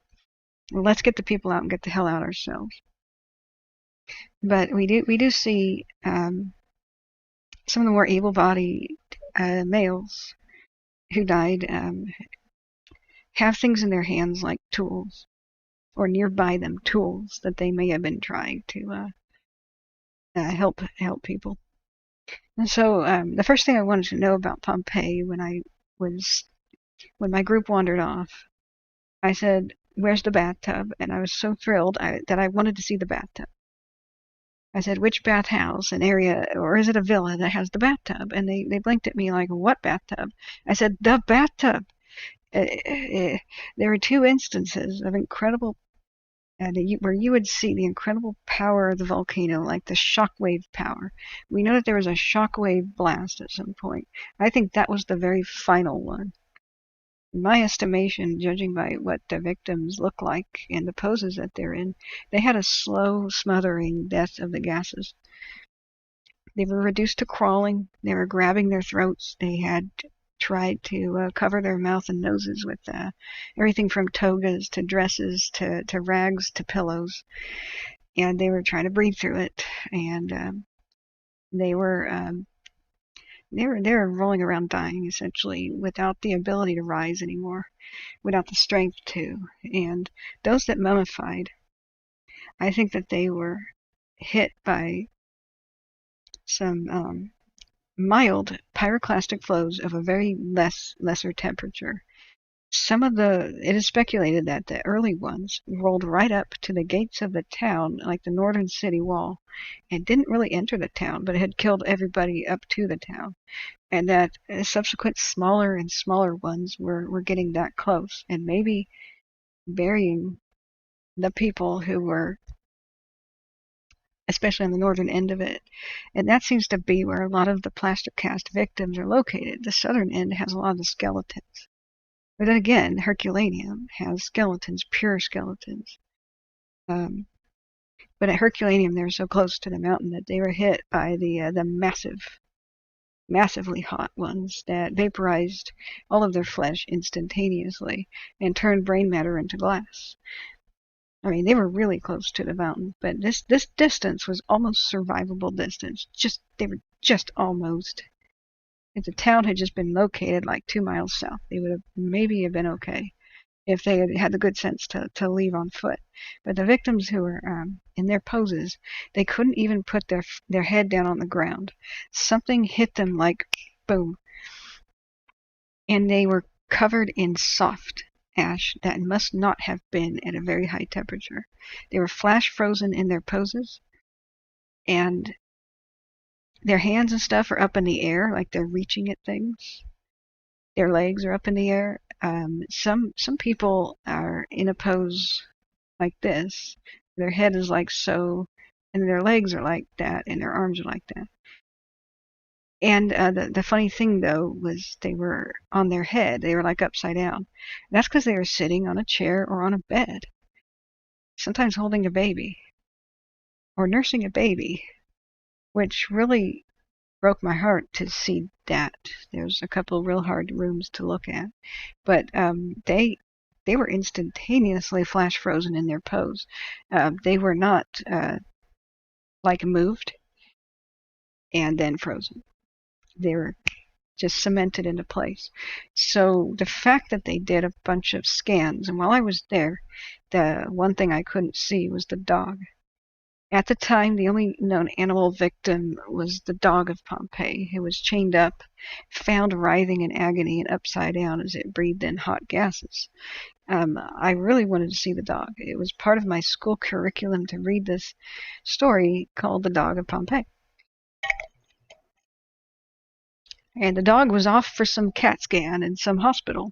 Let's get the people out and get the hell out ourselves. But we do see some of the more able-bodied males who died have things in their hands like tools, or nearby them tools that they may have been trying to help people. And so the first thing I wanted to know about Pompeii when my group wandered off, I said, "Where's the bathtub?" And I was so thrilled that I wanted to see the bathtub. I said, "Which bathhouse, an area, or is it a villa that has the bathtub?" And they blinked at me like, "What bathtub?" I said, "The bathtub." There were two instances of incredible, where you would see the incredible power of the volcano, like the shockwave power. We know that there was a shockwave blast at some point. I think that was the very final one. In my estimation, judging by what the victims look like and the poses that they're in, they had a slow, smothering death of the gases. They were reduced to crawling. They were grabbing their throats. They had tried to cover their mouth and noses with everything from togas to dresses to rags to pillows. And they were trying to breathe through it. And they were rolling around dying, essentially, without the ability to rise anymore, without the strength to. And those that mummified, I think that they were hit by some mild pyroclastic flows of a very lesser temperature. It is speculated that the early ones rolled right up to the gates of the town, like the northern city wall, and didn't really enter the town, but had killed everybody up to the town. And that subsequent smaller and smaller ones were getting that close, and maybe burying the people who were, especially on the northern end of it. And that seems to be where a lot of the plaster cast victims are located. The southern end has a lot of the skeletons. But then again, Herculaneum has skeletons, pure skeletons. But at Herculaneum, they're so close to the mountain that they were hit by the massively hot ones that vaporized all of their flesh instantaneously and turned brain matter into glass. I mean, they were really close to the mountain, but this distance was almost survivable distance. They were just almost. If the town had just been located like 2 miles south, they would have maybe been okay if they had had the good sense to leave on foot. But the victims who were in their poses, they couldn't even put their head down on the ground. Something hit them like boom, and they were covered in soft ash that must not have been at a very high temperature. They were flash frozen in their poses, and their hands and stuff are up in the air like they're reaching at things. Their legs are up in the air. Some people are in a pose like this. Their head is like so and their legs are like that, and their arms are like that. And the funny thing though was they were on their head. They were like upside down. That's because they were sitting on a chair or on a bed, sometimes holding a baby or nursing a baby, which really broke my heart to see that. There's a couple of real hard rooms to look at, but they were instantaneously flash frozen in their pose. They were not like moved and then frozen. They were just cemented into place. So the fact that they did a bunch of scans, and while I was there, the one thing I couldn't see was the dog. At the time, the only known animal victim was the dog of Pompeii, who was chained up, found writhing in agony and upside down as it breathed in hot gases. I really wanted to see the dog. It was part of my school curriculum to read this story called The Dog of Pompeii. And the dog was off for some CAT scan in some hospital.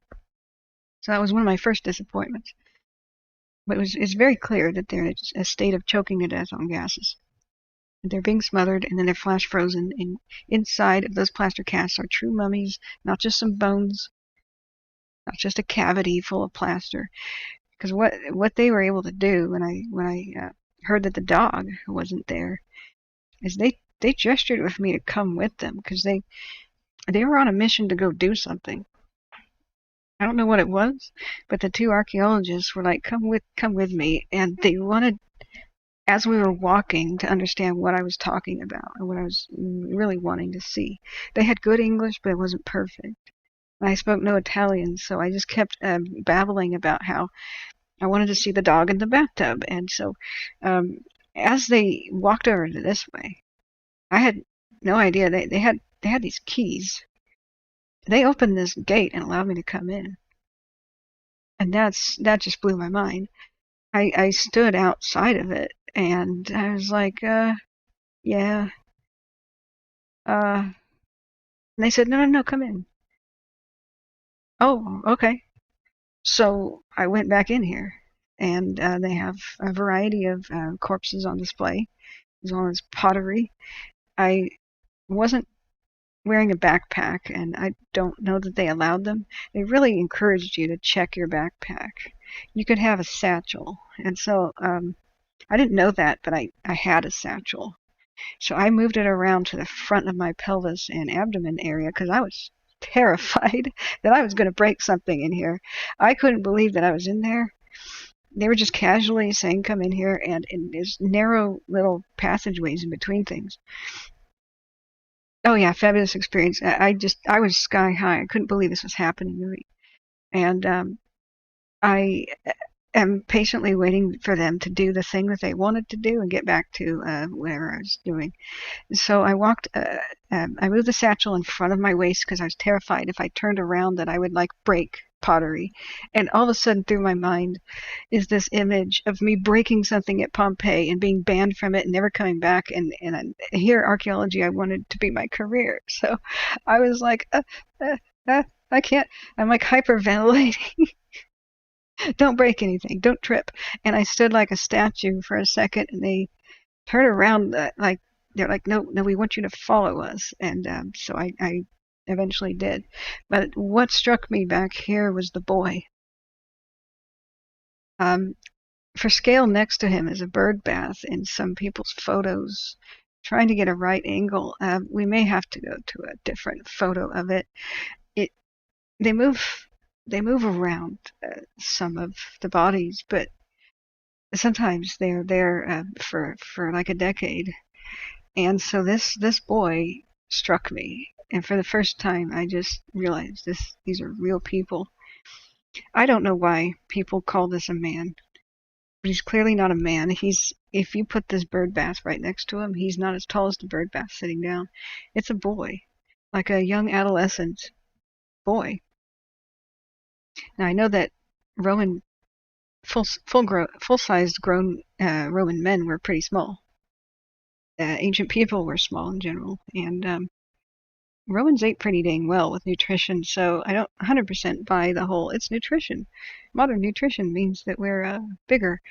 So that was one of my first disappointments. But it's very clear that they're in a state of choking to death on gases. They're being smothered, and then they're flash frozen. And inside of those plaster casts are true mummies, not just some bones, not just a cavity full of plaster. Because what they were able to do when I heard that the dog wasn't there is they gestured with me to come with them, because they were on a mission to go do something. I don't know what it was, but the two archaeologists were like, come with me, and they wanted, as we were walking, to understand what I was talking about and what I was really wanting to see. They had good English, but it wasn't perfect. I spoke no Italian, so I just kept babbling about how I wanted to see the dog in the bathtub. And so as they walked over to this way, I had no idea. They had these keys. They opened this gate and allowed me to come in. And that just blew my mind. I stood outside of it, and I was like, yeah. And they said, no, come in. Oh, okay. So I went back in here, and they have a variety of corpses on display, as well as pottery. I wasn't wearing a backpack, and I don't know that they allowed them. They really encouraged you to check your backpack. You could have a satchel, and so I didn't know that, but I had a satchel. So I moved it around to the front of my pelvis and abdomen area because I was terrified that I was going to break something in here. I couldn't believe that I was in there. They were just casually saying, come in here, and in these narrow little passageways in between things. Oh yeah, fabulous experience. I was sky high. I couldn't believe this was happening to me. And I am patiently waiting for them to do the thing that they wanted to do and get back to whatever I was doing. So I walked, I moved the satchel in front of my waist because I was terrified if I turned around that I would like break pottery. And all of a sudden through my mind is this image of me breaking something at Pompeii and being banned from it and never coming back. And here archaeology I wanted to be my career. So I was like, I can't, I'm like hyperventilating. Don't break anything. Don't trip. And I stood like a statue for a second, and they turned around like they're like, no, we want you to follow us. And so I eventually did. But what struck me back here was the boy. For scale, next to him is a bird bath in some people's photos. Trying to get a right angle. We may have to go to a different photo of it. They move around some of the bodies, but sometimes they're there for like a decade. And so this boy struck me, and for the first time I just realized these are real people. I don't know why people call this a man, but he's clearly not a man. If you put this bird bath right next to him, he's not as tall as the bird bath sitting down. It's a boy, like a young adolescent boy. Now I know that Roman full-sized grown Roman men were pretty small. Ancient people were small in general, and Romans ate pretty dang well with nutrition, so I don't 100% buy the whole it's nutrition. Modern nutrition means that we're bigger.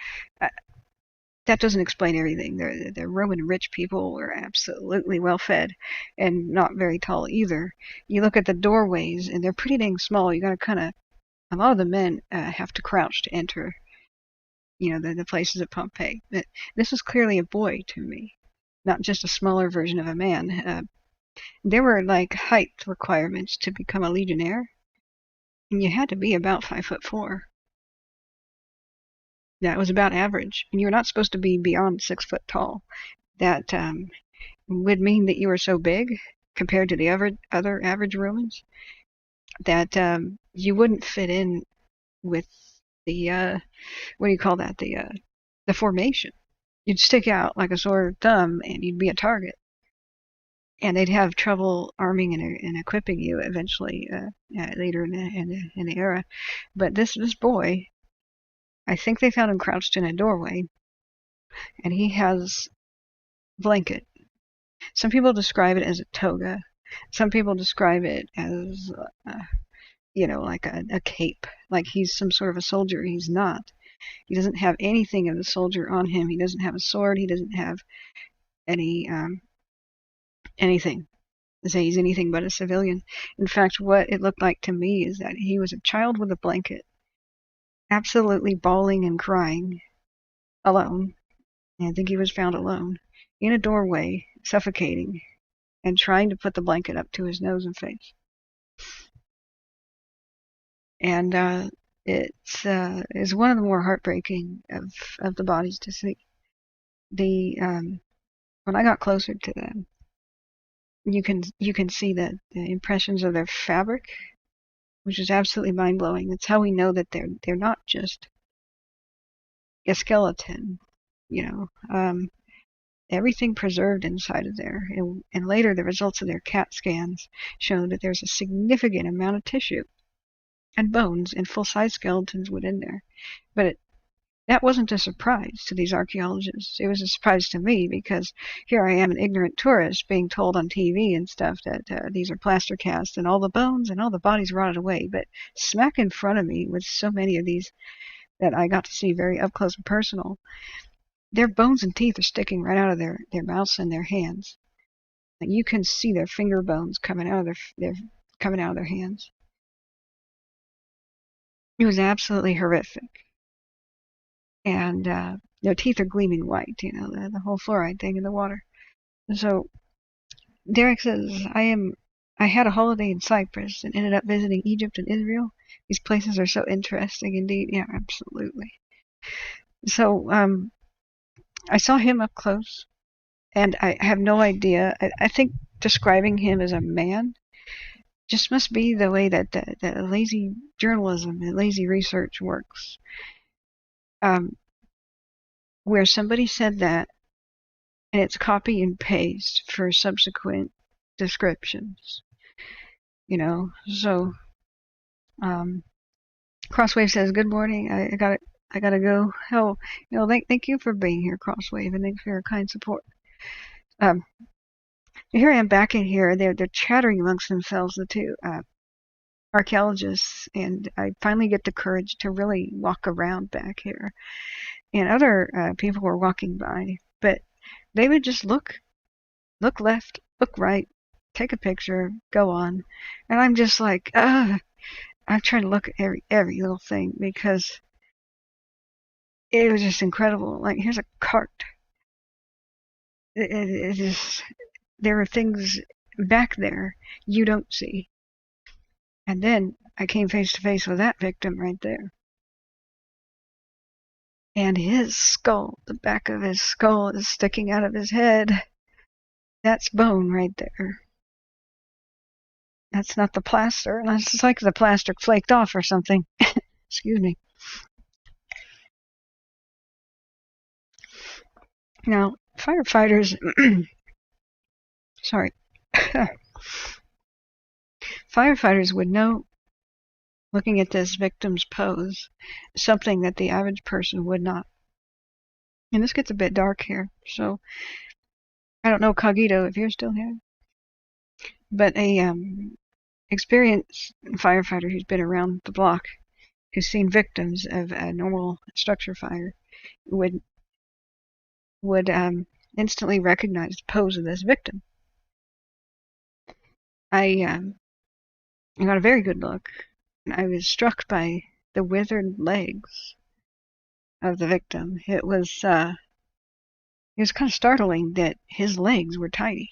that doesn't explain everything. The Roman rich people were absolutely well fed and not very tall either. You look at the doorways and they're pretty dang small. You got to kind of, a lot of the men have to crouch to enter, the places at Pompeii. But this was clearly a boy to me, not just a smaller version of a man. There were like height requirements to become a legionnaire, and you had to be about 5'4". That was about average, and you're not supposed to be beyond 6 foot tall. That would mean that you were so big compared to the other average Romans that you wouldn't fit in with the what do you call that? The formation. You'd stick out like a sore thumb, and you'd be a target. And they'd have trouble arming and equipping you eventually later in the era. But this boy, I think they found him crouched in a doorway, and he has a blanket. Some people describe it as a toga. Some people describe it as, like a cape, like he's some sort of a soldier. He's not. He doesn't have anything of the soldier on him. He doesn't have a sword. He doesn't have anything to say he's anything but a civilian. In fact, what it looked like to me is that he was a child with a blanket, absolutely bawling and crying, alone. And I think he was found alone in a doorway, suffocating, and trying to put the blanket up to his nose and face. And it's one of the more heartbreaking of the bodies to see. When I got closer to them, you can see the impressions of their fabric, which is absolutely mind blowing. That's how we know that they're not just a skeleton, everything preserved inside of there. And later, the results of their CAT scans showed that there's a significant amount of tissue and bones and full-size skeletons within there. But that wasn't a surprise to these archaeologists. It was a surprise to me because here I am, an ignorant tourist, being told on TV and stuff that these are plaster casts and all the bones and all the bodies rotted away. But smack in front of me with so many of these that I got to see very up close and personal, their bones and teeth are sticking right out of their mouths and their hands. Like you can see their finger bones coming out of their hands. It was absolutely horrific. And their teeth are gleaming white, the whole fluoride thing in the water. And so Derek says, I had a holiday in Cyprus and ended up visiting Egypt and Israel. These places are so interesting indeed. Yeah, absolutely. So I saw him up close, and I have no idea. I think describing him as a man just must be the way that lazy journalism and lazy research works. Where somebody said that, and it's copy and paste for subsequent descriptions. So Crosswave says, "Good morning. I gotta go. Oh, thank you for being here, Crosswave, and thanks for your kind support." Here I am back in here. They're chattering amongst themselves, the two archaeologists, and I finally get the courage to really walk around back here. And other people were walking by, but they would just look left, look right, take a picture, go on. And I'm just like, I'm trying to look at every little thing because it was just incredible. Like, here's a cart. It just, there are things back there you don't see. And then I came face to face with that victim right there. And his skull, the back of his skull is sticking out of his head. That's bone right there. That's not the plaster. It's like the plaster flaked off or something. Excuse me. Now, firefighters, sorry, firefighters would know, looking at this victim's pose, something that the average person would not. And this gets a bit dark here, so I don't know, Cogito, if you're still here. But a experienced firefighter who's been around the block, who's seen victims of a normal structure fire, would would instantly recognize the pose of this victim. I got a very good look, and I was struck by the withered legs of the victim. It was kind of startling that his legs were tiny,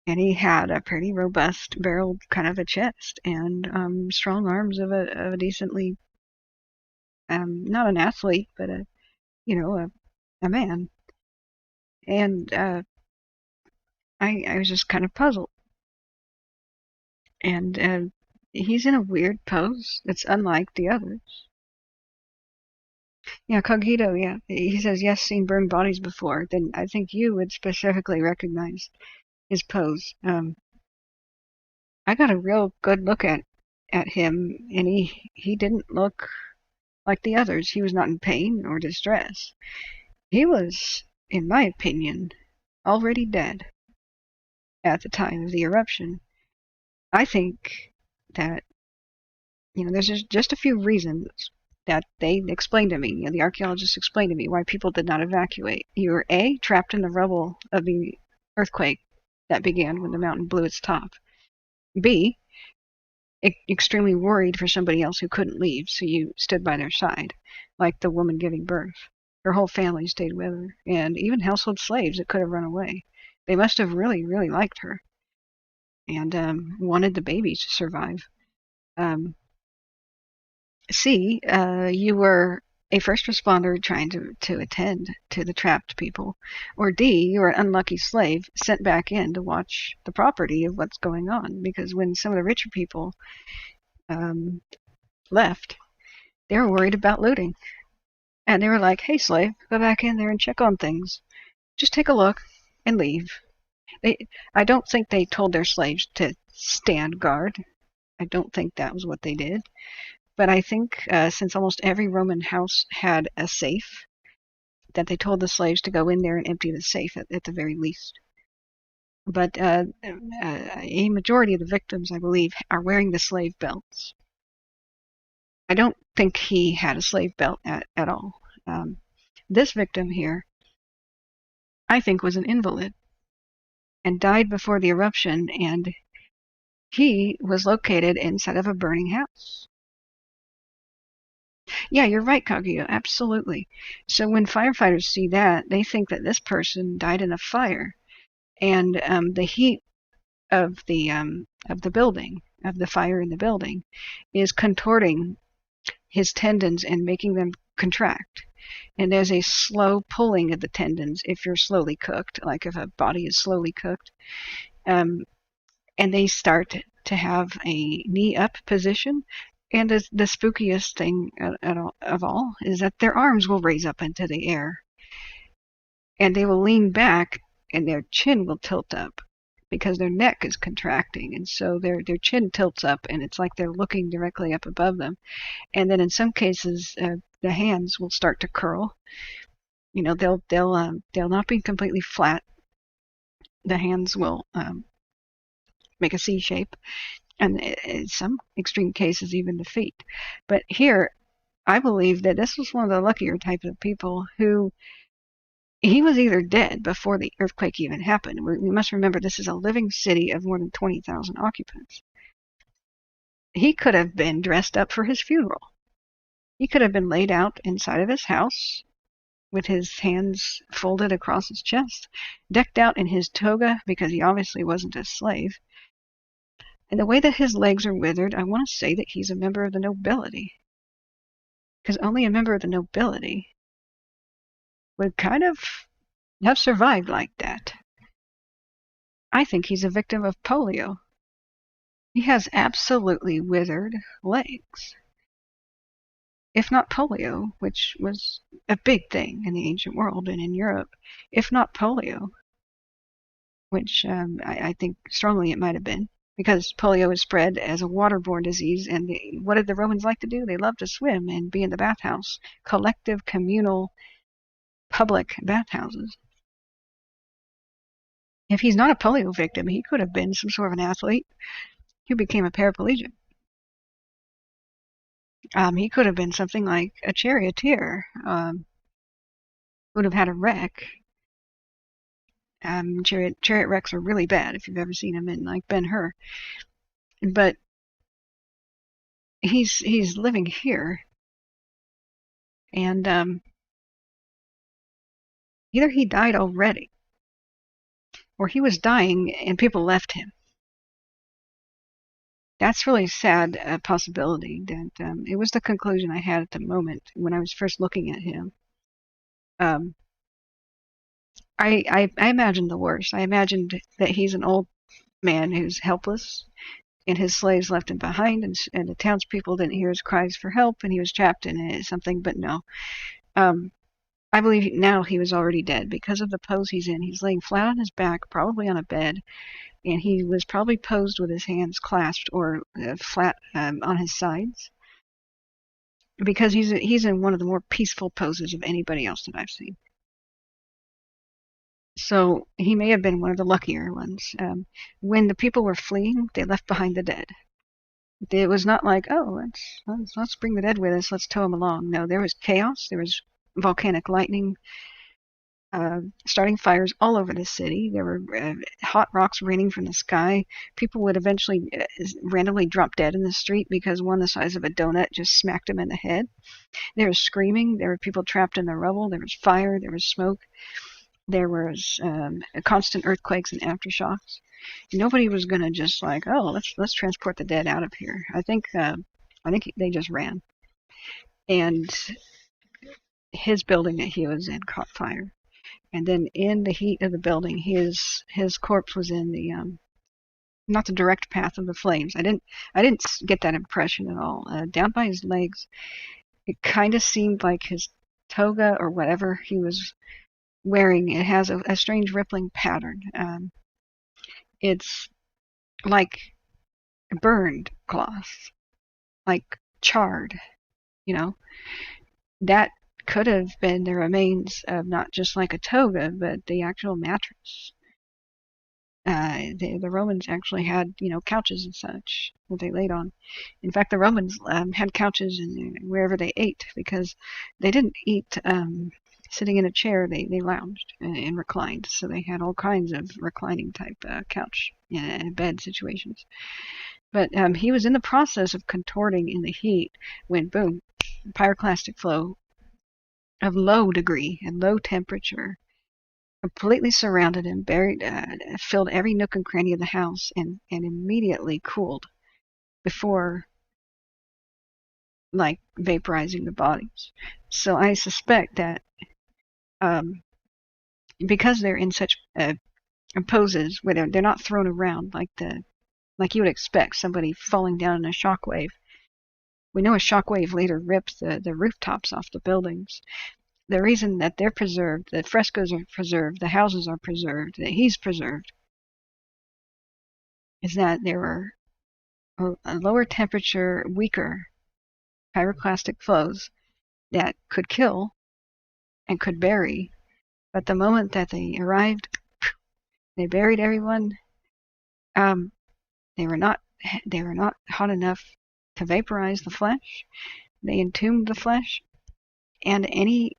and he had a pretty robust, barreled kind of a chest, and strong arms of a decently, not an athlete, but a man. And I was just kind of puzzled. And he's in a weird pose that's unlike the others. Yeah, Cogito, yeah. He says, yes, seen burned bodies before. Then I think you would specifically recognize his pose. I got a real good look at him, and he didn't look like the others. He was not in pain or distress. He was, in my opinion, already dead at the time of the eruption. I think that, there's just a few reasons that they explained to me, the archaeologists explained to me why people did not evacuate. You were A, trapped in the rubble of the earthquake that began when the mountain blew its top. B, extremely worried for somebody else who couldn't leave, so you stood by their side, like the woman giving birth. Her whole family stayed with her, and even household slaves that could have run away. They must have really, really liked her and wanted the babies to survive. C, you were a first responder trying to attend to the trapped people. Or D, you were an unlucky slave sent back in to watch the property of what's going on. Because when some of the richer people left, they were worried about looting. And they were like, hey, slave, go back in there and check on things. Just take a look and leave. I don't think they told their slaves to stand guard. I don't think that was what they did. But I think since almost every Roman house had a safe, that they told the slaves to go in there and empty the safe at the very least. But a majority of the victims, I believe, are wearing the slave belts. I don't think he had a slave belt at all. This victim here, I think, was an invalid and died before the eruption, and he was located inside of a burning house. Yeah, you're right, Kaguya. Absolutely. So when firefighters see that, they think that this person died in a fire, and the heat of the building, of the fire in the building, is contorting his tendons and making them contract. And there's a slow pulling of the tendons if you're slowly cooked, like if a body is slowly cooked. And they start to have a knee up position. And the spookiest thing of all is that their arms will raise up into the air. And they will lean back and their chin will tilt up because their neck is contracting. And so their chin tilts up and it's like they're looking directly up above them. And then in some cases, the hands will start to curl. They'll not be completely flat. The hands will make a C shape, and in some extreme cases, even the feet. But here, I believe that this was one of the luckier types of people who he was either dead before the earthquake even happened. We must remember this is a living city of more than 20,000 occupants. He could have been dressed up for his funeral. He could have been laid out inside of his house with his hands folded across his chest, decked out in his toga because he obviously wasn't a slave. And the way that his legs are withered, I want to say that he's a member of the nobility. Because only a member of the nobility would kind of have survived like that. I think he's a victim of polio. He has absolutely withered legs. If not polio, which was a big thing in the ancient world and in Europe, if not polio, which I think strongly it might have been, because polio is spread as a waterborne disease. And what did the Romans like to do? They loved to swim and be in the bathhouse, collective, communal, public bathhouses. If he's not a polio victim, he could have been some sort of an athlete who became a paraplegic. He could have been something like a charioteer, would have had a wreck. Chariot wrecks are really bad if you've ever seen them in like Ben-Hur. But he's living here, and either he died already, or he was dying and people left him. That's really sad possibility. That it was the conclusion I had at the moment when I was first looking at him. Um, I imagined the worst. I imagined that he's an old man who's helpless, and his slaves left him behind, and the townspeople didn't hear his cries for help, and he was trapped in something. But no, I believe now he was already dead because of the pose he's in. He's laying flat on his back, probably on a bed, and he was probably posed with his hands clasped or flat on his sides, because he's in one of the more peaceful poses of anybody else that I've seen. So he may have been one of the luckier ones. When the people were fleeing, they left behind the dead. It was not like, oh, let's bring the dead with us, let's tow them along. No, there was chaos. There was volcanic lightning, starting fires all over the city. There were hot rocks raining from the sky. People would eventually randomly drop dead in the street because one the size of a donut just smacked them in the head. There was screaming. There were people trapped in the rubble. There was fire. There was smoke. There was constant earthquakes and aftershocks. Nobody was gonna just like, oh, let's transport the dead out of here. I think they just ran, and his building that he was in caught fire. And then in the heat of the building, his corpse was in the not the direct path of the flames. I didn't get that impression at all. Down by his legs, it kind of seemed like his toga or whatever he was wearing. It has a strange rippling pattern. It's like burned cloth, like charred. You know, that could have been the remains of not just like a toga, but the actual mattress. The Romans actually had, couches and such that they laid on. In fact, the Romans had couches wherever they ate, because they didn't eat sitting in a chair. They lounged and reclined. So they had all kinds of reclining type couch and bed situations. But he was in the process of contorting in the heat when, boom, pyroclastic flow of low degree and low temperature completely surrounded him, buried, filled every nook and cranny of the house, and immediately cooled before, like, vaporizing the bodies. So I suspect that because they're in such poses where they're not thrown around like you would expect somebody falling down in a shockwave. We know a shockwave later ripped the rooftops off the buildings. The reason that they're preserved, the frescoes are preserved, the houses are preserved, that he's preserved, is that there were a lower temperature, weaker pyroclastic flows that could kill and could bury. But the moment that they arrived, they buried everyone. They were not hot enough to vaporize the flesh. They entombed the flesh, and any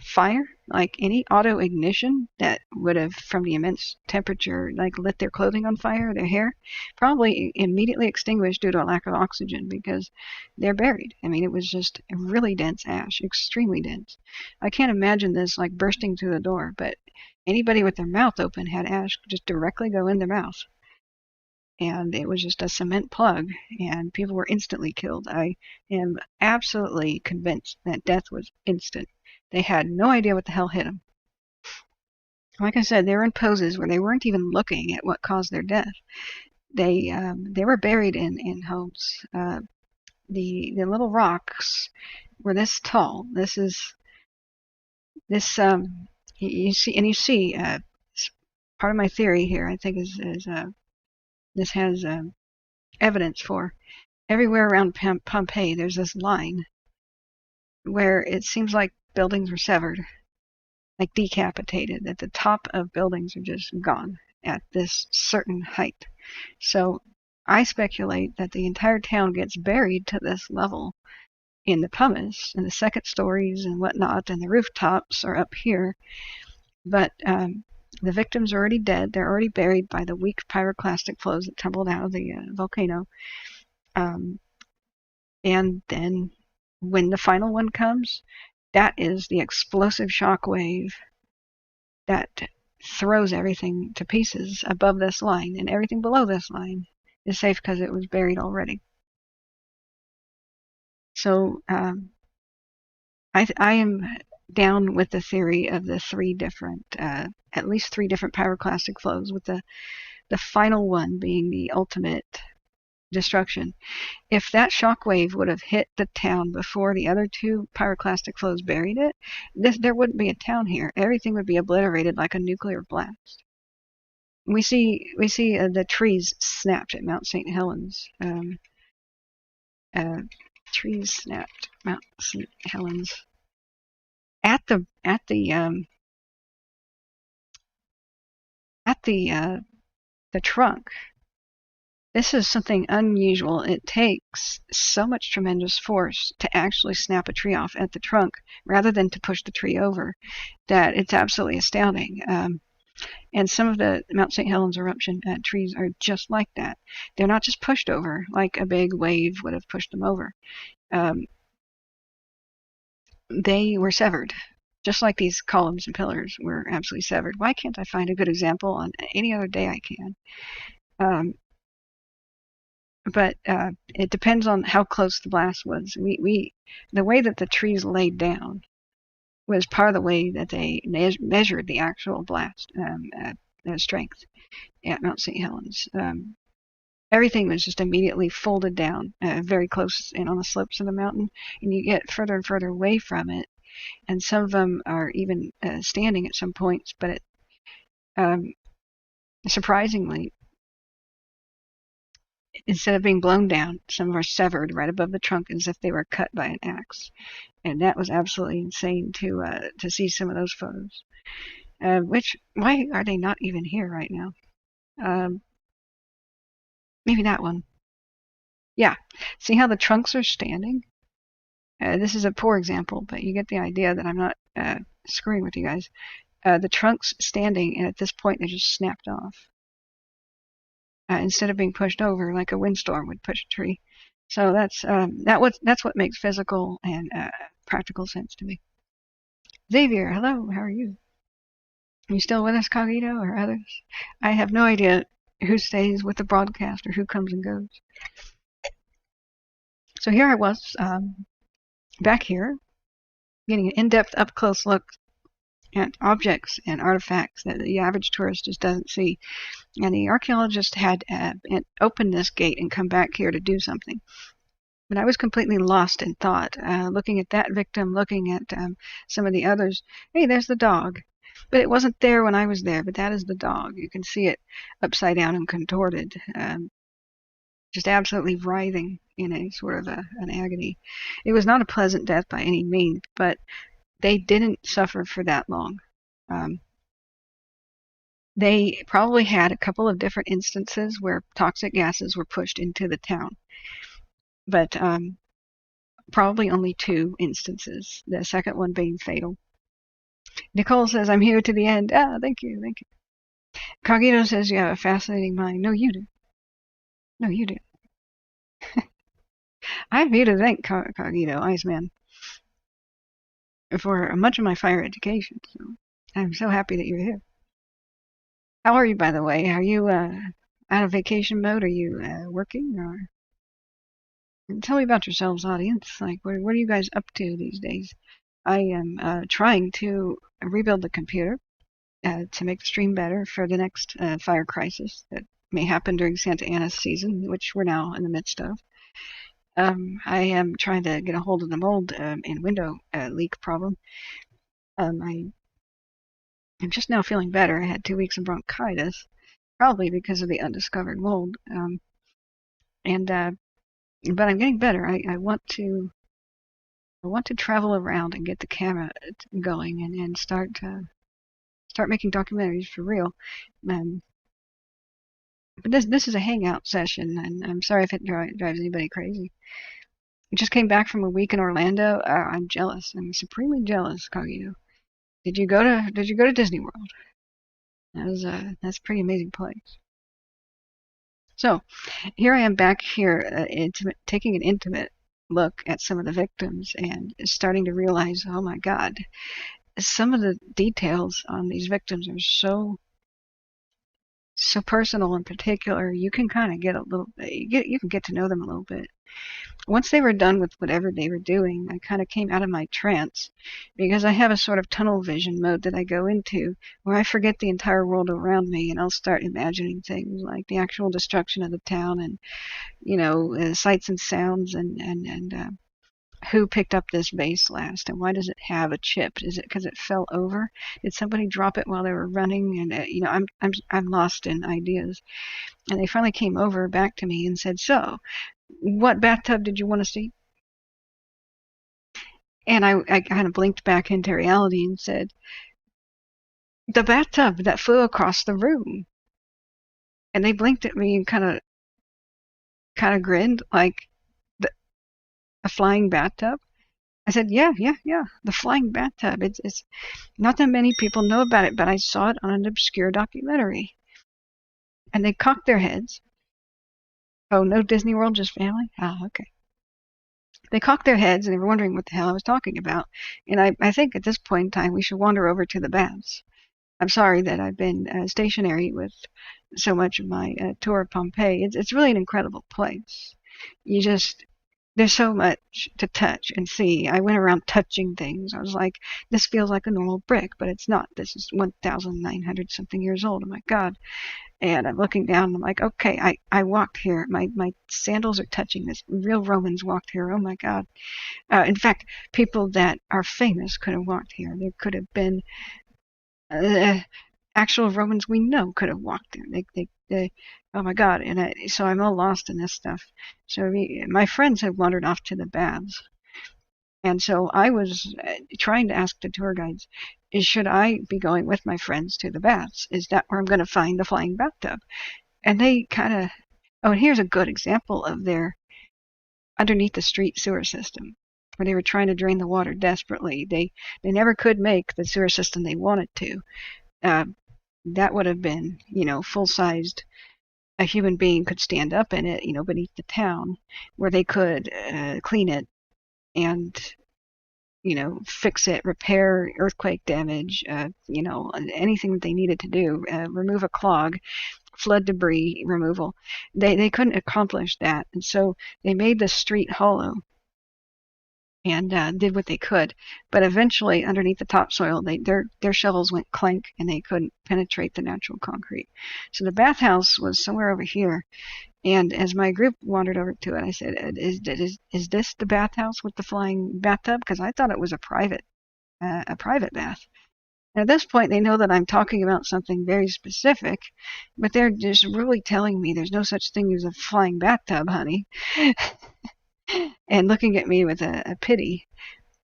fire, like any auto ignition that would have, from the immense temperature, like lit their clothing on fire, their hair, probably immediately extinguished due to a lack of oxygen, because they're buried. I mean, it was just a really dense ash, extremely dense. I can't imagine this like bursting through the door, but anybody with their mouth open had ash just directly go in their mouth. And it was just a cement plug, and people were instantly killed. I am absolutely convinced that death was instant. They had no idea what the hell hit them. Like I said, they were in poses where they weren't even looking at what caused their death. They were buried in homes. The little rocks were this tall. This you see part of my theory here, I think, is this has evidence for everywhere around Pompeii. There's this line where it seems like buildings were severed, like decapitated, that the top of buildings are just gone at this certain height. So I speculate that the entire town gets buried to this level, in the pumice, and the second stories and whatnot, and the rooftops are up here. But the victims are already dead. They're already buried by the weak pyroclastic flows that tumbled out of the volcano. And then when the final one comes, that is the explosive shock wave that throws everything to pieces above this line, and everything below this line is safe because it was buried already. So I am down with the theory of the three different, at least three different pyroclastic flows, with the final one being the ultimate destruction. If that shock wave would have hit the town before the other two pyroclastic flows buried it, there wouldn't be a town here. Everything would be obliterated like a nuclear blast. We see the trees snapped at Mount St. Helens. Trees snapped Mount St. Helens at the trunk. This is something unusual. It takes so much tremendous force to actually snap a tree off at the trunk rather than to push the tree over that it's absolutely astounding. And some of the Mount St. Helens eruption trees are just like that. They're not just pushed over like a big wave would have pushed them over. They were severed, just like these columns and pillars were absolutely severed. Why can't I find a good example on any other day I can? But it depends on how close the blast was. The way that the trees laid down was part of the way that they measured the actual blast strength at Mount St. Helens. Everything was just immediately folded down very close and on the slopes of the mountain, and you get further and further away from it, and some of them are even standing at some points, but surprisingly, instead of being blown down, some are severed right above the trunk as if they were cut by an axe. And that was absolutely insane to see some of those photos. Why are they not even here right now? Maybe that one. Yeah. See how the trunks are standing? This is a poor example, but you get the idea that I'm not screwing with you guys. The trunks standing, and at this point they just snapped off. Instead of being pushed over like a windstorm would push a tree. So that's what makes physical and practical sense to me. Xavier, hello, how are you? Are you still with us, Cogito, or others? I have no idea who stays with the broadcast or who comes and goes. So here I was, back here, getting an in-depth, up-close look at objects and artifacts that the average tourist just doesn't see. And the archaeologist had opened this gate and come back here to do something. But I was completely lost in thought, looking at that victim, looking at some of the others. Hey, there's the dog. But it wasn't there when I was there, but that is the dog. You can see it upside down and contorted, just absolutely writhing in a sort of an agony. It was not a pleasant death by any means, but they didn't suffer for that long. They probably had a couple of different instances where toxic gases were pushed into the town, but probably only 2 instances, the second one being fatal. Nicole says, I'm here to the end. Ah, thank you, thank you. Cogito says, you have a fascinating mind. No, you do. No, you do. I have you to thank, Cogito, Iceman, for much of my fire education. So I'm so happy that you're here. How are you, by the way? Are you out of vacation mode? Are you working? Or tell me about yourselves, audience. Like, what are you guys up to these days? I am trying to rebuild the computer to make the stream better for the next fire crisis that may happen during Santa Ana season, which we're now in the midst of. I am trying to get a hold of the mold and window leak problem. I'm just now feeling better. I had 2 weeks of bronchitis, probably because of the undiscovered mold. But I'm getting better. I want to travel around and get the camera going and start making documentaries for real. But this is a hangout session, and I'm sorry if it drives anybody crazy. Just came back from a week in Orlando. I'm jealous. I'm supremely jealous, Cogito. Did you go to Disney World? That's a pretty amazing place. So here I am back here, taking an intimate look at some of the victims and starting to realize, oh my God, some of the details on these victims are so personal and particular. You can kind of get a little, you can get to know them a little bit. Once they were done with whatever they were doing, I kind of came out of my trance because I have a sort of tunnel vision mode that I go into where I forget the entire world around me and I'll start imagining things like the actual destruction of the town and, sights and sounds and who picked up this vase last and why does it have a chip? Is it because it fell over? Did somebody drop it while they were running? And I'm lost in ideas. And they finally came over back to me and said, "So, what bathtub did you want to see?" And I kind of blinked back into reality and said, "The bathtub that flew across the room." And they blinked at me and kind of grinned like the, a flying bathtub. I said, "Yeah, yeah, yeah, the flying bathtub. It's not that many people know about it, but I saw it on an obscure documentary." And they cocked their heads. Oh, no Disney World, just family? Ah, okay. They cocked their heads and they were wondering what the hell I was talking about. And I think at this point in time we should wander over to the baths. I'm sorry that I've been stationary with so much of my tour of Pompeii. It's really an incredible place. You just There's so much to touch and see. I went around touching things. I was like, this feels like a normal brick, but it's not. This is 1,900 something years old. Oh my God. And I'm looking down and I'm like, okay, I walked here. My sandals are touching this. Real Romans walked here. Oh my God. In fact, people that are famous could have walked here. There could have been uh, actual Romans we know could have walked there. They oh my God. So I'm all lost in this stuff. So my friends have wandered off to the baths. And so I was trying to ask the tour guides, should I be going with my friends to the baths? Is that where I'm going to find the flying bathtub? And they kind of, oh, and here's a good example of their underneath the street sewer system, where they were trying to drain the water desperately. They never could make the sewer system they wanted to. Uh, that would have been, full-sized. A human being could stand up in it, beneath the town, where they could clean it and fix it, repair earthquake damage, anything that they needed to do, remove a clog, flood debris removal. They couldn't accomplish that, and so they made the street hollow and did what they could. But eventually, underneath the topsoil, their shovels went clank and they couldn't penetrate the natural concrete. So the bathhouse was somewhere over here. And as my group wandered over to it, I said, "Is this the bathhouse with the flying bathtub?" Because I thought it was a private bath. And at this point, they know that I'm talking about something very specific, but they're just really telling me there's no such thing as a flying bathtub, honey, and looking at me with a pity.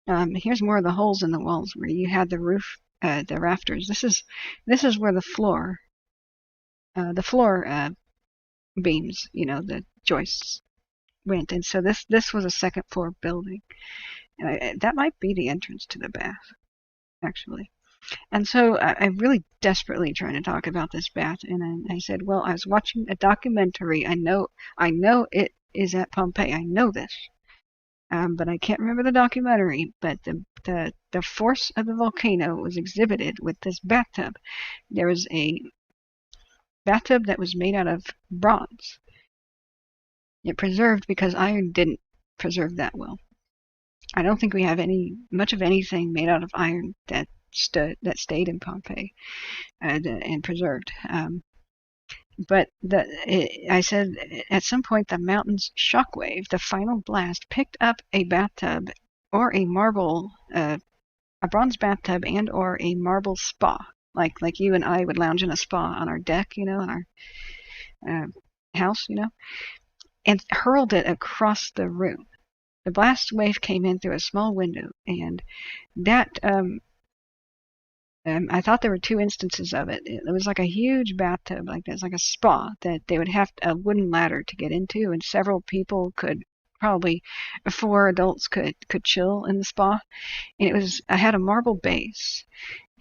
Here's more of the holes in the walls where you had the roof, the rafters. This is where the floor beams, the joists went. And so this was a second floor building. And that might be the entrance to the bath, actually. And so I'm really desperately trying to talk about this bath. And I said, well, I was watching a documentary. I know it is at Pompeii. I know this. But I can't remember the documentary. But the force of the volcano was exhibited with this bathtub. There was a bathtub that was made out of bronze. It preserved because iron didn't preserve that well. I don't think we have much of anything made out of iron that stayed in Pompeii and preserved. But I said at some point the mountain's shockwave, the final blast, picked up a bathtub or a bronze bathtub and or a marble spa, like you and I would lounge in a spa on our deck, in our house, and hurled it across the room. The blast wave came in through a small window, and that I thought there were two instances of it. It was like a huge bathtub, like this, like a spa that they would have a wooden ladder to get into, and several people could probably 4 adults could chill in the spa. And I had a marble base,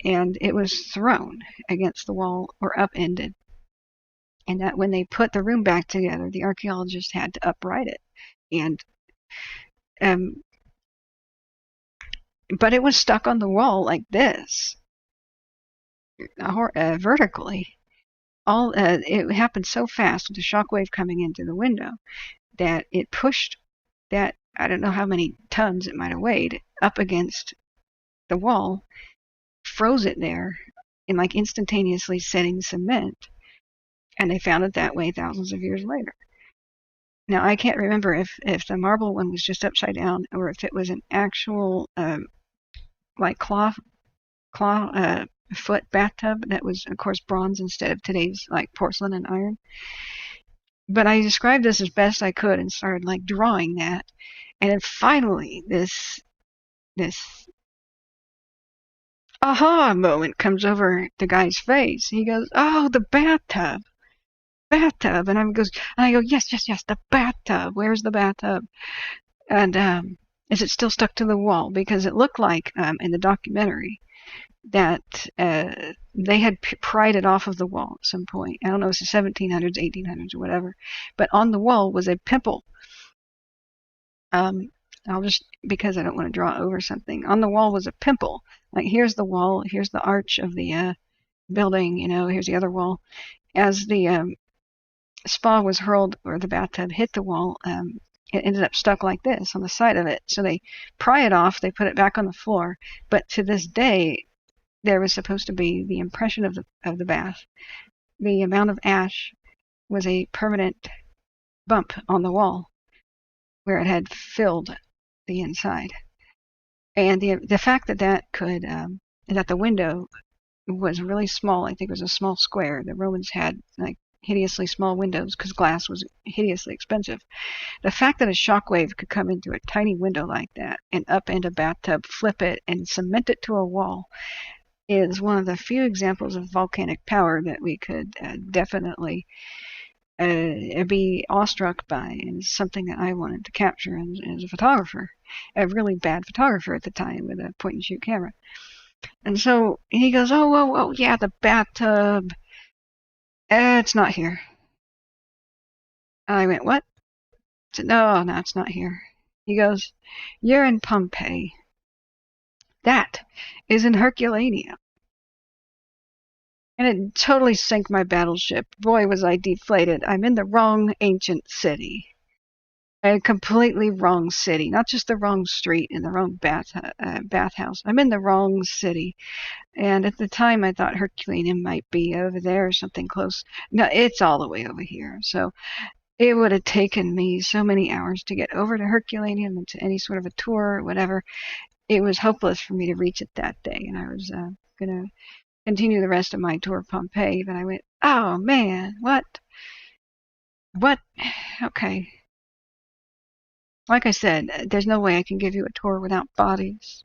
and it was thrown against the wall or upended. And that when they put the room back together, the archaeologists had to upright it. And um, but it was stuck on the wall like this, vertically. It happened so fast with the shockwave coming into the window that it pushed that, I don't know how many tons it might have weighed, up against the wall, froze it there, and like instantaneously setting cement. And they found it that way thousands of years later. Now, I can't remember if the marble one was just upside down or if it was an actual like claw foot bathtub that was, of course, bronze instead of today's like porcelain and iron. But I described this as best I could and started like drawing that. And then finally this aha moment comes over the guy's face. He goes, "Oh, the bathtub." Bathtub. And I go, yes, the bathtub. Where's the bathtub? And is it still stuck to the wall? Because it looked like in the documentary that they had pried it off of the wall at some point. I don't know, it's the 1700s, 1800s, or whatever. But on the wall was a pimple. I'll just, because I don't want to draw over something. On the wall was a pimple. Like, here's the wall, here's the arch of the building, here's the other wall. As the spa was hurled, or the bathtub hit the wall, it ended up stuck like this on the side of it. So they pry it off, they put it back on the floor. But to this day, there was supposed to be the impression of the bath. The amount of ash was a permanent bump on the wall where it had filled the inside. And the fact that that the window was really small, I think it was a small square. The Romans had like hideously small windows because glass was hideously expensive. The fact that a shockwave could come into a tiny window like that and upend a bathtub, flip it, and cement it to a wall is one of the few examples of volcanic power that we could definitely be awestruck by, and something that I wanted to capture as a photographer, a really bad photographer at the time with a point-and-shoot camera. And so he goes, oh, yeah, the bathtub. It's not here. I went, what? I said, no, it's not here. He goes, you're in Pompeii. That is in Herculaneum. And it totally sank my battleship. Boy, was I deflated. I'm in the wrong ancient city. A completely wrong city. Not just the wrong street and the wrong bathhouse. I'm in the wrong city. And at the time, I thought Herculaneum might be over there or something close. No, it's all the way over here. So it would have taken me so many hours to get over to Herculaneum and to any sort of a tour or whatever. It was hopeless for me to reach it that day. And I was going to continue the rest of my tour of Pompeii, but I went, oh man, what? Okay. Like I said, there's no way I can give you a tour without bodies.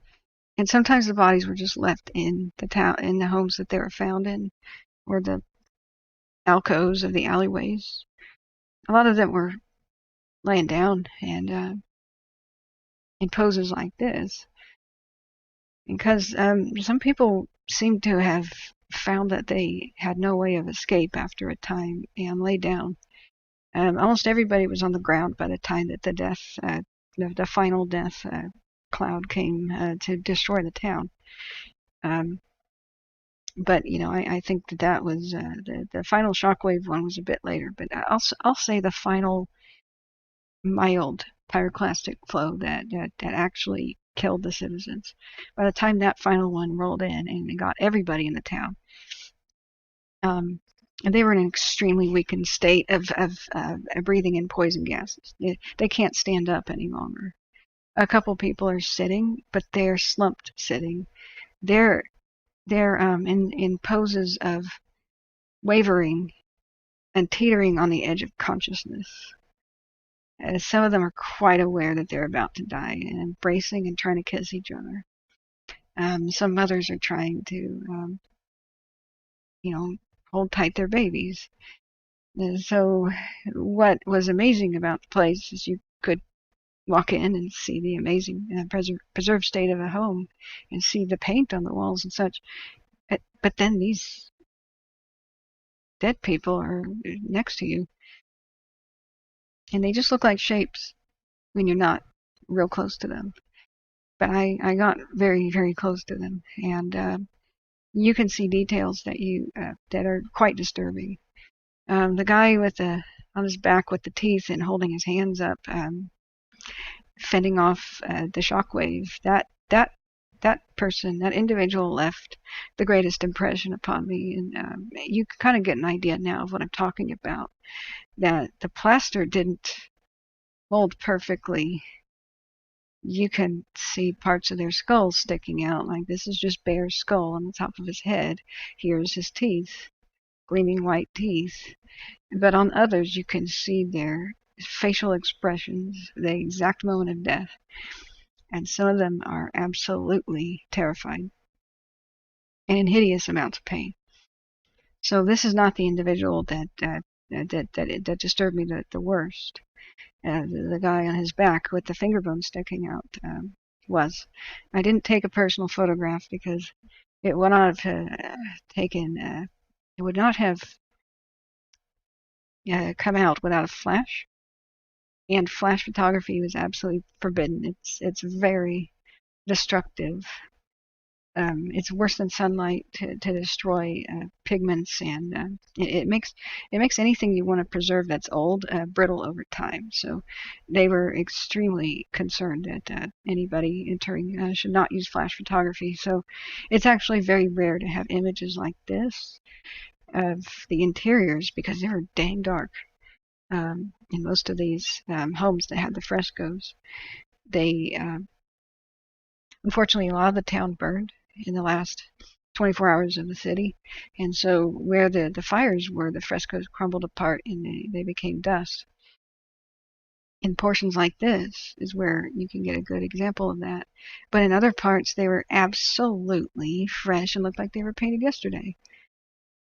And sometimes the bodies were just left in the town, in the homes that they were found in, or the alcoves of the alleyways. A lot of them were laying down and in poses like this, because some people seem to have found that they had no way of escape after a time and lay down. Almost everybody was on the ground by the time that the final death cloud came to destroy the town. But I think that was the final shockwave one was a bit later. But I'll say the final mild pyroclastic flow that actually killed the citizens. By the time that final one rolled in and it got everybody in the town, and they were in an extremely weakened state of breathing in poison gases. They can't stand up any longer. A couple people are sitting, but they're slumped sitting. They're in poses of wavering and teetering on the edge of consciousness. Some of them are quite aware that they're about to die and embracing and trying to kiss each other. Some mothers are trying to, hold tight their babies. And so what was amazing about the place is you could walk in and see the amazing preserved state of a home and see the paint on the walls and such. But then these dead people are next to you, and they just look like shapes when you're not real close to them. But I got very, very close to them, and you can see details that are quite disturbing. The guy on his back with the teeth and holding his hands up, fending off the shockwave. That person, that individual, left the greatest impression upon me, and you can kind of get an idea now of what I'm talking about. That the plaster didn't mold perfectly. You can see parts of their skull sticking out, like this is just bare skull on the top of his head. Here's his teeth, gleaming white teeth. But on others, you can see their facial expressions, the exact moment of death. And some of them are absolutely terrified and in hideous amounts of pain. So this is not the individual that disturbed me the worst. The guy on his back with the finger bone sticking out was. I didn't take a personal photograph because it would not have it would not have come out without a flash. And flash photography was absolutely forbidden. It's very destructive. It's worse than sunlight to destroy pigments, and it makes anything you want to preserve that's old brittle over time. So they were extremely concerned that anybody entering should not use flash photography. So it's actually very rare to have images like this of the interiors because they were dang dark. In most of these homes that had the frescoes, they unfortunately a lot of the town burned in the last 24 hours of the city, and so where the fires were, the frescoes crumbled apart and they became dust. In portions like this is where you can get a good example of that, but in other parts they were absolutely fresh and looked like they were painted yesterday.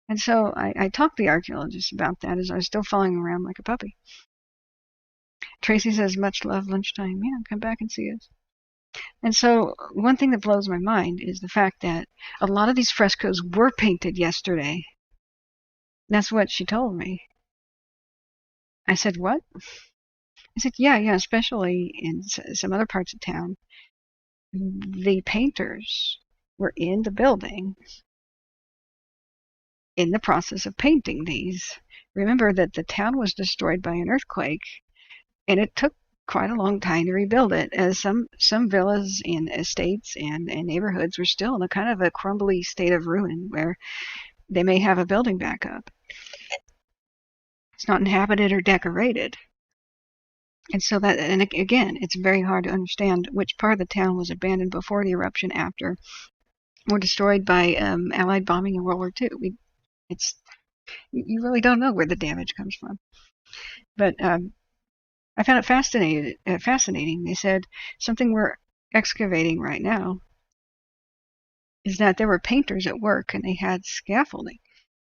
And so I talked to the archaeologist about that as I was still following around like a puppy. Tracy says, much love, lunchtime. Yeah, come back and see us. And so one thing that blows my mind is the fact that a lot of these frescoes were painted yesterday. That's what she told me. I said, what? I said, yeah, especially in some other parts of town. The painters were in the building in the process of painting these. Remember that the town was destroyed by an earthquake, and it took quite a long time to rebuild it, as some villas and estates and neighborhoods were still in a kind of a crumbly state of ruin where they may have a building back up. It's not inhabited or decorated. And so and again, it's very hard to understand which part of the town was abandoned before the eruption, after, or destroyed by Allied bombing in World War II. You really don't know where the damage comes from. But I found it fascinating. They said something we're excavating right now is that there were painters at work and they had scaffolding.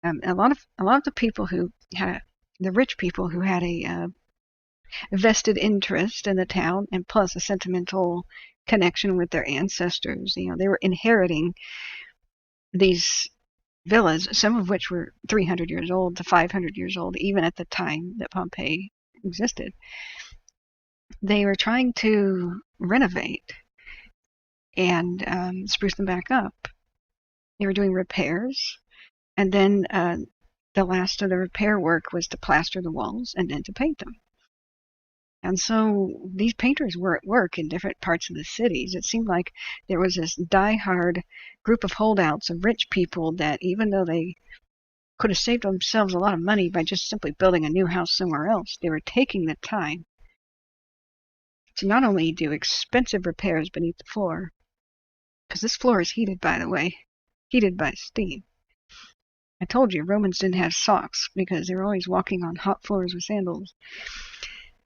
A lot of the people who had the rich people who had a vested interest in the town, and plus a sentimental connection with their ancestors. They were inheriting these villas, some of which were 300 years old to 500 years old, even at the time that Pompeii existed. They were trying to renovate and spruce them back up. They were doing repairs, and then the last of the repair work was to plaster the walls and then to paint them. And so these painters were at work in different parts of the cities. It seemed like there was this die-hard group of holdouts of rich people that, even though they could have saved themselves a lot of money by just simply building a new house somewhere else, they were taking the time to not only do expensive repairs beneath the floor, because this floor is heated, by the way, heated by steam. I told you Romans didn't have socks because they were always walking on hot floors with sandals.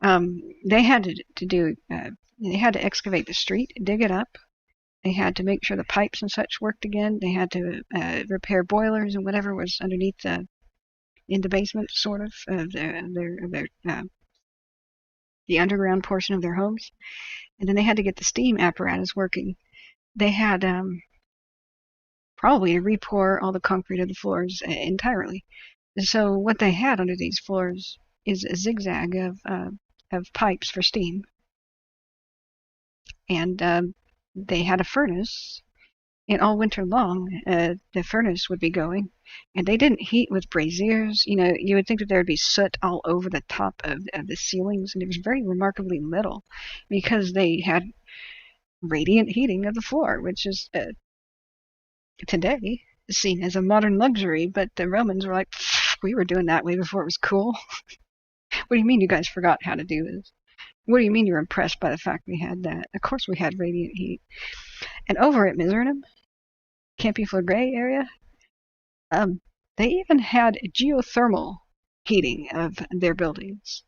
They had they had to excavate the street, dig it up. They had to make sure the pipes and such worked again. They had to repair boilers and whatever was underneath in the basement, sort of their the underground portion of their homes, and then they had to get the steam apparatus working. They had probably to re-pour all the concrete of the floors entirely. So what they had under these floors is a zigzag of pipes for steam, and they had a furnace. And all winter long, the furnace would be going, and they didn't heat with braziers. You know, you would think that there would be soot all over the top of the ceilings, and it was very remarkably little because they had radiant heating of the floor, which is today seen as a modern luxury. But the Romans were like, we were doing that way before it was cool. What do you mean you guys forgot how to do this? What do you mean you're impressed by the fact we had that? Of course we had radiant heat. And over at Misernum, Campiflagre area, they even had geothermal heating of their buildings.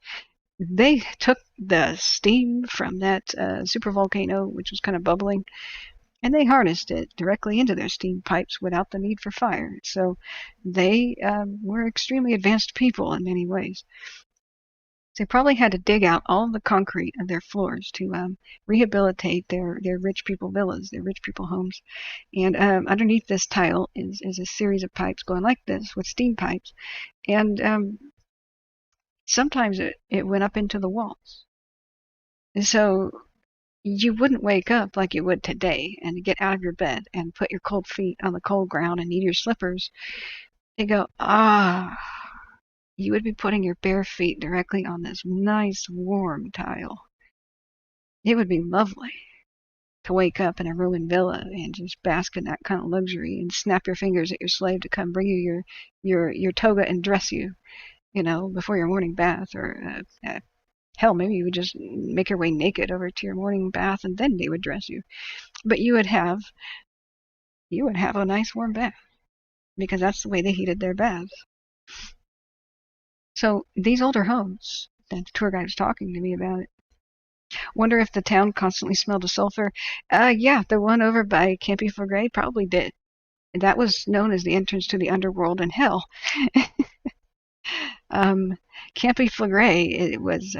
They took the steam from that supervolcano, which was kind of bubbling, and they harnessed it directly into their steam pipes without the need for fire. So they were extremely advanced people in many ways. They probably had to dig out all the concrete of their floors to rehabilitate their rich people villas, their rich people homes. And underneath this tile is a series of pipes going like this with steam pipes. And sometimes it went up into the walls. And so you wouldn't wake up like you would today and get out of your bed and put your cold feet on the cold ground and need your slippers. You go, you would be putting your bare feet directly on this nice warm tile. It would be lovely to wake up in a ruined villa and just bask in that kind of luxury and snap your fingers at your slave to come bring you your toga and dress you, before your morning bath. Or hell, maybe you would just make your way naked over to your morning bath and then they would dress you. But you would have a nice warm bath because that's the way they heated their baths. So these older homes that the tour guide was talking to me about it. Wonder if the town constantly smelled of sulfur. Yeah, the one over by Campiflagre probably did. That was known as the entrance to the underworld and hell. Campiflagre, it was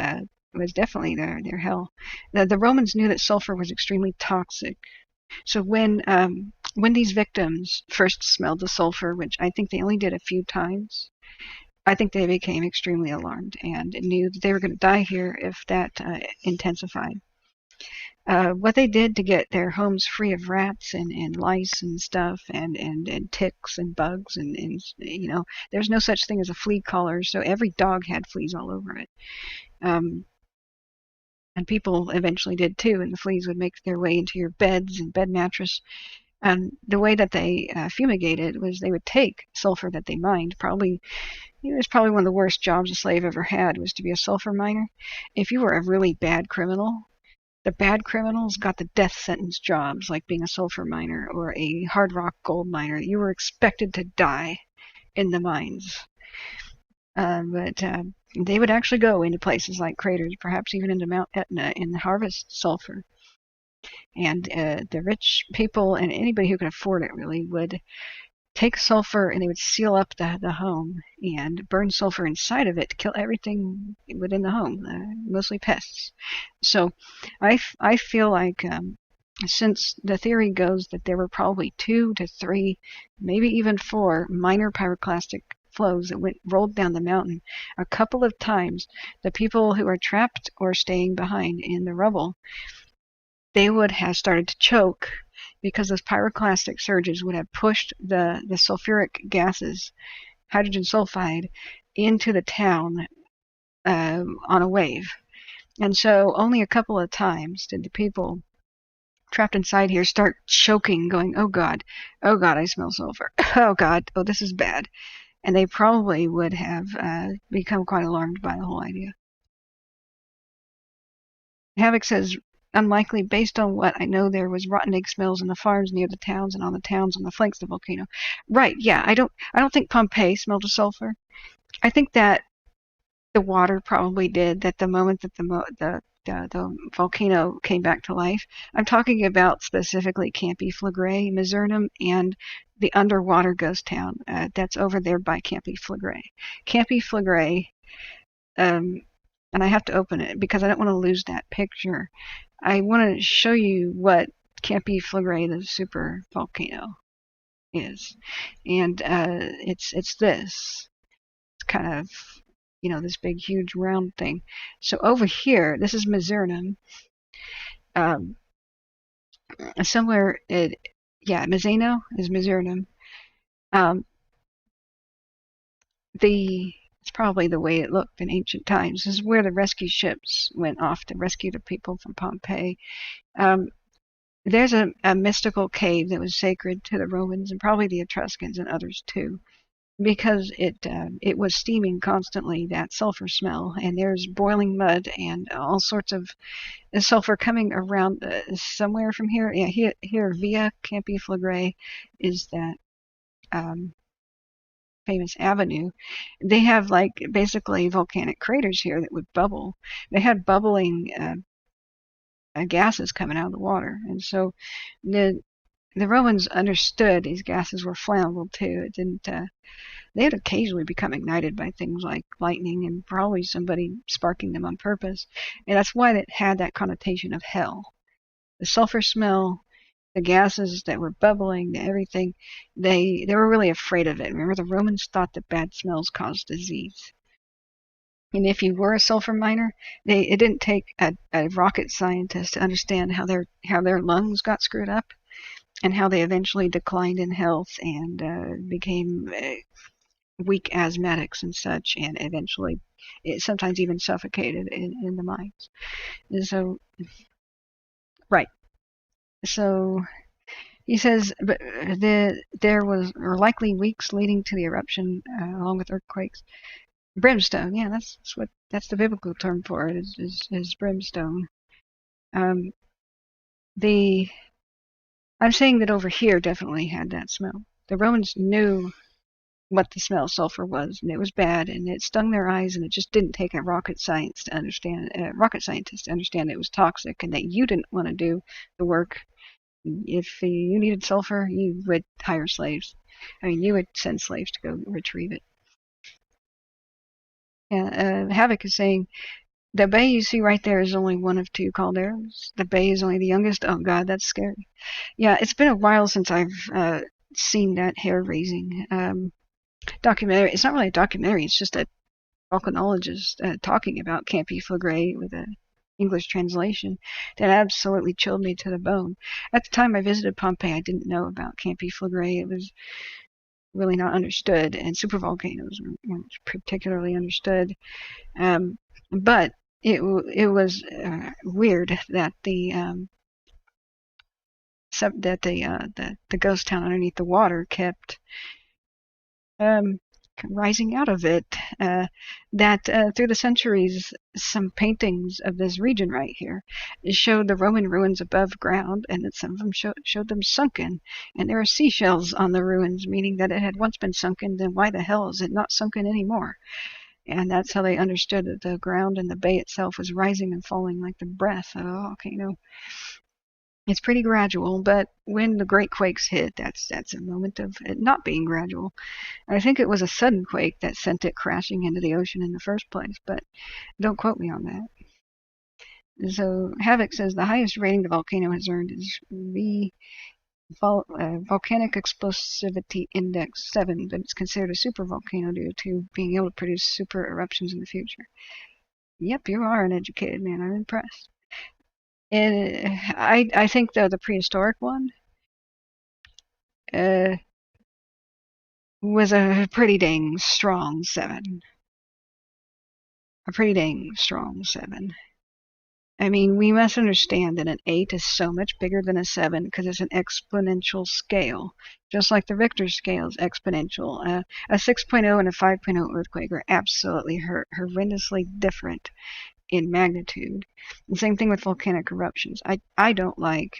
definitely their hell. The Romans knew that sulfur was extremely toxic. So when these victims first smelled the sulfur, which I think they only did a few times, I think they became extremely alarmed and knew that they were going to die here if that intensified. What they did to get their homes free of rats and lice and stuff and ticks and bugs and there's no such thing as a flea collar, so every dog had fleas all over it. And people eventually did too, and the fleas would make their way into your beds and bed mattress. And the way that they fumigated was they would take sulfur that they mined. It was probably one of the worst jobs a slave ever had, was to be a sulfur miner. If you were a really bad criminal, the bad criminals got the death sentence jobs, like being a sulfur miner or a hard rock gold miner. You were expected to die in the mines. But they would actually go into places like craters, perhaps even into Mount Etna, and harvest sulfur. And the rich people and anybody who could afford it really would take sulfur and they would seal up the home and burn sulfur inside of it to kill everything within the home, mostly pests. So I feel like since the theory goes that there were probably 2 to 3, maybe even 4 minor pyroclastic flows that rolled down the mountain, a couple of times the people who are trapped or staying behind in the rubble, they would have started to choke because those pyroclastic surges would have pushed the sulfuric gases, hydrogen sulfide, into the town on a wave. And so only a couple of times did the people trapped inside here start choking, going, oh God, I smell sulfur. Oh God, oh, this is bad. And they probably would have become quite alarmed by the whole idea. Havoc says, unlikely based on what I know. There was rotten egg smells in the farms near the towns and on the towns on the flanks of the volcano. Right, yeah, I don't think Pompeii smelled of sulfur. I think that the water probably did, that the moment that the volcano came back to life. I'm talking about specifically Campiflagre, Misernum, and the underwater ghost town that's over there by Campiflagre. Campiflagre and I have to open it because I don't want to lose that picture. I want to show you what Campi Fleury, the super volcano, is, and it's this. It's kind of, this big, huge, round thing. So over here, this is Misernum. Somewhere, Mizzano is Misernum. Um, it's probably the way it looked in ancient times. This is where the rescue ships went off to rescue the people from Pompeii. Um, there's a mystical cave that was sacred to the Romans and probably the Etruscans and others too, because it was steaming constantly, that sulfur smell, and there's boiling mud and all sorts of sulfur coming around somewhere from here. Yeah, here Via Campi Fleury is that famous avenue. They have like basically volcanic craters here that would bubble. They had bubbling gases coming out of the water, and so the Romans understood these gases were flammable too. It didn't. They would occasionally become ignited by things like lightning and probably somebody sparking them on purpose, and that's why it had that connotation of hell. The sulfur smell, the gases that were bubbling, everything, they were really afraid of it. Remember, the Romans thought that bad smells caused disease. And if you were a sulfur miner, it didn't take a rocket scientist to understand how their lungs got screwed up and how they eventually declined in health and became weak asthmatics and such, and eventually sometimes even suffocated in the mines. And so, right. So he says, but there were likely weeks leading to the eruption, along with earthquakes. Brimstone, yeah, that's the biblical term for it, is brimstone. Um, the I'm saying that over here definitely had that smell. The Romans knew what the smell of sulfur was, and it was bad, and it stung their eyes, and it just didn't take a rocket scientist to understand it was toxic, and that you didn't want to do the work. If you needed sulfur, you would hire slaves. I mean, you would send slaves to go retrieve it. Yeah, Havoc is saying the bay you see right there is only one of two calderas. The bay is only the youngest. Oh God, that's scary. Yeah, it's been a while since I've seen that hair-raising documentary. It's not really a documentary. It's just a volcanologist talking about Campi Fleury with a English translation that absolutely chilled me to the bone. At the time I visited Pompeii, I didn't know about Campi Fleury. It was really not understood, and supervolcanoes weren't particularly understood. But it was weird that the ghost town underneath the water kept um, rising out of it. Through the centuries, some paintings of this region right here showed the Roman ruins above ground, and that some of them showed them sunken. And there are seashells on the ruins, meaning that it had once been sunken. Then why the hell is it not sunken anymore? And that's how they understood that the ground and the bay itself was rising and falling like the breath of a volcano. It's pretty gradual, but when the great quakes hit, that's a moment of it not being gradual. I think it was a sudden quake that sent it crashing into the ocean in the first place, but don't quote me on that. So Havoc says the highest rating the volcano has earned is the Volcanic Explosivity Index 7, but it's considered a supervolcano due to being able to produce super eruptions in the future. Yep, you are an educated man. I'm impressed. And I think, though, the prehistoric one uh, was a pretty dang strong 7. A pretty dang strong 7. I mean, we must understand that an 8 is so much bigger than a 7 because it's an exponential scale. Just like the Richter scale is exponential. A 6.0 and a 5.0 earthquake are absolutely horrendously different in magnitude. The same thing with volcanic eruptions. I don't like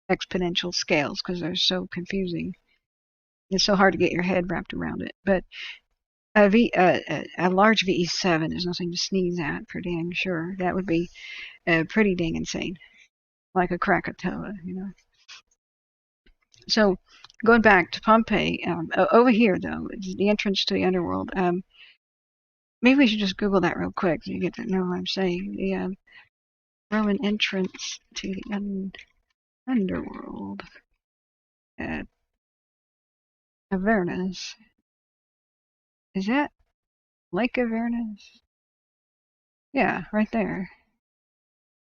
exponential scales because they're so confusing. It's so hard to get your head wrapped around it. But a large VE7 is nothing to sneeze at, for dang sure. That would be pretty dang insane, like a Krakatoa. So, going back to Pompeii, over here though, the entrance to the underworld. maybe we should just Google that real quick so you get to know what I'm saying. The Roman entrance to the underworld at Avernus. Is that Lake Avernus? Yeah, right there.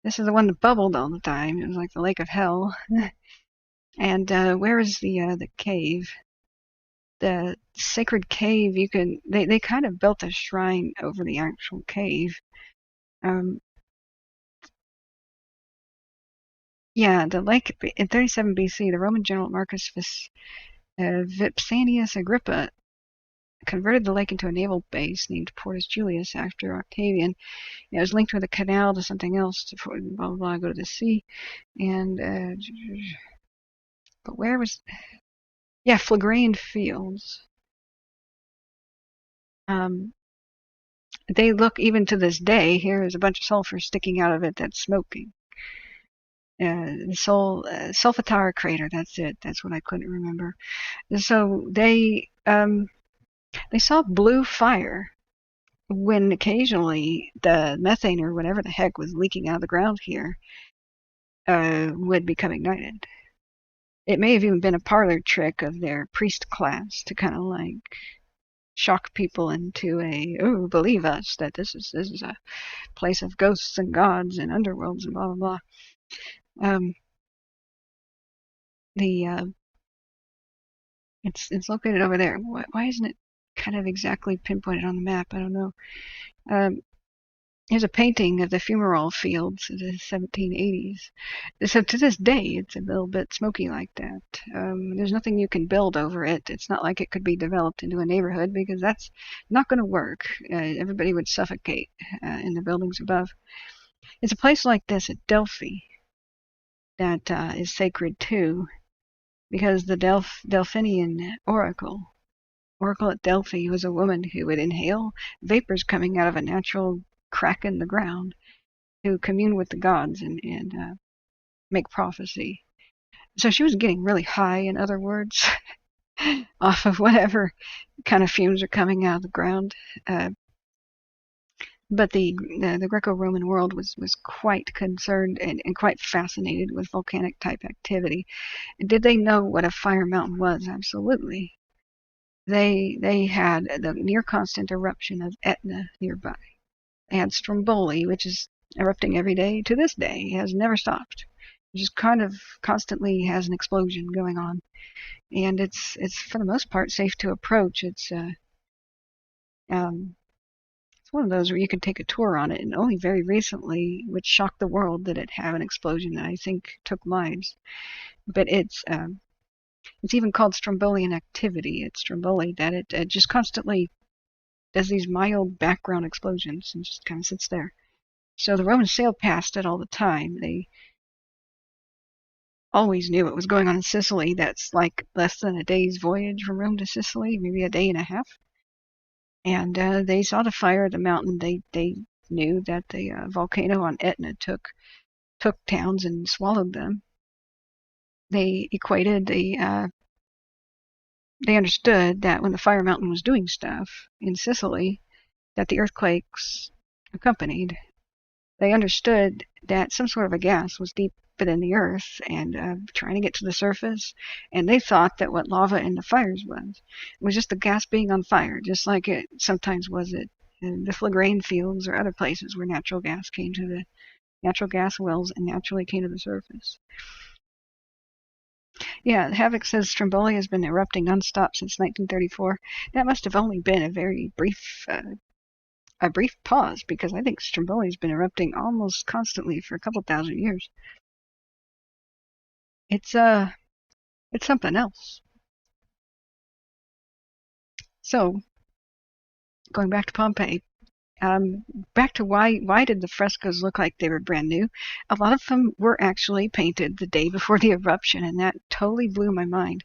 This is the one that bubbled all the time. It was like the Lake of Hell. And where is the cave? The sacred cave. They kind of built a shrine over the actual cave. Um, yeah, the lake in 37 BC, the Roman general Marcus Vipsanius Agrippa converted the lake into a naval base named Portus Julius after Octavian. It was linked with a canal to something else to blah blah blah, go to the sea. And but where was Phlegrain Fields. Um, they look even to this day. Here is a bunch of sulfur sticking out of it that's smoking. The Solfatara crater. That's it. That's what I couldn't remember. So they saw blue fire when occasionally the methane or whatever the heck was leaking out of the ground here would become ignited. It may have even been a parlor trick of their priest class to kind of like shock people into believe us that this is a place of ghosts and gods and underworlds and blah blah blah. The it's located over there. Why isn't it kind of exactly pinpointed on the map? I don't know. Um, There's a painting of the fumarole fields of the 1780s. So to this day, it's a little bit smoky like that. There's nothing you can build over it. It's not like it could be developed into a neighborhood because that's not going to work. Everybody would suffocate in the buildings above. It's a place like this at Delphi that is sacred too, because the Delphinian oracle at Delphi was a woman who would inhale vapors coming out of a natural crack in the ground to commune with the gods and make prophecy. So she was getting really high, in other words, off of whatever kind of fumes are coming out of the ground. But the Greco-Roman world was quite concerned and quite fascinated with volcanic type activity. And did they know what a fire mountain was? Absolutely. They had the near constant eruption of Etna nearby. They had Stromboli, which is erupting every day to this day. It has never stopped. It just kind of constantly has an explosion going on. And it's for the most part safe to approach. It's one of those where you can take a tour on it, and only very recently, which shocked the world, did it have an explosion that I think took lives. But it's even called Strombolian activity. It's Stromboli that it just constantly does these mild background explosions and just kind of sits there. So the Romans sailed past it all the time. They always knew what was going on in Sicily. That's like less than a day's voyage from Rome to Sicily, maybe a day and a half. And they saw the fire of the mountain. They knew that the volcano on Etna took towns and swallowed them. They equated they understood that when the fire mountain was doing stuff in Sicily, that the earthquakes accompanied. They understood that some sort of a gas was deep within the earth and trying to get to the surface, and they thought that what lava in the fires was just the gas being on fire, just like it sometimes was in the Phlegrain fields or other places where natural gas came to the natural gas wells and naturally came to the surface. Yeah, Havoc says Stromboli has been erupting nonstop since 1934. That must have only been a very brief pause, because I think Stromboli's been erupting almost constantly for a couple thousand years. It's something else. So, going back to Pompeii, back to why did the frescoes look like they were brand new? A lot of them were actually painted the day before the eruption, and that totally blew my mind.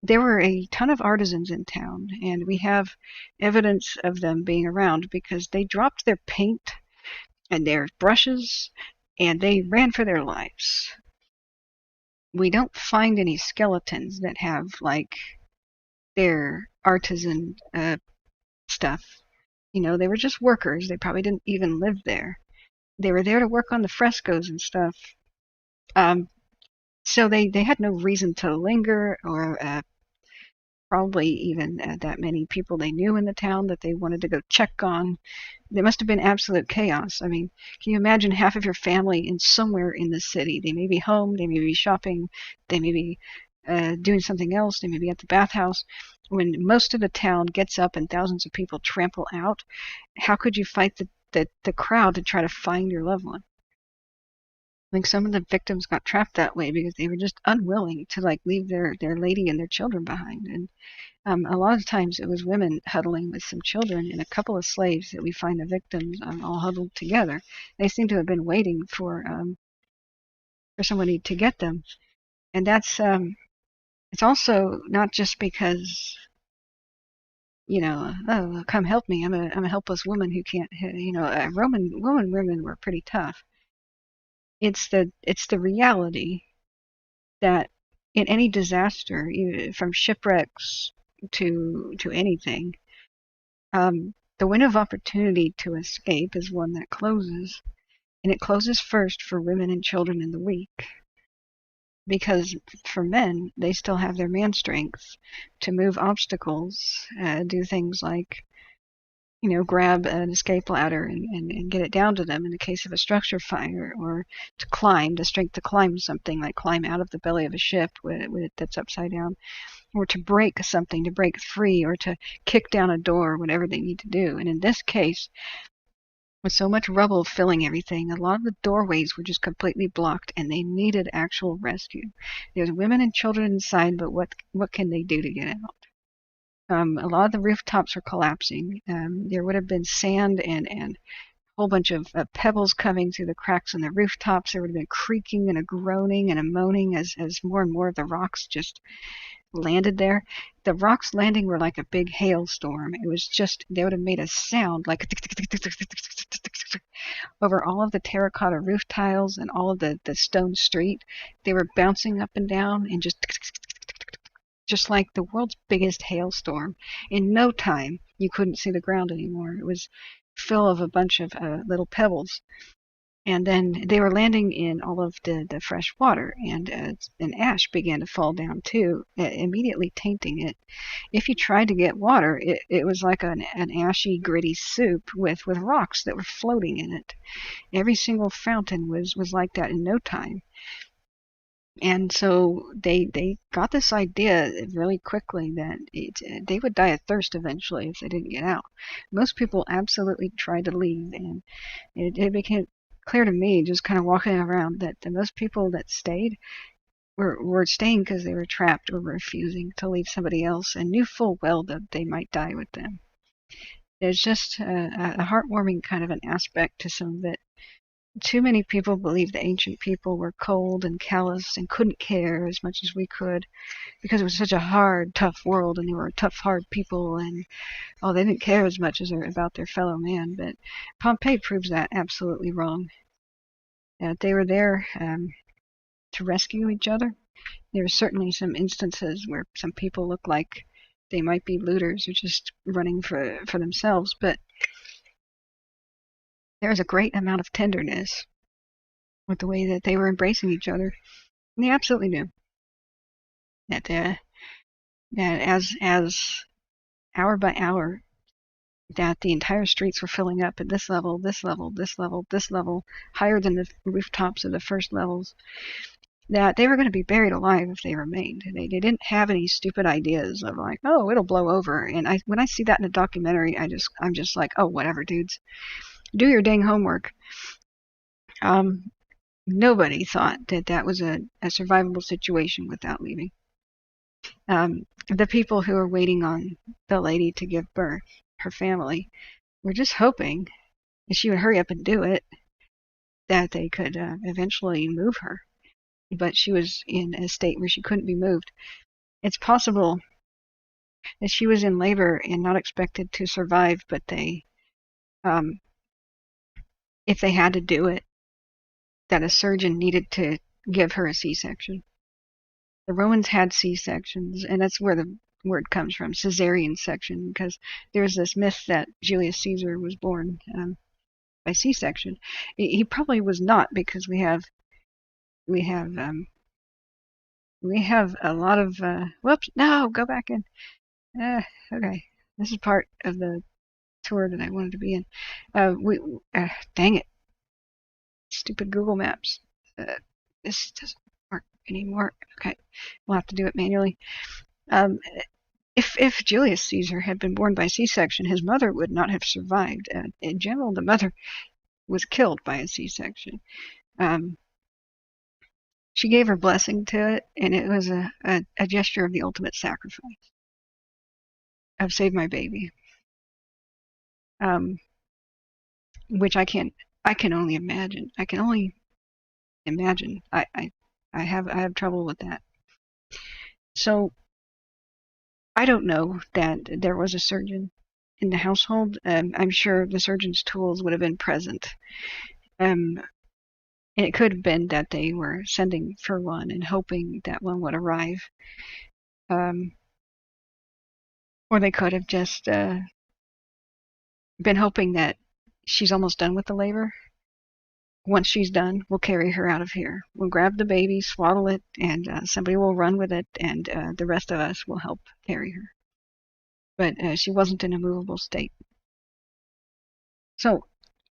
There were a ton of artisans in town, and we have evidence of them being around because they dropped their paint and their brushes, and they ran for their lives. We don't find any skeletons that have like their artisan stuff. They were just workers. They probably didn't even live there. They were there to work on the frescoes and stuff. Um, so they had no reason to linger, or probably even that many people they knew in the town that they wanted to go check on. There must have been absolute chaos. I mean, can you imagine half of your family in somewhere in the city? They may be home, they may be shopping, they may be doing something else, they may be at the bathhouse. When most of the town gets up and thousands of people trample out, how could you fight the crowd to try to find your loved one? I think some of the victims got trapped that way because they were just unwilling to leave their lady and their children behind. And a lot of times it was women huddling with some children and a couple of slaves that we find the victims all huddled together. They seem to have been waiting for somebody to get them. And that's it's also not just because oh, come help me. I'm a helpless woman who can't. Roman women were pretty tough. It's the reality that in any disaster, from shipwrecks to anything, the window of opportunity to escape is one that closes, and it closes first for women and children and the weak. Because for men, they still have their man strength to move obstacles, do things like, grab an escape ladder and get it down to them in the case of a structure fire, or to climb, the strength to climb something, like climb out of the belly of a ship that's upside down, or to break something, to break free, or to kick down a door, whatever they need to do. And in this case, with so much rubble filling everything, a lot of the doorways were just completely blocked, and they needed actual rescue. There's women and children inside, but what can they do to get out? A lot of the rooftops were collapsing. There would have been sand and a whole bunch of pebbles coming through the cracks in the rooftops. There would have been creaking and a groaning and a moaning as more and more of the rocks just landed there. The rocks landing were like a big hailstorm. It was just, they would have made a sound like over all of the terracotta roof tiles and all of the stone street. They were bouncing up and down and just like the world's biggest hailstorm. In no time, you couldn't see the ground anymore. It was full of a bunch of little pebbles. And then they were landing in all of the fresh water, and ash began to fall down too, immediately tainting it. If you tried to get water, it was like an ashy, gritty soup with rocks that were floating in it. Every single fountain was like that in no time. And so they got this idea really quickly that they would die of thirst eventually if they didn't get out. Most people absolutely tried to leave, and it became clear to me, just kind of walking around, that the most people that stayed were staying because they were trapped or refusing to leave somebody else and knew full well that they might die with them. There's just a heartwarming kind of an aspect to some of it. Too many people believed the ancient people were cold and callous and couldn't care as much as we could because it was such a hard, tough world, and they were tough, hard people, and they didn't care as much about their fellow man. But Pompeii proves that absolutely wrong. They were there to rescue each other. There are certainly some instances where some people look like they might be looters or just running for themselves, but there was a great amount of tenderness with the way that they were embracing each other. And they absolutely knew that as hour by hour, that the entire streets were filling up at this level, this level, this level, this level, higher than the rooftops of the first levels, that they were going to be buried alive if they remained. They didn't have any stupid ideas of like, oh, it'll blow over. And when I see that in a documentary, I'm just like, oh, whatever, dudes. Do your dang homework. Nobody thought that was a survivable situation without leaving. The people who were waiting on the lady to give birth, her family, were just hoping that she would hurry up and do it, that they could eventually move her. But she was in a state where she couldn't be moved. It's possible that she was in labor and not expected to survive, but if they had to do it, that a surgeon needed to give her a C-section. The Romans had C-sections, and that's where the word comes from, cesarean section, because there's this myth that Julius Caesar was born by C-section. He probably was not, because we have we have a lot of whoops, no, go back in. Okay, this is part of the tour that I wanted to be in. We dang it, stupid Google Maps. This doesn't work anymore. Okay, we'll have to do it manually. Um, if Julius Caesar had been born by C-section, his mother would not have survived. In general, the mother was killed by a C-section. She gave her blessing to it, and it was a gesture of the ultimate sacrifice. I've saved my baby, which I can only imagine. I can only imagine. I have trouble with that. So I don't know that there was a surgeon in the household. I'm sure the surgeon's tools would have been present. And it could have been that they were sending for one and hoping that one would arrive. Or they could have just been hoping that she's almost done with the labor. Once she's done, we'll carry her out of here. We'll grab the baby, swaddle it, and somebody will run with it, and the rest of us will help carry her. But she wasn't in a movable state. So,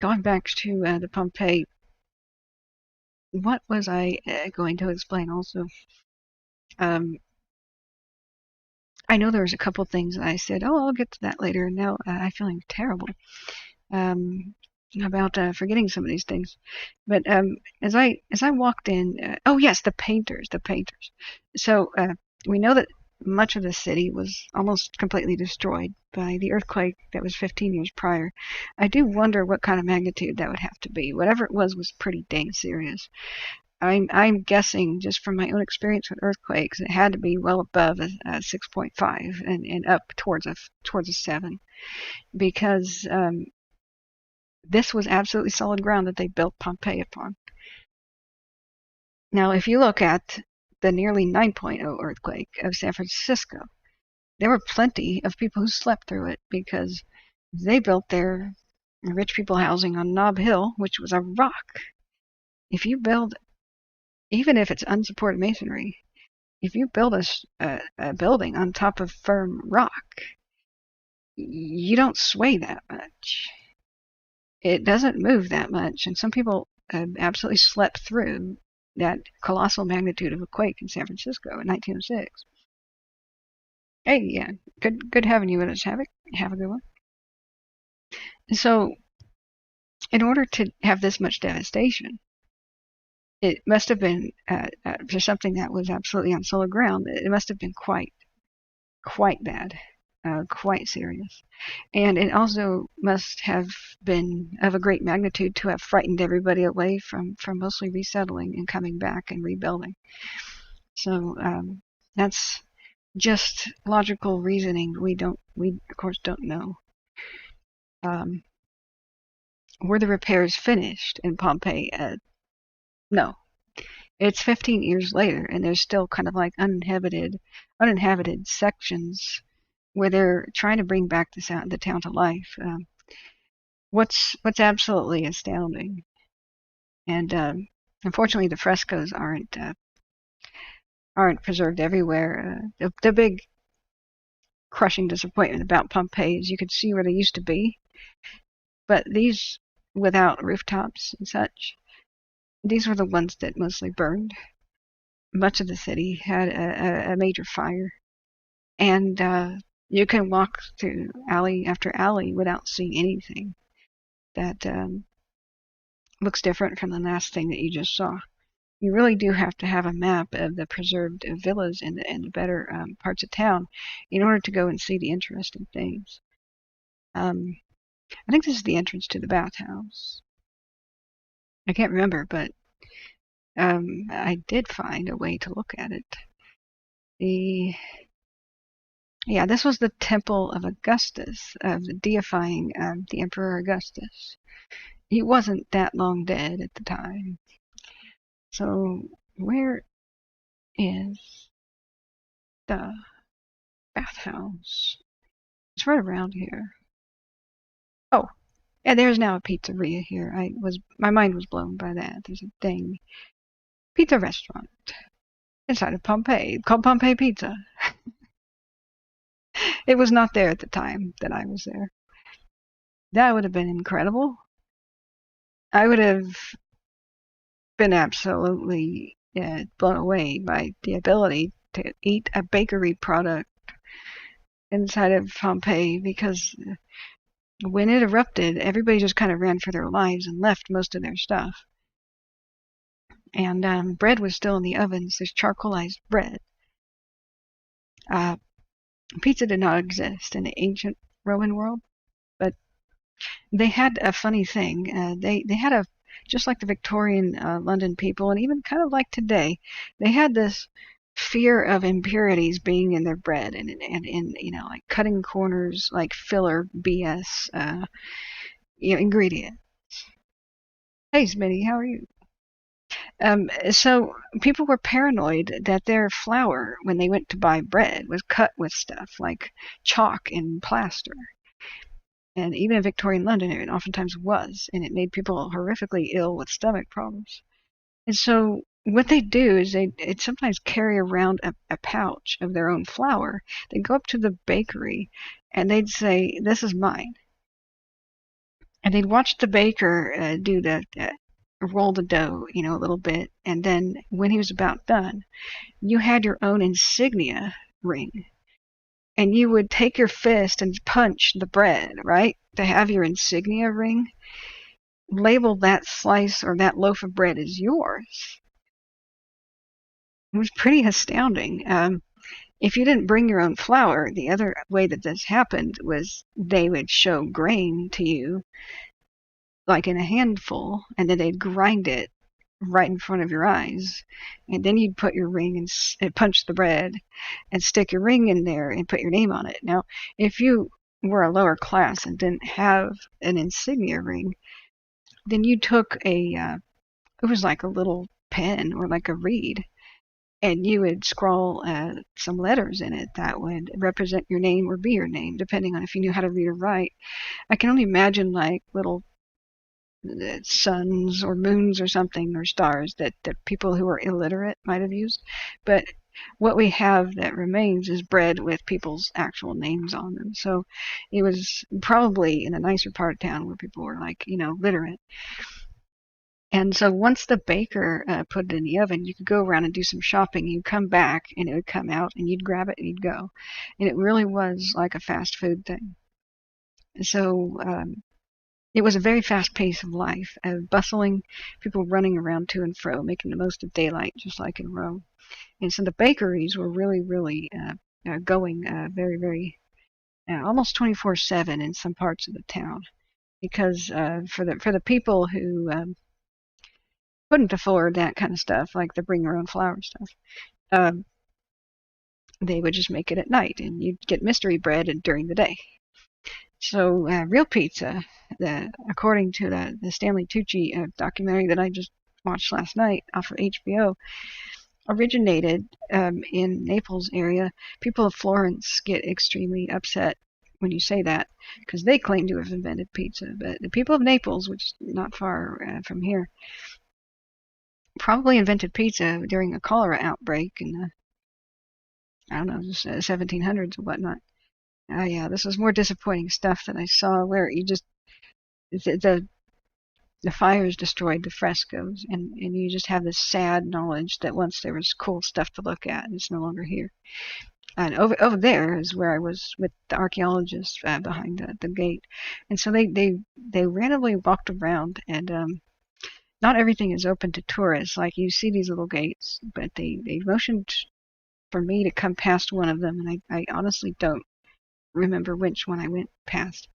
going back to the Pompeii, what was I going to explain also? I know there was a couple things that I said, oh, I'll get to that later, and now I'm feeling terrible about forgetting some of these things. But as I walked in, oh yes, the painters. So we know that much of the city was almost completely destroyed by the earthquake that was 15 years prior. I do wonder what kind of magnitude that would have to be. Whatever it was pretty dang serious. I'm guessing, just from my own experience with earthquakes, it had to be well above a 6.5 and up towards a 7, because this was absolutely solid ground that they built Pompeii upon. Now, if you look at the nearly 9.0 earthquake of San Francisco, there were plenty of people who slept through it, because they built their rich people housing on Nob Hill, which was a rock. If you build, even if it's unsupported masonry, if you build a building on top of firm rock, you don't sway that much. It doesn't move that much, and some people absolutely slept through that colossal magnitude of a quake in San Francisco in 1906. Hey, yeah, good having you with us, Havoc. Have a good one. So, in order to have this much devastation, it must have been, for something that was absolutely on solid ground, it must have been quite bad, quite serious. And it also must have been of a great magnitude to have frightened everybody away from mostly resettling and coming back and rebuilding. So that's just logical reasoning. We of course don't know. Were the repairs finished in Pompeii? No. It's 15 years later, and there's still kind of like uninhabited sections where they're trying to bring back the town to life. What's absolutely astounding, and unfortunately the frescoes aren't preserved everywhere. The big crushing disappointment about Pompeii is you could see where they used to be, but these without rooftops and such, these were the ones that mostly burned. Much of the city had a major fire, and you can walk through alley after alley without seeing anything that looks different from the last thing that you just saw. You really do have to have a map of the preserved villas and the better parts of town in order to go and see the interesting things. I think this is the entrance to the bathhouse. I can't remember, but I did find a way to look at it. This was the Temple of Augustus, of deifying the Emperor Augustus. He wasn't that long dead at the time. So where is the bathhouse. It's right around here. Oh, and there's now a pizzeria here. My mind was blown by that. There's a dang pizza restaurant inside of Pompeii called Pompeii Pizza. It was not there at the time that I was there. That would have been incredible. I would have been absolutely blown away by the ability to eat a bakery product inside of Pompeii, because when it erupted, everybody just kind of ran for their lives and left most of their stuff. And bread was still in the ovens. There's charcoalized bread. Pizza did not exist in the ancient Roman world, but they had a funny thing. They had a, just like the Victorian London people, and even kind of like today, they had this fear of impurities being in their bread, and in like cutting corners, like filler BS ingredients. Hey Smitty, how are you? So people were paranoid that their flour, when they went to buy bread, was cut with stuff like chalk and plaster. And even in Victorian London, it oftentimes was, and it made people horrifically ill with stomach problems. And so what they do is they'd sometimes carry around a pouch of their own flour. They'd go up to the bakery, and they'd say, "This is mine." And they'd watch the baker do the roll the dough, a little bit, and then when he was about done, you had your own insignia ring, and you would take your fist and punch the bread, right, to have your insignia ring. Label that slice or that loaf of bread as yours. It was pretty astounding. If you didn't bring your own flour, the other way that this happened was they would show grain to you, like in a handful, and then they'd grind it right in front of your eyes. And then you'd put your ring and punch the bread and stick your ring in there and put your name on it. Now, if you were a lower class and didn't have an insignia ring, then you took it was like a little pen or like a reed, and you would scrawl some letters in it that would represent your name or be your name, depending on if you knew how to read or write. I can only imagine like little suns or moons or something, or stars that people who are illiterate might have used. But what we have that remains is bread with people's actual names on them. So it was probably in a nicer part of town where people were like, literate. And so once the baker put it in the oven, you could go around and do some shopping. You'd come back and it would come out, and you'd grab it and you'd go. And it really was like a fast food thing. So it was a very fast pace of life, bustling, people running around to and fro, making the most of daylight, just like in Rome. And so the bakeries were really, really going very, very almost 24/7 in some parts of the town, because for the people who couldn't afford that kind of stuff, like the bring your own flour stuff, um, they would just make it at night, and you'd get mystery bread during the day. So real pizza, according to the Stanley Tucci documentary that I just watched last night off of HBO, originated in Naples area. People of Florence get extremely upset when you say that, because they claim to have invented pizza. But the people of Naples, which is not far from here, probably invented pizza during a cholera outbreak in the, I don't know, 1700s or whatnot. Oh yeah, this was more disappointing stuff that I saw, where you just the fires destroyed the frescoes, and you just have this sad knowledge that once there was cool stuff to look at, and it's no longer here. And over there is where I was with the archaeologists behind the gate, and so they randomly walked around, and not everything is open to tourists. Like, you see these little gates, but they motioned for me to come past one of them, and I honestly don't remember which one I went past.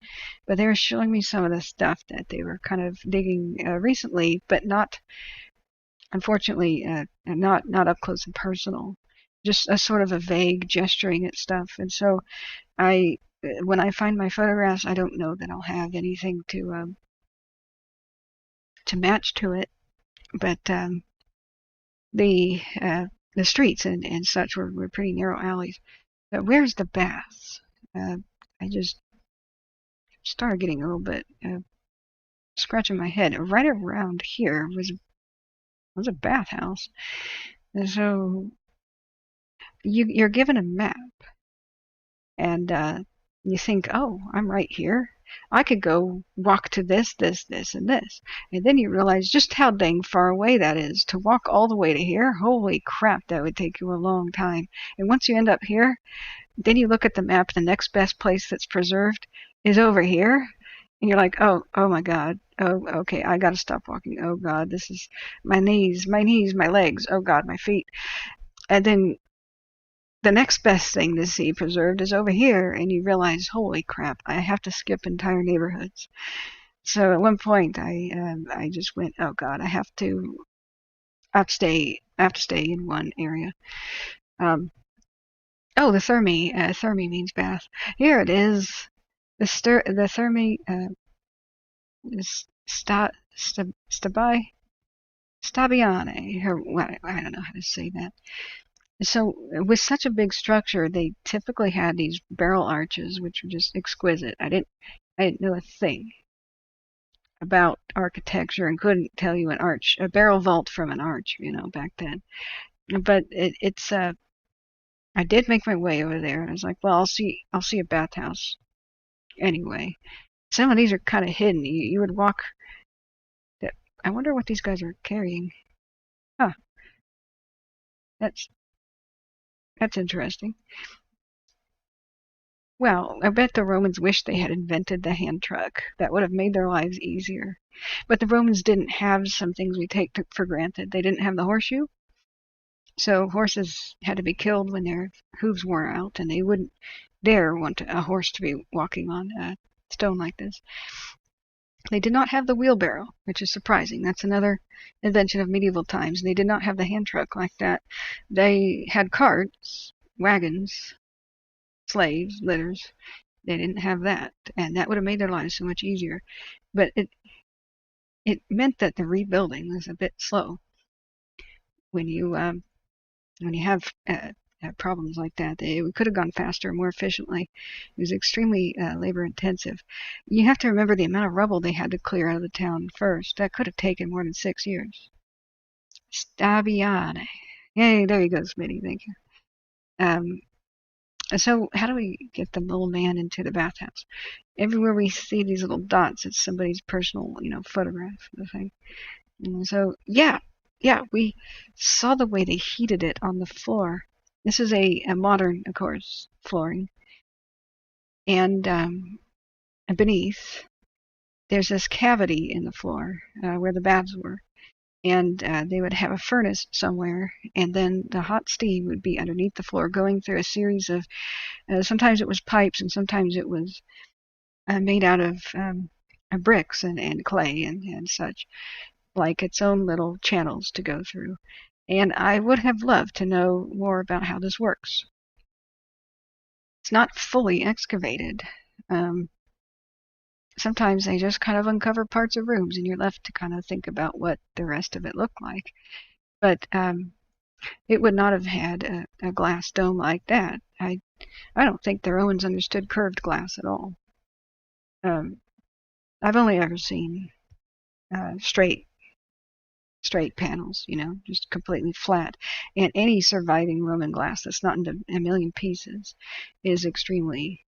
But they were showing me some of the stuff that they were kind of digging recently, but not, unfortunately, not up close and personal. Just a sort of a vague gesturing at stuff. And so when I find my photographs, I don't know that I'll have anything to match to it. But the streets and such were pretty narrow alleys. But where's the baths? I just started getting a little bit scratching my head. Right around here was a bathhouse. And so you're given a map, and you think, oh, I'm right here. I could go walk to this, this, this, and this. And then you realize just how dang far away that is to walk all the way to here. Holy crap, that would take you a long time. And once you end up here, then you look at the map, the next best place that's preserved is over here. And you're like, oh my God. Oh, okay, I gotta stop walking. Oh God, this is my knees, my legs. Oh God, my feet. And then the next best thing to see preserved is over here, and you realize, holy crap, I have to skip entire neighborhoods. So at one point, I just went, oh God, I have to stay in one area. Oh, the thermi. Thermi means bath. Here it is. The thermi is stabiane, or what, I don't know how to say that. So with such a big structure, they typically had these barrel arches, which were just exquisite. I didn't know a thing about architecture and couldn't tell you a barrel vault from an arch, back then. But I did make my way over there, and I was like, well, I'll see a bathhouse anyway. Some of these are kind of hidden. You would walk. I wonder what these guys are carrying. Huh. That's interesting. Well, I bet the Romans wished they had invented the hand truck. That would have made their lives easier. But the Romans didn't have some things we take for granted. They didn't have the horseshoe. So horses had to be killed when their hooves wore out, and they wouldn't dare want a horse to be walking on stone like this. They did not have the wheelbarrow, which is surprising. That's another invention of medieval times. They did not have the hand truck like that. They had carts, wagons, slaves, litters. They didn't have that, and that would have made their lives so much easier. But it meant that the rebuilding was a bit slow when you have problems like that. We could have gone faster, more efficiently. It was extremely labor intensive. You have to remember the amount of rubble they had to clear out of the town first. That could have taken more than 6 years. Stabiane. Yay, there you go, Smitty. Thank you. So how do we get the little man into the bathhouse? Everywhere we see these little dots, it's somebody's personal, photograph of the thing. And so, yeah, we saw the way they heated it on the floor. This is a modern, of course, flooring. And beneath, there's this cavity in the floor where the baths were. And they would have a furnace somewhere, and then the hot steam would be underneath the floor going through a series of, sometimes it was pipes, and sometimes it was made out of bricks and clay and such, like its own little channels to go through. And I would have loved to know more about how this works. It's not fully excavated. Sometimes they just kind of uncover parts of rooms, and you're left to kind of think about what the rest of it looked like. But it would not have had a glass dome like that. I don't think the Romans understood curved glass at all. I've only ever seen straight panels, just completely flat. And any surviving Roman glass that's not into a million pieces is extremely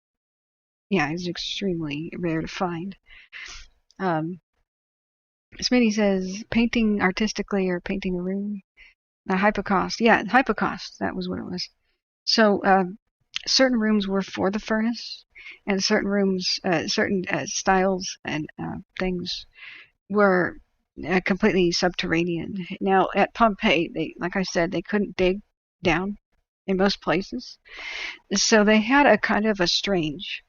rare to find. Smitty says painting artistically or painting a room. Hypocaust. Yeah, hypocaust. That was what it was. So certain rooms were for the furnace, and certain rooms, certain styles and things were completely subterranean. Now at Pompeii, like I said, they couldn't dig down in most places, so they had a kind of a strange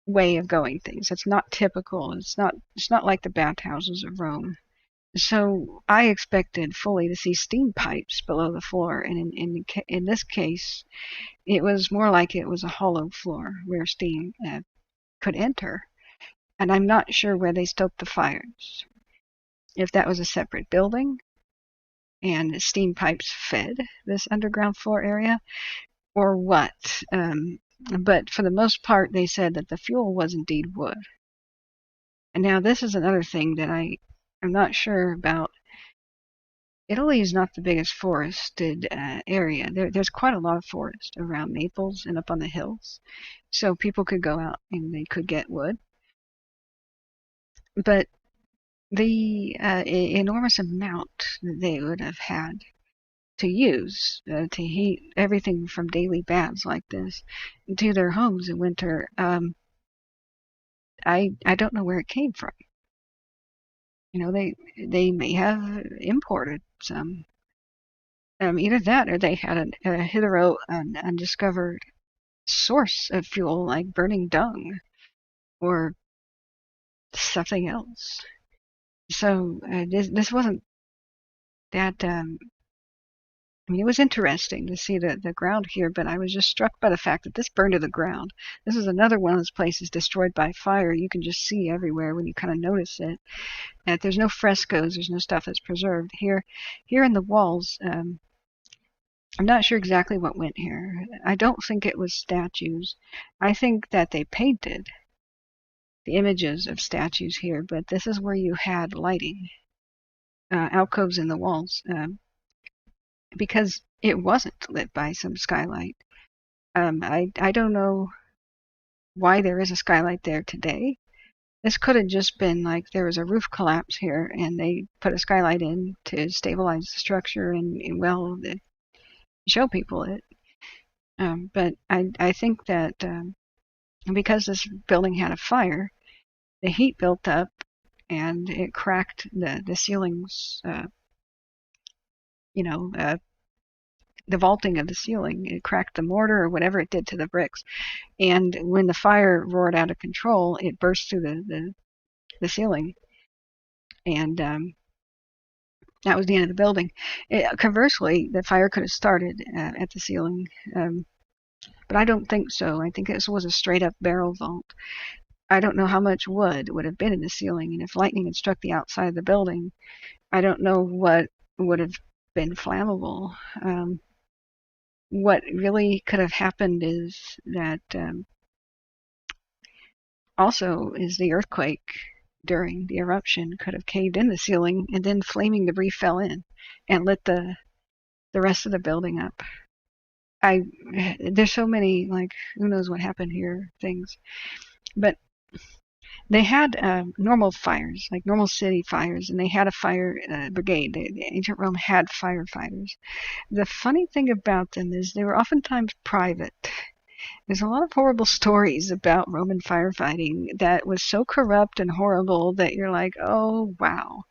way of going things. It's not typical. It's not like the bathhouses of Rome. So I expected fully to see steam pipes below the floor, and in this case, it was more like it was a hollow floor where steam could enter. And I'm not sure where they stoked the fires. If that was a separate building and steam pipes fed this underground floor area, or what. But for the most part, they said that the fuel was indeed wood. And now this is another thing that I'm not sure about. Italy is not the biggest forested area. There's quite a lot of forest around Naples and up on the hills. So people could go out and they could get wood. But the enormous amount that they would have had to use to heat everything from daily baths like this to their homes in winter, I don't know where it came from. They may have imported some. Either that or they had a hitherto undiscovered source of fuel, like burning dung or something else. So this wasn't that. It was interesting to see the ground here, but I was just struck by the fact that this burned to the ground. This is another one of those places destroyed by fire. You can just see everywhere when you kind of notice it. That there's no frescoes, there's no stuff that's preserved here. Here in the walls, I'm not sure exactly what went here. I don't think it was statues. I think that they painted the images of statues here, but this is where you had lighting, alcoves in the walls, because it wasn't lit by some skylight. I don't know why there is a skylight there today. This could have just been like there was a roof collapse here and they put a skylight in to stabilize the structure and well, show people it. But I think that because this building had a fire, the heat built up and it cracked the ceilings, the vaulting of the ceiling. It cracked the mortar or whatever it did to the bricks. And when the fire roared out of control, it burst through the ceiling. And that was the end of the building. Conversely, the fire could have started at the ceiling. But I don't think so. I think this was a straight up barrel vault. I don't know how much wood would have been in the ceiling. And if lightning had struck the outside of the building, I don't know what would have been flammable. What really could have happened is that also is the earthquake during the eruption could have caved in the ceiling and then flaming debris fell in and lit the rest of the building up. There's so many, like, who knows what happened here things. But they had normal fires, like normal city fires, and they had a fire brigade. The ancient Rome had firefighters. The funny thing about them is they were oftentimes private. There's a lot of horrible stories about Roman firefighting that was so corrupt and horrible that you're like, oh, wow.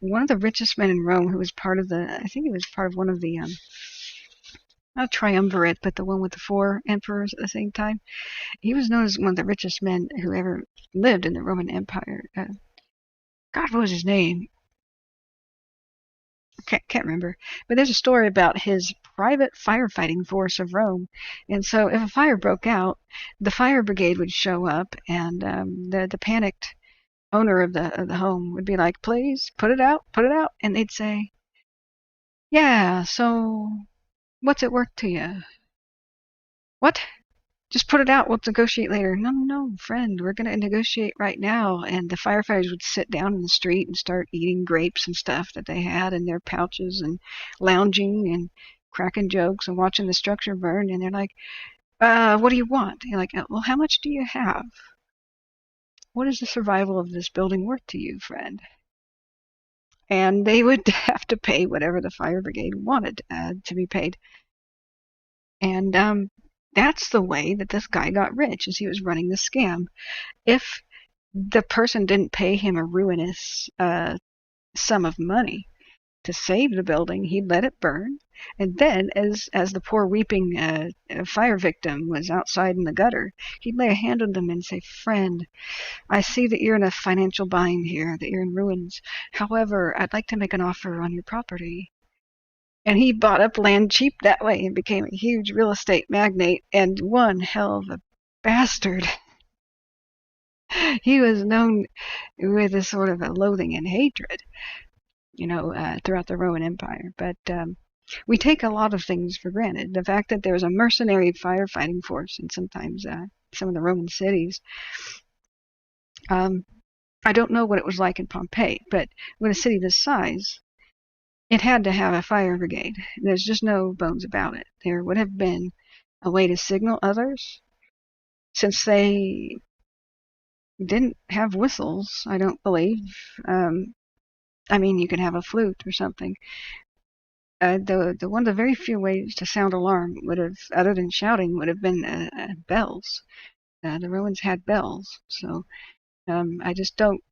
One of the richest men in Rome who was part of I think he was part of one of the, not triumvirate, but the one with the 4 emperors at the same time. He was known as one of the richest men who ever lived in the Roman Empire. God, what was his name? Can't remember. But there's a story about his private firefighting force of Rome. And so if a fire broke out, the fire brigade would show up, and the panicked owner of the home would be like, please, put it out, put it out. And they'd say, yeah, so what's it worth to you? What? Just put it out. We'll negotiate later. No, no, friend, we're going to negotiate right now. And the firefighters would sit down in the street and start eating grapes and stuff that they had in their pouches and lounging and cracking jokes and watching the structure burn. And they're like, what do you want? And you're like, well, how much do you have? What is the survival of this building worth to you, friend? And they would have to pay whatever the fire brigade wanted to be paid. And that's the way that this guy got rich, as he was running the scam. If the person didn't pay him a ruinous sum of money to save the building, he'd let it burn. And then, as the poor weeping fire victim was outside in the gutter, he'd lay a hand on them and say, friend, I see that you're in a financial bind here, that you're in ruins. However, I'd like to make an offer on your property. And he bought up land cheap that way and became a huge real estate magnate and one hell of a bastard. He was known with a sort of a loathing and hatred, throughout the Roman Empire. But We take a lot of things for granted. The fact that there was a mercenary firefighting force in sometimes some of the Roman cities. Um, I don't know what it was like in Pompeii, but with a city this size, it had to have a fire brigade. There's just no bones about it. There would have been a way to signal others, since they didn't have whistles, I don't believe. Um, I mean, you could have a flute or something. The one of the very few ways to sound alarm would have, other than shouting, would have been bells. The Romans had bells, so I just don't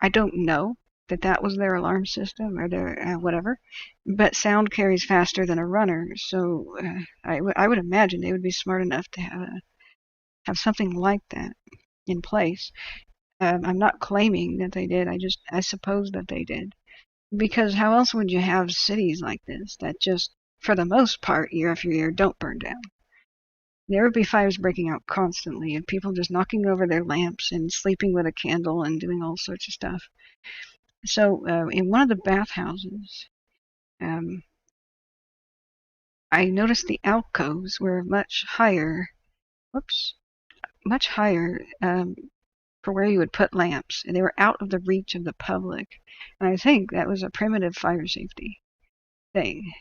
know that that was their alarm system or their whatever. But sound carries faster than a runner, so I would imagine they would be smart enough to have something like that in place. I'm not claiming that they did. I suppose that they did. Because how else would you have cities like this that just, for the most part, year after year, don't burn down? There would be fires breaking out constantly and people just knocking over their lamps and sleeping with a candle and doing all sorts of stuff. So in one of the bathhouses, um, I noticed the alcoves were much higher. Whoops, much higher for where you would put lamps, and they were out of the reach of the public. And I think that was a primitive fire safety thing.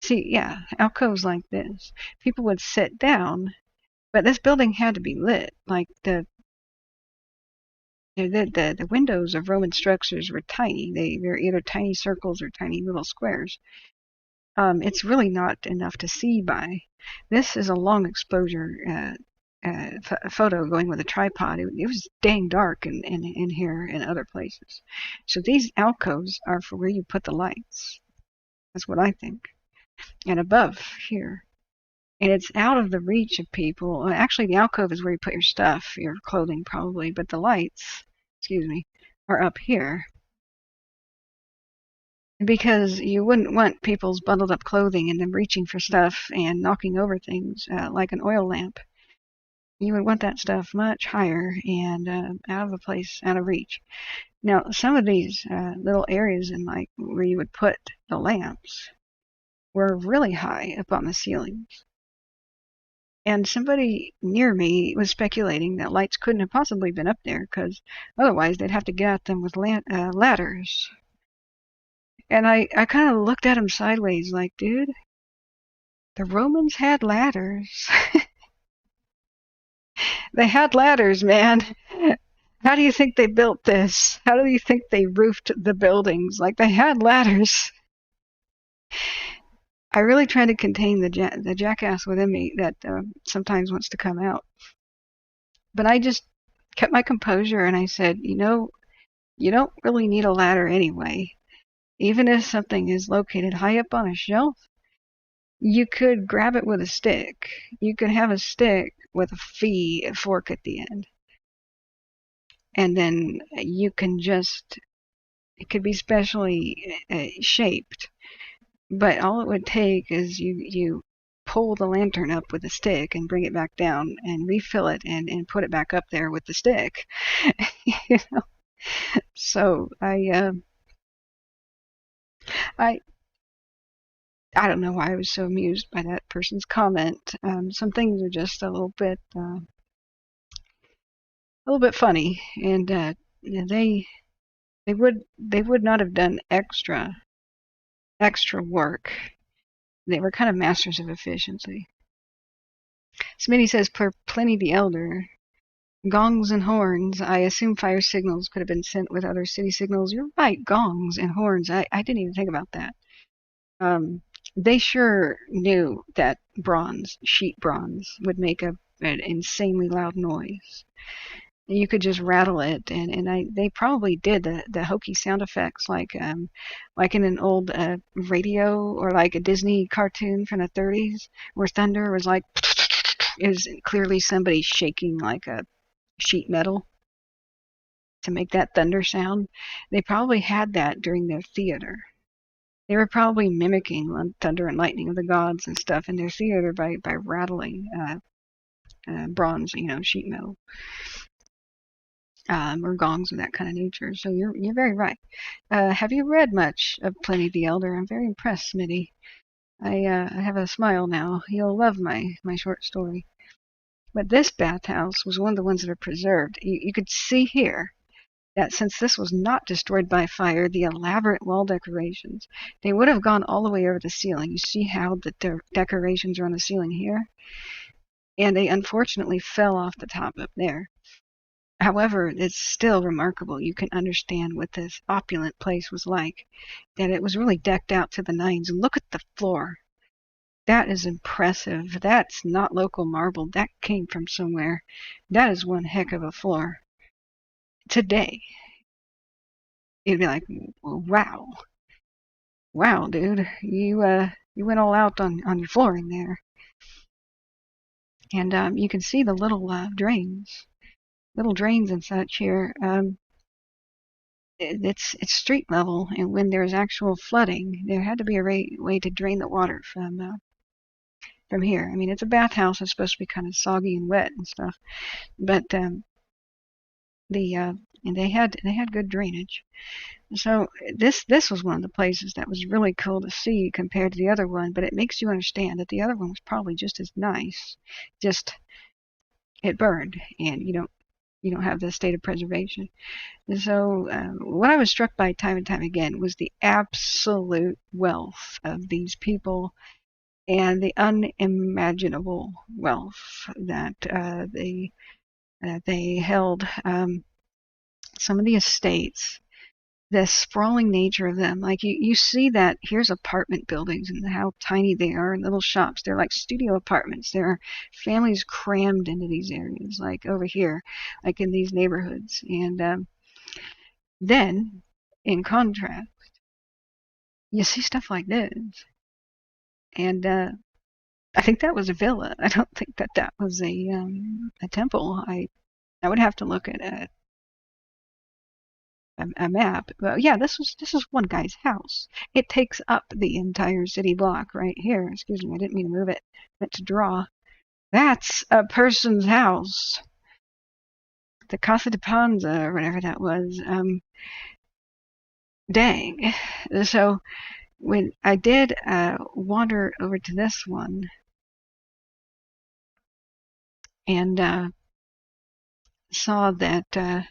See, yeah, alcoves like this. People would sit down, but this building had to be lit. Like the windows of Roman structures were tiny. They were either tiny circles or tiny little squares. It's really not enough to see by. This is a long exposure photo going with a tripod. It was dang dark in here and other places. So these alcoves are for where you put the lights. That's what I think. And above here. And it's out of the reach of people. Actually, the alcove is where you put your stuff, your clothing probably, but the lights, excuse me, are up here. Because you wouldn't want people's bundled up clothing and them reaching for stuff and knocking over things like an oil lamp. You would want that stuff much higher and out of the place, out of reach. Now, some of these little areas in like where you would put the lamps were really high up on the ceilings. And somebody near me was speculating that lights couldn't have possibly been up there because otherwise they'd have to get at them with ladders. And I kind of looked at him sideways like, dude, the Romans had ladders. They had ladders, man. How do you think they built this? How do you think they roofed the buildings? Like, they had ladders. I really try to contain the jackass within me that sometimes wants to come out. But I just kept my composure and I said, you don't really need a ladder anyway. Even if something is located high up on a shelf, you could grab it with a stick. You could have a stick with a fork at the end. And then you can it could be specially shaped. But all it would take is you pull the lantern up with a stick and bring it back down and refill it and put it back up there with the stick. You know? So I don't know why I was so amused by that person's comment. Some things are just a little bit funny, and they would not have done extra work. They were kind of masters of efficiency. Smitty says, per Pliny the Elder, gongs and horns. I assume fire signals could have been sent with other city signals. You're right, gongs and horns. I didn't even think about that. They sure knew that sheet bronze, would make an insanely loud noise. You could just rattle it, and they probably did the hokey sound effects like in an old radio or like a Disney cartoon from the 30s where thunder was like is clearly somebody shaking like a sheet metal to make that thunder sound. They probably had that during their theater. They were probably mimicking thunder and lightning of the gods and stuff in their theater by rattling bronze, sheet metal. or gongs of that kind of nature. So you're very right. Have you read much of Pliny the Elder? I'm very impressed, Smitty. I have a smile now. You'll love my short story. But this bathhouse was one of the ones that are preserved. You could see here that since this was not destroyed by fire, the elaborate wall decorations, they would have gone all the way over the ceiling. You see how the decorations are on the ceiling here? And they unfortunately fell off the top up there. However, it's still remarkable. You can understand what this opulent place was like, that it was really decked out to the nines. And look at the floor. That is impressive. That's not local marble. That came from somewhere. That is one heck of a floor. Today, you'd be like, wow. Wow, dude. You went all out on your flooring there. And you can see the little drains and such here. It's street level, and when there's actual flooding, there had to be a way to drain the water from here. I mean, it's a bathhouse. It's supposed to be kind of soggy and wet and stuff, but and they had good drainage. So this was one of the places that was really cool to see compared to the other one, but it makes you understand that the other one was probably just as nice. Just it burned, and you don't have the state of preservation. And so what I was struck by time and time again was the absolute wealth of these people and the unimaginable wealth that they held. Some of the estates, the sprawling nature of them, like you see that here's apartment buildings and how tiny they are, and little shops. They're like studio apartments. There are families crammed into these areas, like over here, like in these neighborhoods. And then, in contrast, you see stuff like this, and I think that was a villa. I don't think that was a temple. I would have to look at a map. But yeah, this is one guy's house. It takes up the entire city block right here. Excuse me, I didn't mean to move it. I meant to draw. That's a person's house. The Casa de Panza, or whatever that was. Dang. So when I did wander over to this one and saw that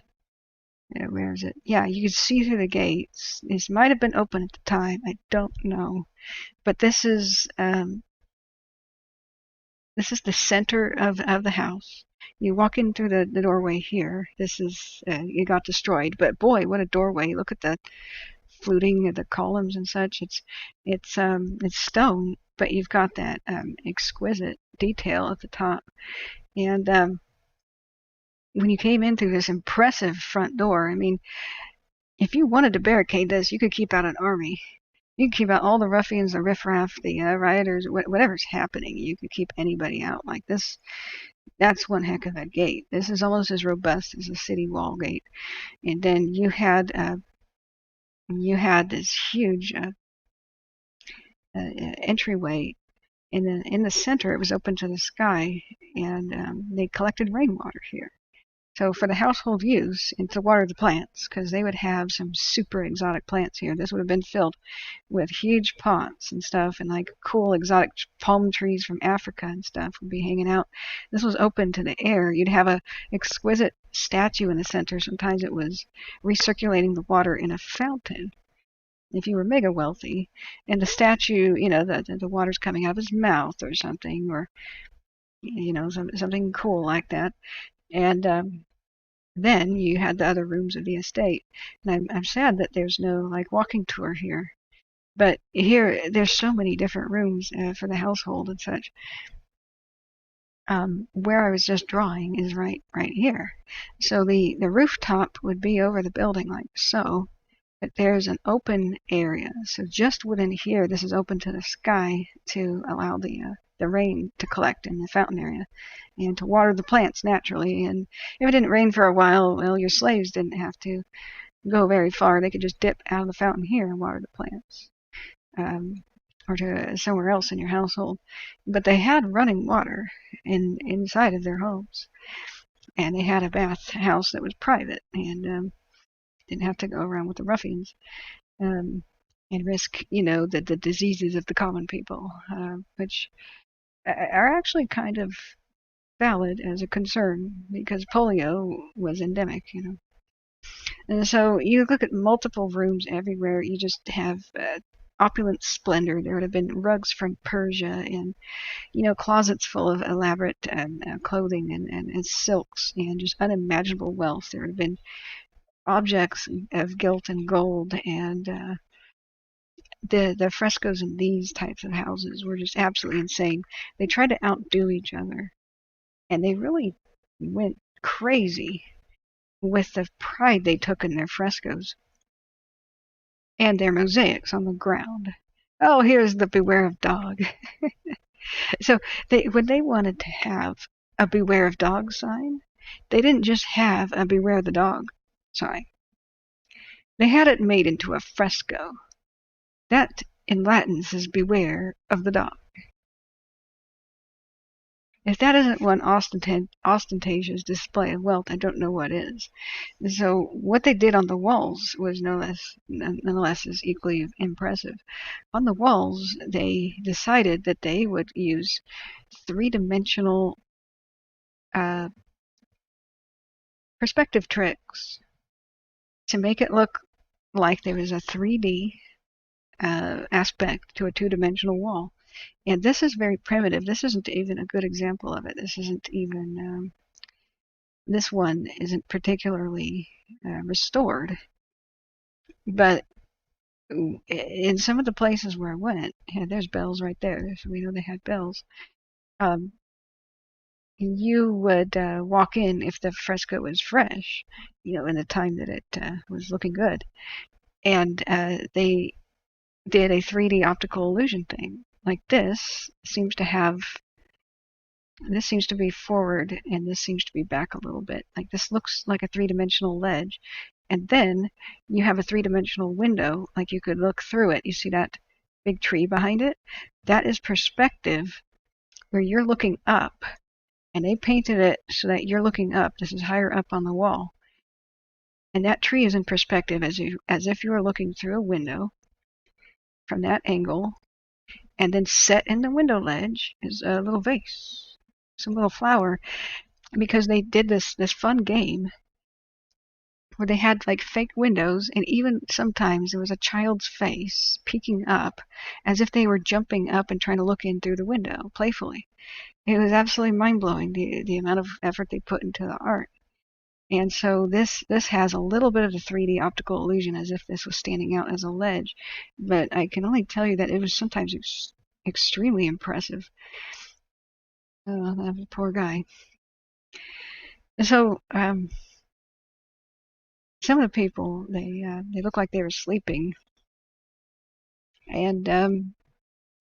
where is it? Yeah, you could see through the gates. This might have been open at the time. I don't know, but this is the center of the house. You walk in through the doorway here. This is it got destroyed, but boy, what a doorway! Look at the fluting of the columns and such. It's stone, but you've got that exquisite detail at the top. And when you came in through this impressive front door, I mean, if you wanted to barricade this, you could keep out an army. You could keep out all the ruffians, the riffraff, the rioters, whatever's happening. You could keep anybody out like this. That's one heck of a gate. This is almost as robust as a city wall gate. And then you had this huge entryway. In the center, it was open to the sky, and they collected rainwater here. So for the household use and to water the plants, because they would have some super exotic plants here. This would have been filled with huge pots and stuff, and like cool exotic palm trees from Africa and stuff would be hanging out. This was open to the air. You'd have a exquisite statue in the center. Sometimes it was recirculating the water in a fountain if you were mega wealthy, and the statue, the water's coming out of his mouth or something, or something cool like that. And then you had the other rooms of the estate. And I'm sad that there's no like walking tour here, but here there's so many different rooms for the household and such. Where I was just drawing is right here. So the rooftop would be over the building like so. But there's an open area, so just within here, this is open to the sky to allow the rain to collect in the fountain area and to water the plants naturally. And if it didn't rain for a while, well, your slaves didn't have to go very far. They could just dip out of the fountain here and water the plants, or to somewhere else in your household. But they had running water inside of their homes. and they had a bathhouse that was private, and didn't have to go around with the ruffians, um, and risk, the diseases of the common people, which are actually kind of valid as a concern because polio was endemic. And so you look at multiple rooms everywhere. You just have opulent splendor. There would have been rugs from Persia and, closets full of elaborate clothing and silks and just unimaginable wealth. There would have been objects of gilt and gold, and the frescoes in these types of houses were just absolutely insane. They tried to outdo each other, and they really went crazy with the pride they took in their frescoes and their mosaics on the ground. Oh, here's the beware of dog. So when they wanted to have a beware of dog sign, they didn't just have a beware of the dog sign. They had it made into a fresco. That in Latin says beware of the dog. If that isn't one ostentatious display of wealth, I don't know what is. And so what they did on the walls was nonetheless is equally impressive. On the walls, they decided that they would use three-dimensional perspective tricks to make it look like there was a 3D aspect to a two-dimensional wall. And this is very primitive. This isn't even a good example of it. This one isn't particularly restored. But in some of the places where I went, there's bells right there. So we know they had bells. You would walk in if the fresco was fresh, in the time that it was looking good. And they did a 3D optical illusion thing. Like this seems to be forward and this seems to be back a little bit. Like this looks like a three-dimensional ledge. And then you have a three-dimensional window, like you could look through it. You see that big tree behind it? That is perspective where you're looking up. And they painted it so that you're looking up. This is higher up on the wall. And that tree is in perspective as if you were looking through a window from that angle. And then set in the window ledge is a little vase, some little flower, because they did this fun game where they had like fake windows, and even sometimes there was a child's face peeking up as if they were jumping up and trying to look in through the window playfully. It was absolutely mind-blowing, the amount of effort they put into the art. And so this has a little bit of the 3D optical illusion as if this was standing out as a ledge, but I can only tell you that it was sometimes extremely impressive. Oh, that poor guy. So some of the people, they look like they were sleeping, and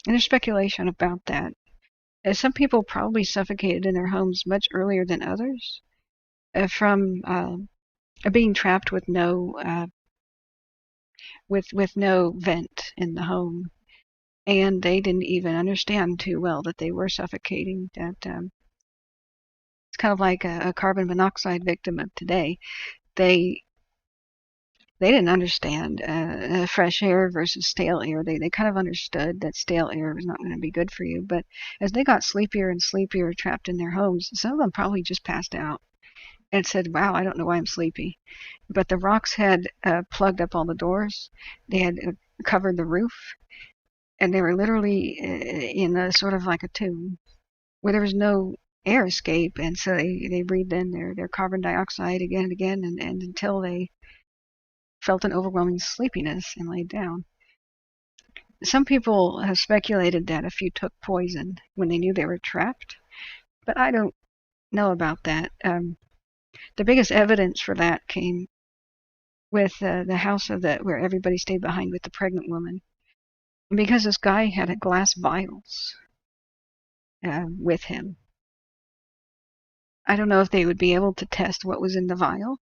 there's speculation about that. Some people probably suffocated in their homes much earlier than others from being trapped with no vent in the home, and they didn't even understand too well that they were suffocating. That it's kind of like a carbon monoxide victim of today. They didn't understand fresh air versus stale air. They kind of understood that stale air was not going to be good for you, but as they got sleepier and sleepier trapped in their homes, some of them probably just passed out and said, wow, I don't know why I'm sleepy. But the rocks had plugged up all the doors. They had covered the roof. And they were literally in a sort of like a tomb where there was no air escape. And so they breathed in their carbon dioxide again and again and until they felt an overwhelming sleepiness and laid down. Some people have speculated that a few took poison when they knew they were trapped. But I don't know about that. The biggest evidence for that came with the house where everybody stayed behind with the pregnant woman, because this guy had glass vials with him. I don't know if they would be able to test what was in the vial,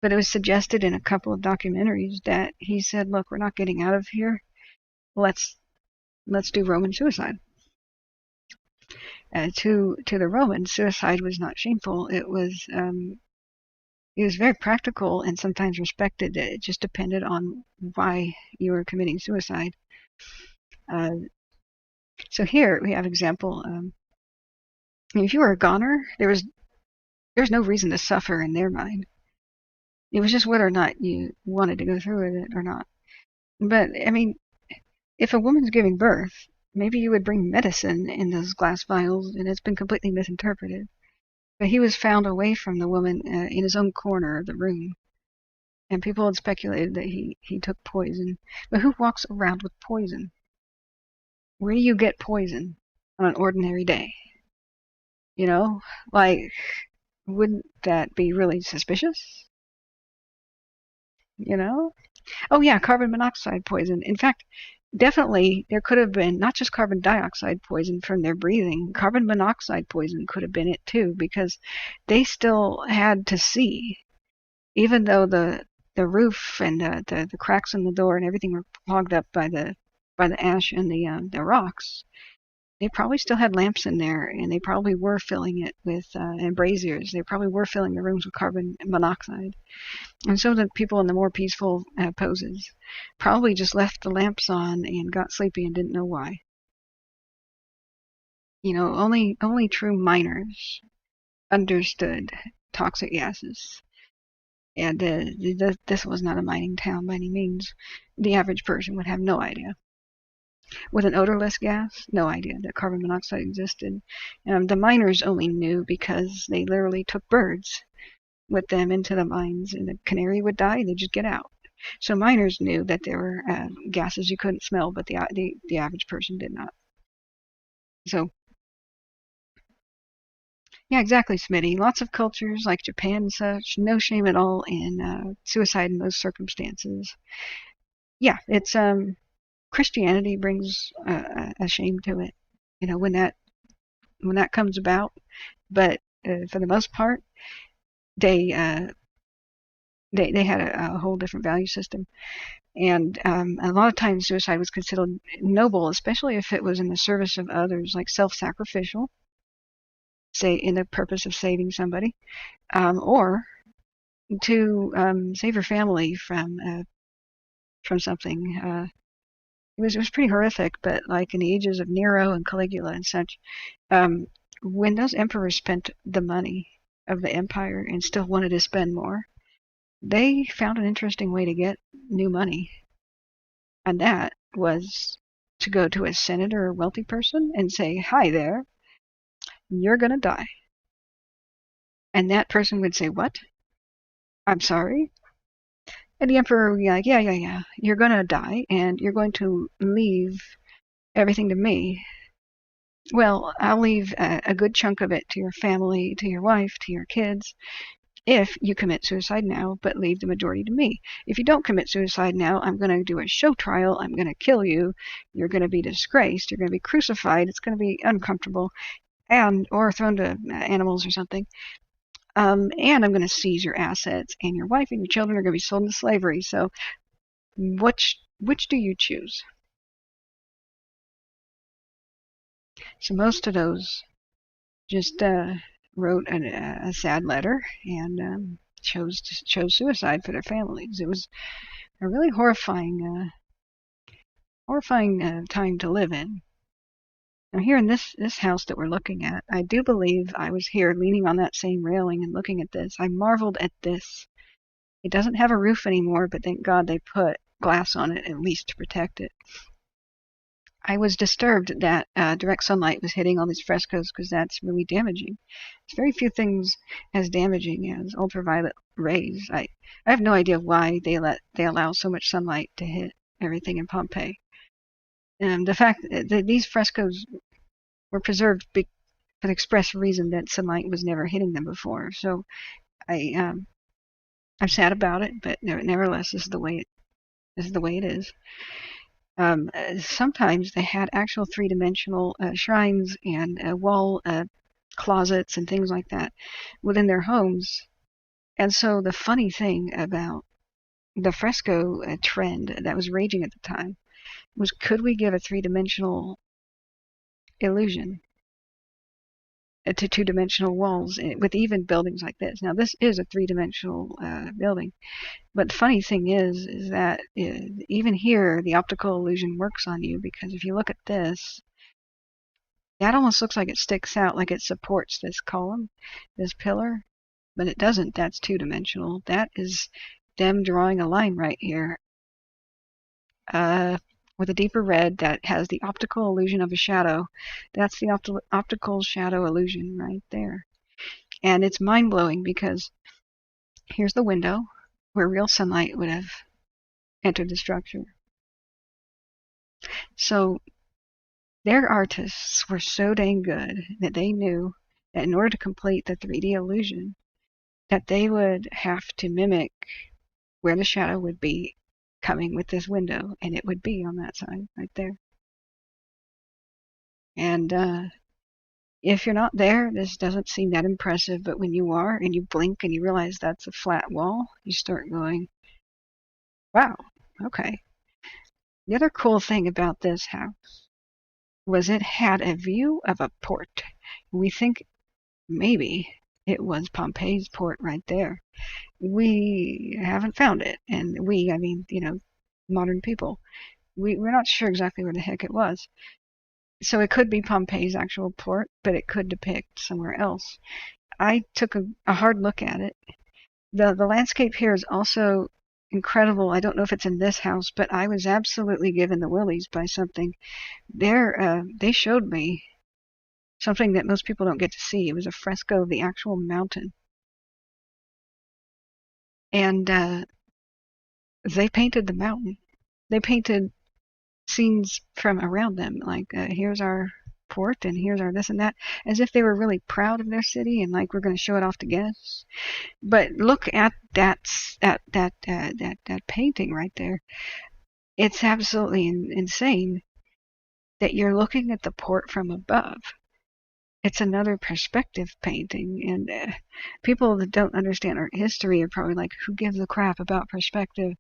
but it was suggested in a couple of documentaries that he said, "Look, we're not getting out of here. Let's do Roman suicide." To the Romans, suicide was not shameful. It was very practical and sometimes respected. It just depended on why you were committing suicide. Uh, so here we have example. If you were a goner, there's no reason to suffer in their mind. It was just whether or not you wanted to go through with it or not. But I mean, if a woman's giving birth, maybe you would bring medicine in those glass vials, and it's been completely misinterpreted. But he was found away from the woman in his own corner of the room, and people had speculated that he took poison. But who walks around with poison? Where do you get poison on an ordinary day? You know, like, wouldn't that be really suspicious? You know? Oh yeah, carbon monoxide poison. In fact, definitely there could have been not just carbon dioxide poison from their breathing. Carbon monoxide poison could have been it too, because they still had to see, even though the roof and the cracks in the door and everything were clogged up by the ash and the rocks. They probably still had lamps in there, and they probably were filling it with and braziers. They probably were filling the rooms with carbon monoxide. And so the people in the more peaceful poses probably just left the lamps on and got sleepy and didn't know why. You know, only true miners understood toxic gases. And this was not a mining town by any means. The average person would have no idea. With an odorless gas, no idea that carbon monoxide existed. The miners only knew because they literally took birds with them into the mines, and the canary would die, they'd just get out. So miners knew that there were gases you couldn't smell, but the average person did not. So, yeah, exactly, Smitty. Lots of cultures like Japan and such, no shame at all in suicide in those circumstances. Yeah, it's Christianity brings a shame to it, you know, when that comes about. But for the most part, they they had a whole different value system, and a lot of times suicide was considered noble, especially if it was in the service of others, like self-sacrificial, say in the purpose of saving somebody, or to save your family from something. It was pretty horrific, but like in the ages of Nero and Caligula and such, um, when those emperors spent the money of the empire and still wanted to spend more, they found an interesting way to get new money, and that was to go to a senator or wealthy person and say, "Hi there, you're gonna die," and that person would say, "What? I'm sorry." And the emperor would be like, "Yeah, yeah, yeah, you're gonna die, and you're going to leave everything to me. Well, I'll leave a good chunk of it to your family, to your wife, to your kids, if you commit suicide now, but leave the majority to me. If you don't commit suicide now, I'm going to do a show trial. I'm going to kill you. You're going to be disgraced. You're going to be crucified. It's going to be uncomfortable, and or thrown to animals or something. And I'm going to seize your assets, and your wife and your children are going to be sold into slavery. So, which do you choose?" So most of those just wrote a sad letter and chose suicide for their families. It was a really horrifying time to live in. Now here in this house that we're looking at, I do believe I was here leaning on that same railing and looking at this. I marveled at this. It doesn't have a roof anymore, but thank God they put glass on it at least to protect it. I was disturbed that direct sunlight was hitting all these frescoes because that's really damaging. There's very few things as damaging as ultraviolet rays. I have no idea why they allow so much sunlight to hit everything in Pompeii. And the fact that these frescoes were preserved for the express reason that sunlight was never hitting them before. So I'm sad about it, but nevertheless, this is the way it is. Sometimes they had actual three-dimensional shrines and wall closets and things like that within their homes. And so the funny thing about the fresco trend that was raging at the time was, could we give a three-dimensional illusion? to two-dimensional walls with even buildings like this. Now, this is a three-dimensional building, but the funny thing is that even here, the optical illusion works on you, because if you look at this, that almost looks like it sticks out, like it supports this column, this pillar, but it doesn't. That's two-dimensional. That is them drawing a line right here with a deeper red that has the optical illusion of a shadow. That's the optical shadow illusion right there. And it's mind-blowing because here's the window where real sunlight would have entered the structure. So their artists were so dang good that they knew that in order to complete the 3D illusion, that they would have to mimic where the shadow would be coming with this window, and it would be on that side right there. And if you're not there, this doesn't seem that impressive, but when you are and you blink and you realize that's a flat wall, you start going, wow, okay. The other cool thing about this house was it had a view of a port. We think maybe it was Pompeii's port right there. We haven't found it, and I mean, modern people, we're not sure exactly where the heck it was. So it could be Pompeii's actual port, but it could depict somewhere else. I took a hard look at it. The landscape here is also incredible. I don't know if it's in this house, but I was absolutely given the willies by something. They showed me something that most people don't get to see. It was a fresco of the actual mountain. And they painted the mountain. They painted scenes from around them, like here's our port and here's our this and that, as if they were really proud of their city and like we're going to show it off to guests. But look at that painting right there. It's absolutely insane that you're looking at the port from above. It's another perspective painting, and people that don't understand art history are probably like, who gives a crap about perspective?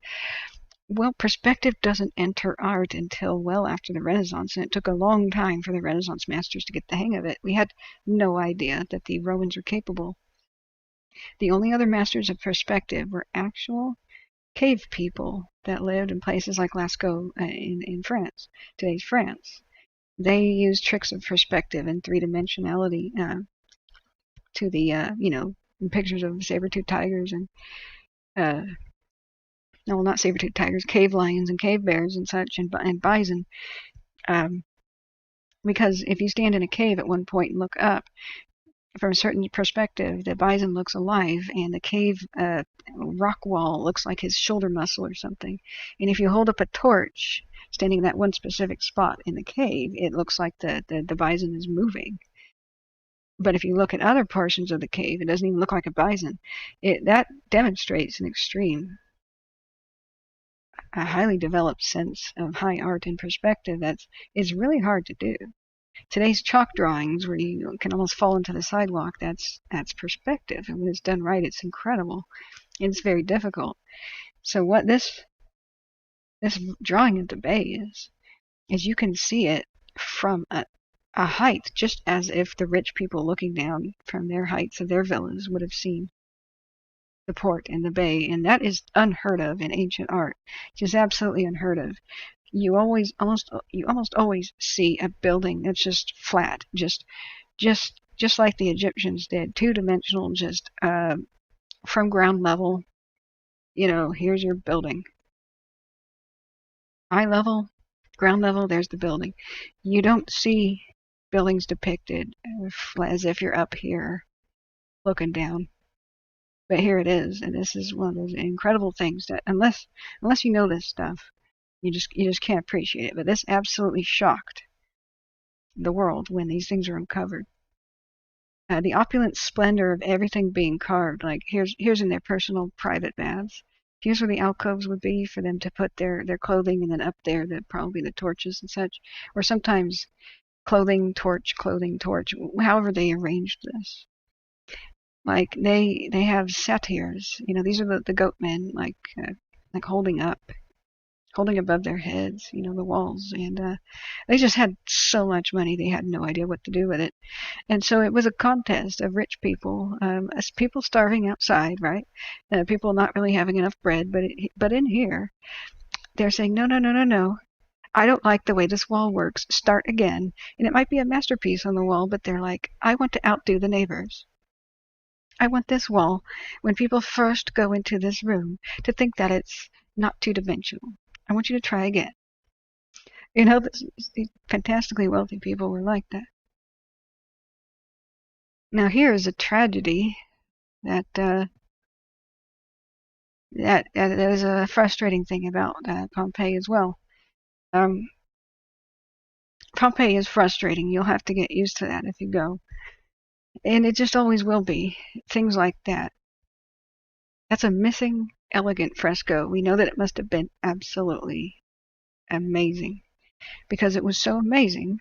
Well, perspective doesn't enter art until well after the Renaissance, and it took a long time for the Renaissance masters to get the hang of it. We had no idea that the Romans were capable. The only other masters of perspective were actual cave people that lived in places like Lascaux in France, today's France. They used tricks of perspective and three-dimensionality to the, pictures of saber-toothed tigers and no, not saber-toothed tigers, cave lions and cave bears and such, and bison. Because if you stand in a cave at one point and look up, from a certain perspective, the bison looks alive, and the cave rock wall looks like his shoulder muscle or something. And if you hold up a torch, standing in that one specific spot in the cave, it looks like the bison is moving. But if you look at other portions of the cave, it doesn't even look like a bison. That demonstrates an extreme, a highly developed sense of high art and perspective is really hard to do. Today's chalk drawings, where you can almost fall into the sidewalk, that's perspective, and when it's done right, it's incredible. It's very difficult. So what this drawing of the bay is you can see it from a height, just as if the rich people looking down from their heights of their villas would have seen the port and the bay, and that is unheard of in ancient art. Just absolutely unheard of. You almost always see a building that's just flat, just like the Egyptians did, two-dimensional, just from ground level. Here's your building. Eye level, ground level, there's the building. You don't see buildings depicted as if you're up here looking down. But here it is, and this is one of those incredible things that unless you know this stuff, you just can't appreciate it. But this absolutely shocked the world when these things were uncovered. The opulent splendor of everything being carved, like here's in their personal private baths. Here's where the alcoves would be for them to put their clothing, and then up there probably the torches and such, or sometimes clothing, torch, however they arranged this. Like they have satyrs, these are the goat men, like holding up holding above their heads, the walls. And they just had so much money, they had no idea what to do with it. And so it was a contest of rich people, as people starving outside, right? People not really having enough bread. But in here, they're saying, no, no, no, no, no. I don't like the way this wall works. Start again. And it might be a masterpiece on the wall, but they're like, I want to outdo the neighbors. I want this wall, when people first go into this room, to think that it's not two-dimensional. I want you to try again. These fantastically wealthy people were like that. Now here is a tragedy that that is a frustrating thing about Pompeii as well. Pompeii is frustrating. You'll have to get used to that if you go. And it just always will be. Things like that. That's a missing elegant fresco. We know that it must have been absolutely amazing, because it was so amazing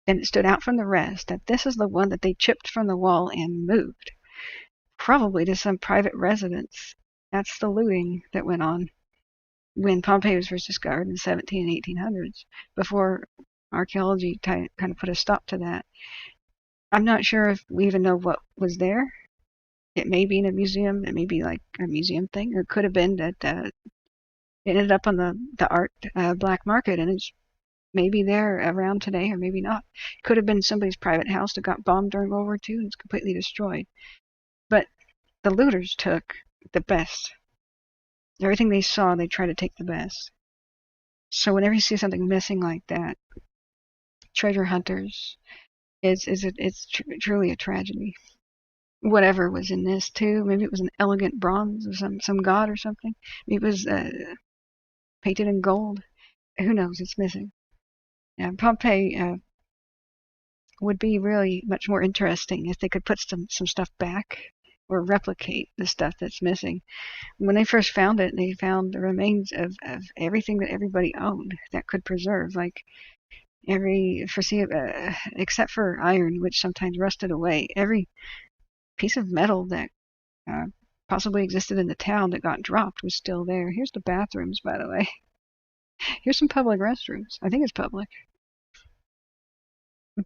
and it stood out from the rest that this is the one that they chipped from the wall and moved, probably to some private residence. That's the looting that went on when Pompeii was first discovered in the 17 and 1800s, before archaeology kind of put a stop to that. I'm not sure if we even know what was there. It may be in a museum. It may be like a museum thing, or it could have been that it ended up on the art black market, and it's maybe there around today, or maybe not. It could have been somebody's private house that got bombed during World War II and it's completely destroyed. But the looters took the best. Everything they saw, they tried to take the best. So whenever you see something missing like that, treasure hunters, it's truly a tragedy. Whatever was in this too, maybe it was an elegant bronze of some god or something. Maybe it was painted in gold. Who knows? It's missing. Pompeii would be really much more interesting if they could put some stuff back or replicate the stuff that's missing. When they first found it, they found the remains of everything that everybody owned that could preserve, like except for iron, which sometimes rusted away. Every piece of metal that possibly existed in the town that got dropped was still there. Here's the bathrooms, by the way. Here's some public restrooms. I think it's public.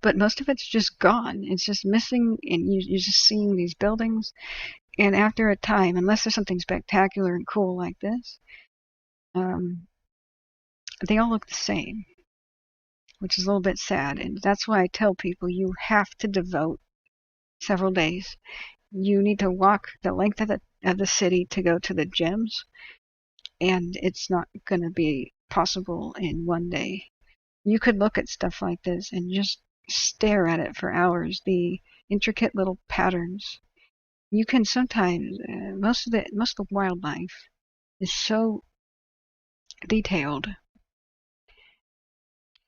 But most of it's just gone. It's just missing, and you're just seeing these buildings. And after a time, unless there's something spectacular and cool like this, they all look the same, which is a little bit sad. And that's why I tell people you have to devote several days. You need to walk the length of the city to go to the gems, and it's not going to be possible in one day. You could look at stuff like this and just stare at it for hours. The intricate little patterns. You can sometimes most of the wildlife is so detailed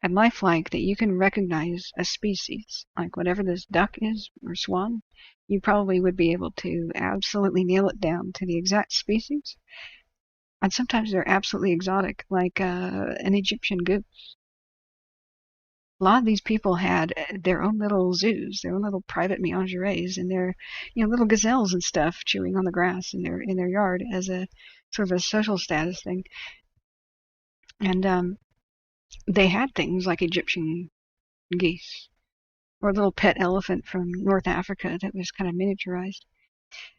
and lifelike that you can recognize a species, like whatever this duck is or swan. You probably would be able to absolutely nail it down to the exact species. And sometimes they're absolutely exotic, like an Egyptian goose. A lot of these people had their own little zoos, their own little private menageries, and their little gazelles and stuff chewing on the grass in their yard as a sort of a social status thing. And they had things like Egyptian geese, or a little pet elephant from North Africa that was kind of miniaturized.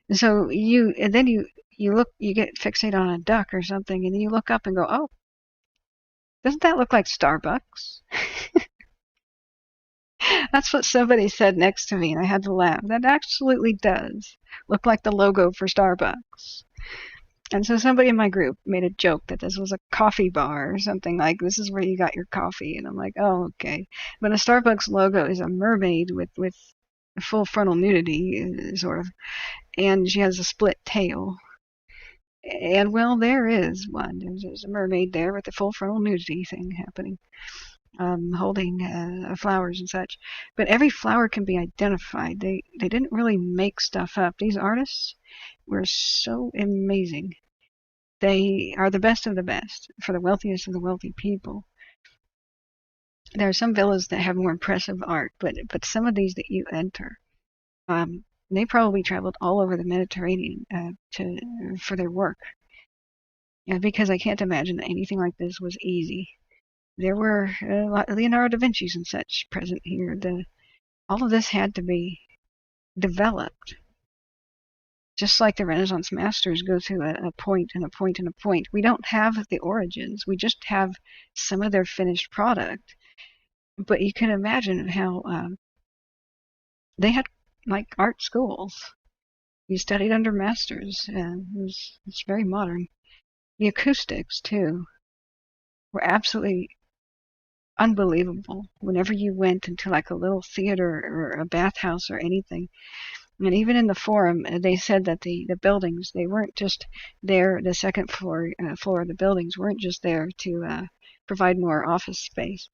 And so you get fixated on a duck or something, and then you look up and go, oh, doesn't that look like Starbucks? That's what somebody said next to me, and I had to laugh. That absolutely does look like the logo for Starbucks. And so somebody in my group made a joke that this was a coffee bar or something, like this is where you got your coffee. And I'm like, oh, okay. But a Starbucks logo is a mermaid with full frontal nudity, sort of, and she has a split tail. And well, there is one. There's a mermaid there with the full frontal nudity thing happening. Holding flowers and such. But every flower can be identified. They didn't really make stuff up. These artists were so amazing. They are the best of the best for the wealthiest of the wealthy people. There are some villas that have more impressive art, but some of these that you enter, they probably traveled all over the Mediterranean for their work. because I can't imagine that anything like this was easy. There were Leonardo da Vinci's and such present here. All of this had to be developed, just like the Renaissance masters go through a point and a point and a point. We don't have the origins. We just have some of their finished product. But you can imagine how they had like art schools. You studied under masters. It's very modern. The acoustics too were absolutely unbelievable. Whenever you went into like a little theater or a bathhouse or anything, and even in the forum, they said that the buildings, they weren't just there. The second floor of the buildings weren't just there to provide more office space.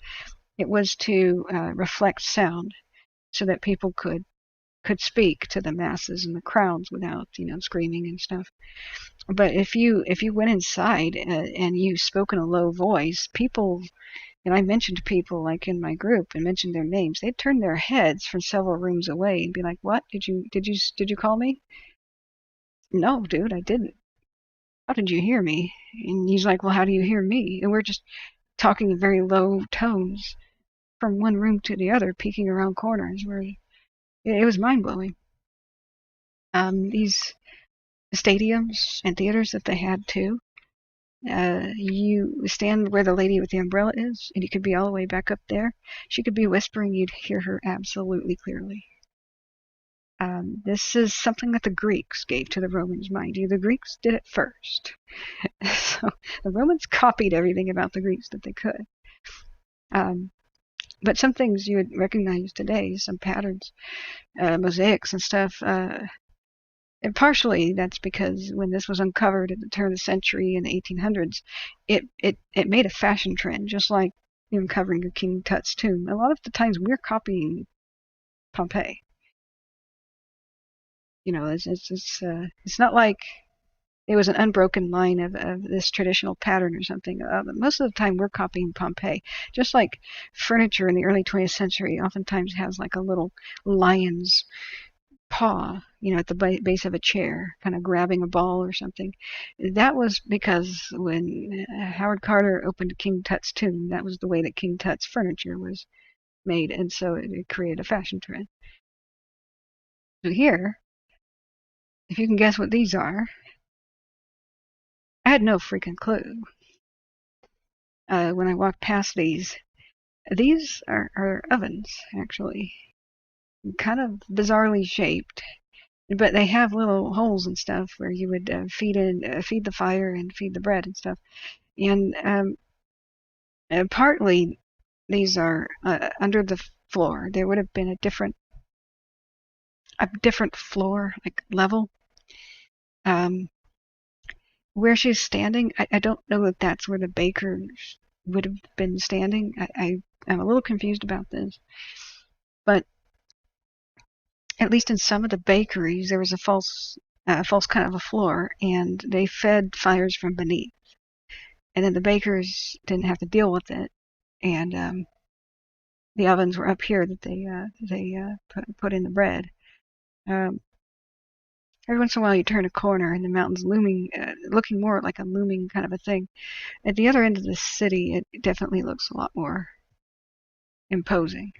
It was to reflect sound so that people could speak to the masses and the crowds without, screaming and stuff. But if you went inside and you spoke in a low voice, people, and I mentioned people like in my group and mentioned their names, they'd turn their heads from several rooms away and be like, "What? Did you call me?" "No, dude, I didn't." "How did you hear me?" And he's like, "Well, how do you hear me?" And we're just talking in very low tones from one room to the other, peeking around corners. Where it was mind blowing. These stadiums and theaters that they had too. You stand where the lady with the umbrella is, and you could be all the way back up there. She could be whispering, you'd hear her absolutely clearly. This is something that the Greeks gave to the Romans, mind you. The Greeks did it first. So the Romans copied everything about the Greeks that they could. But some things you would recognize today, some patterns, mosaics and stuff, and partially that's because when this was uncovered at the turn of the century in the 1800s, it made a fashion trend, just like uncovering King Tut's tomb. A lot of the times we're copying Pompeii. It's not like it was an unbroken line of this traditional pattern or something. Most of the time we're copying Pompeii. Just like furniture in the early 20th century oftentimes has like a little lion's paw, at the base of a chair, kind of grabbing a ball or something. That was because when Howard Carter opened King Tut's tomb, that was the way that King Tut's furniture was made, and so it created a fashion trend. So here, if you can guess what these are, I had no freaking clue when I walked past these. These are ovens, actually, kind of bizarrely shaped. But they have little holes and stuff where you would feed the fire and feed the bread and stuff. And partly these are under the floor. There would have been a different floor, like level. Where she's standing, I don't know if that's where the bakers would have been standing. I'm a little confused about this. But at least in some of the bakeries, there was a false kind of a floor, and they fed fires from beneath. And then the bakers didn't have to deal with it, and the ovens were up here that they put in the bread. Every once in a while, you turn a corner, and the mountain's looming, looking more like a looming kind of a thing. At the other end of the city, it definitely looks a lot more imposing.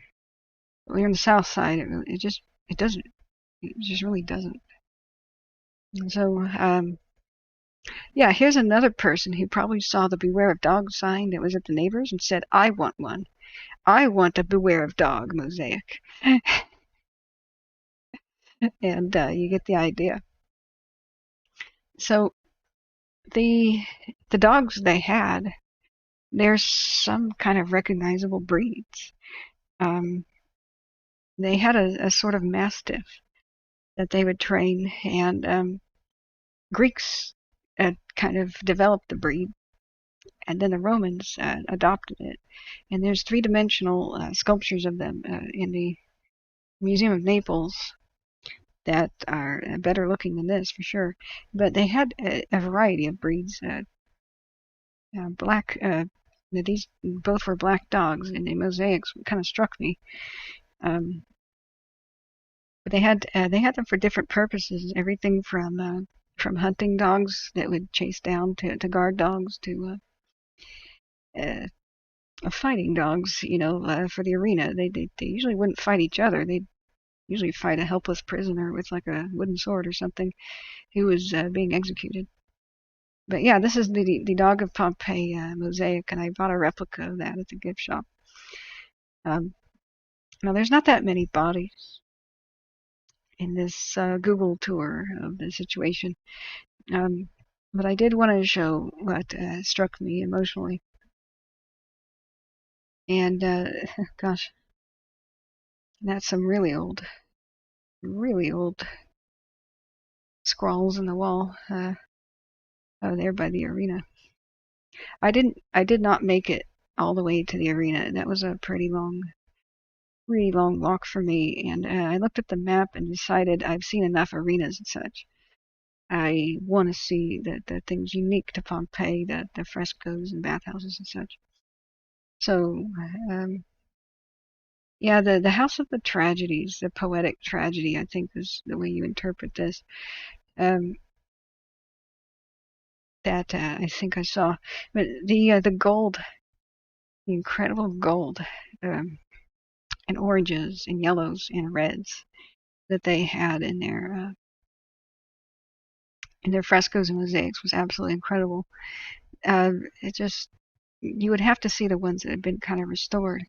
But when you're on the south side, it just doesn't. It just really doesn't. And so, yeah, here's another person who probably saw the Beware of Dog sign that was at the neighbors and said, I want one. I want a Beware of Dog mosaic. And you get the idea. So the dogs they had, there's some kind of recognizable breeds. They had a sort of mastiff that they would train, and Greeks kind of developed the breed, and then the Romans adopted it. And there's three-dimensional sculptures of them in the Museum of Naples that are better looking than this for sure. But they had a variety of breeds. Black. These both were black dogs, and the mosaics kind of struck me. But they had them for different purposes. Everything from from hunting dogs that would chase down to guard dogs to uh, fighting dogs, for the arena. They usually wouldn't fight each other. They'd usually fight a helpless prisoner with like a wooden sword or something who was being executed. But yeah, this is the Dog of Pompeii mosaic, and I bought a replica of that at the gift shop. Um, Now, there's not that many bodies in this Google tour of the situation, um, but I did want to show what struck me emotionally. And gosh, that's some really old scrawls in the wall there by the arena. I did not make it all the way to the arena. That was a pretty long walk for me, and I looked at the map and decided I've seen enough arenas and such. I want to see the things unique to Pompeii, the frescoes and bathhouses and such. So, yeah, the House of the Tragedies, the poetic tragedy, I think is the way you interpret this. Um, that I think I saw, but the gold, the incredible gold, and oranges and yellows and reds that they had in their frescoes and mosaics was absolutely incredible. It just You would have to see the ones that had been kind of restored.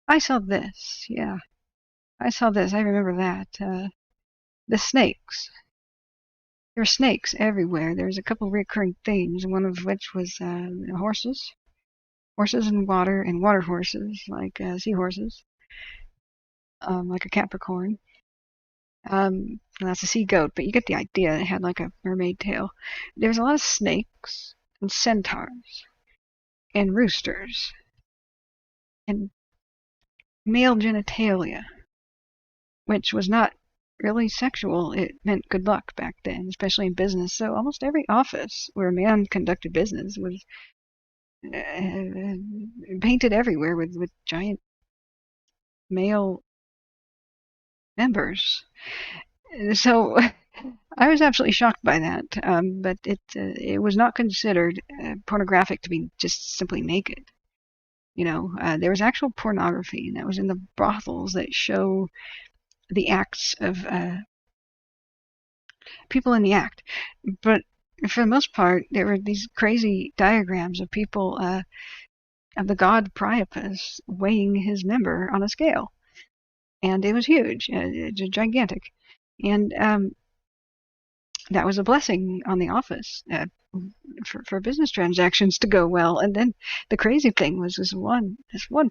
I saw this, yeah, I saw this. I remember that. The snakes. There were snakes everywhere. There's a couple of recurring themes, one of which was horses in water, and water horses, like seahorses, like a Capricorn. That's a sea goat, but you get the idea. It had like a mermaid tail. There's a lot of snakes and centaurs and roosters and male genitalia, which was not really sexual. It meant good luck back then, especially in business. So almost every office where a man conducted business was painted everywhere with giant male members. So I was absolutely shocked by that, but it was not considered pornographic to be just simply naked. There was actual pornography, and that was in the brothels that show the acts of people in the act. But for the most part, there were these crazy diagrams of people, of the god Priapus weighing his member on a scale. And it was huge, gigantic. And that was a blessing on the office for business transactions to go well. And then the crazy thing was this one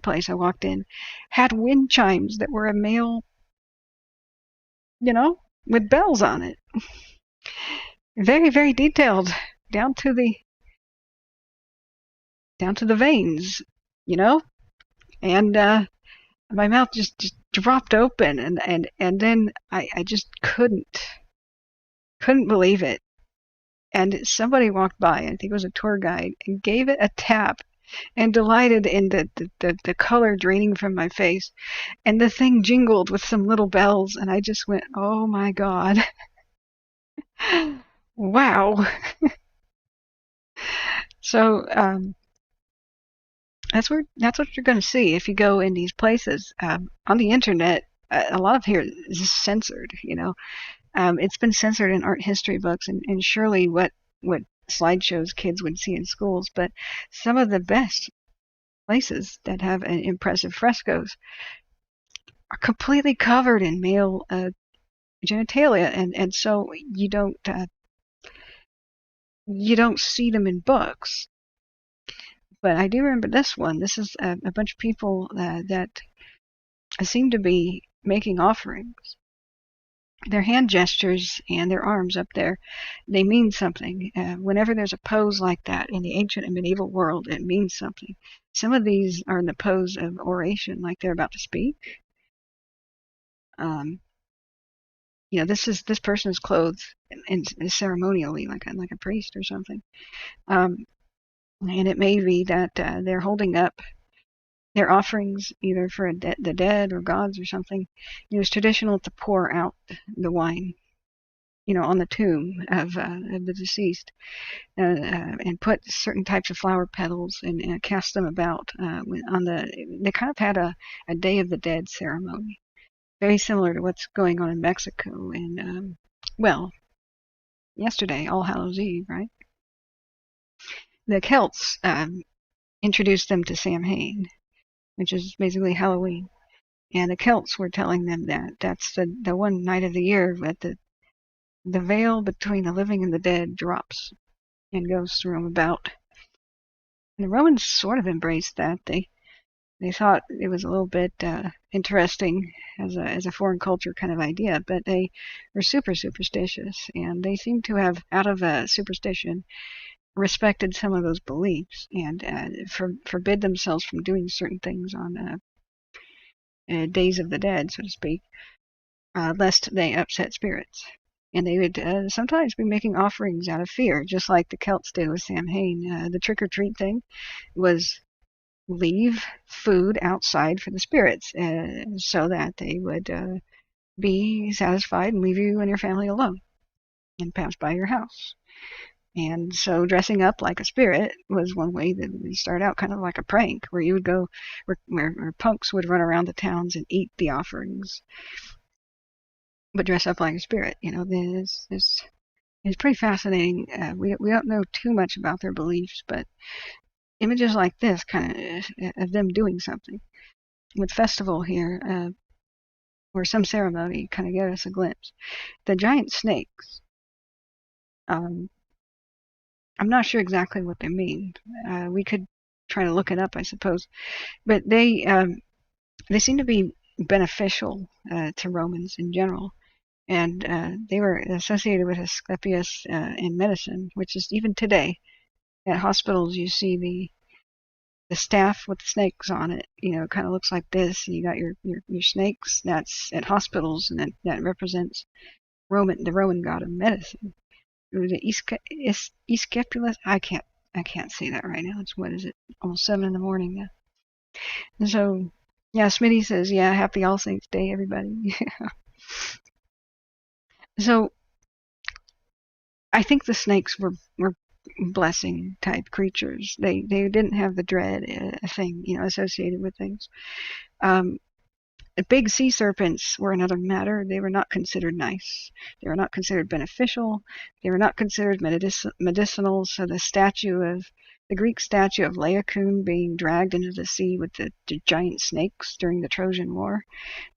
place I walked in had wind chimes that were a male, with bells on it. Very, very detailed, down to the veins, you know? And my mouth just dropped open, and then I just couldn't believe it. And somebody walked by, I think it was a tour guide, and gave it a tap and delighted in the color draining from my face. And the thing jingled with some little bells, and I just went, oh my God. Wow. So that's what you're going to see if you go in these places. On the internet, a lot of here is censored. It's been censored in art history books, and surely what slideshows kids would see in schools. But some of the best places that have impressive frescoes are completely covered in male genitalia, and so you don't see them in books. But I do remember this one. This is a bunch of people that seem to be making offerings. Their hand gestures and their arms up there, they mean something. Whenever there's a pose like that in the ancient and medieval world, it means something. Some of these are in the pose of oration, like they're about to speak. This person is clothed and ceremonially like a priest or something. And it may be that they're holding up their offerings either for the dead or gods or something. It was traditional to pour out the wine on the tomb of the deceased, and put certain types of flower petals and cast them about. They kind of had a Day of the Dead ceremony, very similar to what's going on in Mexico. And well, yesterday, All Hallows Eve, right? The Celts introduced them to Samhain, which is basically Halloween. And the Celts were telling them that that's the one night of the year that the veil between the living and the dead drops and goes to roam about. And the Romans sort of embraced that. They thought it was a little bit interesting as a foreign culture kind of idea, but they were super superstitious, and they seem to have, out of superstition, respected some of those beliefs and forbid themselves from doing certain things on Days of the Dead, so to speak, lest they upset spirits. And they would sometimes be making offerings out of fear, just like the Celts did with Samhain. The trick-or-treat thing was leave food outside for the spirits so that they would be satisfied and leave you and your family alone and pass by your house. And so dressing up like a spirit was one way that we start out kind of like a prank, where you would go, where punks would run around the towns and eat the offerings, but dress up like a spirit. It's pretty fascinating. We don't know too much about their beliefs, but images like this kind of them doing something with festival here, or some ceremony, kind of give us a glimpse. The giant snakes. I'm not sure exactly what they mean. We could try to look it up, I suppose. But they seem to be beneficial to Romans in general. And they were associated with Asclepius in medicine, which is even today. At hospitals, you see the staff with the snakes on it. It kind of looks like this. And you got your snakes. That's at hospitals, and that represents the Roman god of medicine. Aesculapius. I can't say that right now. What is it? Almost 7 a.m. now. And so, yeah, Smitty says, yeah, happy All Saints Day, everybody. So, I think the snakes were blessing type creatures. They didn't have the dread thing, associated with things. Big sea serpents were another matter. They were not considered nice. They were not considered beneficial. They were not considered medicinal. So the Greek statue of Laocoon being dragged into the sea with the giant snakes during the Trojan War,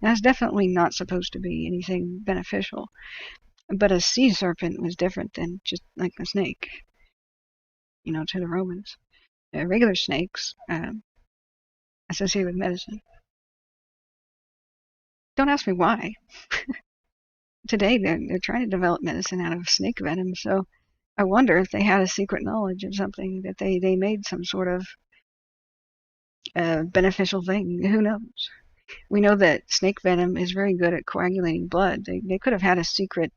that's definitely not supposed to be anything beneficial. But a sea serpent was different than just like a snake, to the Romans. Regular snakes associated with medicine. Don't ask me why. Today they're trying to develop medicine out of snake venom, so I wonder if they had a secret knowledge of something, that they made some sort of beneficial thing. Who knows? We know that snake venom is very good at coagulating blood. They could have had a secret,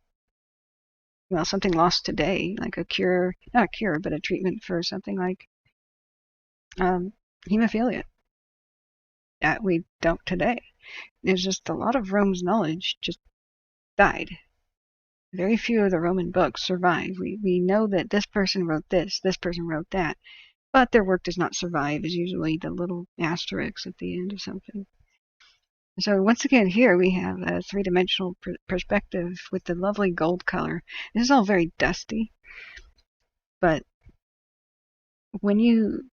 something lost today, like a cure, not a cure, but a treatment for something like hemophilia that we don't today. There's just a lot of Rome's knowledge just died. Very few of the Roman books survive. We know that this person wrote this person wrote that, but their work does not survive, is usually the little asterisk at the end of something. So once again, here we have a three-dimensional perspective with the lovely gold color. This is all very dusty, but when you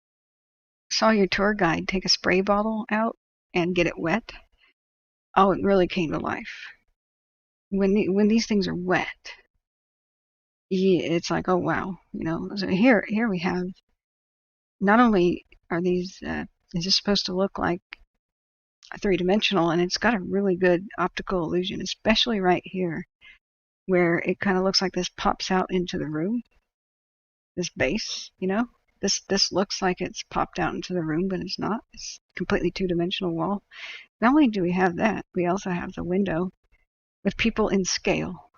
saw your tour guide take a spray bottle out and get it wet, oh, it really came to life. When these things are wet, it's like, oh wow, So here we have, not only are these is this supposed to look like three-dimensional, and it's got a really good optical illusion, especially right here, where it kind of looks like this pops out into the room. This base, this looks like it's popped out into the room, but it's not. It's a completely two-dimensional wall. Not only do we have that, we also have the window with people in scale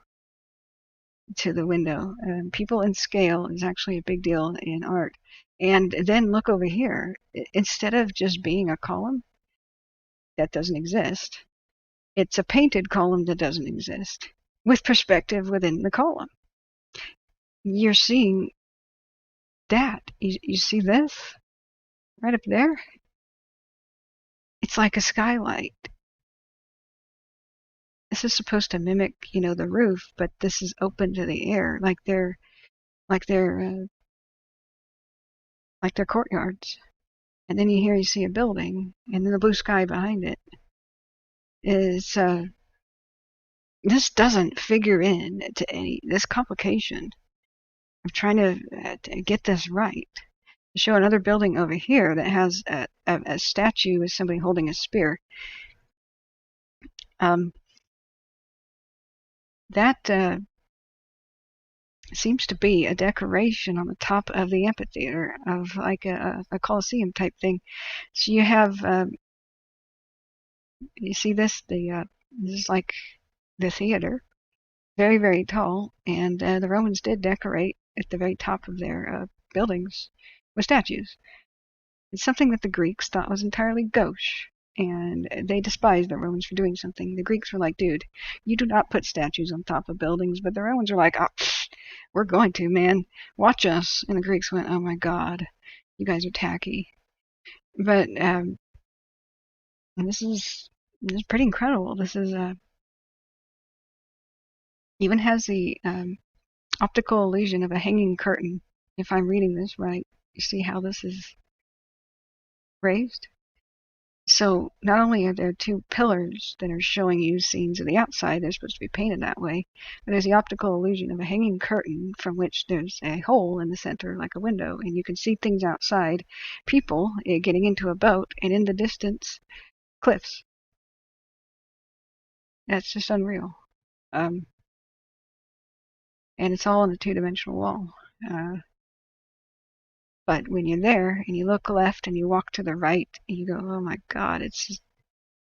to the window. People in scale is actually a big deal in art. And then look over here. Instead of just being a column that doesn't exist, it's a painted column that doesn't exist. with perspective within the column. You're seeing that. You see this right up there? It's like a skylight. This is supposed to mimic, the roof, but this is open to the air, like they're like they're courtyards. And then you see a building, and then the blue sky behind it is. This doesn't figure in to this complication of trying to get this right. To show another building over here that has a statue with somebody holding a spear. That seems to be a decoration on the top of the amphitheater of like a Colosseum type thing. So you have, you see this? This is like the theater, very, very tall, and the Romans did decorate at the very top of their buildings with statues. It's something that the Greeks thought was entirely gauche, and they despised the Romans for doing something. The Greeks were like, dude, you do not put statues on top of buildings, but the Romans were like, oh, we're going to, man. Watch us. And the Greeks went, oh my God, you guys are tacky. But and this is pretty incredible. This is even has the optical illusion of a hanging curtain. If I'm reading this right, you see how this is raised? So not only are there two pillars that are showing you scenes of the outside, they're supposed to be painted that way, but there's the optical illusion of a hanging curtain from which there's a hole in the center like a window, and you can see things outside, people getting into a boat, and in the distance, cliffs. That's just unreal. And it's all on a two-dimensional wall. But when you're there and you look left and you walk to the right, and you go, oh my God,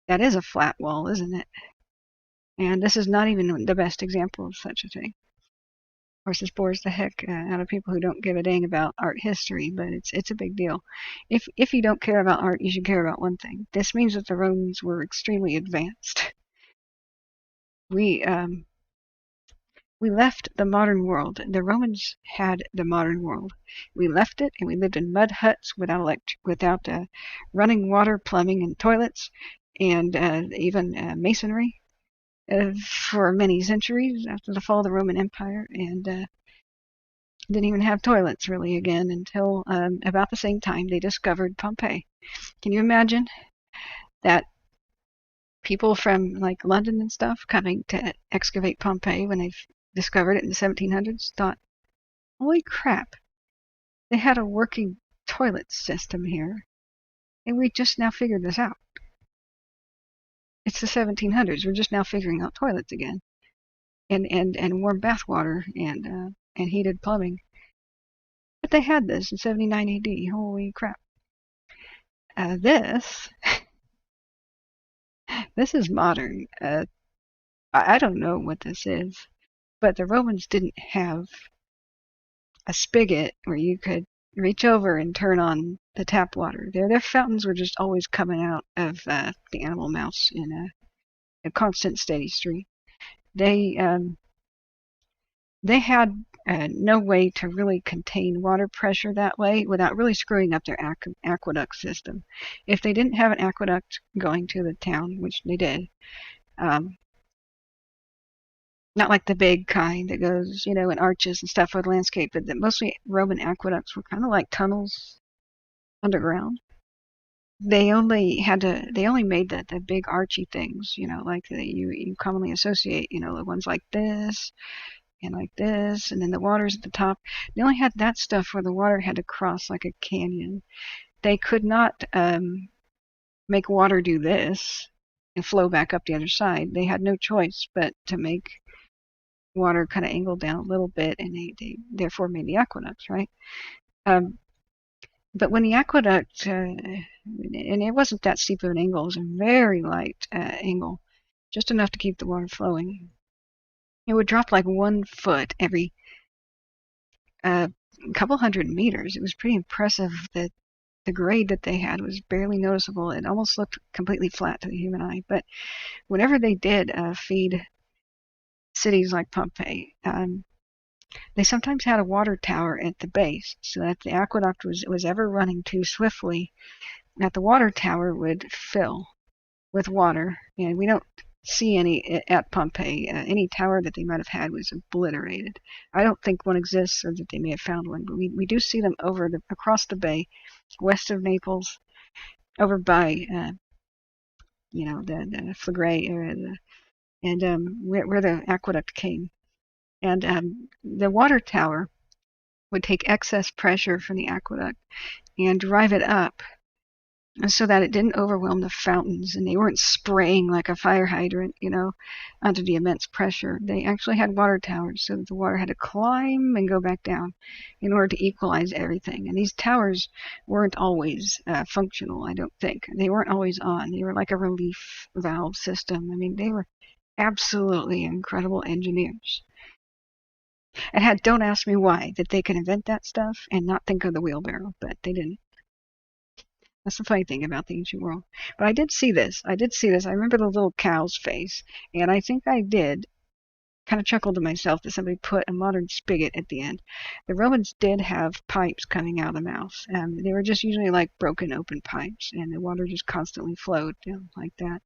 that is a flat wall, isn't it? And this is not even the best example of such a thing. Of course, this bores the heck out of people who don't give a dang about art history, but it's a big deal. If you don't care about art, you should care about one thing. This means that the Romans were extremely advanced. We left the modern world. The Romans had the modern world. We left it, and we lived in mud huts without running water, plumbing, and toilets, and even masonry for many centuries after the fall of the Roman Empire, and didn't even have toilets really again until about the same time they discovered Pompeii. Can you imagine that? People from like London and stuff coming to excavate Pompeii when they've discovered it in the 1700s thought, holy crap, they had a working toilet system here, and we just now figured this out. It's the 1700s. We're just now figuring out toilets again, and warm bath water and heated plumbing. But they had this in 79 AD. Holy crap! This is modern. I don't know what this is, but the Romans didn't have a spigot where you could reach over and turn on the tap water. Their fountains were just always coming out of the animal mouths in a constant steady stream. They had no way to really contain water pressure that way without really screwing up their aqueduct system. If they didn't have an aqueduct going to the town, which they did, not like the big kind that goes, in arches and stuff for the landscape, but mostly Roman aqueducts were kind of like tunnels underground. They only made the big archy things, like you commonly associate, the ones like this and like this, and then the water's at the top. They only had that stuff where the water had to cross like a canyon. They could not make water do this and flow back up the other side. They had no choice but to make water kind of angled down a little bit, and they therefore made the aqueducts, right? But when the aqueduct, and it wasn't that steep of an angle, it was a very light angle, just enough to keep the water flowing. It would drop like 1 foot every couple hundred meters. It was pretty impressive that the grade that they had was barely noticeable. It almost looked completely flat to the human eye. But whenever they did feed cities like Pompeii, they sometimes had a water tower at the base, so that if the aqueduct was ever running too swiftly, that the water tower would fill with water. And we don't see any at Pompeii. Any tower that they might have had was obliterated. I don't think one exists, or that they may have found one, but we do see them across the bay, west of Naples, over by the Flegrei area, and where the aqueduct came. And the water tower would take excess pressure from the aqueduct and drive it up so that it didn't overwhelm the fountains, and they weren't spraying like a fire hydrant, under the immense pressure. They actually had water towers so that the water had to climb and go back down in order to equalize everything. And these towers weren't always functional, I don't think. They weren't always on. They were like a relief valve system. I mean, they were absolutely incredible engineers. And don't ask me why, that they could invent that stuff and not think of the wheelbarrow, but they didn't. That's the funny thing about the ancient world. But I did see this. I remember the little cow's face, and I think I did kind of chuckle to myself that somebody put a modern spigot at the end. The Romans did have pipes coming out of the mouth. They were just usually like broken open pipes, and the water just constantly flowed down like that.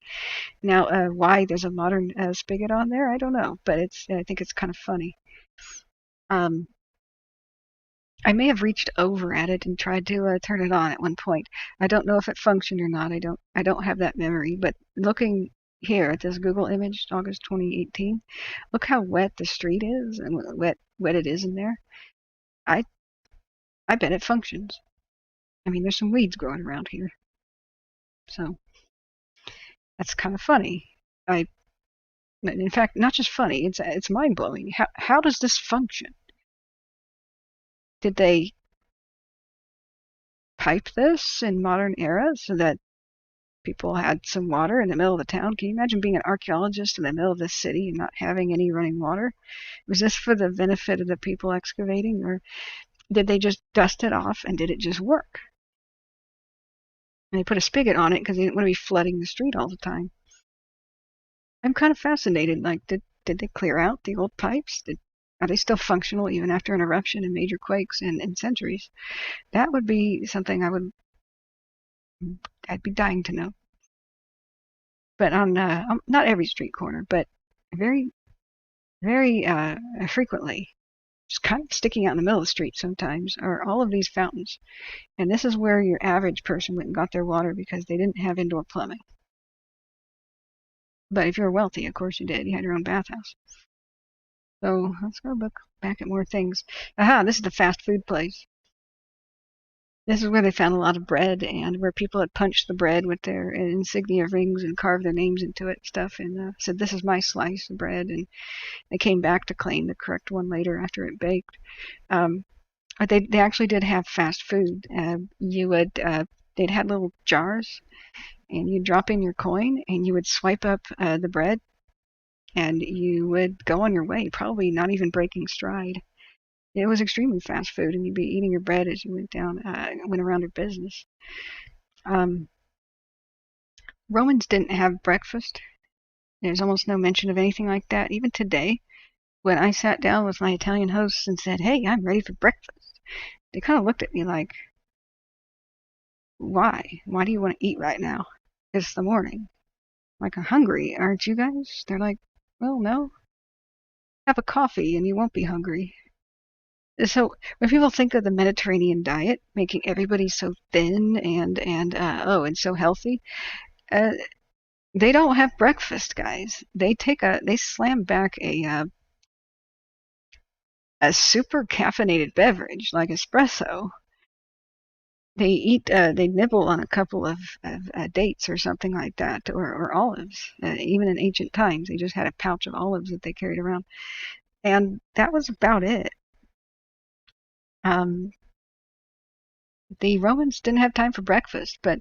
Now, why there's a modern spigot on there, I don't know, but I think it's kind of funny. I may have reached over at it and tried to turn it on at one point. I don't know if it functioned or not. I don't have that memory. But looking here at this Google image, August 2018, look how wet the street is and wet it is in there. I bet it functions. I mean, there's some weeds growing around here, so that's kind of funny. In fact, not just funny. It's mind blowing. How does this function? Did they pipe this in modern era so that people had some water in the middle of the town? Can you imagine being an archaeologist in the middle of the city and not having any running water? Was this for the benefit of the people excavating, or did they just dust it off and did it just work? And they put a spigot on it because they didn't want to be flooding the street all the time. I'm kind of fascinated. Like, did they clear out the old pipes? Are they still functional even after an eruption and major quakes and centuries? That would be something I'd be dying to know. But on not every street corner, but very, very frequently, just kind of sticking out in the middle of the street sometimes, are all of these fountains. And this is where your average person went and got their water because they didn't have indoor plumbing. But if you were wealthy, of course you did. You had your own bathhouse. So let's go back at more things. Aha, this is the fast food place. This is where they found a lot of bread, and where people had punched the bread with their insignia rings and carved their names into it and stuff, and said, "This is my slice of bread." And they came back to claim the correct one later after it baked. But they actually did have fast food. They'd had little jars, and you'd drop in your coin, and you would swipe up the bread, and you would go on your way, probably not even breaking stride. It was extremely fast food, and you'd be eating your bread as you went around your business. Romans didn't have breakfast. There's almost no mention of anything like that. Even today, when I sat down with my Italian hosts and said, "Hey, I'm ready for breakfast," they kind of looked at me like, "Why? Why do you want to eat right now? It's the morning. Like, I'm hungry, aren't you guys?" They're like, "Well, no. Have a coffee and you won't be hungry." So when people think of the Mediterranean diet, making everybody so thin and so healthy, they don't have breakfast, guys. They slam back a super caffeinated beverage like espresso. They nibble on a couple of dates or something like that, or olives. Even in ancient times, they just had a pouch of olives that they carried around, and that was about it. The Romans didn't have time for breakfast, but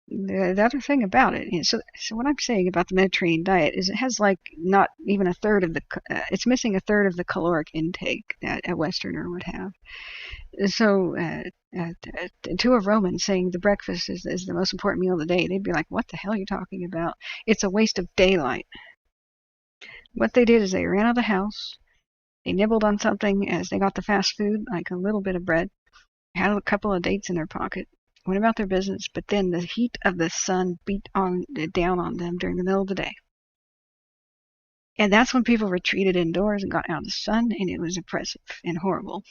the other thing about it is, so what I'm saying about the Mediterranean diet is it has like not even a third of it's missing a third of the caloric intake that a Westerner would have. So to a Roman saying the breakfast is the most important meal of the day, they'd be like, "What the hell are you talking about? It's a waste of daylight." what they did is they ran out of the house. They nibbled on something as they got the fast food, like a little bit of bread, had a couple of dates in their pocket, went about their business, but then the heat of the sun beat down on them during the middle of the day. And that's when people retreated indoors and got out of the sun, and it was oppressive and horrible.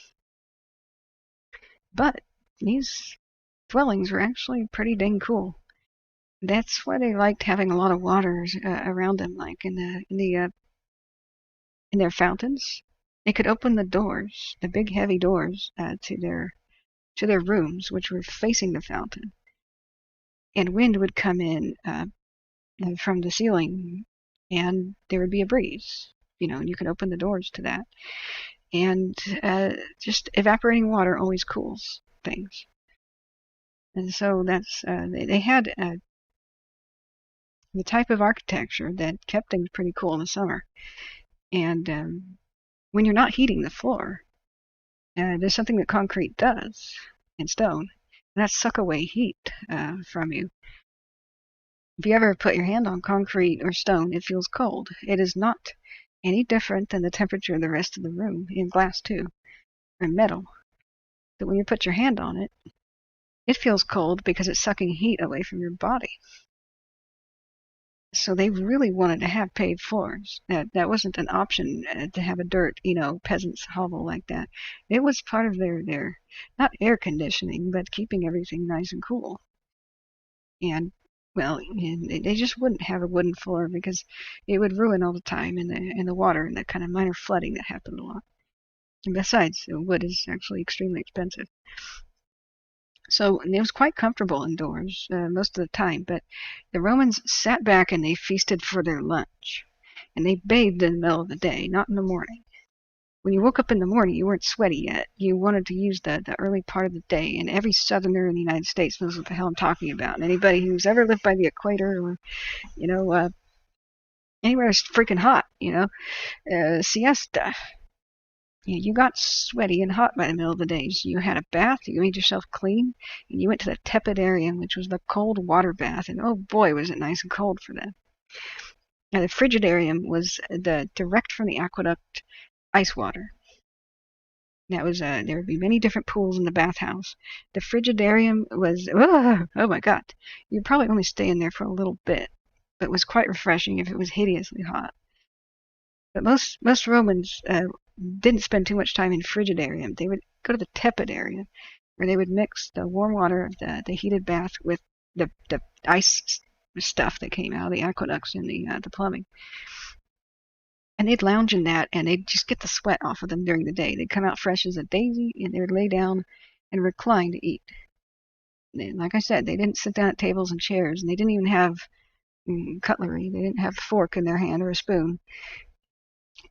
But these dwellings were actually pretty dang cool. That's why they liked having a lot of water around them, like in their fountains. They could open the doors, the big heavy doors, to their rooms, which were facing the fountain, and wind would come in from the ceiling, and there would be a breeze. And you could open the doors to that, and just evaporating water always cools things. And so that's they had the type of architecture that kept things pretty cool in the summer. And when you're not heating the floor, there's something that concrete does and stone, and that's suck away heat from you. If you ever put your hand on concrete or stone, it feels cold. It is not any different than the temperature of the rest of the room, in glass too, or metal. But when you put your hand on it, it feels cold because it's sucking heat away from your body. So they really wanted to have paved floors. That wasn't an option to have a dirt, peasant's hovel like that. It was part of their not air conditioning, but keeping everything nice and cool. And well, they just wouldn't have a wooden floor because it would ruin all the time in the water and that kind of minor flooding that happened a lot. And besides, wood is actually extremely expensive. So it was quite comfortable indoors most of the time, but the Romans sat back and they feasted for their lunch. And they bathed in the middle of the day, not in the morning. When you woke up in the morning, you weren't sweaty yet. You wanted to use the early part of the day, and every southerner in the United States knows what the hell I'm talking about. And anybody who's ever lived by the equator or, anywhere it's freaking hot, siesta. You got sweaty and hot by the middle of the day. So you had a bath, you made yourself clean, and you went to the tepidarium, which was the cold water bath, and oh boy, was it nice and cold for them. Now, the frigidarium was the direct from the aqueduct ice water. That was there would be many different pools in the bathhouse. The frigidarium was oh my god, you'd probably only stay in there for a little bit, but it was quite refreshing if it was hideously hot. But most Romans didn't spend too much time in frigidarium. They would go to the tepidarium, where they would mix the warm water of the heated bath with the ice stuff that came out of the aqueducts and the plumbing. And they'd lounge in that, and they'd just get the sweat off of them during the day. They'd come out fresh as a daisy, and they would lay down and recline to eat. And like I said, they didn't sit down at tables and chairs, and they didn't even have cutlery. They didn't have a fork in their hand or a spoon.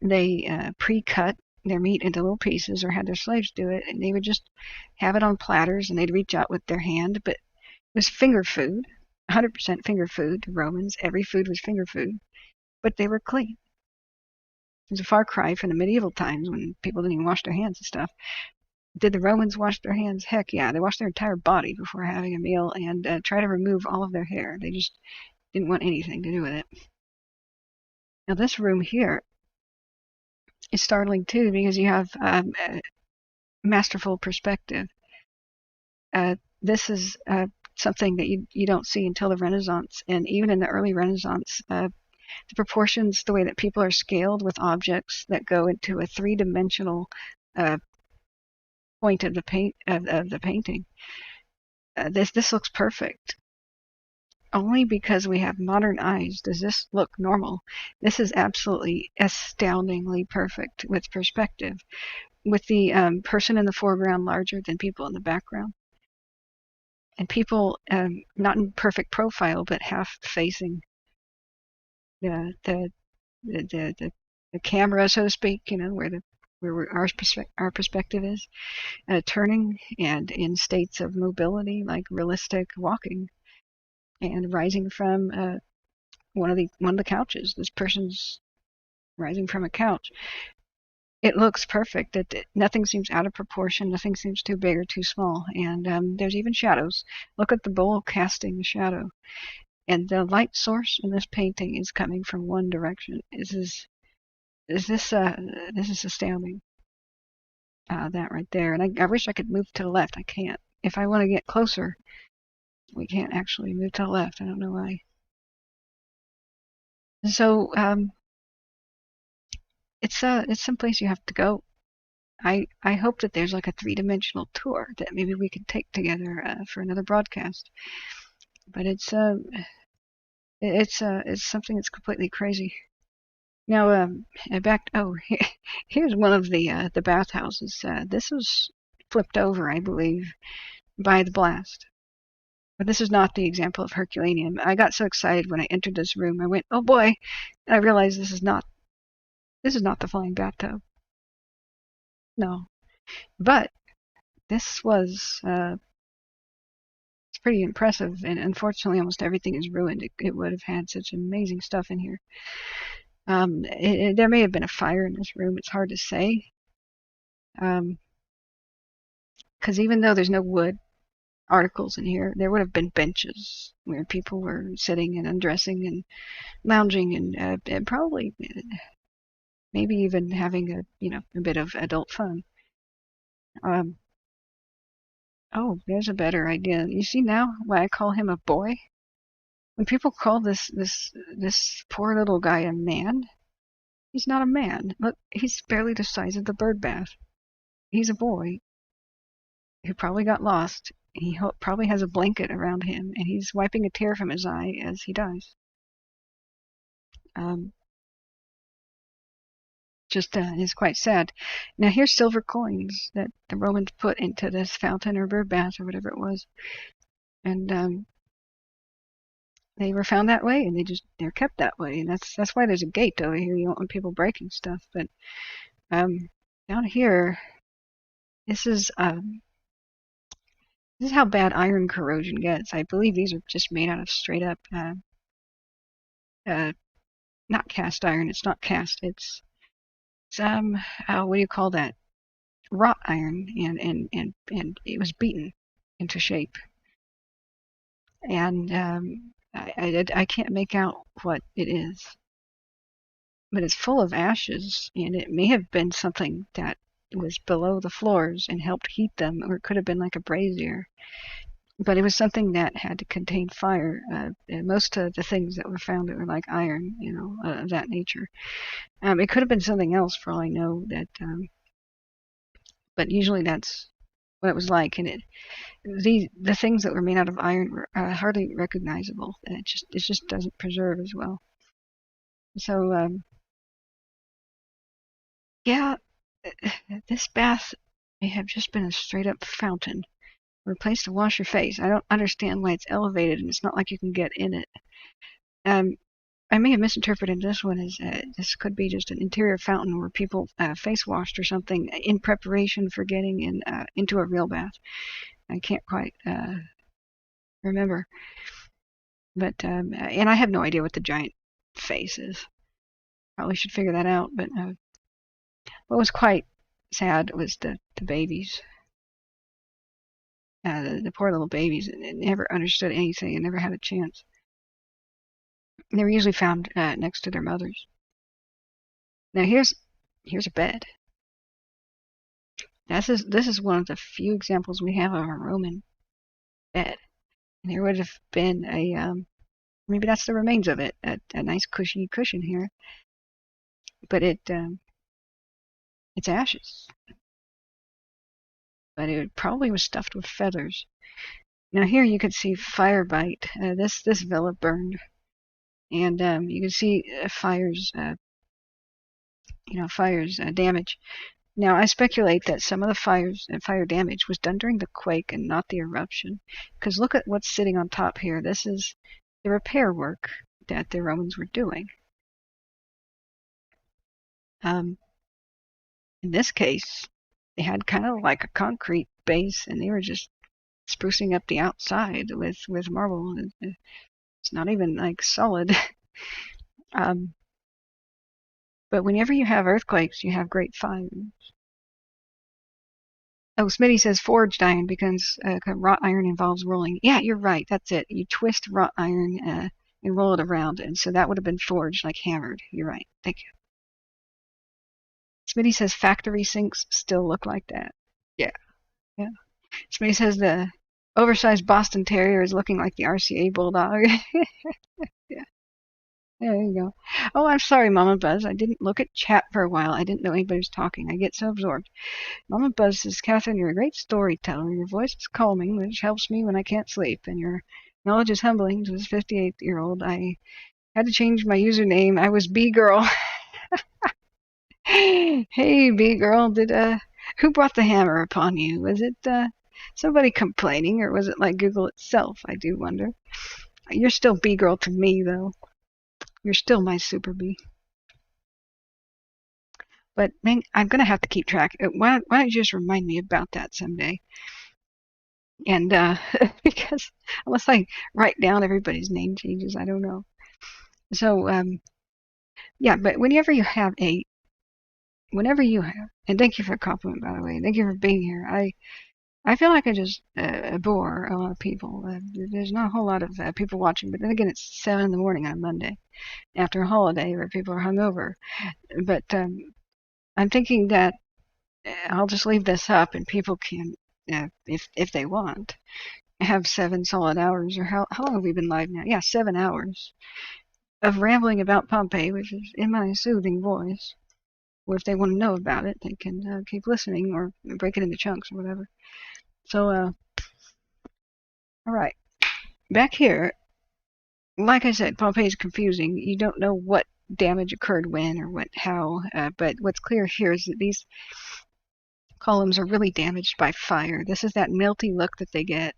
They pre-cut their meat into little pieces or had their slaves do it, and they would just have it on platters, and they'd reach out with their hand. But it was finger food, 100% finger food to Romans. Every food was finger food, but they were clean. It was a far cry from the medieval times when people didn't even wash their hands and stuff. Did the Romans wash their hands? Heck yeah. They washed their entire body before having a meal and try to remove all of their hair. They just didn't want anything to do with it. Now this room here is startling too because you have masterful perspective. This is something that you don't see until the Renaissance, and even in the early Renaissance, the proportions, the way that people are scaled with objects that go into a three-dimensional point of the painting. This looks perfect. Only because we have modern eyes does this look normal. This is absolutely astoundingly perfect with perspective, with the person in the foreground larger than people in the background, and people not in perfect profile but half facing the camera, so to speak, where our perspective is, turning and in states of mobility like realistic walking, and rising from one of the couches. This person's rising from a couch. It looks perfect. Nothing seems out of proportion. Nothing seems too big or too small. And there's even shadows. Look at the bowl casting the shadow. And the light source in this painting is coming from one direction. This is this is astounding. That right there, and I wish I could move to the left. I can't. If I want to get closer, we can't actually move to the left. I don't know why. So it's someplace you have to go. I hope that there's like a three-dimensional tour that maybe we could take together for another broadcast. But it's something that's completely crazy. Now back here's one of the bathhouses. This was flipped over, I believe, by the blast. But this is not the example of Herculaneum. I got so excited when I entered this room. I went, "Oh boy!" And I realized this is not the flying bathtub. No, but this was it's pretty impressive. And unfortunately, almost everything is ruined. It would have had such amazing stuff in here. There may have been a fire in this room. It's hard to say. Because even though there's no wood articles in here, there would have been benches where people were sitting and undressing and lounging and probably maybe even having a bit of adult fun. Oh, there's a better idea. You see now why I call him a boy? When people call this poor little guy a man, he's not a man. Look, he's barely the size of the bird bath. He's a boy who probably got lost. He probably has a blanket around him, and he's wiping a tear from his eye as he dies. Just is quite sad. Now here's silver coins that the Romans put into this fountain or bird bath or whatever it was, and they were found that way, and they're kept that way, and that's why there's a gate over here. You don't want people breaking stuff. But down here, this is how bad iron corrosion gets. I believe these are just made out of straight up not cast iron. It's not cast. It's what do you call that? Wrought iron, and it was beaten into shape. And I can't make out what it is, but it's full of ashes, and it may have been something that was below the floors and helped heat them, or it could have been like a brazier. But it was something that had to contain fire. Most of the things that were found that were like iron, of that nature. It could have been something else for all I know. But usually that's what it was like. And the things that were made out of iron were hardly recognizable. It just doesn't preserve as well. So yeah, this bath may have just been a straight up fountain or a place to wash your face. I don't understand why it's elevated, and it's not like you can get in it. I may have misinterpreted this one as this could be just an interior fountain where people face washed or something in preparation for getting into a real bath. I can't quite remember. But and I have no idea what the giant face is. Probably should figure that out. But what was quite sad was the babies. The poor little babies never understood anything and never had a chance. They were usually found next to their mothers. Now here's a bed. This is one of the few examples we have of a Roman bed. And there would have been maybe that's the remains of it, a nice cushy cushion here. But it's ashes. But it probably was stuffed with feathers. Now here you can see fire bite. This villa burned, and you can see fires damage. Now I speculate that some of the fire damage was done during the quake and not the eruption, because look at what's sitting on top here. This is the repair work that the Romans were doing. In this case, they had kind of like a concrete base, and they were just sprucing up the outside with marble. It's not even like solid. But whenever you have earthquakes, you have great fires. Oh, Smitty says forged iron because wrought iron involves rolling. Yeah, you're right. That's it. You twist wrought iron and roll it around, and so that would have been forged, like hammered. You're right. Thank you. Smitty says factory sinks still look like that. Yeah, yeah. Smitty says the oversized Boston Terrier is looking like the RCA Bulldog. Yeah, there you go. Oh, I'm sorry, Mama Buzz. I didn't look at chat for a while. I didn't know anybody was talking. I get so absorbed. Mama Buzz says, Catherine, you're a great storyteller. Your voice is calming, which helps me when I can't sleep, and your knowledge is humbling to this 58-year-old. I had to change my username. I was B-Girl. Hey, B-Girl, who brought the hammer upon you? Was it, somebody complaining, or was it like Google itself? I do wonder. You're still B-Girl to me, though. You're still my super B. But, man, I'm going to have to keep track. Why don't you just remind me about that someday? And, because unless I write down everybody's name changes, I don't know. So, yeah, but whenever you have, and thank you for the compliment, by the way. Thank you for being here. I feel like I just bore a lot of people. There's not a whole lot of people watching, but then again, it's 7 in the morning on a Monday after a holiday where people are hungover. But I'm thinking that I'll just leave this up and people can, if they want, have 7 solid hours. Or how long have we been live now? Yeah, 7 hours of rambling about Pompeii, which is in my soothing voice. Or if they want to know about it, they can keep listening or break it into chunks or whatever. So, all right. Back here, like I said, Pompeii is confusing. You don't know what damage occurred when or how, but what's clear here is that these columns are really damaged by fire. This is that milty look that they get.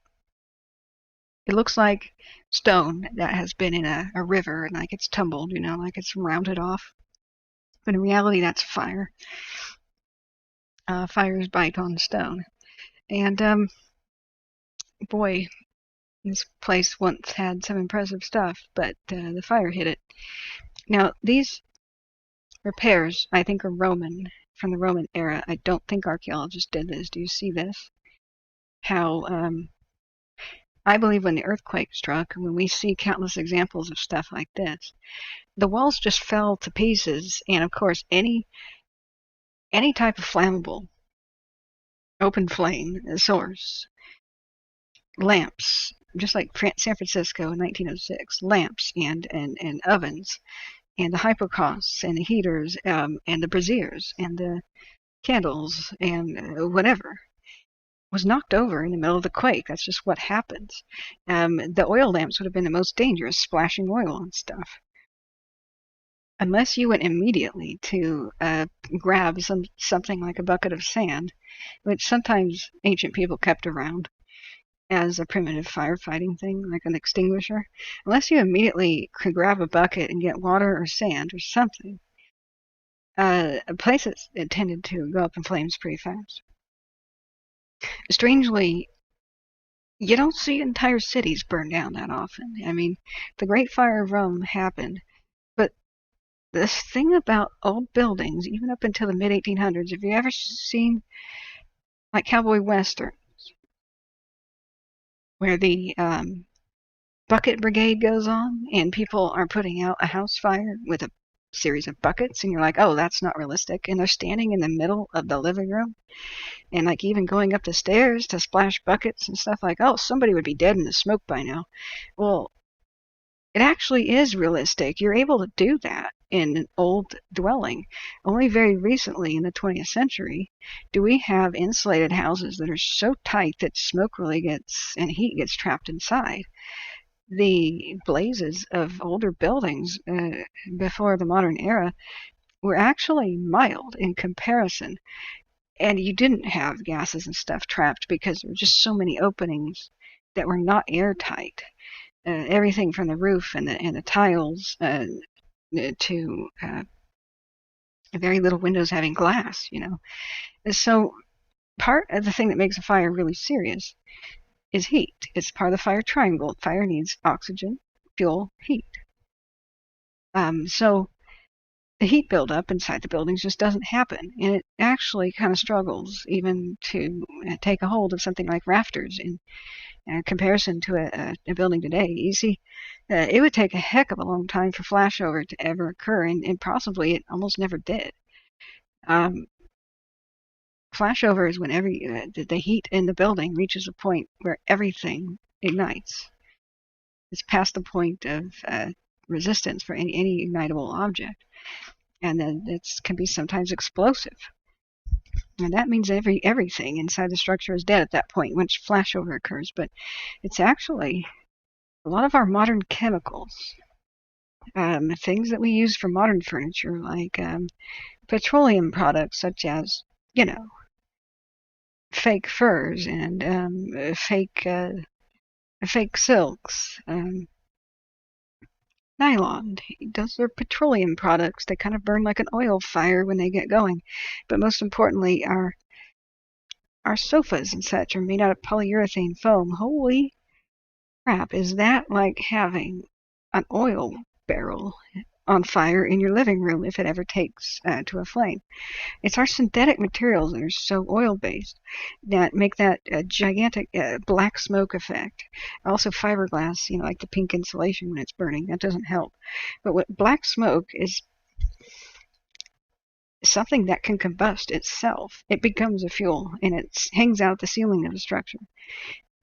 It looks like stone that has been in a river and like it's tumbled, like it's rounded off. But in reality, that's fire. Fires bite on stone. And, boy, this place once had some impressive stuff, but the fire hit it. Now, these repairs, I think, are Roman, from the Roman era. I don't think archaeologists did this. Do you see this? How, I believe when the earthquake struck, when we see countless examples of stuff like this, the walls just fell to pieces, and of course, any type of flammable, open flame source, lamps, just like San Francisco in 1906, lamps and ovens, and the hypocausts and the heaters, and the braziers and the candles and whatever was knocked over in the middle of the quake. That's just what happens. The oil lamps would have been the most dangerous, splashing oil on stuff. Unless you went immediately to grab something like a bucket of sand, which sometimes ancient people kept around as a primitive firefighting thing, like an extinguisher. Unless you immediately could grab a bucket and get water or sand or something, places tended to go up in flames pretty fast. Strangely, you don't see entire cities burn down that often. I mean, the Great Fire of Rome happened, but this thing about old buildings, even up until the mid-1800s, have you ever seen, like, cowboy westerns, where the bucket brigade goes on and people are putting out a house fire with a series of buckets, and you're like, oh, that's not realistic, and they're standing in the middle of the living room and like even going up the stairs to splash buckets and stuff, like, oh, somebody would be dead in the smoke by now. Well, it actually is realistic. You're able to do that in an old dwelling. Only very recently in the 20th century do we have insulated houses that are so tight that smoke really gets and heat gets trapped inside. The blazes of older buildings before the modern era were actually mild in comparison. And you didn't have gases and stuff trapped because there were just so many openings that were not airtight. Everything from the roof and the tiles to very little windows having glass, So part of the thing that makes a fire really serious is heat. It's part of the fire triangle. Fire needs oxygen, fuel, heat. So the heat buildup inside the buildings just doesn't happen, and it actually kind of struggles even to take a hold of something like rafters in comparison to a building today. You see, it would take a heck of a long time for flashover to ever occur, and possibly it almost never did. Um, Flashover is when the heat in the building reaches a point where everything ignites. It's past the point of resistance for any ignitable object, and then it can be sometimes explosive. And that means everything inside the structure is dead at that point once flashover occurs. But it's actually a lot of our modern chemicals, things that we use for modern furniture, like petroleum products such as, you know, fake furs and fake silks, nylon. Those are petroleum products. They kind of burn like an oil fire when they get going. But most importantly, our sofas and such are made out of polyurethane foam. Holy crap, is that like having an oil barrel on fire in your living room if it ever takes to a flame? It's our synthetic materials that are so oil-based that make that gigantic black smoke effect. Also fiberglass, like the pink insulation when it's burning, that doesn't help. But what black smoke is something that can combust itself. It becomes a fuel, and it hangs out the ceiling of the structure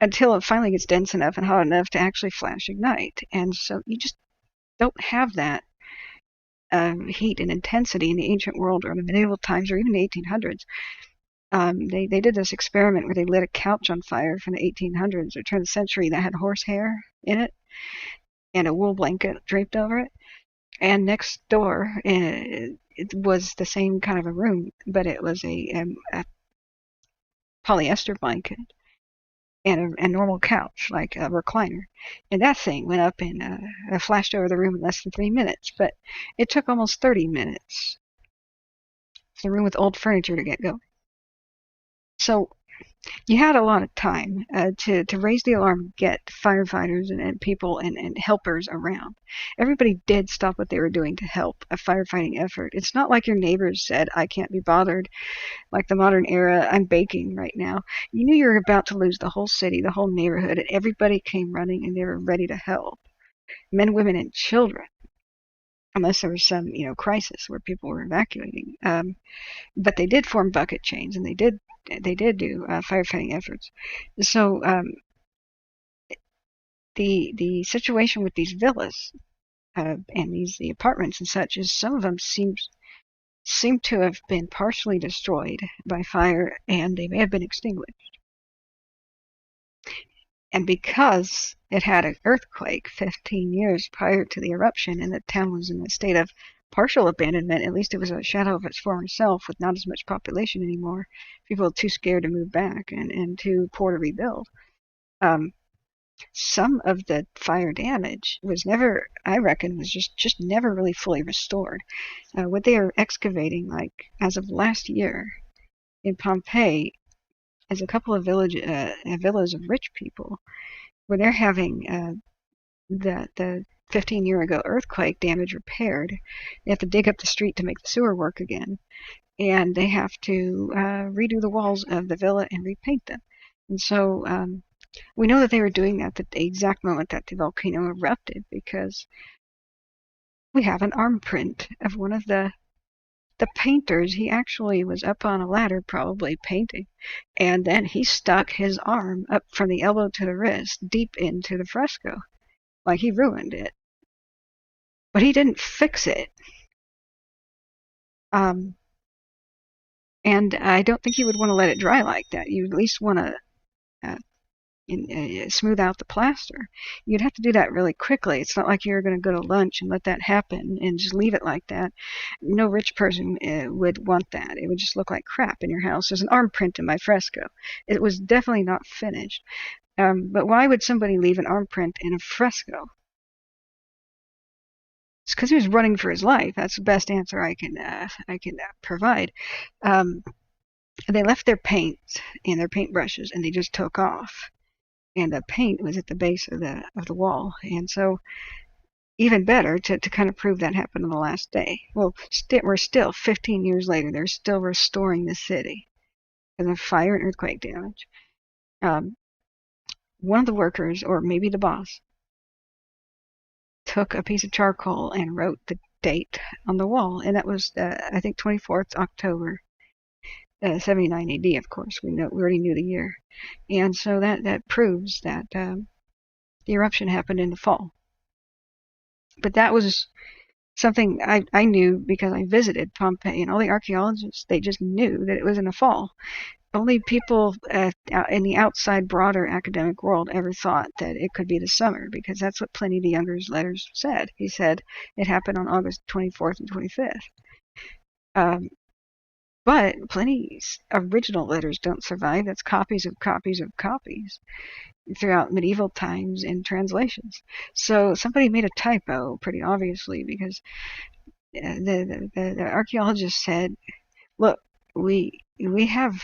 until it finally gets dense enough and hot enough to actually flash ignite. And so you just don't have that heat and intensity in the ancient world or in the medieval times or even the 1800s. They did this experiment where they lit a couch on fire from the 1800s or turn of the century that had horsehair in it and a wool blanket draped over it. And next door, it was the same kind of a room, but it was a polyester blanket and a normal couch, like a recliner. And that thing went up and flashed over the room in less than 3 minutes. But it took almost 30 minutes for the room with old furniture to get going. So you had a lot of time to raise the alarm, get firefighters and people and helpers around. Everybody did stop what they were doing to help a firefighting effort. It's not like your neighbors said, I can't be bothered. Like the modern era, I'm baking right now. You knew you were about to lose the whole city, the whole neighborhood, and everybody came running and they were ready to help. Men, women, and children. Unless there was some, crisis where people were evacuating. But they did form bucket chains, and they did do firefighting efforts. So the situation with these villas and the apartments and such is some of them seem to have been partially destroyed by fire, and they may have been extinguished. And because it had an earthquake 15 years prior to the eruption, and the town was in a state of partial abandonment, at least it was a shadow of its former self with not as much population anymore. People were too scared to move back and too poor to rebuild. Some of the fire damage was never, I reckon, was just never really fully restored. What they are excavating, like as of last year in Pompeii, is a couple of villas of rich people where they're having the 15-year ago earthquake damage repaired. They have to dig up the street to make the sewer work again, and they have to redo the walls of the villa and repaint them. And so we know that they were doing that at the exact moment that the volcano erupted, because we have an arm print of one of the painters. He actually was up on a ladder probably painting, and then he stuck his arm up from the elbow to the wrist deep into the fresco. Like, he ruined it. But he didn't fix it. And I don't think you would want to let it dry like that. You at least want to smooth out the plaster. You'd have to do that really quickly. It's not like you're going to go to lunch and let that happen and just leave it like that. No rich person would want that. It would just look like crap in your house. There's an arm print in my fresco. It was definitely not finished. But why would somebody leave an arm print in a fresco? It's because he was running for his life. That's the best answer I can provide. They left their paint and their paintbrushes, and they just took off. And the paint was at the base of the wall. And so, even better to kind of prove that happened on the last day. Well, we're still 15 years later. They're still restoring the city because of fire and earthquake damage. One of the workers, or maybe the boss, took a piece of charcoal and wrote date on the wall, and that was, I think, 24th October, 79 AD. Of course, we already knew the year, and so that proves that the eruption happened in the fall. But that was something I knew because I visited Pompeii, and all the archaeologists, they just knew that it was in the fall. Only people in the outside, broader academic world ever thought that it could be the summer, because that's what Pliny the Younger's letters said. He said it happened on August 24th and 25th. But Pliny's original letters don't survive. That's copies of copies of copies throughout medieval times in translations. So somebody made a typo, pretty obviously, because the archaeologists said, look, we have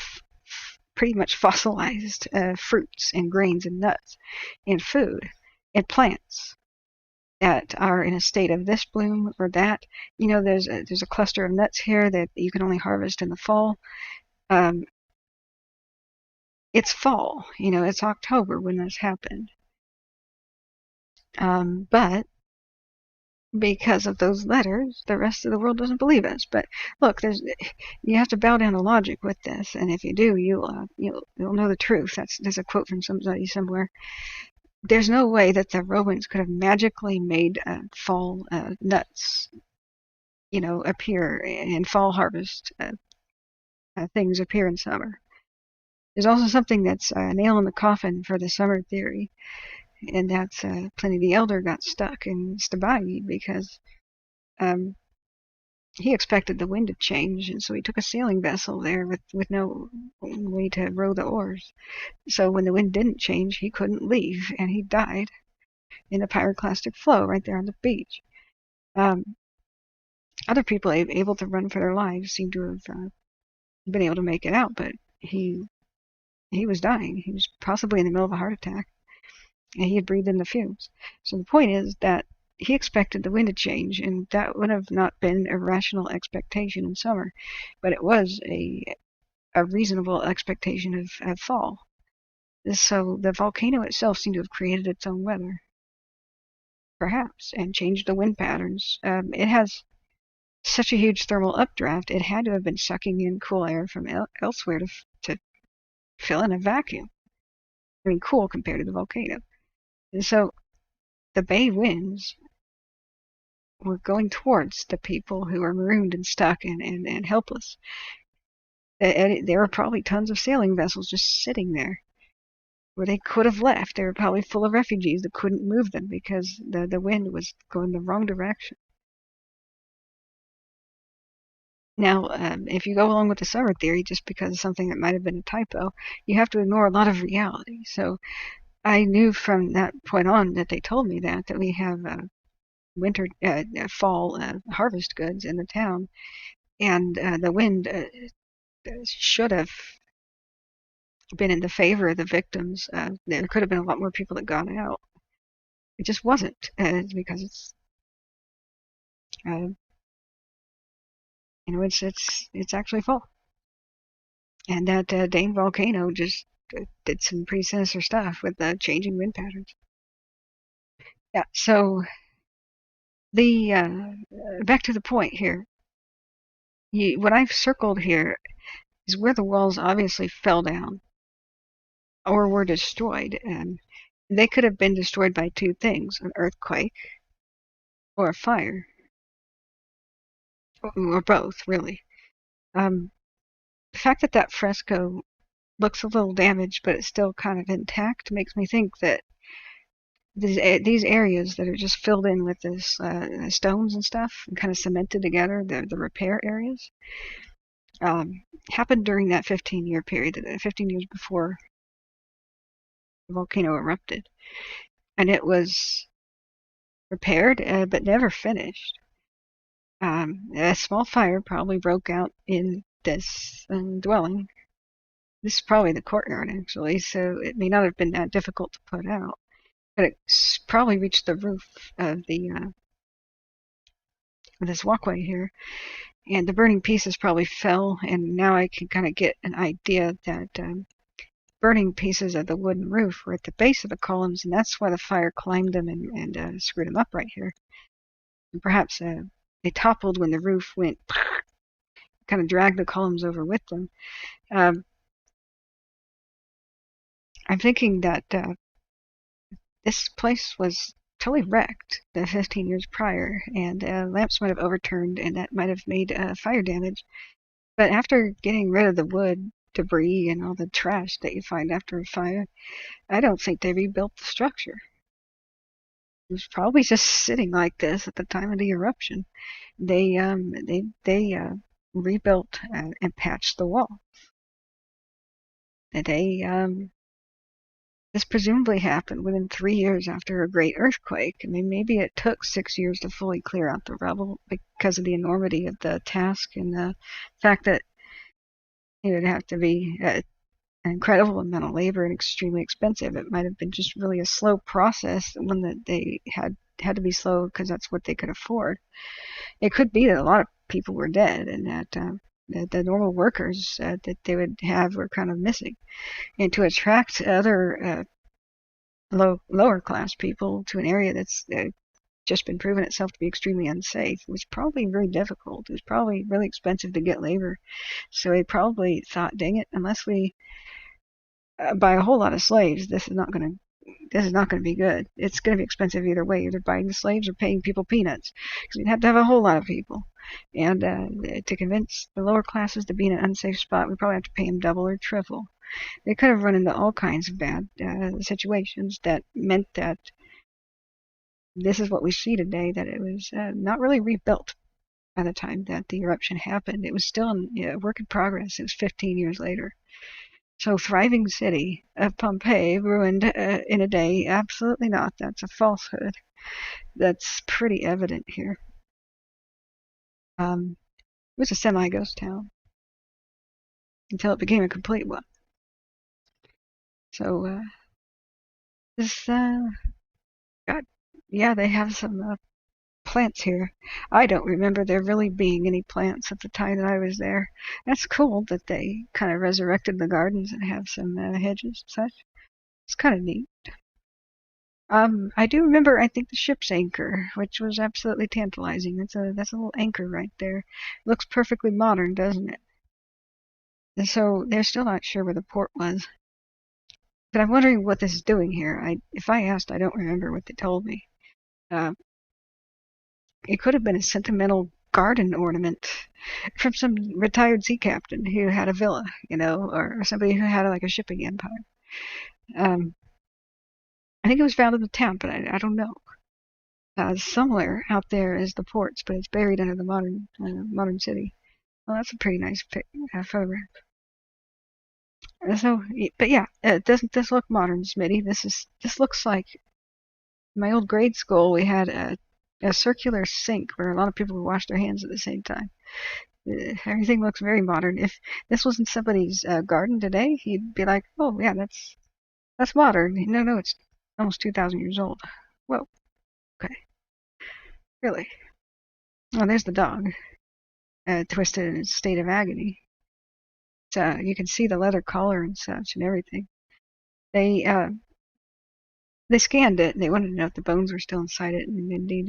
pretty much fossilized fruits and grains and nuts and food and plants that are in a state of this bloom or that. You know, there's a cluster of nuts here that you can only harvest in the fall. It's fall, you know, it's October when this happened. But because of those letters, the rest of the world doesn't believe us. But look, you have to bow down to logic with this, and if you do, you'll know the truth. There's a quote from somebody somewhere. There's no way that the Romans could have magically made fall nuts, you know, appear in fall harvest. Things appear in summer. There's also something that's a nail in the coffin for the summer theory, and that's Pliny the Elder got stuck in Stabai because he expected the wind to change, and so he took a sailing vessel there with no way to row the oars. So when the wind didn't change, he couldn't leave, and he died in a pyroclastic flow right there on the beach. Other people able to run for their lives seem to have been able to make it out, but he was dying. He was possibly in the middle of a heart attack, and he had breathed in the fumes. So the point is that he expected the wind to change, and that would have not been a rational expectation in summer, but it was a reasonable expectation of fall. So the volcano itself seemed to have created its own weather, perhaps, and changed the wind patterns. It has such a huge thermal updraft, it had to have been sucking in cool air from elsewhere to fill in a vacuum. I mean, cool compared to the volcano. And so the bay winds were going towards the people who were marooned and stuck and helpless. And there were probably tons of sailing vessels just sitting there where they could have left. They were probably full of refugees that couldn't move them because the wind was going the wrong direction. Now, if you go along with the summer theory just because of something that might have been a typo, you have to ignore a lot of reality. So I knew from that point on that they told me that we have winter, fall harvest goods in the town, and the wind should have been in the favor of the victims. There could have been a lot more people that got out. It just wasn't, because it's, it's actually fall, and that dang volcano just did some pretty sinister stuff with the changing wind patterns. Yeah. So the back to the point here. What I've circled here is where the walls obviously fell down or were destroyed, and they could have been destroyed by two things: an earthquake or a fire, or both, really. The fact that that fresco looks a little damaged, but it's still kind of intact, makes me think that these areas that are just filled in with this stones and stuff and kind of cemented together, the repair areas, happened during that 15-year period, 15 years before the volcano erupted. And it was repaired, but never finished. A small fire probably broke out in this dwelling. This is probably the courtyard, actually, so it may not have been that difficult to put out. But it probably reached the roof of this walkway here, and the burning pieces probably fell. And now I can kind of get an idea that burning pieces of the wooden roof were at the base of the columns, and that's why the fire climbed them and screwed them up right here. And perhaps they toppled when the roof went, kind of dragged the columns over with them. Um, I'm thinking that this place was totally wrecked the 15 years prior, and lamps might have overturned, and that might have made fire damage. But after getting rid of the wood debris and all the trash that you find after a fire, I don't think they rebuilt the structure. It was probably just sitting like this at the time of the eruption. They rebuilt and patched the wall. They This presumably happened within 3 years after a great earthquake. I mean, maybe it took 6 years to fully clear out the rubble because of the enormity of the task and the fact that it would have to be an incredible amount of labor and extremely expensive. It might have been just really a slow process, one that they had to be slow because that's what they could afford. It could be that a lot of people were dead and that the normal workers that they would have were kind of missing. And to attract other lower class people to an area that's just been proven itself to be extremely unsafe was probably very difficult. It was probably really expensive to get labor. So they probably thought, dang it, unless we buy a whole lot of slaves, this is not going to be good. It's going to be expensive either way, either buying the slaves or paying people peanuts, because we'd have to have a whole lot of people. And to convince the lower classes to be in an unsafe spot, we'd probably have to pay them double or triple. They could have run into all kinds of bad situations that meant that this is what we see today, that it was not really rebuilt by the time that the eruption happened. It was still a work in progress. It was 15 years later. So thriving city of Pompeii ruined in a day? Absolutely not. That's a falsehood. That's pretty evident here. It was a semi-ghost town until it became a complete one. So this, God, yeah, they have some plants here. I don't remember there really being any plants at the time that I was there. That's cool that they kind of resurrected the gardens and have some hedges and such. It's kind of neat. I do remember, I think, the ship's anchor, which was absolutely tantalizing. That's a little anchor right there. Looks perfectly modern, doesn't it? And so they're still not sure where the port was. But I'm wondering what this is doing here. If I asked, I don't remember what they told me. Uh, it could have been a sentimental garden ornament from some retired sea captain who had a villa, or somebody who had like a shipping empire. I think it was found in the town, but I don't know. Somewhere out there is the ports, but it's buried under the modern city. Well, that's a pretty nice photograph. So, but yeah, doesn't this look modern, Smitty? This looks like my old grade school. We had a circular sink where a lot of people would wash their hands at the same time. Everything looks very modern. If this was in somebody's garden today, you'd be like, oh yeah, that's modern. No, it's almost 2,000 years old. Whoa, okay, really? Oh, there's the dog, twisted in a state of agony. You can see the leather collar and such and everything. They scanned it and they wanted to know if the bones were still inside it, and indeed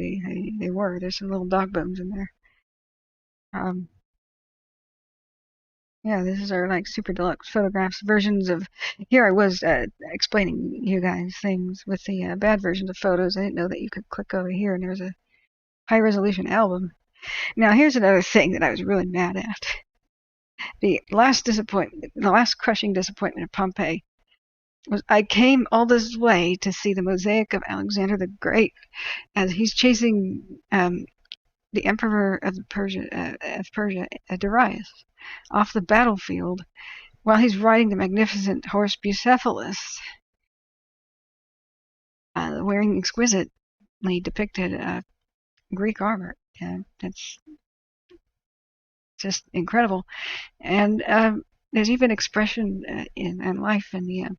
they were. There's some little dog bones in there. Yeah, this is our like super deluxe photographs versions of. Here I was explaining you guys things with the bad versions of photos. I didn't know that you could click over here and there's a high resolution album. Now here's another thing that I was really mad at. The last crushing disappointment of Pompeii was I came all this way to see the mosaic of Alexander the Great as he's chasing the emperor of Persia, Darius, off the battlefield while he's riding the magnificent horse Bucephalus, wearing exquisitely depicted Greek armor. That's just incredible. And there's even expression and life in the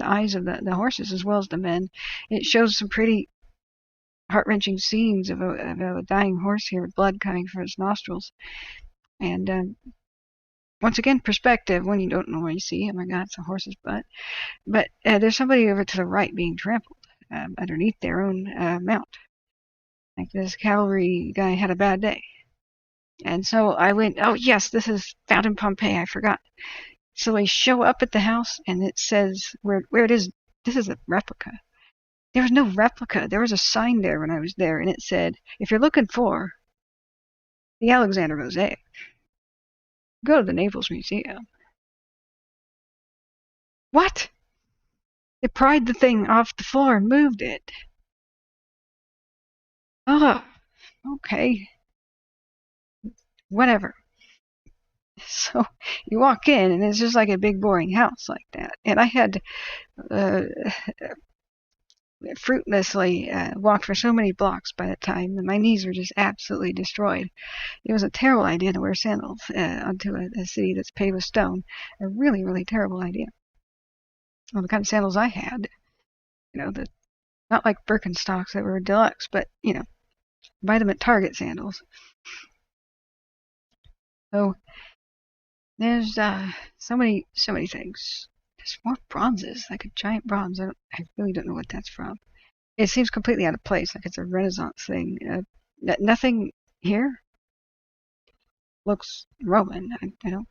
eyes of the horses as well as the men. It shows some pretty heart-wrenching scenes of a dying horse here with blood coming from his nostrils. And once again, perspective when you don't normally see. Oh my God, it's a horse's butt. But there's somebody over to the right being trampled underneath their own mount. Like this cavalry guy had a bad day. And so I went, oh yes, this is found in Pompeii, I forgot. So I show up at the house and it says where it is, this is a replica. There was no replica. There was a sign there when I was there and it said, if you're looking for the Alexander mosaic, go to the Naples Museum. What? They pried the thing off the floor and moved it. Oh, okay. Whatever. So you walk in and it's just like a big boring house like that. And I had uh, fruitlessly walked for so many blocks by the time that my knees were just absolutely destroyed. It was a terrible idea to wear sandals onto a city that's paved with stone. A really, really terrible idea. Well, the kind of sandals I had, not like Birkenstocks that were deluxe, but, buy them at Target sandals. So there's so many things. There's more bronzes, like a giant bronze. I really don't know what that's from. It seems completely out of place, like it's a Renaissance thing. Nothing here looks Roman. I don't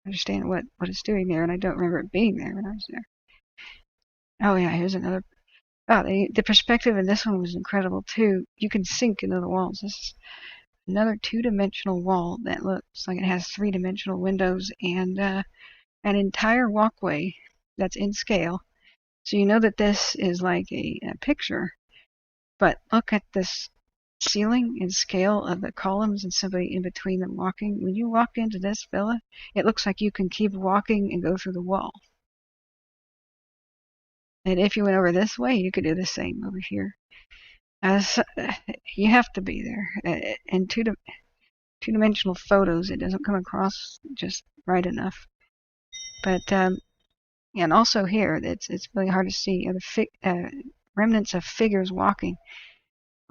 understand what it's doing there, and I don't remember it being there when I was there. Oh yeah, here's another. Oh, the perspective in this one was incredible too. You can sink into the walls. This is another two-dimensional wall that looks like it has three-dimensional windows and an entire walkway that's in scale. So you know that this is like a picture, but look at this ceiling and scale of the columns and somebody in between them walking. When you walk into this villa, it looks like you can keep walking and go through the wall. And if you went over this way, you could do the same over here. You have to be there. In two-dimensional photos, it doesn't come across just right enough. But and also here, it's really hard to see remnants of figures walking,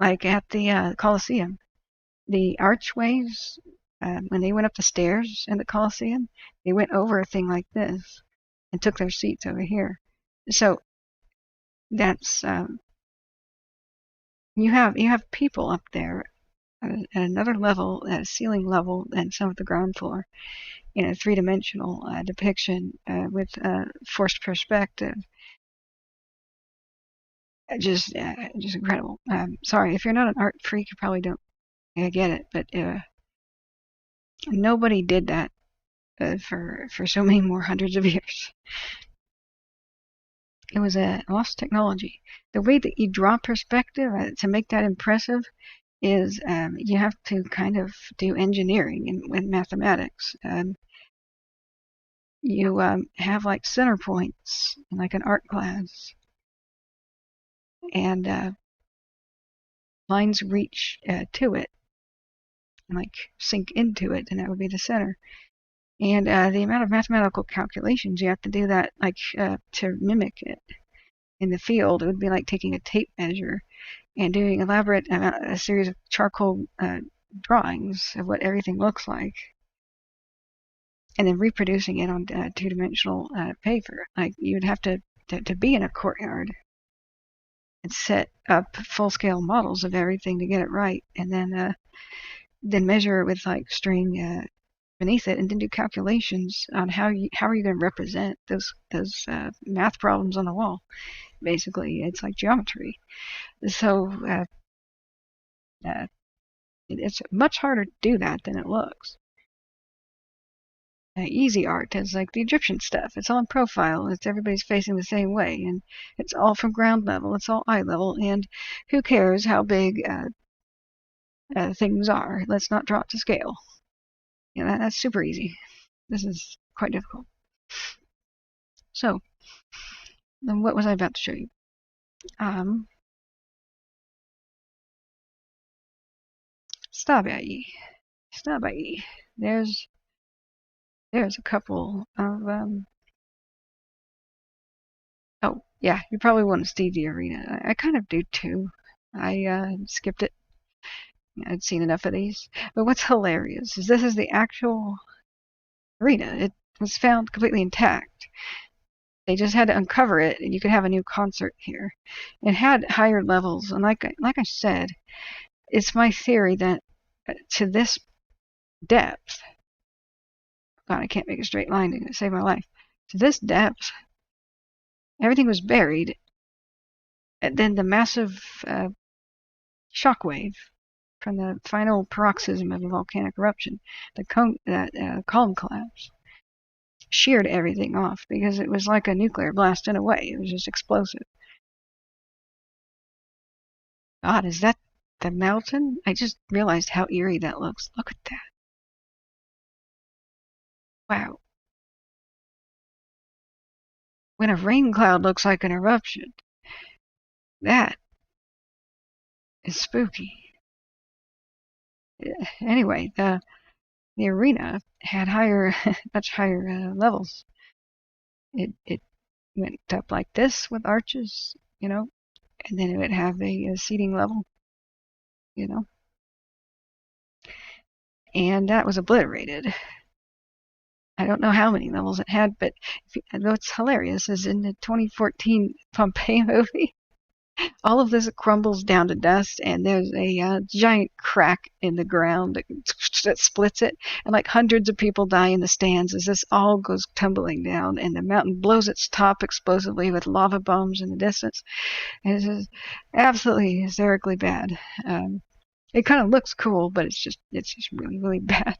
like at the Colosseum. The archways, when they went up the stairs in the Colosseum, they went over a thing like this and took their seats over here. So that's you have people up there at another level, at a ceiling level, than some of the ground floor in a three-dimensional depiction with forced perspective. Just incredible. Sorry, if you're not an art freak, you probably don't get it, but nobody did that for so many more hundreds of years. It was a lost technology. The way that you draw perspective to make that impressive is you have to kind of do engineering and mathematics. You have like center points in like an art class, and lines reach to it and like sink into it, and that would be the center. And the amount of mathematical calculations you have to do that, like to mimic it in the field, it would be like taking a tape measure and doing elaborate a series of charcoal drawings of what everything looks like, and then reproducing it on two-dimensional paper. Like you would have to be in a courtyard and set up full-scale models of everything to get it right, and then measure it with like string beneath it, and then do calculations on how are you going to represent those math problems on the wall. Basically, it's like geometry. So it's much harder to do that than it looks. Easy art is like the Egyptian stuff. It's all in profile. It's everybody's facing the same way, and it's all from ground level. It's all eye level, and who cares how big things are? Let's not draw it to scale. That's super easy. This is quite difficult. So, then what was I about to show you? Stabai. There's a couple of oh yeah, you probably want to see the arena. I kind of do too. I skipped it. I'd seen enough of these. But what's hilarious is this is the actual arena. It was found completely intact. They just had to uncover it, and you could have a new concert here. It had higher levels, and like I said, it's my theory that to this depth, God, I can't make a straight line to save my life. To this depth, everything was buried, and then the massive shockwave from the final paroxysm of a volcanic eruption, the column collapse, sheared everything off because it was like a nuclear blast in a way. It was just explosive. God, is that the mountain? I just realized how eerie that looks. Look at that. Wow. When a rain cloud looks like an eruption, that is spooky. Anyway, the arena had much higher levels. It went up like this with arches, and then it would have a seating level, and that was obliterated. I don't know how many levels it had, but what's hilarious is in the 2014 Pompeii movie, all of this crumbles down to dust, and there's a giant crack in the ground that splits it, and like hundreds of people die in the stands as this all goes tumbling down, and the mountain blows its top explosively with lava bombs in the distance. And it's just absolutely hysterically bad. It kind of looks cool, but it's just really, really bad.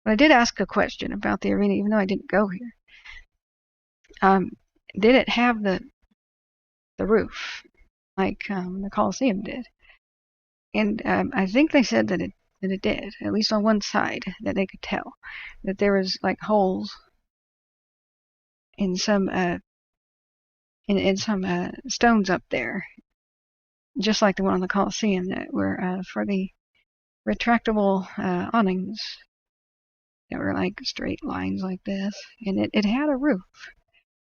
But I did ask a question about the arena, even though I didn't go here. Did it have the roof like the Colosseum did? And I think they said that it did, at least on one side, that they could tell that there was like holes in some in some stones up there, just like the one on the Colosseum, that were for the retractable awnings that were like straight lines like this, and it had a roof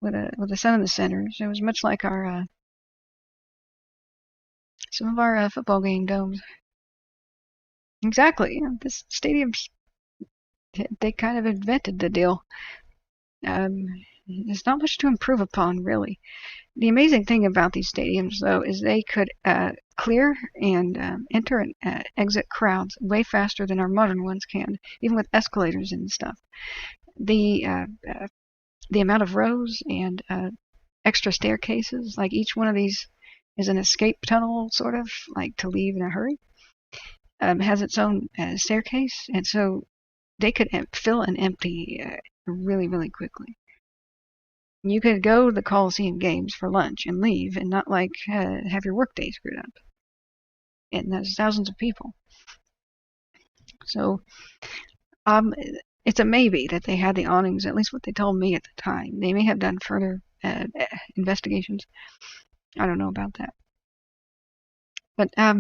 with a sun in the center. So it was much like our some of our football game domes. Exactly. This stadium's, they kind of invented the deal. There's not much to improve upon, really. The amazing thing about these stadiums, though, is they could clear and enter and exit crowds way faster than our modern ones can, even with escalators and stuff. The amount of rows and extra staircases, like each one of these is an escape tunnel, sort of, like to leave in a hurry, has its own staircase, and so they could fill and empty really, really quickly. You could go to the Coliseum Games for lunch and leave and not like have your workday screwed up. And there's thousands of people. So it's a maybe that they had the awnings, at least what they told me at the time. They may have done further investigations. I don't know about that. But I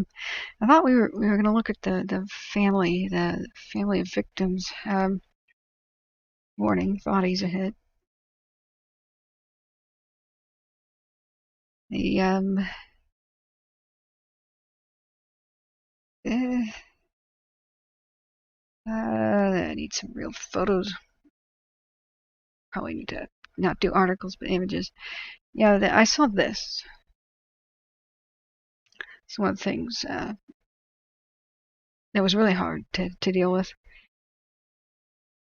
thought we were going to look at the family of victims. Warning, bodies ahead. The I need some real photos. Probably need to not do articles, but images. Yeah, I saw this. It's one of the things that was really hard to deal with.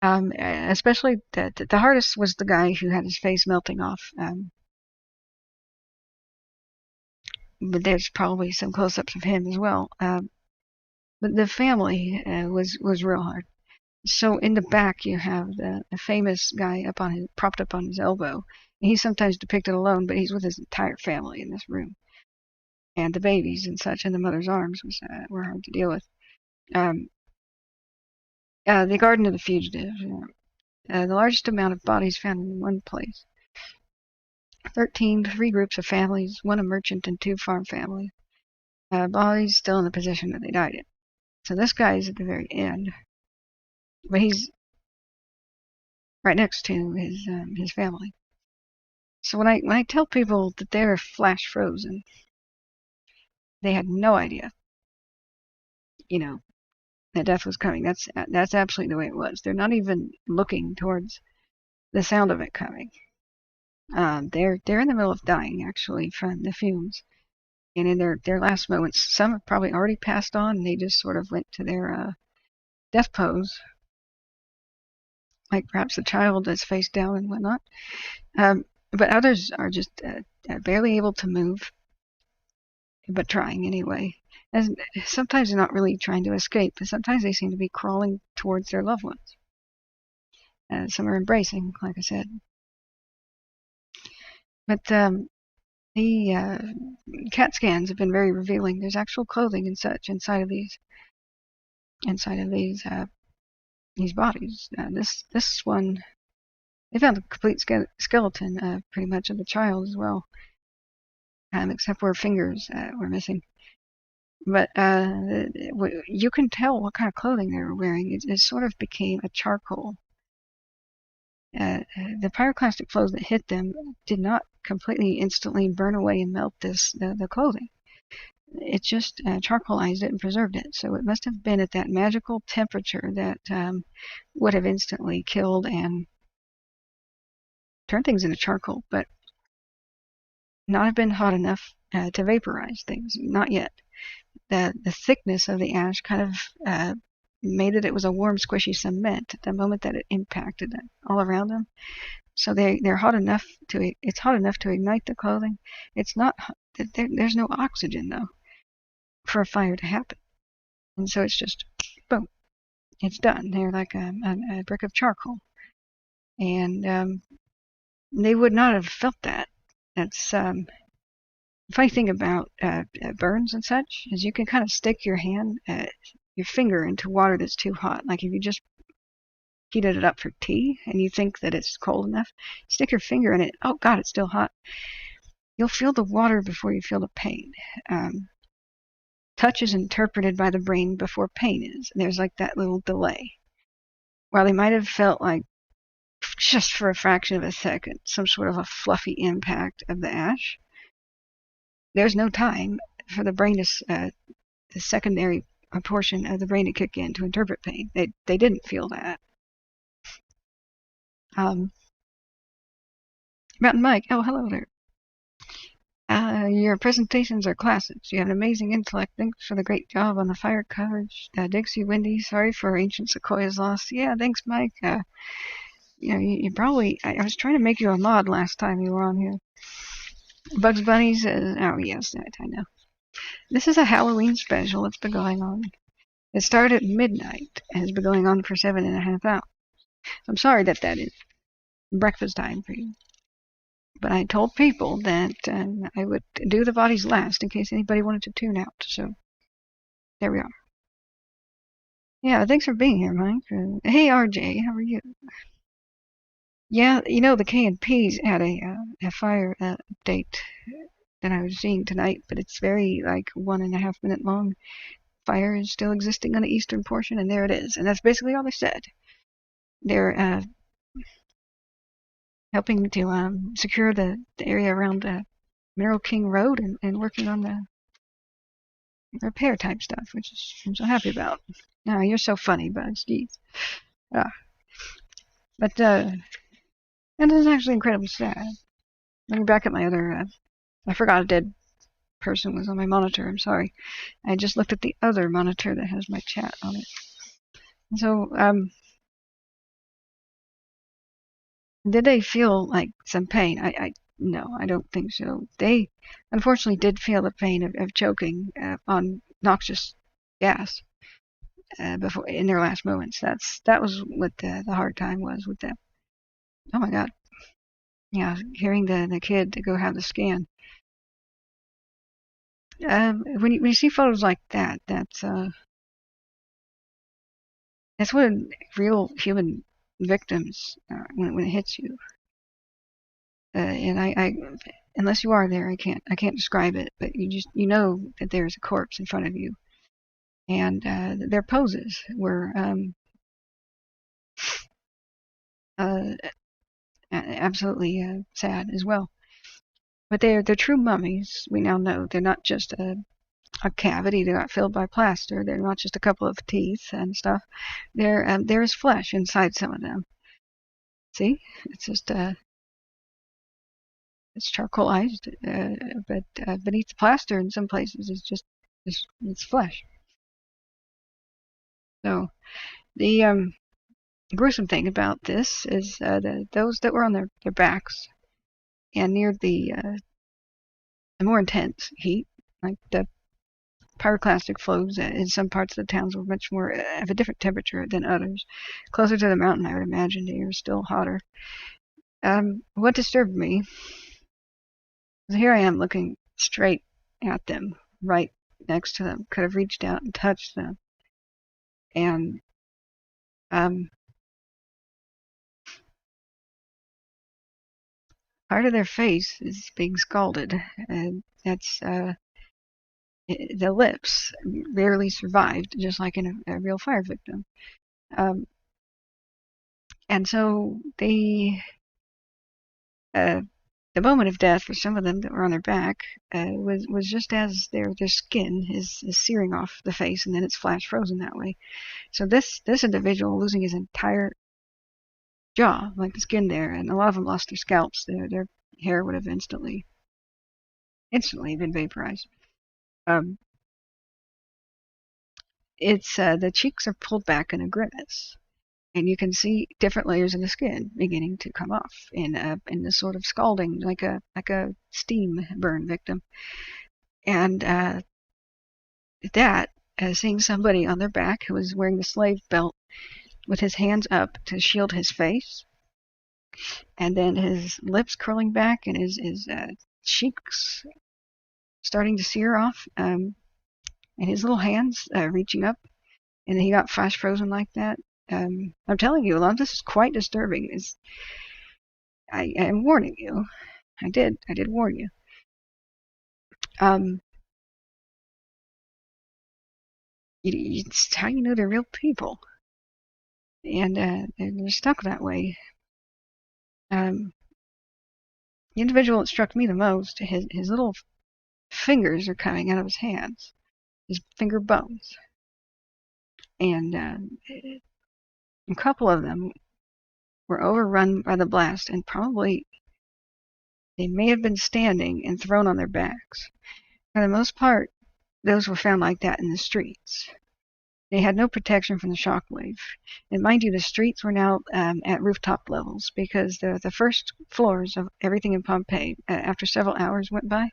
Especially the hardest was the guy who had his face melting off. But there's probably some close-ups of him as well. But the family was real hard. So in the back you have the famous guy propped up on his elbow. He's sometimes depicted alone, but he's with his entire family in this room, and the babies and such in the mother's arms were hard to deal with. The Garden of the Fugitive, the largest amount of bodies found in one place. 13, 3 groups of families, 1 a merchant and 2 farm families. Bodies still in the position that they died in. So this guy is at the very end, but he's right next to his family. So when I tell people that they're flash frozen, they had no idea, that death was coming. That's absolutely the way it was. They're not even looking towards the sound of it coming. They're in the middle of dying actually from the fumes, and in their last moments, some have probably already passed on, and they just sort of went to their death pose, like perhaps the child is face down and whatnot. But others are just barely able to move, but trying anyway. And sometimes they're not really trying to escape, but sometimes they seem to be crawling towards their loved ones. Some are embracing, like I said. But the CAT scans have been very revealing. There's actual clothing and such inside of these bodies. This one, they found a complete skeleton, pretty much, of the child as well, except where fingers were missing. But you can tell what kind of clothing they were wearing. It sort of became a charcoal. The pyroclastic flows that hit them did not completely instantly burn away and melt the clothing. It just charcoalized it and preserved it. So it must have been at that magical temperature that would have instantly killed and turned things into charcoal, but not have been hot enough to vaporize things. Not yet. The thickness of the ash kind of made it was a warm, squishy cement at the moment that it impacted all around them. So they're hot enough it's hot enough to ignite the clothing. It's not, there's no oxygen though for a fire to happen. And so it's just, boom, it's done. They're like a brick of charcoal. And they would not have felt that. That's the funny thing about burns and such is you can kind of stick your finger into water that's too hot. Like if you just heated it up for tea and you think that it's cold enough, stick your finger in it. Oh God, it's still hot. You'll feel the water before you feel the pain. Touch is interpreted by the brain before pain is. There's like that little delay. While they might have felt like just for a fraction of a second some sort of a fluffy impact of the ash, there's no time for the brain to the secondary portion of the brain to kick in to interpret pain. They didn't feel that. Mountain Mike, oh hello there. Your presentations are classics. You have an amazing intellect. Thanks for the great job on the fire coverage. Dixie, Wendy, sorry for ancient sequoia's loss. Yeah, thanks, Mike. You probably, I was trying to make you a mod last time you were on here. Bugs Bunny says, oh yes, I know. This is a Halloween special. It's been going on. It started at midnight and has been going on for 7.5 hours. I'm sorry that is breakfast time for you. But I told people that I would do the bodies last in case anybody wanted to tune out. So there we are. Yeah, thanks for being here, Mike. Hey, RJ, how are you? Yeah, the K&Ps had a fire update that I was seeing tonight, but it's very, 1.5 minute long. Fire is still existing on the eastern portion, and there it is. And that's basically all they said. They're helping to secure the area around Mineral King Road and working on the repair type stuff, which I'm so happy about. No, you're so funny, Bugs. Jeez. But that is actually incredibly sad. Let me back up my other. I forgot a dead person was on my monitor. I'm sorry. I just looked at the other monitor that has my chat on it. So, did they feel like some pain? No, I don't think so. They unfortunately did feel the pain of choking on noxious gas before in their last moments. That was what the hard time was with them. Oh my God. Yeah, hearing the kid to go have the scan. When you see photos like that, that's what real human victims when it hits you. And I unless you are there, I can't describe it. But you know that there's a corpse in front of you, and their poses were absolutely sad as well. But they're true mummies. We now know they're not just a cavity that got filled by plaster. They're not just a couple of teeth and stuff. There is flesh inside some of them. See, it's just It's charcoalized, but beneath the plaster in some places it's flesh. So the gruesome thing about this is those that were on their backs and near the more intense heat, like the pyroclastic flows in some parts of the towns were much more of a different temperature than others. Closer to the mountain, I would imagine the air is still hotter. What disturbed me was here I am looking straight at them, right next to them. Could have reached out and touched them, and um, part of their face is being scalded, and that's the lips barely survived, just like in a real fire victim. Um, and so uh, the moment of death for some of them that were on their back was just as their skin is searing off the face, and then it's flash frozen that way. So this individual losing his entire jaw, like the skin there, and a lot of them lost their scalps. Their hair would have instantly been vaporized. Um, it's the cheeks are pulled back in a grimace, and you can see different layers of the skin beginning to come off in this sort of scalding, like a steam burn victim. And that seeing somebody on their back who was wearing the slave belt with his hands up to shield his face, and then his lips curling back and his cheeks starting to sear off, and his little hands reaching up, and he got flash frozen like that. I'm telling you, a lot of this is quite disturbing. I am warning you. I did warn you. Um, it's how you know they're real people, and they're stuck that way. The individual that struck me the most, his little fingers are coming out of his hands, his finger bones, and a couple of them were overrun by the blast, and probably they may have been standing and thrown on their backs. For the most part, those were found like that in the streets. They had no protection from the shock wave. And mind you, the streets were now at rooftop levels, because the first floors of everything in Pompeii, after several hours went by,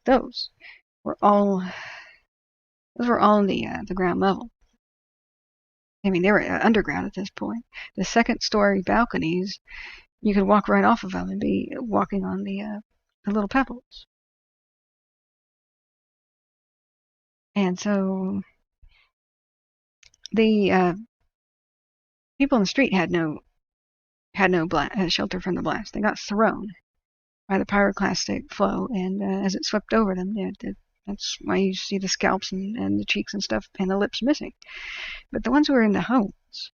those were all in the ground level. I mean, they were underground at this point. The second story balconies, you could walk right off of them and be walking on the little pebbles. And so the people in the street had no shelter from the blast. They got thrown by the pyroclastic flow, and as it swept over them, that's why you see the scalps and the cheeks and stuff and the lips missing. But the ones who are in the homes,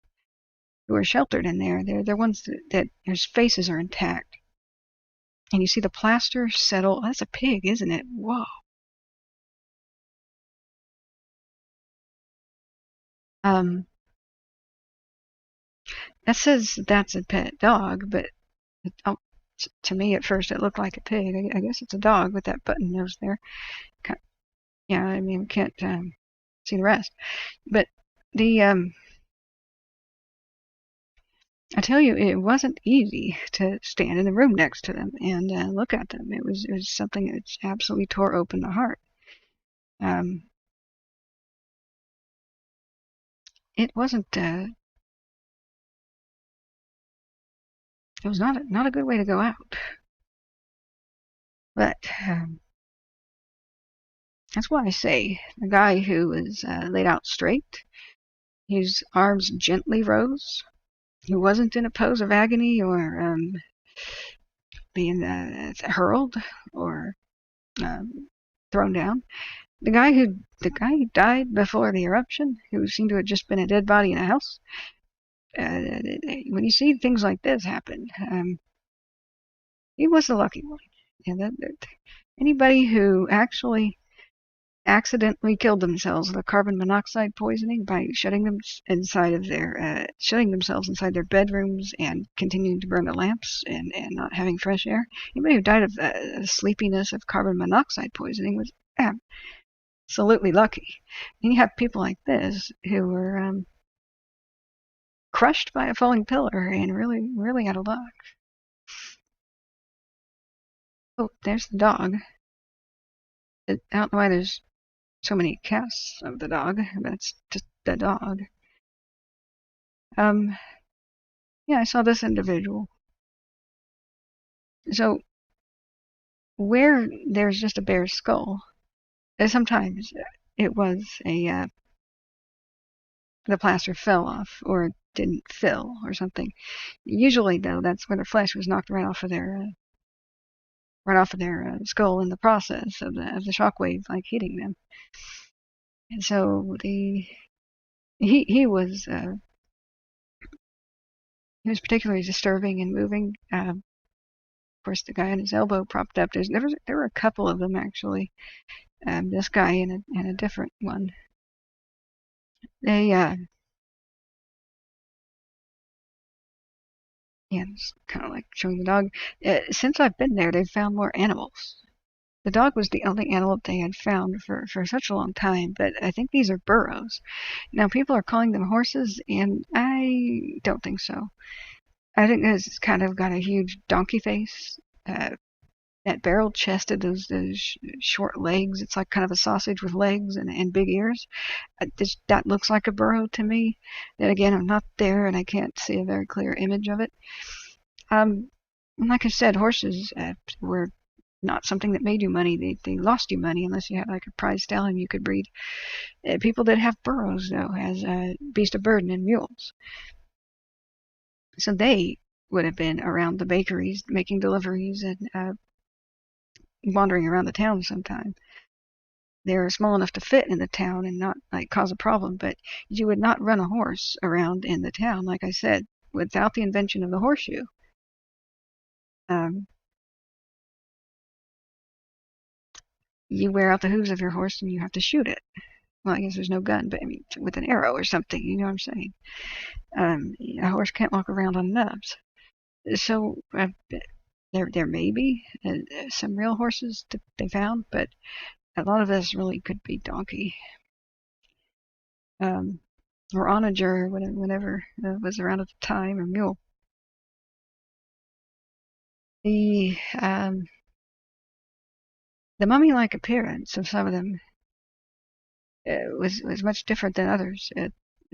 who are sheltered in there, they're ones that their faces are intact. And you see the plaster settle. That's a pig, isn't it? Whoa. That says that's a pet dog, but to me at first it looked like a pig. I guess it's a dog with that button nose there. Yeah, I mean, we can't see the rest. But the I tell you, it wasn't easy to stand in the room next to them and look at them. It was something that absolutely tore open the heart. It wasn't. It was not a good way to go out. But that's why I say the guy who was laid out straight, his arms gently rose. He wasn't in a pose of agony or being hurled or thrown down. The guy who died before the eruption, who seemed to have just been a dead body in a house. When you see things like this happen, he was the lucky one. And anybody who actually accidentally killed themselves with carbon monoxide poisoning by shutting themselves inside their bedrooms and continuing to burn the lamps and not having fresh air. Anybody who died of sleepiness of carbon monoxide poisoning was absolutely lucky. And you have people like this who were crushed by a falling pillar and really, really out of luck. Oh, there's the dog. I don't know why there's so many casts of the dog. That's just the dog. Yeah, I saw this individual. So where there's just a bare skull, sometimes it was the plaster fell off or didn't fill or something. Usually, though, that's where the flesh was knocked right off of their skull in the process of the shockwave, like hitting them. And so he was particularly disturbing and moving. Of course, the guy on his elbow propped up. There were a couple of them actually. This guy and a different one. They yeah, it's kind of like showing the dog. Since I've been there, they've found more animals. The dog was the only animal they had found for such a long time, but I think these are burros. Now, people are calling them horses, and I don't think so. I think it's kind of got a huge donkey face, that barrel chested, those short legs. It's like kind of a sausage with legs and big ears. That looks like a burro to me. Then again, I'm not there, and I can't see a very clear image of it. Like I said, horses were not something that made you money. They lost you money unless you had like a prize stallion you could breed. People did have burros, though, as beast of burden and mules. So they would have been around the bakeries making deliveries and wandering around the town sometime. They're small enough to fit in the town and not like cause a problem, but you would not run a horse around in the town, like I said, without the invention of the horseshoe. You wear out the hooves of your horse and you have to shoot it. Well, I guess there's no gun, but I mean, with an arrow or something, you know what I'm saying? A horse can't walk around on nubs. So there may be some real horses that they found, but a lot of this really could be donkey. Or onager, or whatever was around at the time, or mule. The mummy-like appearance of some of them was much different than others.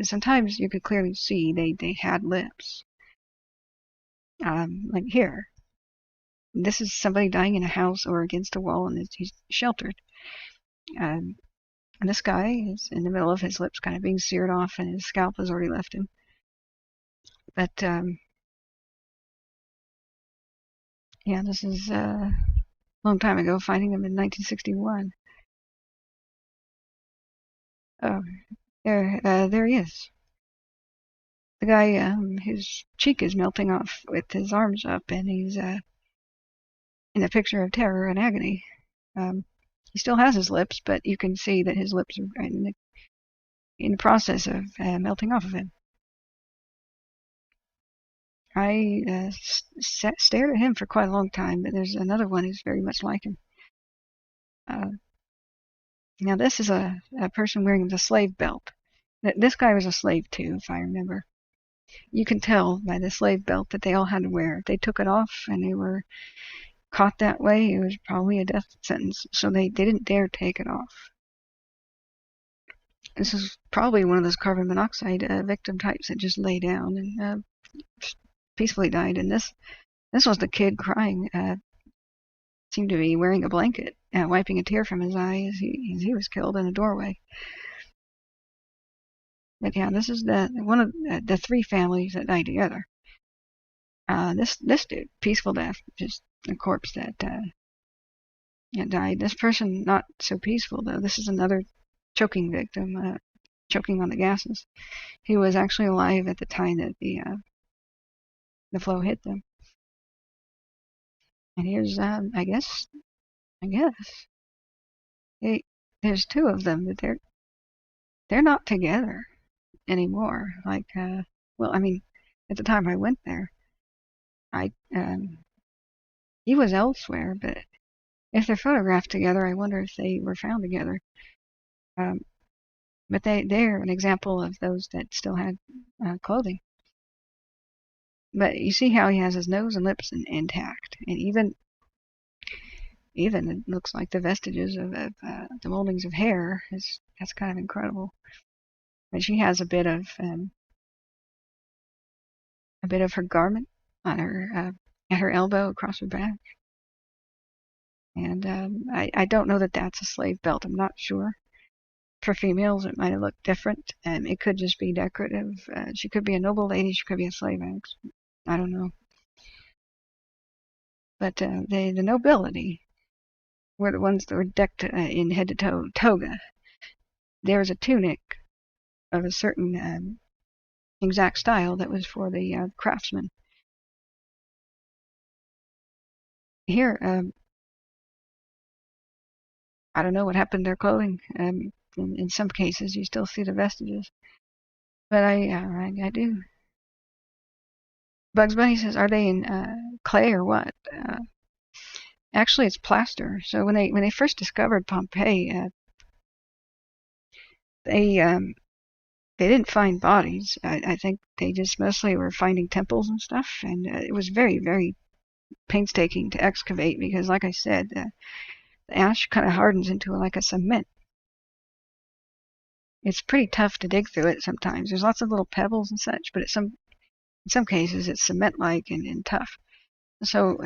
Sometimes you could clearly see they had lips. Like here, this is somebody dying in a house or against a wall, and he's sheltered. And this guy is in the middle of his lips kind of being seared off, and his scalp has already left him. But yeah, this is a long time ago, finding them in 1961. Oh, there he is. The guy, his cheek is melting off with his arms up, and he's in a picture of terror and agony. He still has his lips, but you can see that his lips are in the process of melting off of him. I stared at him for quite a long time, but there's another one who's very much like him. Now this is a person wearing the slave belt. This guy was a slave too, if I remember. You can tell by the slave belt that they all had to wear. If they took it off and they were caught that way, it was probably a death sentence. So they didn't dare take it off. This is probably one of those carbon monoxide victim types that just lay down and peacefully died. And this was the kid crying. Seemed to be wearing a blanket, wiping a tear from his eye as he was killed in a doorway. But yeah, this is one of the three families that died together. This dude, peaceful death, just a corpse that died. This person not so peaceful though. This is another choking victim, choking on the gases. He was actually alive at the time that the flow hit them. And here's I guess hey, there's two of them, but they're not together anymore. Like, well, I mean, at the time I went there, I he was elsewhere, but if they're photographed together, I wonder if they were found together. Um, but they're an example of those that still had clothing. But you see how he has his nose and lips intact, and even it looks like the vestiges of the moldings of hair. That's kind of incredible. But she has a bit of her garment on her at her elbow across her back, and I don't know that that's a slave belt. I'm not sure. For females, it might have looked different, and it could just be decorative. She could be a noble lady. She could be a slave. I don't know. But the nobility were the ones that were decked in head to toe toga. There was a tunic of a certain exact style that was for the craftsmen. Here, I don't know what happened to their clothing. In some cases, you still see the vestiges. But I do. Bugs Bunny says, "Are they in clay or what?" Actually, it's plaster. So when they first discovered Pompeii, they didn't find bodies. I think they just mostly were finding temples and stuff, and it was very, very painstaking to excavate because, like I said, the ash kind of hardens into like a cement. It's pretty tough to dig through it sometimes. There's lots of little pebbles and such, but in some cases it's cement-like and tough. So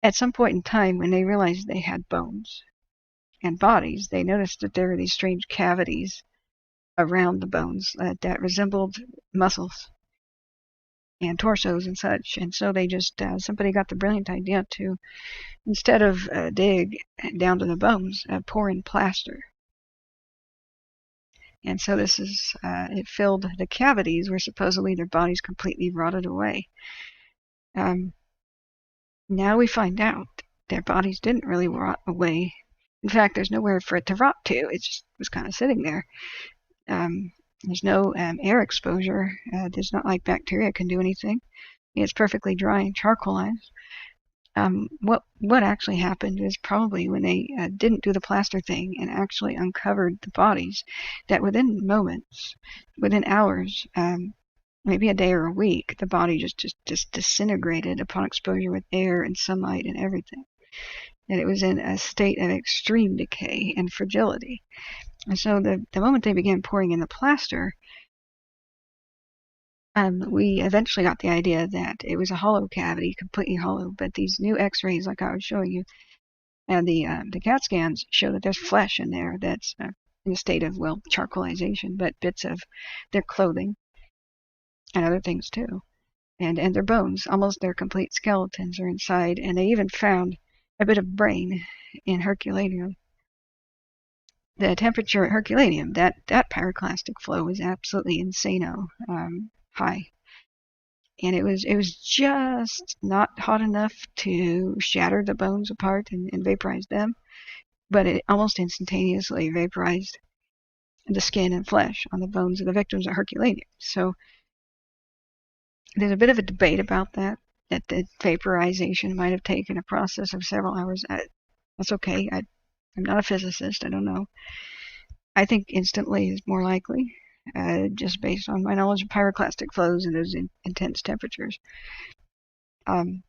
at some point in time, when they realized they had bones and bodies, they noticed that there were these strange cavities around the bones that resembled muscles and torsos and such. And so they just, somebody got the brilliant idea to, instead of dig down to the bones, pour in plaster. And so it filled the cavities where supposedly their bodies completely rotted away. Now we find out their bodies didn't really rot away. In fact, there's nowhere for it to rot to. It just was kind of sitting there. There's no air exposure. It's not like bacteria can do anything. It's perfectly dry and charcoalized. What actually happened is probably when they didn't do the plaster thing and actually uncovered the bodies, that within moments, within hours, maybe a day or a week, the body just disintegrated upon exposure with air and sunlight and everything. And it was in a state of extreme decay and fragility. And so the moment they began pouring in the plaster, we eventually got the idea that it was a hollow cavity, completely hollow. But these new X-rays, like I was showing you, and the CAT scans show that there's flesh in there that's in a state of, well, charcoalization, but bits of their clothing and other things too, and their bones, almost their complete skeletons are inside. And they even found a bit of brain in Herculaneum. The temperature at Herculaneum, that pyroclastic flow was absolutely insano high. And it was just not hot enough to shatter the bones apart and vaporize them, but it almost instantaneously vaporized the skin and flesh on the bones of the victims of Herculaneum. So there's a bit of a debate about that the vaporization might have taken a process of several hours. That's okay. I'm not a physicist. I don't know. I think instantly is more likely, just based on my knowledge of pyroclastic flows and those intense temperatures. The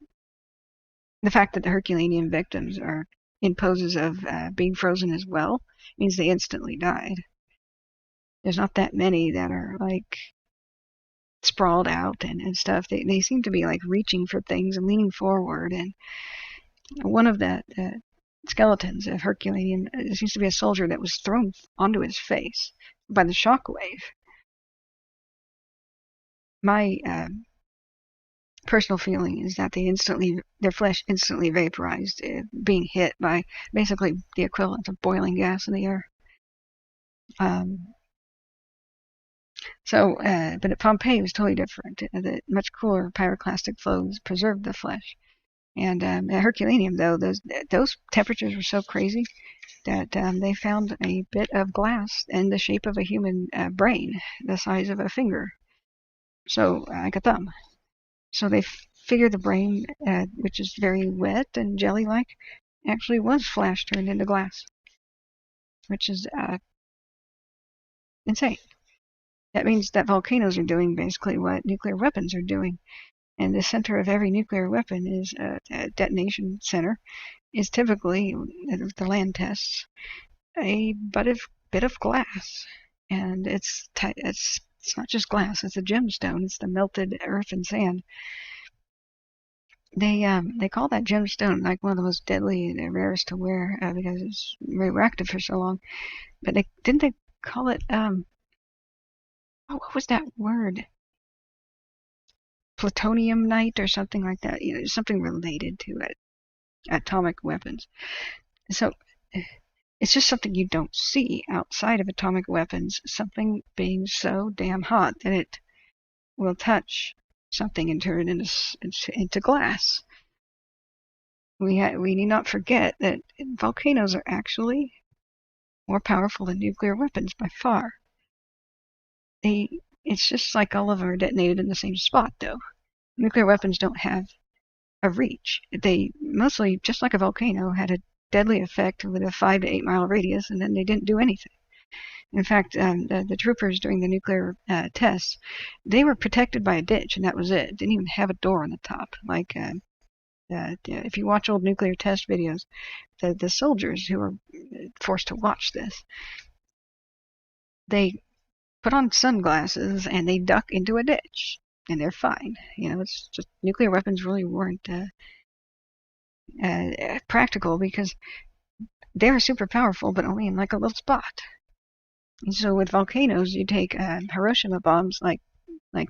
fact that the Herculaneum victims are in poses of being frozen as well means they instantly died. There's not that many that are like sprawled out and stuff. They seem to be like reaching for things and leaning forward. And one of the skeletons of Herculaneum, there seems to be a soldier that was thrown onto his face by the shockwave. My personal feeling is that their flesh instantly vaporized, being hit by basically the equivalent of boiling gas in the air. But at Pompeii it was totally different. The much cooler pyroclastic flows preserved the flesh. And at Herculaneum, though, those temperatures were so crazy that they found a bit of glass in the shape of a human brain, the size of a finger, so like a thumb. So they figured the brain, which is very wet and jelly-like, actually was flash turned into glass, which is insane. That means that volcanoes are doing basically what nuclear weapons are doing. And the center of every nuclear weapon is a detonation center, is typically, the land tests, a bit of glass. And it's not just glass, it's a gemstone. It's the melted earth and sand. They call that gemstone like one of the most deadly and rarest to wear because it's radioactive for so long. But didn't they call it what was that word? Plutonium night or something like that. Something related to it, atomic weapons. So it's just something you don't see outside of atomic weapons. Something being so damn hot that it will touch something and turn it into glass. We need not forget that volcanoes are actually more powerful than nuclear weapons by far. It's just like all of them are detonated in the same spot, though. Nuclear weapons don't have a reach. They mostly, just like a volcano, had a deadly effect with a 5 to 8 mile radius, and then they didn't do anything. In fact, the troopers during the nuclear tests, they were protected by a ditch, and that was it. Didn't even have a door on the top. Like if you watch old nuclear test videos, the soldiers who were forced to watch this, they put on sunglasses and they duck into a ditch, and they're fine. It's just nuclear weapons really weren't practical because they were super powerful, but only in like a little spot. And so with volcanoes, you take Hiroshima bombs, like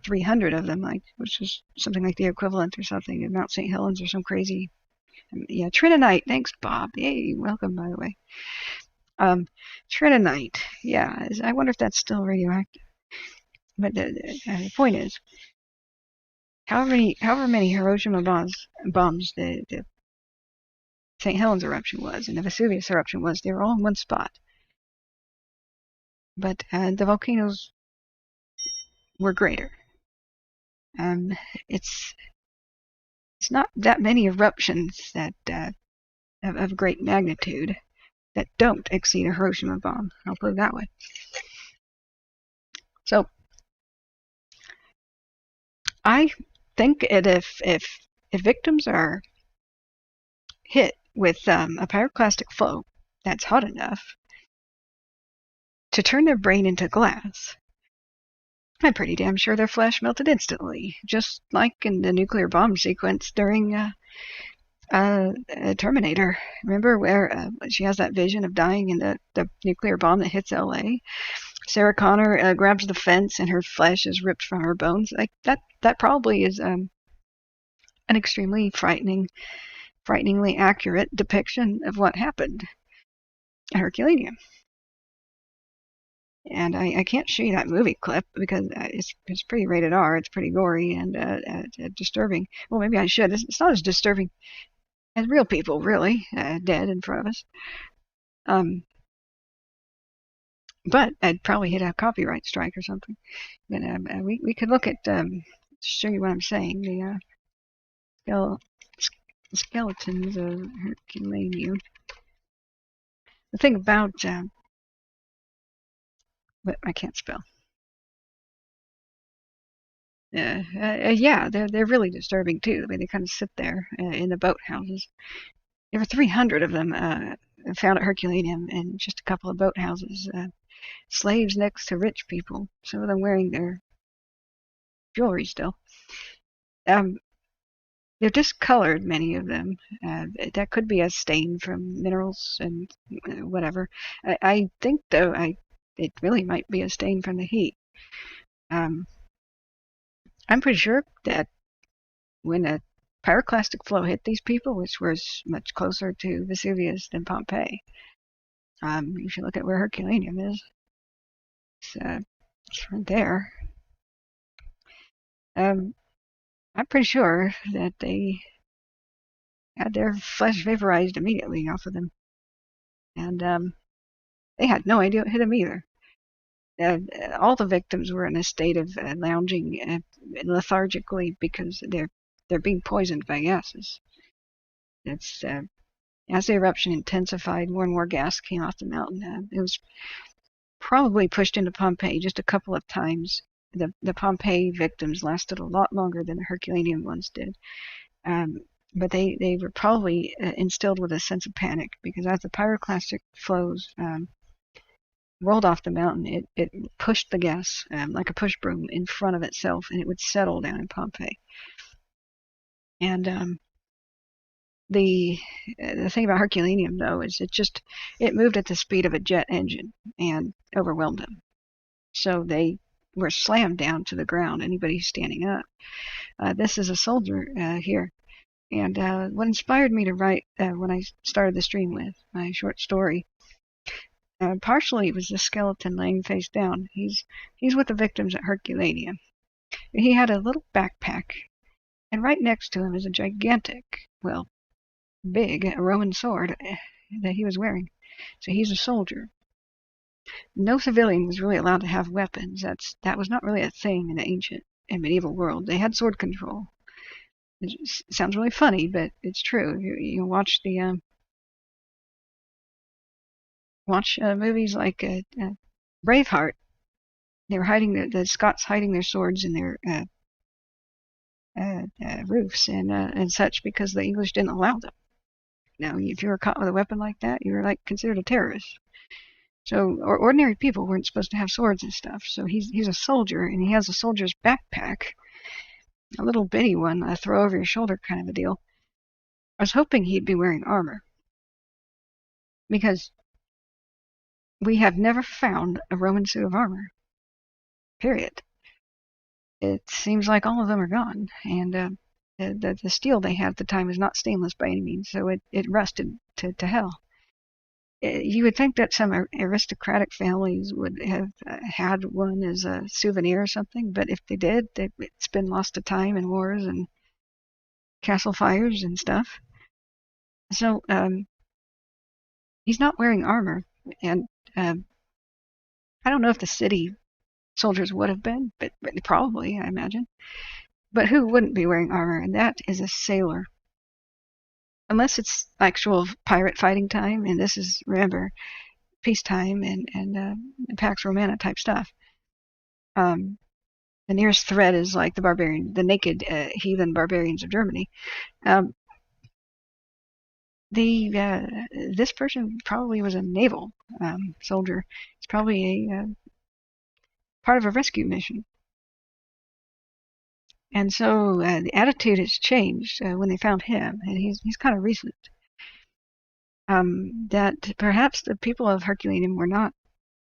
300 of them, which is something like the equivalent or something of Mount St. Helens or some crazy. Yeah, Trinonite. Thanks, Bob. Yay, welcome, by the way. Trinonite. Yeah, I wonder if that's still radioactive. But the point is, however many Hiroshima bombs the St. Helens eruption was and the Vesuvius eruption was, they were all in one spot. But the volcanoes were greater. It's not that many eruptions that of great magnitude that don't exceed a Hiroshima bomb. I'll put it that way. So I think if victims are hit with a pyroclastic flow that's hot enough to turn their brain into glass, I'm pretty damn sure their flesh melted instantly, just like in the nuclear bomb sequence during Terminator. Remember where she has that vision of dying in the nuclear bomb that hits L.A.? Sarah Connor grabs the fence and her flesh is ripped from her bones. Like that probably is an extremely frighteningly accurate depiction of what happened at Herculaneum. And I can't show you that movie clip because it's pretty rated R. It's pretty gory and disturbing. Well, maybe I should. It's not as disturbing as real people, really, dead in front of us. But I'd probably hit a copyright strike or something. But we could look at, show you what I'm saying, the skeletons of Herculaneum. The thing about, but I can't spell. Yeah, they're really disturbing too. The way they kind of sit there in the boathouses. There were 300 of them found at Herculaneum in just a couple of boathouses. Slaves next to rich people, some of them wearing their jewelry still. They're discolored, many of them. That could be a stain from minerals and whatever. I think, though, it really might be a stain from the heat. I'm pretty sure that when a pyroclastic flow hit these people, which was much closer to Vesuvius than Pompeii, if you look at where Herculaneum is, it's right there. I'm pretty sure that they had their flesh vaporized immediately off of them. and they had no idea what hit them either. All the victims were in a state of lounging lethargically because they're being poisoned by gases. It's as the eruption intensified, more and more gas came off the mountain. It was probably pushed into Pompeii just a couple of times. The Pompeii victims lasted a lot longer than the Herculaneum ones did. But they were probably instilled with a sense of panic, because as the pyroclastic flows rolled off the mountain, it pushed the gas like a push broom in front of itself, and it would settle down in Pompeii. And the thing about Herculaneum, though, is it moved at the speed of a jet engine and overwhelmed them. So they were slammed down to the ground, anybody standing up. This is a soldier here. And what inspired me to write when I started the stream with my short story, partially it was the skeleton laying face down. He's with the victims at Herculaneum. He had a little backpack, and right next to him is a gigantic, well, big Roman sword that he was wearing. So he's a soldier. No civilian was really allowed to have weapons. That was not really a thing in the ancient and medieval world. They had sword control. It sounds really funny, but it's true. You watch the movies like Braveheart. They were hiding the Scots hiding their swords in their roofs and such, because the English didn't allow them. Now, if you were caught with a weapon like that, you were like considered a terrorist. So, ordinary people weren't supposed to have swords and stuff. So he's a soldier, and he has a soldier's backpack, a little bitty one, a throw over your shoulder kind of a deal. I was hoping he'd be wearing armor, because we have never found a Roman suit of armor. Period. It seems like all of them are gone, and the steel they had at the time is not stainless by any means, so it rusted to hell. You would think that some aristocratic families would have had one as a souvenir or something, but if they did, it's been lost to time and wars and castle fires and stuff. So he's not wearing armor, and I don't know if the city soldiers would have been, but probably, I imagine. But who wouldn't be wearing armor? And that is a sailor. Unless it's actual pirate fighting time, and this is, remember, peacetime and Pax Romana type stuff. The nearest threat is like the naked heathen barbarians of Germany. This person probably was a naval soldier. It's probably a part of a rescue mission. And so the attitude has changed when they found him, and he's kind of recent. That perhaps the people of Herculaneum were not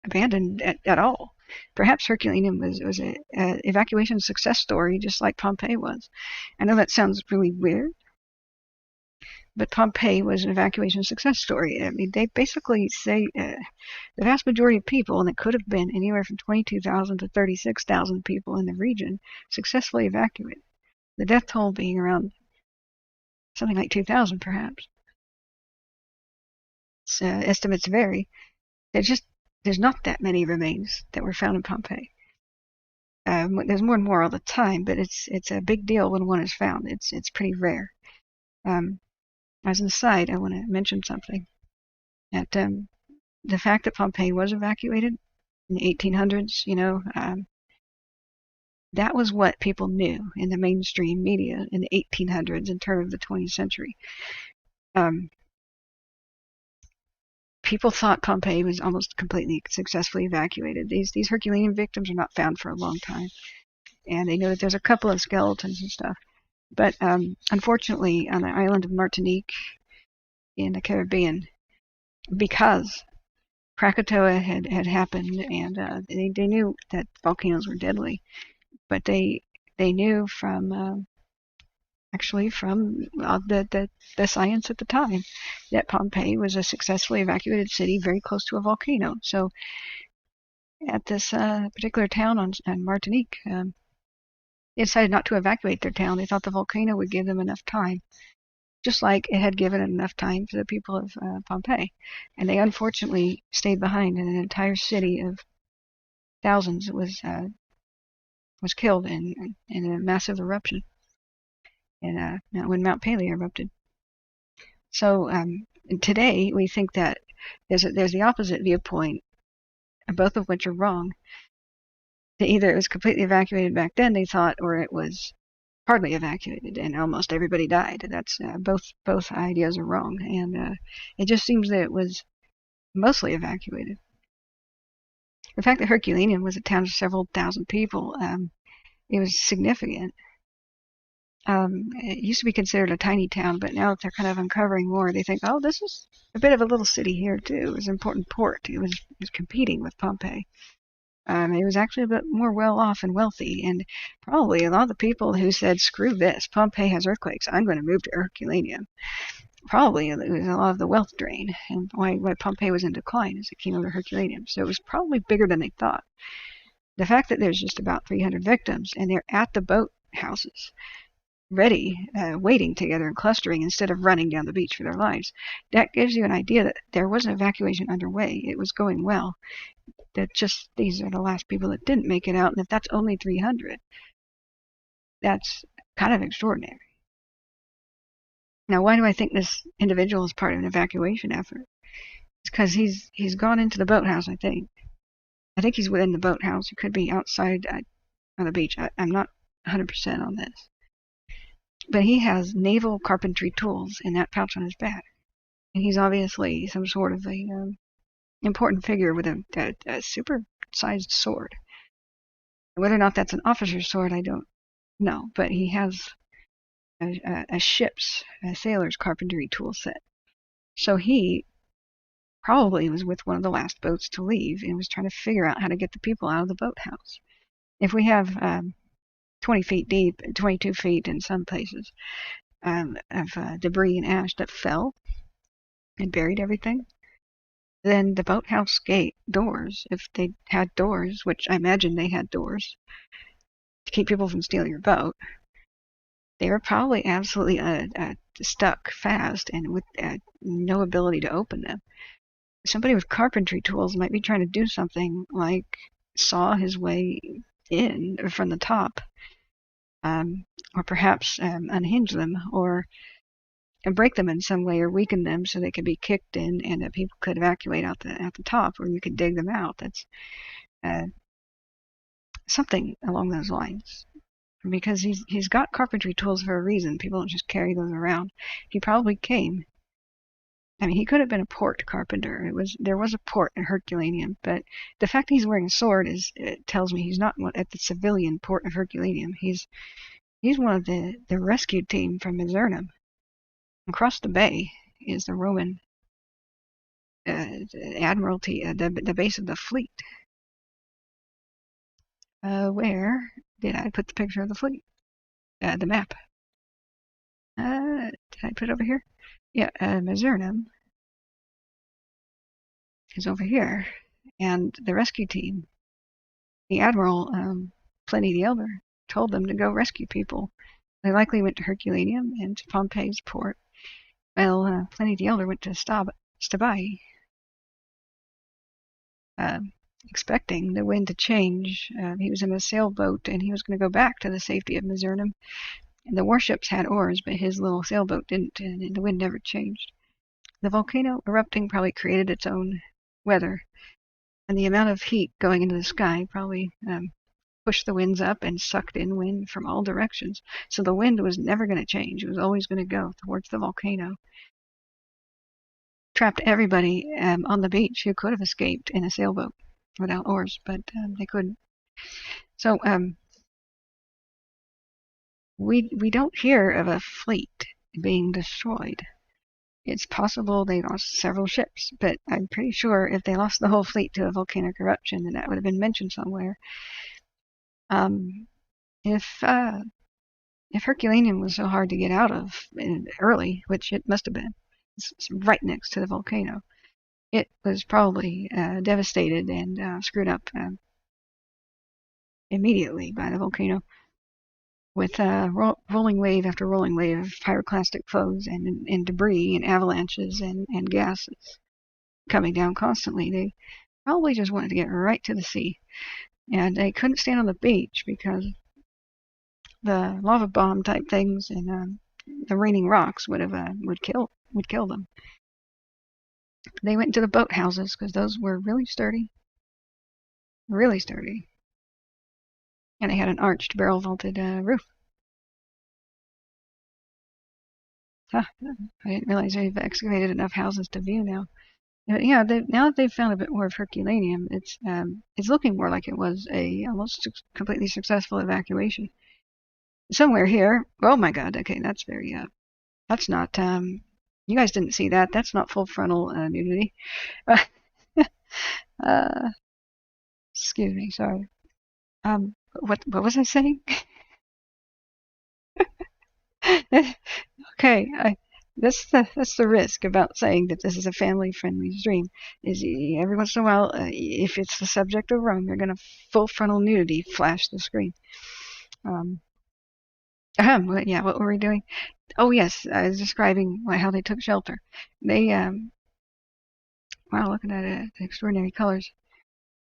abandoned at all. Perhaps Herculaneum was an evacuation success story, just like Pompeii was. I know that sounds really weird, but Pompeii was an evacuation success story. I mean, they basically say the vast majority of people, and it could have been anywhere from 22,000 to 36,000 people in the region, successfully evacuated. The death toll being around something like 2,000, perhaps. Estimates vary. There's not that many remains that were found in Pompeii. There's more and more all the time, but it's a big deal when one is found. It's pretty rare. As an aside, I want to mention something. That the fact that Pompeii was evacuated in the 1800s, that was what people knew in the mainstream media in the 1800s and turn of the 20th century. People thought Pompeii was almost completely successfully evacuated. These Herculaneum victims are not found for a long time, and they know that there's a couple of skeletons and stuff. But unfortunately, on the island of Martinique in the Caribbean, because Krakatoa had happened, and they knew that volcanoes were deadly, but they knew from the science at the time that Pompeii was a successfully evacuated city very close to a volcano. So at this particular town on Martinique, they decided not to evacuate their town. They thought the volcano would give them enough time just like it had given enough time for the people of Pompeii. And they unfortunately stayed behind, and an entire city of thousands was killed in a massive eruption when Mount Pelee erupted. So today we think that there's the opposite viewpoint, both of which are wrong. Either it was completely evacuated back then, they thought, or it was hardly evacuated and almost everybody died. That's both ideas are wrong, and it just seems that it was mostly evacuated. The fact that Herculaneum was a town of several thousand people, it was significant. It used to be considered a tiny town, but now that they're kind of uncovering more, they think, oh, this is a bit of a little city here too. It was an important port. It was competing with Pompeii. It was actually a bit more well-off and wealthy, and probably a lot of the people who said, screw this, Pompeii has earthquakes, I'm going to move to Herculaneum. Probably it was a lot of the wealth drain, and why Pompeii was in decline as it came over Herculaneum. So it was probably bigger than they thought. The fact that there's just about 300 victims, and they're at the boat houses, ready, waiting together and clustering instead of running down the beach for their lives, that gives you an idea that there was an evacuation underway. It was going well. That just these are the last people that didn't make it out, and if that's only 300, that's kind of extraordinary. Now, why do I think this individual is part of an evacuation effort? It's because he's gone into the boathouse, I think. I think he's within the boathouse. He could be outside on the beach. I'm not 100% on this. But he has naval carpentry tools in that pouch on his back. And he's obviously some sort of a important figure with a super-sized sword. Whether or not that's an officer's sword, I don't know. But he has a sailor's carpentry tool set. So he probably was with one of the last boats to leave and was trying to figure out how to get the people out of the boathouse. If we have 20 feet deep, 22 feet in some places, of debris and ash that fell and buried everything, then the boathouse gate doors, if they had doors, which I imagine they had doors to keep people from stealing your boat, they were probably absolutely stuck fast and with no ability to open them. Somebody with carpentry tools might be trying to do something like saw his way in from the top, or perhaps unhinge them, or break them in some way, or weaken them so they could be kicked in, and that people could evacuate out at the top, or you could dig them out. That's something along those lines. Because he's got carpentry tools for a reason. People don't just carry those around. He probably came. I mean, he could have been a port carpenter. There was a port in Herculaneum, but the fact that he's wearing a sword tells me he's not at the civilian port of Herculaneum. He's one of the rescue team from Misernum. Across the bay is the Roman admiralty, the base of the fleet. Where did I put the picture of the fleet? The map. Did I put it over here? Yeah, Misernum is over here. And the rescue team, the Admiral, Pliny the Elder, told them to go rescue people. They likely went to Herculaneum and to Pompeii's port. Well, Pliny the Elder went to Stabai, expecting the wind to change. He was in a sailboat, and he was going to go back to the safety of Misernum. And the warships had oars, but his little sailboat didn't, and the wind never changed. The volcano erupting probably created its own weather, and the amount of heat going into the sky probably pushed the winds up and sucked in wind from all directions. So the wind was never going to change. It was always going to go towards the volcano. Trapped everybody on the beach who could have escaped in a sailboat without oars, but they couldn't. So we don't hear of a fleet being destroyed. It's possible they lost several ships, but I'm pretty sure if they lost the whole fleet to a volcanic eruption, then that would have been mentioned somewhere. If Herculaneum was so hard to get out of early, which it must have been, it's right next to the volcano, it was probably devastated and screwed up immediately by the volcano. with rolling wave after rolling wave of pyroclastic flows and debris and avalanches and gases coming down constantly. They probably just wanted to get right to the sea. And they couldn't stand on the beach because the lava bomb type things and the raining rocks would kill them. They went into the boat houses because those were really sturdy, really sturdy, and they had an arched barrel vaulted roof. Huh, I didn't realize they've excavated enough houses to view now. Yeah, now that they've found a bit more of Herculaneum, it's looking more like it was a almost completely successful evacuation. Somewhere here, oh my God, okay, that's very that's not you guys didn't see that. That's not full frontal nudity. uh, excuse me, sorry. What was I saying? Okay, that's the risk about saying that this is a family-friendly stream. Is every once in a while, if it's the subject of Rome, they're going to full frontal nudity flash the screen. Um, yeah, what were we doing? Oh yes, I was describing how they took shelter. They wow, looking at it, the extraordinary colors.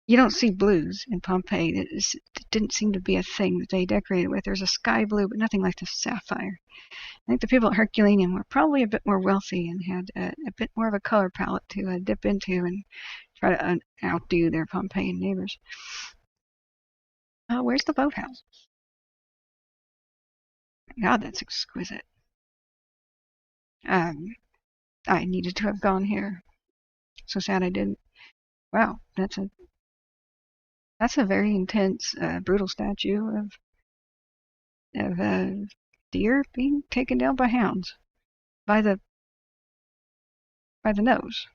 You don't see blues in Pompeii. It didn't seem to be a thing that they decorated with. There's a sky blue, but nothing like the sapphire. I think the people at Herculaneum were probably a bit more wealthy and had a bit more of a color palette to dip into and try to outdo their Pompeian neighbors. Where's the boathouse? God, that's exquisite. I needed to have gone here. So sad I didn't. Wow, that's a very intense, brutal statue of deer being taken down by hounds by the nose.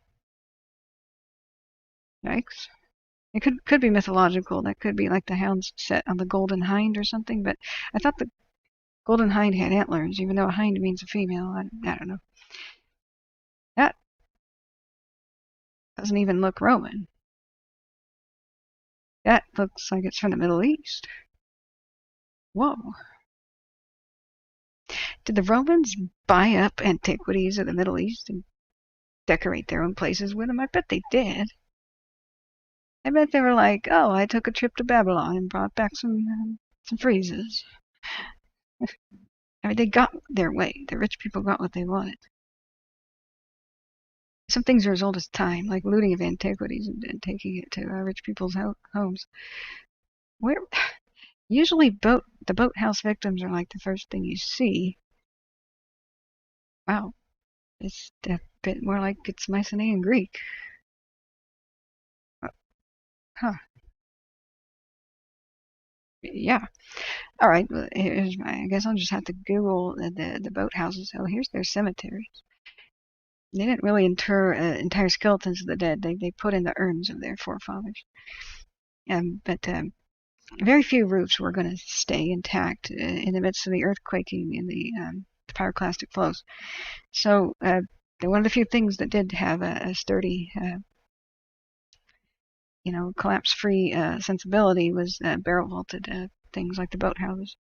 Yikes! It could be mythological. That could be like the hounds set on the golden hind or something. But I thought the golden hind had antlers, even though a hind means a female. I don't know. That doesn't even look Roman. That looks like it's from the Middle East. Whoa. Did the Romans buy up antiquities of the Middle East and decorate their own places with them? I bet they did. I bet they were like, oh, I took a trip to Babylon and brought back some friezes. I mean, they got their way. The rich people got what they wanted. Some things are as old as time, like looting of antiquities and taking it to rich people's homes. Where usually the boathouse victims are like the first thing you see. Wow, it's a bit more like it's Mycenaean Greek. Huh. Yeah. All right. Well, I guess I'll just have to Google the boathouses. Oh, here's their cemeteries. They didn't really inter entire skeletons of the dead. They put in the urns of their forefathers. But very few roofs were going to stay intact in the midst of the earthquaking and the pyroclastic flows. So one of the few things that did have a sturdy, collapse-free sensibility was barrel vaulted things like the boathouses.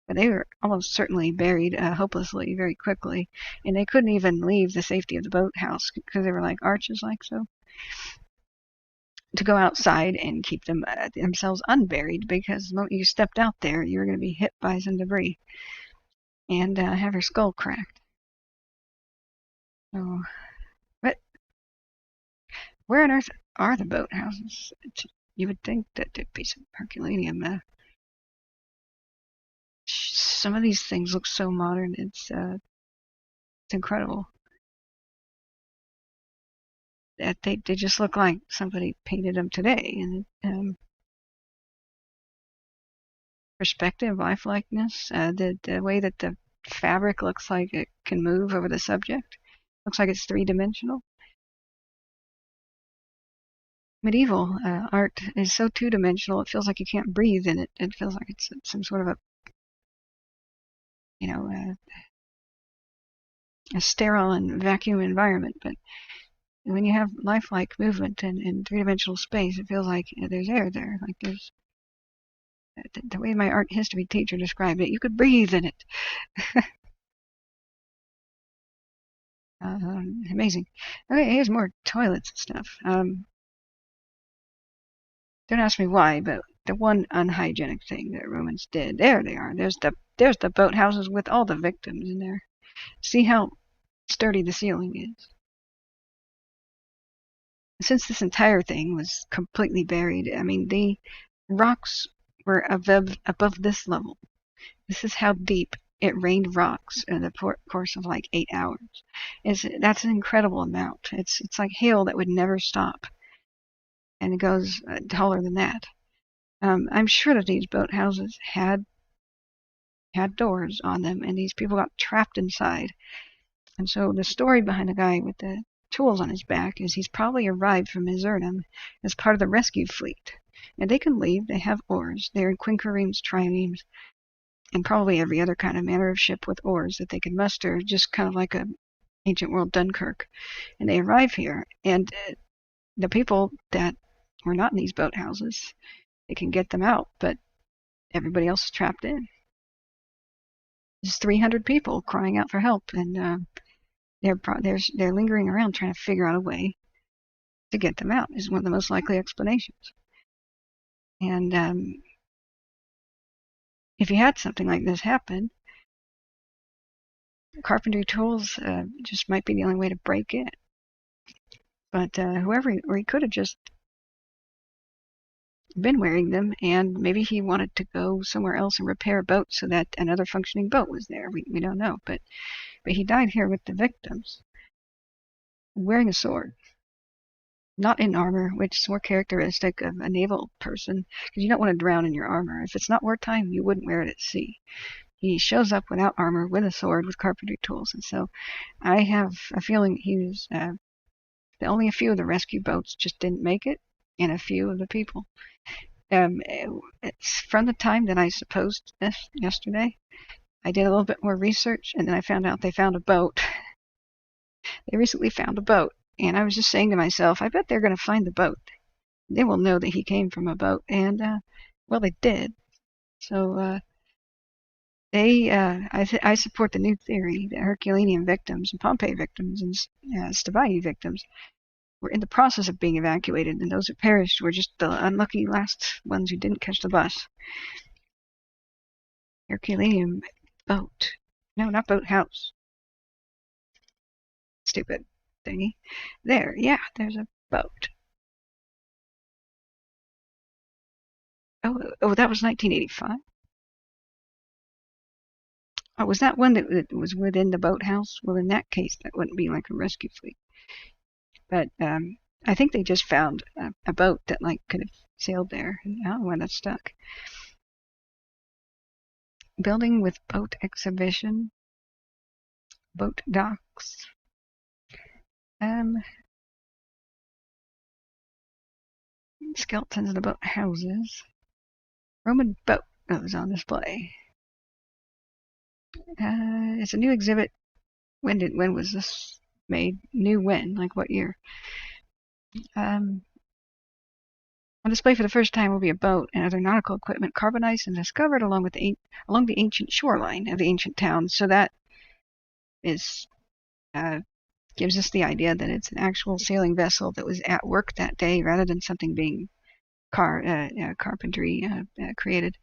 But they were almost certainly buried hopelessly very quickly, and they couldn't even leave the safety of the boathouse because they were like arches like so. To go outside and keep themselves unburied, because the moment you stepped out there, you were going to be hit by some debris and have your skull cracked. So, but where on earth are the boathouses? You would think that there'd be some Herculaneum. Some of these things look so modern. It's incredible. That they just look like somebody painted them today. And perspective, lifelikeness, the way that the fabric looks like it can move over the subject. Looks like it's three-dimensional. Medieval art is so two-dimensional, it feels like you can't breathe in it. It feels like it's some sort of a sterile and vacuum environment. But when you have lifelike movement in three-dimensional space, it feels like there's air there, like there's The way my art history teacher described it, you could breathe in it. Amazing. Okay, here's more toilets and stuff. Don't ask me why, but the one unhygienic thing that Romans did. There they are. There's the boathouses with all the victims in there. See how sturdy the ceiling is. Since this entire thing was completely buried, I mean, the rocks were above this level. This is how deep it rained rocks in the course of like 8 hours. That's an incredible amount. It's like hail that would never stop, and it goes taller than that. I'm sure that these boathouses had doors on them, and these people got trapped inside. And so the story behind the guy with the tools on his back is he's probably arrived from Misernum as part of the rescue fleet. And they can leave. They have oars. They're in quinqueremes, triremes, and probably every other kind of manner of ship with oars that they can muster, just kind of like a ancient world Dunkirk. And they arrive here, and the people that were not in these boathouses, they can get them out, but everybody else is trapped in. There's 300 people crying out for help, and they're lingering around trying to figure out a way to get them out. Is one of the most likely explanations. And if you had something like this happen, carpentry tools just might be the only way to break it. But he could have just been wearing them, and maybe he wanted to go somewhere else and repair a boat so that another functioning boat was there. We don't know, but he died here with the victims, wearing a sword, not in armor, which is more characteristic of a naval person, because you don't want to drown in your armor. If it's not wartime, you wouldn't wear it at sea. He shows up without armor, with a sword, with carpentry tools, and so I have a feeling he was only a few of the rescue boats just didn't make it, and a few of the people. It's from the time that I supposed this yesterday. I did a little bit more research, and then I found out they found a boat. They recently found a boat, and I was just saying to myself, I bet they're going to find the boat. They will know that he came from a boat, and well, they did. So I support the new theory that Herculaneum victims and Pompeii victims and Stabai victims were in the process of being evacuated, and those who perished were just the unlucky last ones who didn't catch the bus. Herculaneum boat. No, not boathouse. Stupid thingy. There, yeah, there's a boat. Oh, that was 1985. Oh, was that one that was within the boathouse? Well, in that case, that wouldn't be like a rescue fleet. But I think they just found a boat that like could have sailed there. I don't know why that's stuck. Building with boat exhibition. Boat docks. Skeletons of the boat houses. Roman boat that was on display. It's a new exhibit. When was this made? New when? Like what year? On display for the first time will be a boat and other nautical equipment carbonized and discovered along the ancient shoreline of the ancient town. So that is gives us the idea that it's an actual sailing vessel that was at work that day, rather than something being carpentry created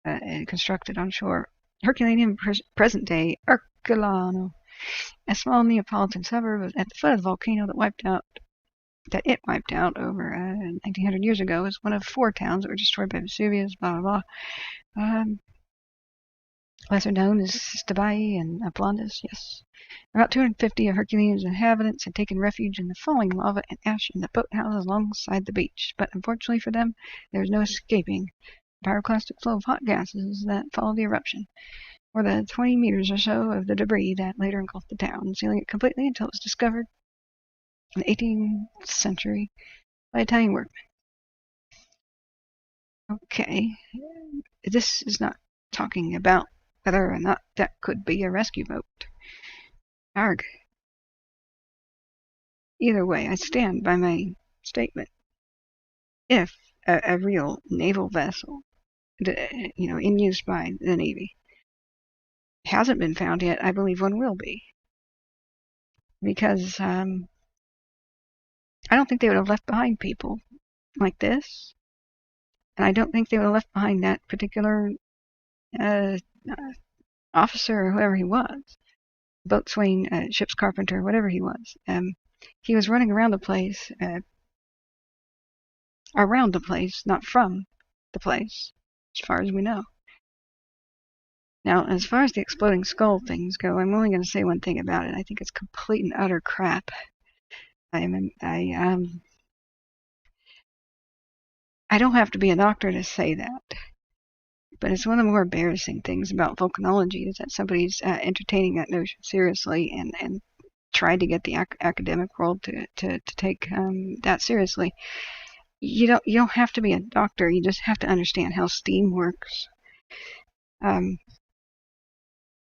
and constructed on shore. Herculaneum, present day Herculano, a small Neapolitan suburb at the foot of the volcano that it wiped out over 1900 years ago, is one of 4 towns that were destroyed by Vesuvius, blah, blah, blah. Lesser known as Stabai and Aplondis, yes. About 250 of Herculaneum's inhabitants had taken refuge in the falling lava and ash in the boathouses alongside the beach, but unfortunately for them, there was no escaping the pyroclastic flow of hot gases that followed the eruption, or the 20 meters or so of the debris that later engulfed the town, sealing it completely until it was discovered in the 18th century by Italian workmen. Okay, this is not talking about whether or not that could be a rescue boat. Arg. Either way, I stand by my statement. If a real naval vessel in use by the Navy. Hasn't been found yet. I believe one will be. Because I don't think they would have left behind people like this. And I don't think they would have left behind that particular uh, officer or whoever he was. Boatswain, ship's carpenter, whatever he was. He was running around the place, not from the place, as far as we know. Now, as far as the exploding skull things go, I'm only going to say one thing about it. I think it's complete and utter crap. I don't have to be a doctor to say that, but it's one of the more embarrassing things about volcanology is that somebody's entertaining that notion seriously and tried to get the academic world to take that seriously. You don't have to be a doctor. You just have to understand how steam works.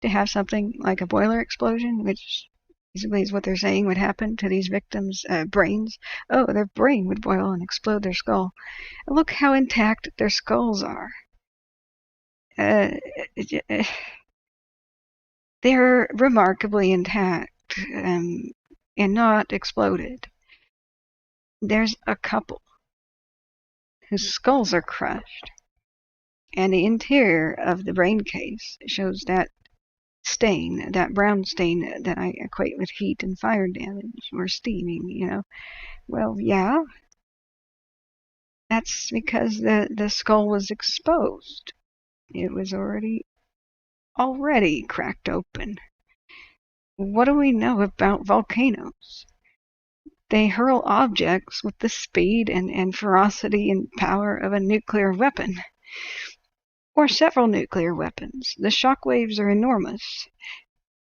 To have something like a boiler explosion, which basically is what they're saying would happen to these victims' brains. Oh, their brain would boil and explode their skull. Look how intact their skulls are. They're remarkably intact and not exploded. There's a couple whose skulls are crushed, and the interior of the brain case shows that stain, that brown stain that I equate with heat and fire damage or steaming, Well, yeah, that's because the skull was exposed. It was already cracked open. What do we know about volcanoes? They hurl objects with the speed and ferocity and power of a nuclear weapon. Or several nuclear weapons. The shock waves are enormous.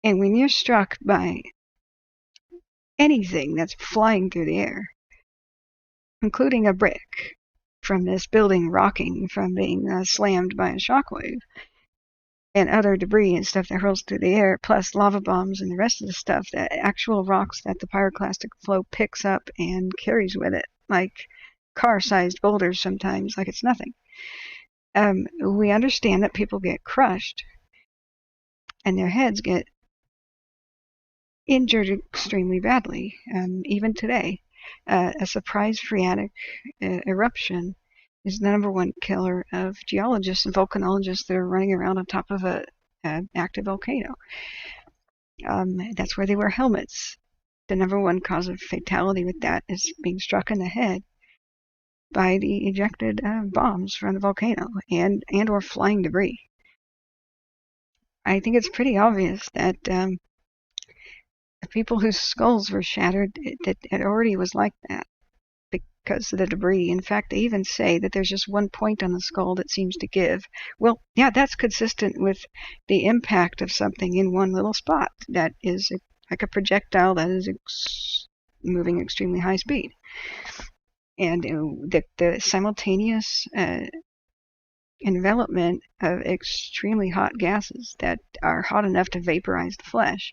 And when you're struck by anything that's flying through the air, including a brick from this building rocking from being slammed by a shockwave, and other debris and stuff that hurls through the air, plus lava bombs and the rest of the stuff, the actual rocks that the pyroclastic flow picks up and carries with it, like car-sized boulders sometimes, like it's nothing. We understand that people get crushed and their heads get injured extremely badly. Even today, a surprise phreatic eruption is the #1 killer of geologists and volcanologists that are running around on top of an active volcano. That's where they wear helmets. The #1 cause of fatality with that is being struck in the head by the ejected bombs from the volcano and or flying debris. I think it's pretty obvious that the people whose skulls were shattered, that it already was like that because of the debris. In fact, they even say that there's just one point on the skull that seems to give. Well, yeah, that's consistent with the impact of something in one little spot that is like a projectile that is moving extremely high speed. And the simultaneous envelopment of extremely hot gases that are hot enough to vaporize the flesh.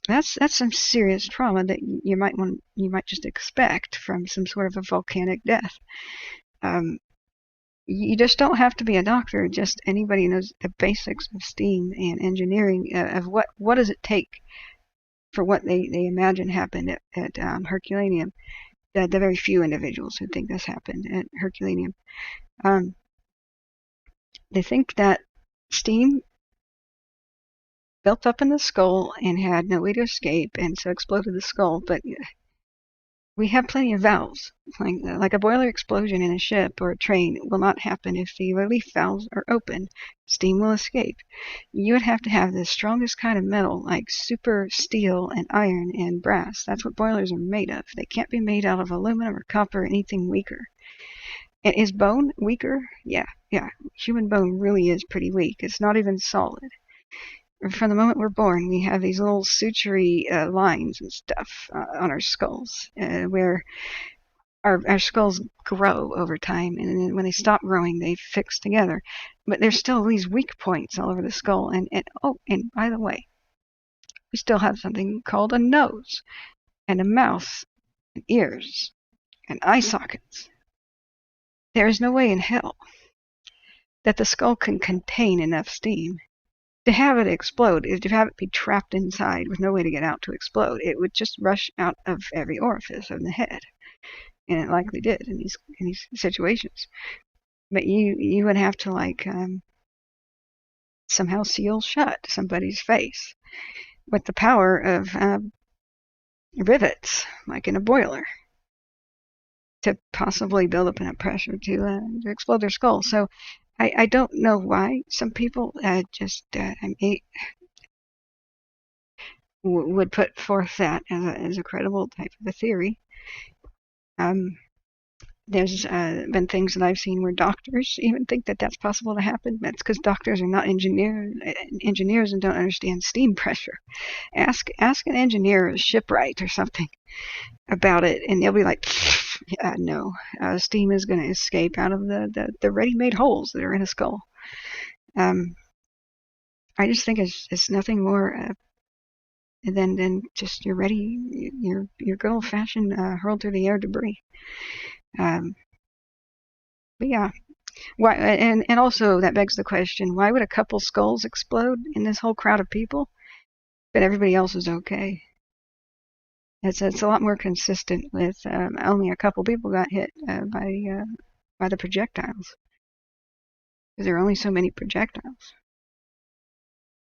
That's some serious trauma that you might just expect from some sort of a volcanic death. You just don't have to be a doctor. Just anybody who knows the basics of steam and engineering of what does it take for what they imagine happened at Herculaneum. The very few individuals who think this happened at Herculaneum. They think that steam built up in the skull and had no way to escape, and so exploded the skull. But we have plenty of valves. Like a boiler explosion in a ship or a train will not happen if the relief valves are open. Steam will escape. You would have to have the strongest kind of metal, like super steel and iron and brass. That's what boilers are made of. They can't be made out of aluminum or copper or anything weaker. And is bone weaker? Yeah. Human bone really is pretty weak. It's not even solid. From the moment we're born, we have these little sutury lines and stuff on our skulls, where our skulls grow over time, and then when they stop growing, they fix together. But there's still these weak points all over the skull. And by the way, we still have something called a nose, and a mouth, and ears, and eye sockets. there is no way in hell that the skull can contain enough steam to have it explode, to have it be trapped inside with no way to get out to explode. It would just rush out of every orifice of the head, and it likely did in these situations. But you would have to somehow seal shut somebody's face with the power of rivets, like in a boiler, to possibly build up enough pressure to explode their skull. So I don't know why some people would put forth that as a credible type of a theory. There's been things that I've seen where doctors even think that that's possible to happen. That's because doctors are not engineers and don't understand steam pressure. Ask an engineer, a shipwright or something, about it, and they'll be like, no, steam is going to escape out of the ready-made holes that are in a skull. I just think it's nothing more than just your good old-fashioned hurled through the air debris. But yeah, why? And also that begs the question: why would a couple skulls explode in this whole crowd of people, but everybody else is okay? It's a lot more consistent with only a couple people got hit by the projectiles, because there are only so many projectiles.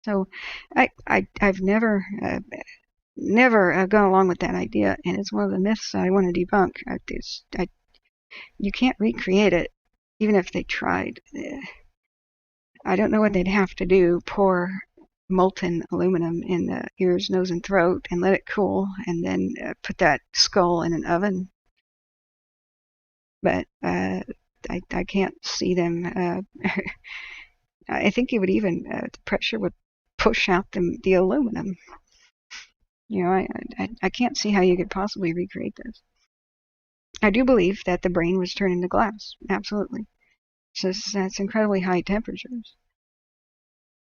So I've never gone along with that idea, and it's one of the myths I want to debunk. You can't recreate it, even if they tried. I don't know what they'd have to do. Pour molten aluminum in the ears, nose, and throat, and let it cool, and then put that skull in an oven. But I can't see them. I think it would even the pressure would push out the aluminum. You know, I can't see how you could possibly recreate this. I do believe that the brain was turned into glass. Absolutely. So that's incredibly high temperatures.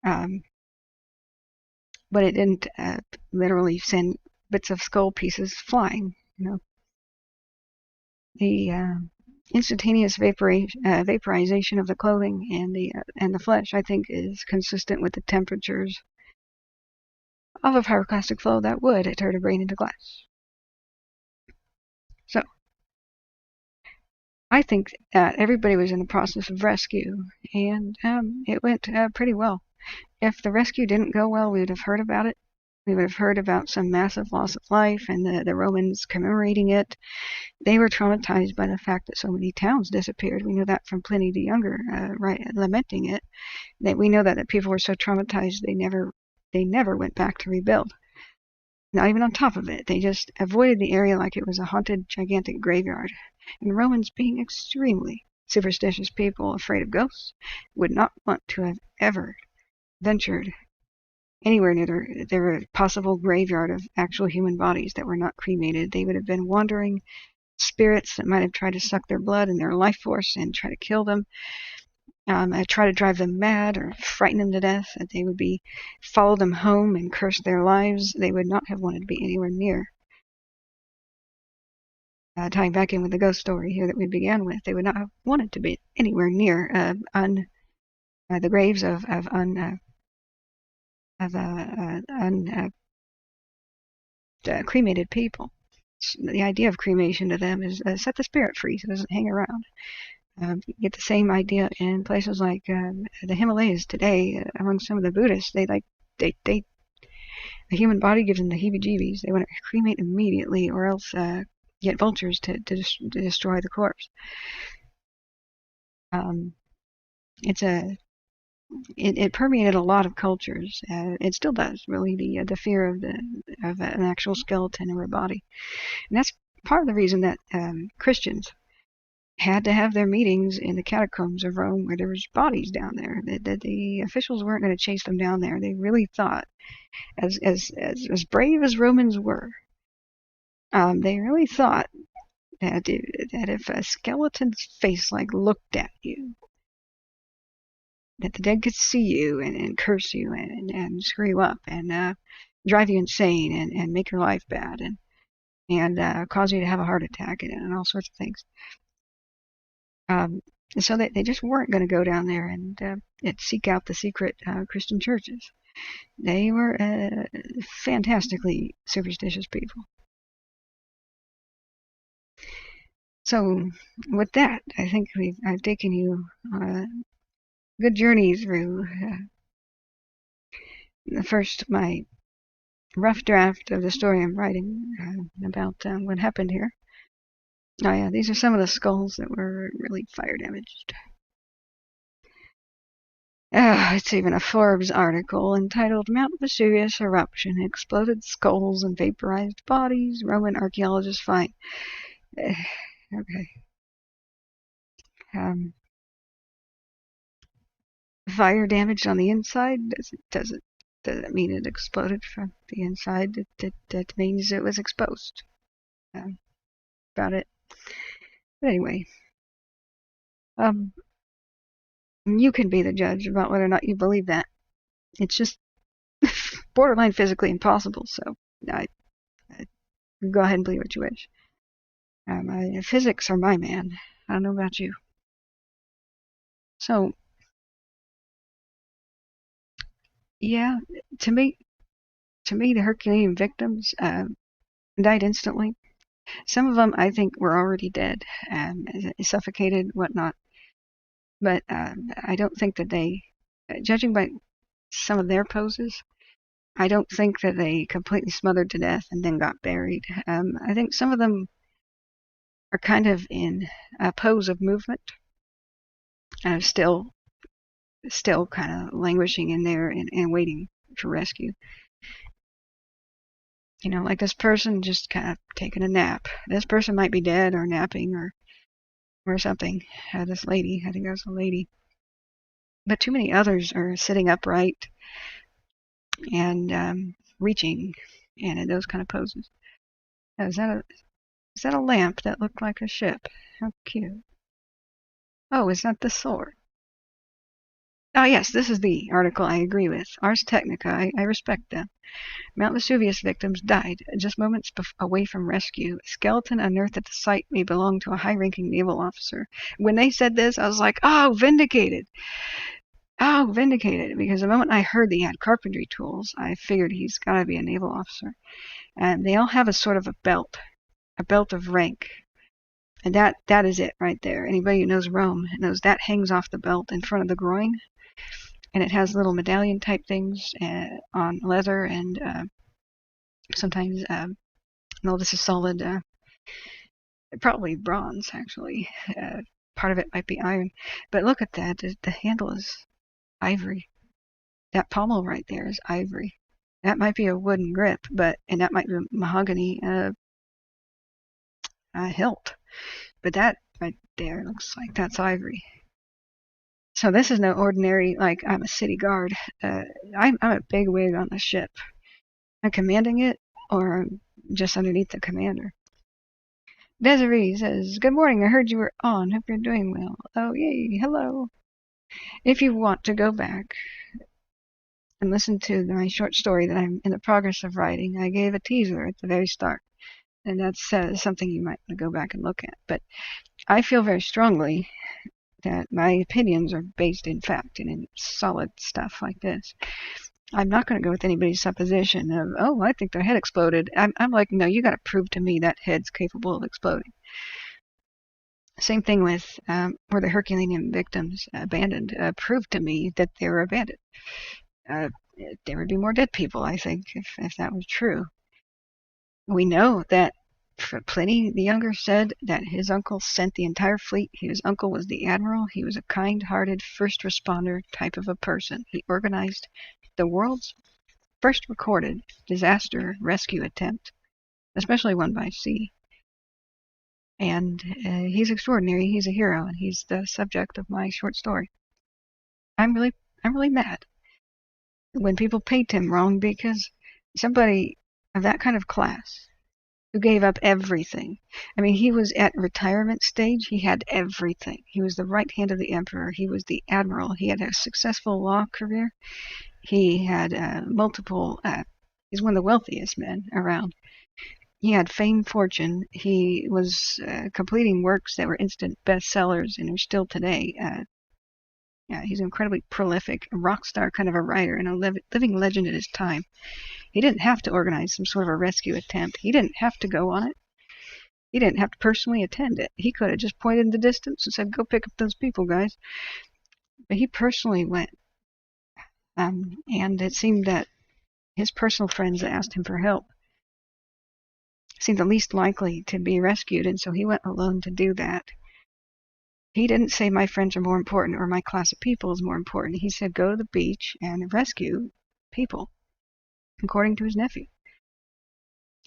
But it didn't literally send bits of skull pieces flying. You know, the instantaneous vaporization of the clothing and the flesh, I think, is consistent with the temperatures of a pyroclastic flow that would turn a brain into glass. So I think that everybody was in the process of rescue, and it went pretty well. If the rescue didn't go well, we would have heard about it. We would have heard about some massive loss of life and the Romans commemorating it. They were traumatized by the fact that so many towns disappeared. We know that from Pliny the Younger, lamenting it. That we know that people were so traumatized they never went back to rebuild. Not even on top of it, they just avoided the area like it was a haunted, gigantic graveyard. And Romans, being extremely superstitious people, afraid of ghosts, would not want to have ever ventured anywhere near their possible graveyard of actual human bodies that were not cremated. They would have been wandering spirits that might have tried to suck their blood and their life force and try to kill them, try to drive them mad or frighten them to death. That they would follow them home and curse their lives. They would not have wanted to be anywhere near. Tying back in with the ghost story here that we began with, they would not have wanted to be anywhere near the graves of cremated people. The idea of cremation to them is set the spirit free so it doesn't hang around. You get the same idea in places like the Himalayas today. Among some of the Buddhists, a human body gives them the heebie-jeebies. They want to cremate immediately, or else get vultures to destroy the corpse. It permeated a lot of cultures. It still does, really, the fear of an actual skeleton or a body. And that's part of the reason that Christians had to have their meetings in the catacombs of Rome, where there was bodies down there. That the officials weren't going to chase them down there. They really thought, as brave as Romans were, they really thought that if a skeleton's face looked at you, that the dead could see you and curse you and screw you up and drive you insane and make your life bad and cause you to have a heart attack and all sorts of things. So they just weren't going to go down there and seek out the secret Christian churches. They were fantastically superstitious people. So with that, I think I've taken you on a good journey through my rough draft of the story I'm writing about what happened here. Oh yeah, these are some of the skulls that were really fire damaged. It's even a Forbes article entitled Mount Vesuvius Eruption, Exploded Skulls and Vaporized Bodies, Roman Archaeologists Find. Okay. Fire damage on the inside? Does it mean it exploded from the inside? That means it was exposed. About it. But anyway, you can be the judge about whether or not you believe that. It's just borderline physically impossible, so I go ahead and believe what you wish. Physics are my man. I don't know about you. So, yeah, to me, the Herculean victims died instantly. Some of them, I think, were already dead, suffocated, whatnot. But I don't think that they, judging by some of their poses, I don't think that they completely smothered to death and then got buried. I think some of them are kind of in a pose of movement, still kind of languishing in there and waiting for rescue. You know, like this person just kind of taking a nap. This person might be dead or napping or something. This lady, I think that was a lady. But too many others are sitting upright and reaching and in those kind of poses. Is that a lamp that looked like a ship? How cute. Oh, is that the sword? Oh, yes, this is the article I agree with. Ars Technica, I respect them. Mount Vesuvius victims died just moments away from rescue. A skeleton unearthed at the site may belong to a high-ranking naval officer. When they said this, I was like, oh, vindicated. Oh, vindicated. Because the moment I heard that he had carpentry tools, I figured he's got to be a naval officer. And they all have a sort of a belt of rank. And that is it right there. Anybody who knows Rome knows that hangs off the belt in front of the groin. And it has little medallion type things on leather and sometimes, no, this is solid, probably bronze actually. Part of it might be iron. But look at that. The handle is ivory. That pommel right there is ivory. That might be a wooden grip, and that might be a mahogany hilt. But that right there looks like that's ivory. So this is no ordinary, like, I'm a city guard. I'm a bigwig on the ship. I'm commanding it, or I'm just underneath the commander. Desiree says, good morning, I heard you were on. Hope you're doing well. Oh, yay, hello. If you want to go back and listen to my short story that I'm in the progress of writing, I gave a teaser at the very start. And that's something you might want to go back and look at. But I feel very strongly that my opinions are based in fact and in solid stuff like this. I'm not going to go with anybody's supposition of, oh, I think their head exploded. I'm like, no, you got to prove to me that head's capable of exploding. Same thing with were the Herculean victims abandoned. Prove to me that they were abandoned. There would be more dead people, I think, if that was true. We know that Pliny the Younger said that his uncle sent the entire fleet. His uncle was the admiral. He was a kind-hearted first responder type of a person. He organized the world's first recorded disaster rescue attempt, especially one by sea. And he's extraordinary. He's a hero, and he's the subject of my short story. I'm really mad when people paint him wrong, because somebody of that kind of class who gave up everything. I mean, he was at retirement stage. He had everything. He was the right hand of the emperor. He was the admiral. He had a successful law career. He had multiple, he's one of the wealthiest men around. He had fame, fortune. He was completing works that were instant bestsellers and are still today. Yeah, he's incredibly prolific, a rock star kind of a writer, and a living legend at his time. He didn't have to organize some sort of a rescue attempt. He didn't have to go on it. He didn't have to personally attend it. He could have just pointed in the distance and said, "Go pick up those people, guys." But he personally went. And it seemed that his personal friends that asked him for help seemed the least likely to be rescued, and so he went alone to do that. He didn't say my friends are more important or my class of people is more important. He said go to the beach and rescue people, according to his nephew.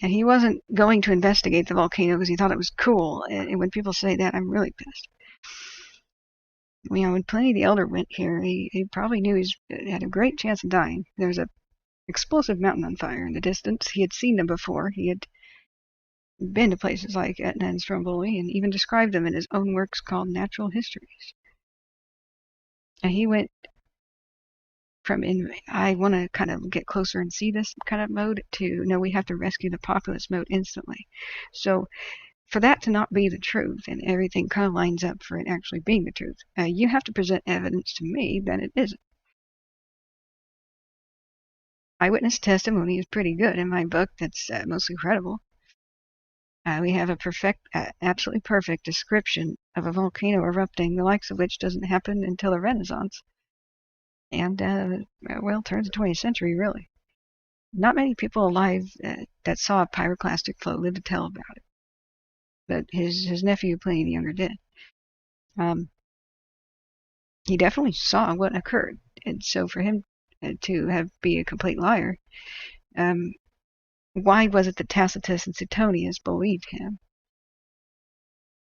And he wasn't going to investigate the volcano because he thought it was cool. And when people say that, I'm really pissed. When Pliny the Elder went here, he probably knew he had a great chance of dying. There was an explosive mountain on fire in the distance. He had seen them before. He had been to places like Etna and Stromboli and even described them in his own works called Natural Histories. And he went from I want to kind of get closer and see this kind of mode to no, we have to rescue the populace mode instantly. So for that to not be the truth and everything kind of lines up for it actually being the truth, you have to present evidence to me that it isn't. Eyewitness testimony is pretty good in my book. That's mostly credible. We have a absolutely perfect description of a volcano erupting, the likes of which doesn't happen until the Renaissance. And, turns the 20th century, really. Not many people alive that saw a pyroclastic flow lived to tell about it. But his nephew, Pliny the Younger, did. He definitely saw what occurred. And so for him to be a complete liar, why was it that Tacitus and Suetonius believed him?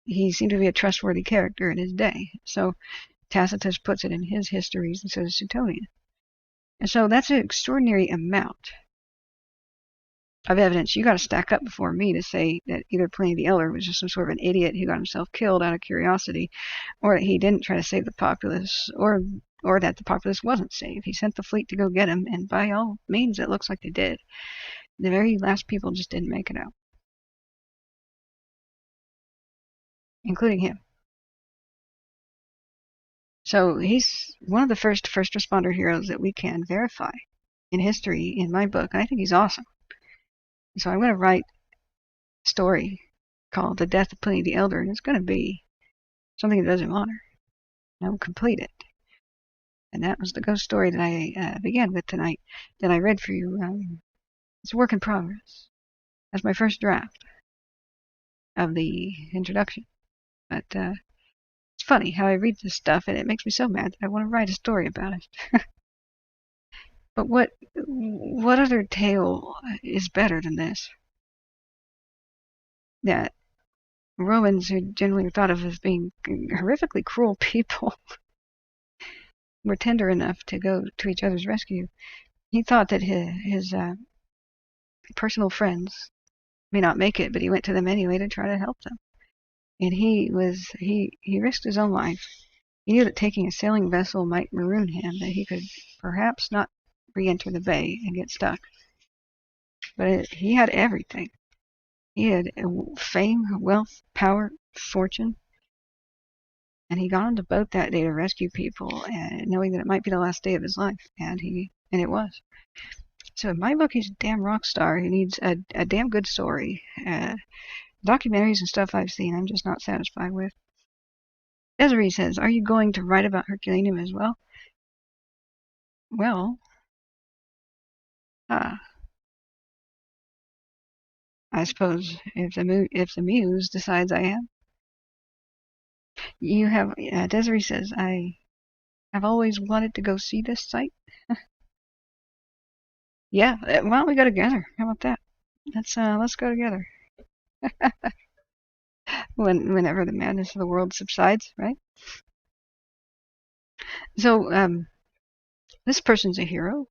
He seemed to be a trustworthy character in his day. So Tacitus puts it in his histories, and so does Suetonius. And so that's an extraordinary amount of evidence you got to stack up before me to say that either Pliny the Elder was just some sort of an idiot who got himself killed out of curiosity, or that he didn't try to save the populace, or that the populace wasn't saved. He sent the fleet to go get him, and by all means, it looks like they did. The very last people just didn't make it out, including him. So he's one of the first responder heroes that we can verify in history in my book, and I think he's awesome. So I'm going to write a story called The Death of Pliny the Elder, and it's going to be something that does him honor. And I will complete it. And that was the ghost story that I began with tonight, that I read for you. It's a work in progress. That's my first draft of the introduction. But it's funny how I read this stuff, and it makes me so mad that I want to write a story about it. But what other tale is better than this? That Romans, who generally are thought of as being horrifically cruel people, were tender enough to go to each other's rescue. He thought that his personal friends may not make it, but he went to them anyway to try to help them. And he risked his own life. He knew that taking a sailing vessel might maroon him, that he could perhaps not re-enter the bay and get stuck. But he had everything. He had fame, wealth, power, fortune. And he got on the boat that day to rescue people, and knowing that it might be the last day of his life. And it was. So in my book, he's a damn rock star who needs a damn good story. Documentaries and stuff I've seen, I'm just not satisfied with. Desiree says, are you going to write about Herculaneum as well? Well, I suppose if the muse decides I am. You have, Desiree says, I have always wanted to go see this site. Yeah, why don't we go together? How about that? Let's go together. Whenever the madness of the world subsides, right? So, this person's a hero.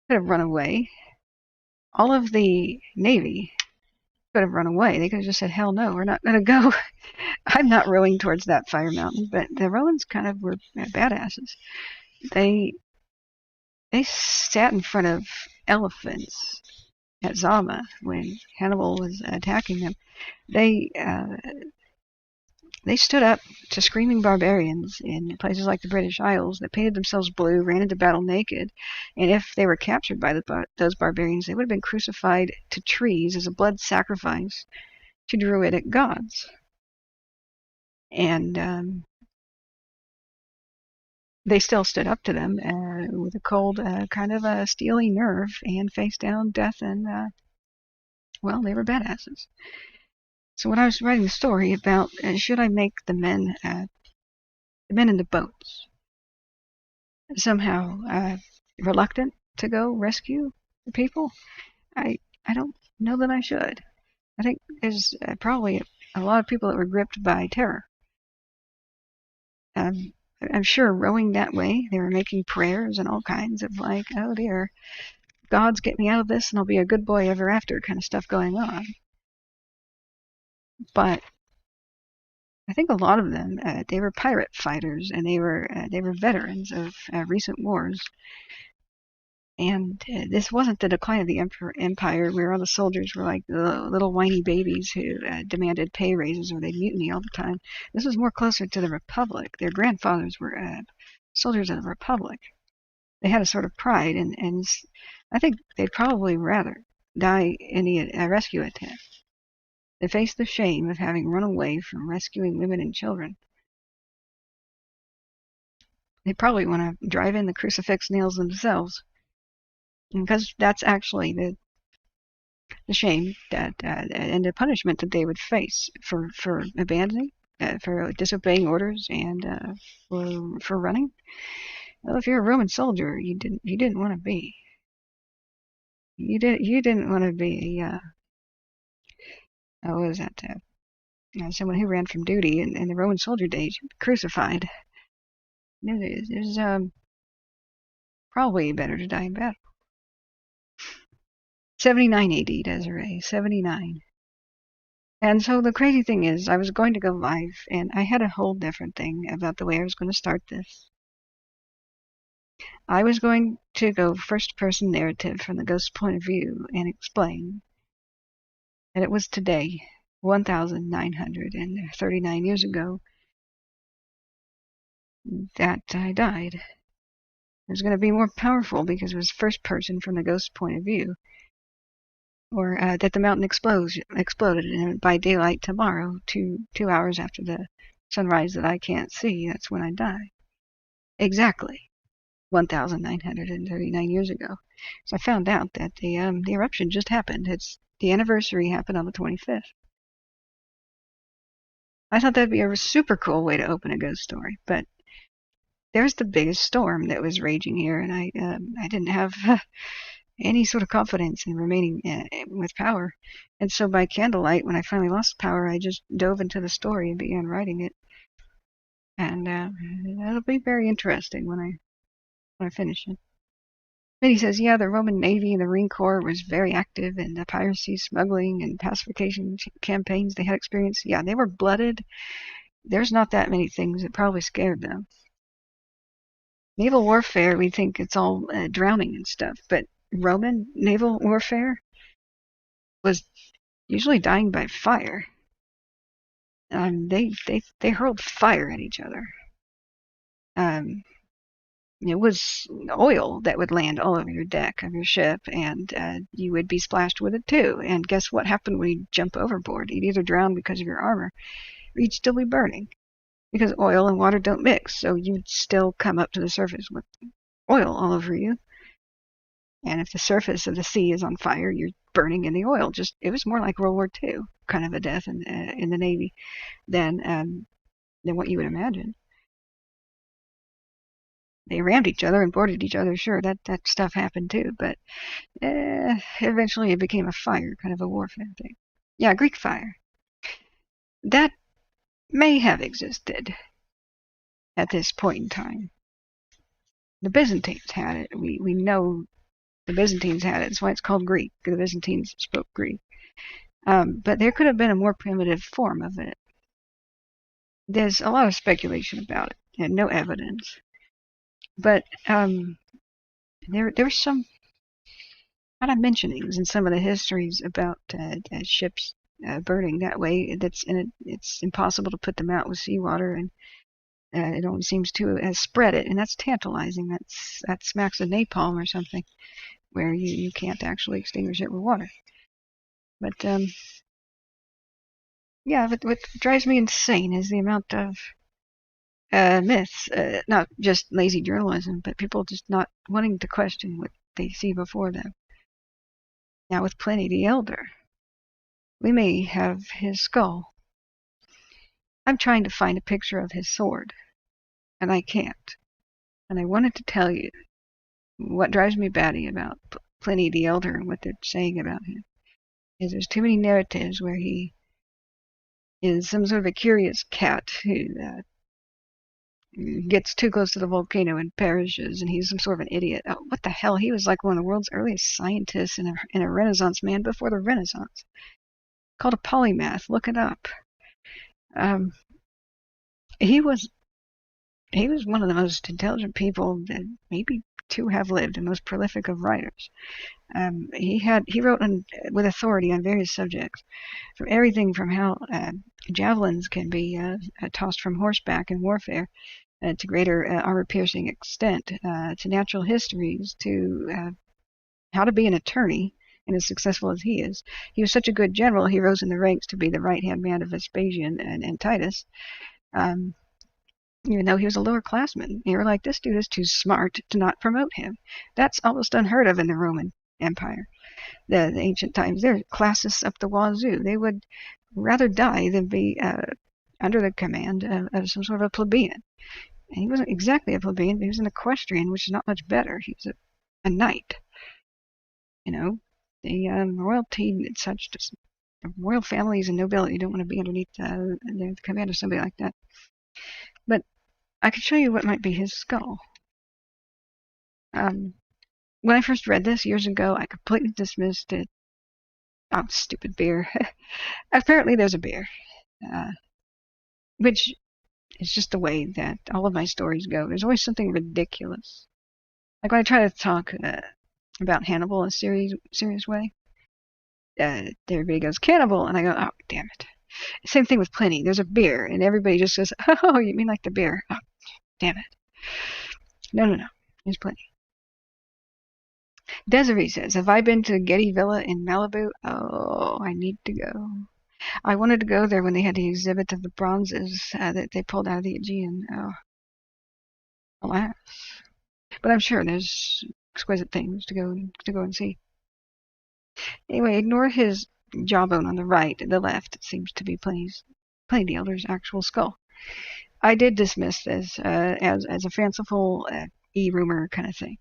Could have run away. All of the Navy could have run away. They could have just said, hell no, we're not going to go. I'm not rowing towards that fire mountain. But the Romans kind of were badasses. They sat in front of elephants at Zama when Hannibal was attacking them. They they stood up to screaming barbarians in places like the British Isles that painted themselves blue, ran into battle naked, and if they were captured by those barbarians, they would have been crucified to trees as a blood sacrifice to druidic gods. And they still stood up to them with a cold, kind of a steely nerve and faced down death, and well, they were badasses. So when I was writing the story about should I make the men in the boats somehow reluctant to go rescue the people, I don't know that I should. I think there's probably a lot of people that were gripped by terror. I'm sure rowing that way, they were making prayers and all kinds of like, oh dear, gods get me out of this and I'll be a good boy ever after kind of stuff going on. But I think a lot of them, they were pirate fighters, and they were veterans of recent wars. And this wasn't the decline of the empire, where all the soldiers were like little whiny babies who demanded pay raises or they'd mutiny all the time. This was more closer to the Republic. Their grandfathers were soldiers of the Republic. They had a sort of pride, and I think they'd probably rather die in a rescue attempt than face the shame of having run away from rescuing women and children. They probably want to drive in the crucifix nails themselves, because that's actually the shame that and the punishment that they would face for abandoning, for disobeying orders, and for running. Well, if you're a Roman soldier, you didn't want to be. You didn't want to be what was that? Someone who ran from duty in the Roman soldier days, crucified. It was probably better to die in battle. 79 AD, Desiree, 79. And so the crazy thing is, I was going to go live, and I had a whole different thing about the way I was going to start this. I was going to go first-person narrative from the ghost's point of view and explain that it was today, 1,939 years ago, that I died. It was going to be more powerful because it was first person from the ghost's point of view. Or that the mountain exploded, and by daylight tomorrow, 2 hours after the sunrise that I can't see, that's when I die. Exactly 1,939 years ago. So I found out that the eruption just happened. The anniversary happened on the 25th. I thought that'd be a super cool way to open a ghost story, but there's the biggest storm that was raging here, and I didn't have any sort of confidence in remaining with power. And so by candlelight, when I finally lost power, I just dove into the story and began writing it. And that'll be very interesting when I finish it. Then he says, yeah, the Roman Navy and the Marine Corps was very active in the piracy, smuggling, and pacification campaigns they had experienced. Yeah, they were blooded. There's not that many things that probably scared them. Naval warfare, we think it's all drowning and stuff, but Roman naval warfare was usually dying by fire. They hurled fire at each other. It was oil that would land all over your deck of your ship, and you would be splashed with it too. And guess what happened when you jump overboard? You'd either drown because of your armor, or you'd still be burning, because oil and water don't mix. So you'd still come up to the surface with oil all over you. And if the surface of the sea is on fire, you're burning in the oil. It was more like World War II kind of a death in the Navy than what you would imagine. They rammed each other and boarded each other. Sure, that stuff happened too, but eventually it became a fire, kind of a warfare thing. Yeah, Greek fire. That may have existed at this point in time. The Byzantines had it. We know the Byzantines had it. That's why it's called Greek. The Byzantines spoke Greek. But there could have been a more primitive form of it. There's a lot of speculation about it and no evidence. But there's some kind of mentionings in some of the histories about ships burning that way. It's impossible to put them out with seawater, and it only seems to spread it, and that's tantalizing. That smacks of napalm or something, where you can't actually extinguish it with water. But yeah, what drives me insane is the amount of myths, not just lazy journalism, but people just not wanting to question what they see before them. Now, with Pliny the Elder, we may have his skull. I'm trying to find a picture of his sword, and I can't. And I wanted to tell you what drives me batty about Pliny the Elder and what they're saying about him is there's too many narratives where he is some sort of a curious cat who gets too close to the volcano and perishes, and he's some sort of an idiot. Oh, what the hell? He was like one of the world's earliest scientists and a Renaissance man before the Renaissance. Called a polymath. Look it up. Um, he was one of the most intelligent people that maybe to have lived, and most prolific of writers. He wrote with authority on various subjects, from everything from how javelins can be tossed from horseback in warfare to greater armor-piercing extent, to natural histories, to how to be an attorney, and as successful as he is. He was such a good general, he rose in the ranks to be the right-hand man of Vespasian and Titus. Even though he was a lower classman, you were like, this dude is too smart to not promote him. That's almost unheard of in the Roman Empire. The ancient times, they're classists up the wazoo. They would rather die than be under the command of some sort of a plebeian. And he wasn't exactly a plebeian, but he was an equestrian, which is not much better. He was a knight. You know, the royalty and such, just the royal families and nobility don't want to be underneath the command of somebody like that. But I could show you what might be his skull. When I first read this years ago, I completely dismissed it. Oh, stupid beer. Apparently there's a beer. Which is just the way that all of my stories go. There's always something ridiculous. Like when I try to talk about Hannibal in a serious way, everybody goes, cannibal, and I go, oh, damn it. Same thing with Pliny. There's a beer, and everybody just says, oh, you mean like the beer? Oh, damn it. No. There's Pliny. Desiree says, have I been to Getty Villa in Malibu? Oh, I need to go. I wanted to go there when they had the exhibit of the bronzes that they pulled out of the Aegean. Oh, alas. But I'm sure there's exquisite things to go and see. Anyway, ignore his jawbone on the right. The left seems to be Pliny the Elder's actual skull. I did dismiss this as a fanciful rumor kind of thing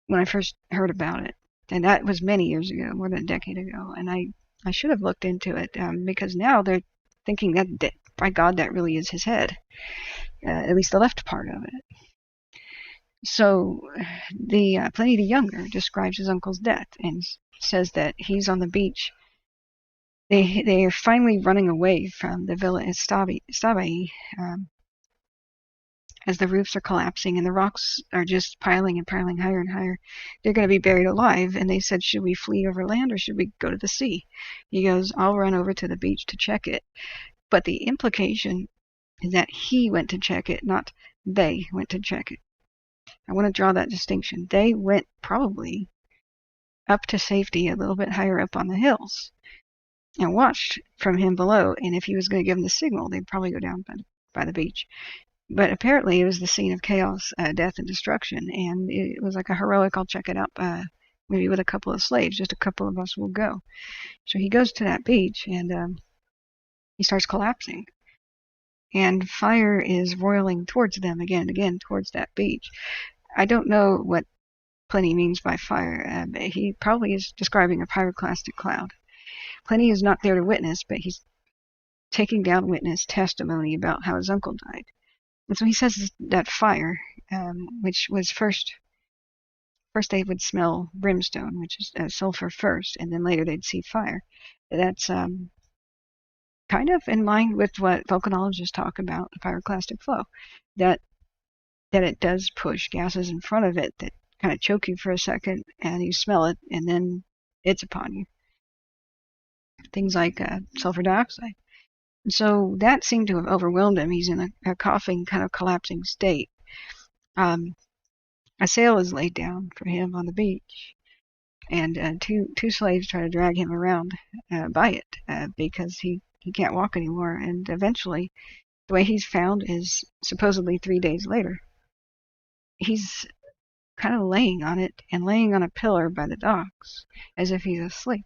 when I first heard about it, and that was many years ago, more than a decade ago. And I should have looked into it because now they're thinking that by God, that really is his head, at least the left part of it. So the Pliny the Younger describes his uncle's death and says that he's on the beach. They are finally running away from the Villa Stabai as the roofs are collapsing and the rocks are just piling and piling higher and higher. They're going to be buried alive, and they said, should we flee over land or should we go to the sea? He goes, I'll run over to the beach to check it. But the implication is that he went to check it, not they went to check it. I want to draw that distinction. They went probably up to safety a little bit higher up on the hills and watched from him below, and if he was going to give them the signal, they'd probably go down by the beach. But apparently it was the scene of chaos, death, and destruction, and it was like a heroic, I'll check it out, maybe with a couple of slaves, just a couple of us will go. So he goes to that beach, and he starts collapsing. And fire is roiling towards them again and again, towards that beach. I don't know what Pliny means by fire. He probably is describing a pyroclastic cloud. Pliny is not there to witness, but he's taking down witness testimony about how his uncle died. And so he says that fire, which was first they would smell brimstone, which is sulfur first, and then later they'd see fire. That's kind of in line with what volcanologists talk about, the pyroclastic flow, that it does push gases in front of it that kind of choke you for a second, and you smell it, and then it's upon you. Things like sulfur dioxide. And so that seemed to have overwhelmed him. He's in a coughing, kind of collapsing state. A sail is laid down for him on the beach, and two slaves try to drag him around by it because he can't walk anymore. And eventually, the way he's found is supposedly 3 days later. He's kind of laying on it and laying on a pillar by the docks as if he's asleep.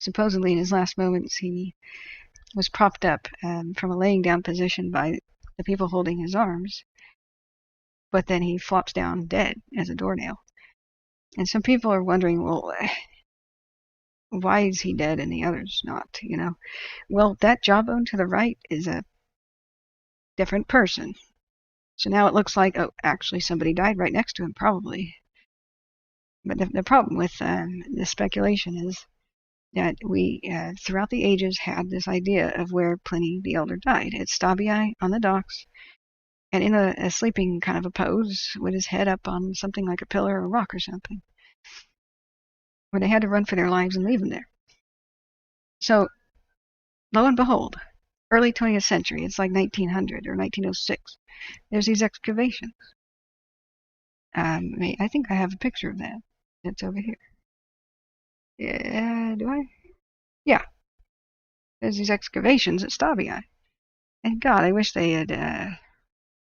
Supposedly, in his last moments, he was propped up from a laying down position by the people holding his arms, but then he flops down dead as a doornail. And some people are wondering, well, why is he dead and the others not, you know? Well, that jawbone to the right is a different person. So now it looks like, oh, actually somebody died right next to him, probably. But the problem with this speculation is that we, throughout the ages, had this idea of where Pliny the Elder died. At Stabii on the docks, and in a sleeping kind of a pose, with his head up on something like a pillar or a rock or something, where they had to run for their lives and leave him there. So, lo and behold, early 20th century, it's like 1900 or 1906, there's these excavations. I think I have a picture of that. It's over here. Yeah, do I? Yeah. There's these excavations at Stabii. And God, I wish they had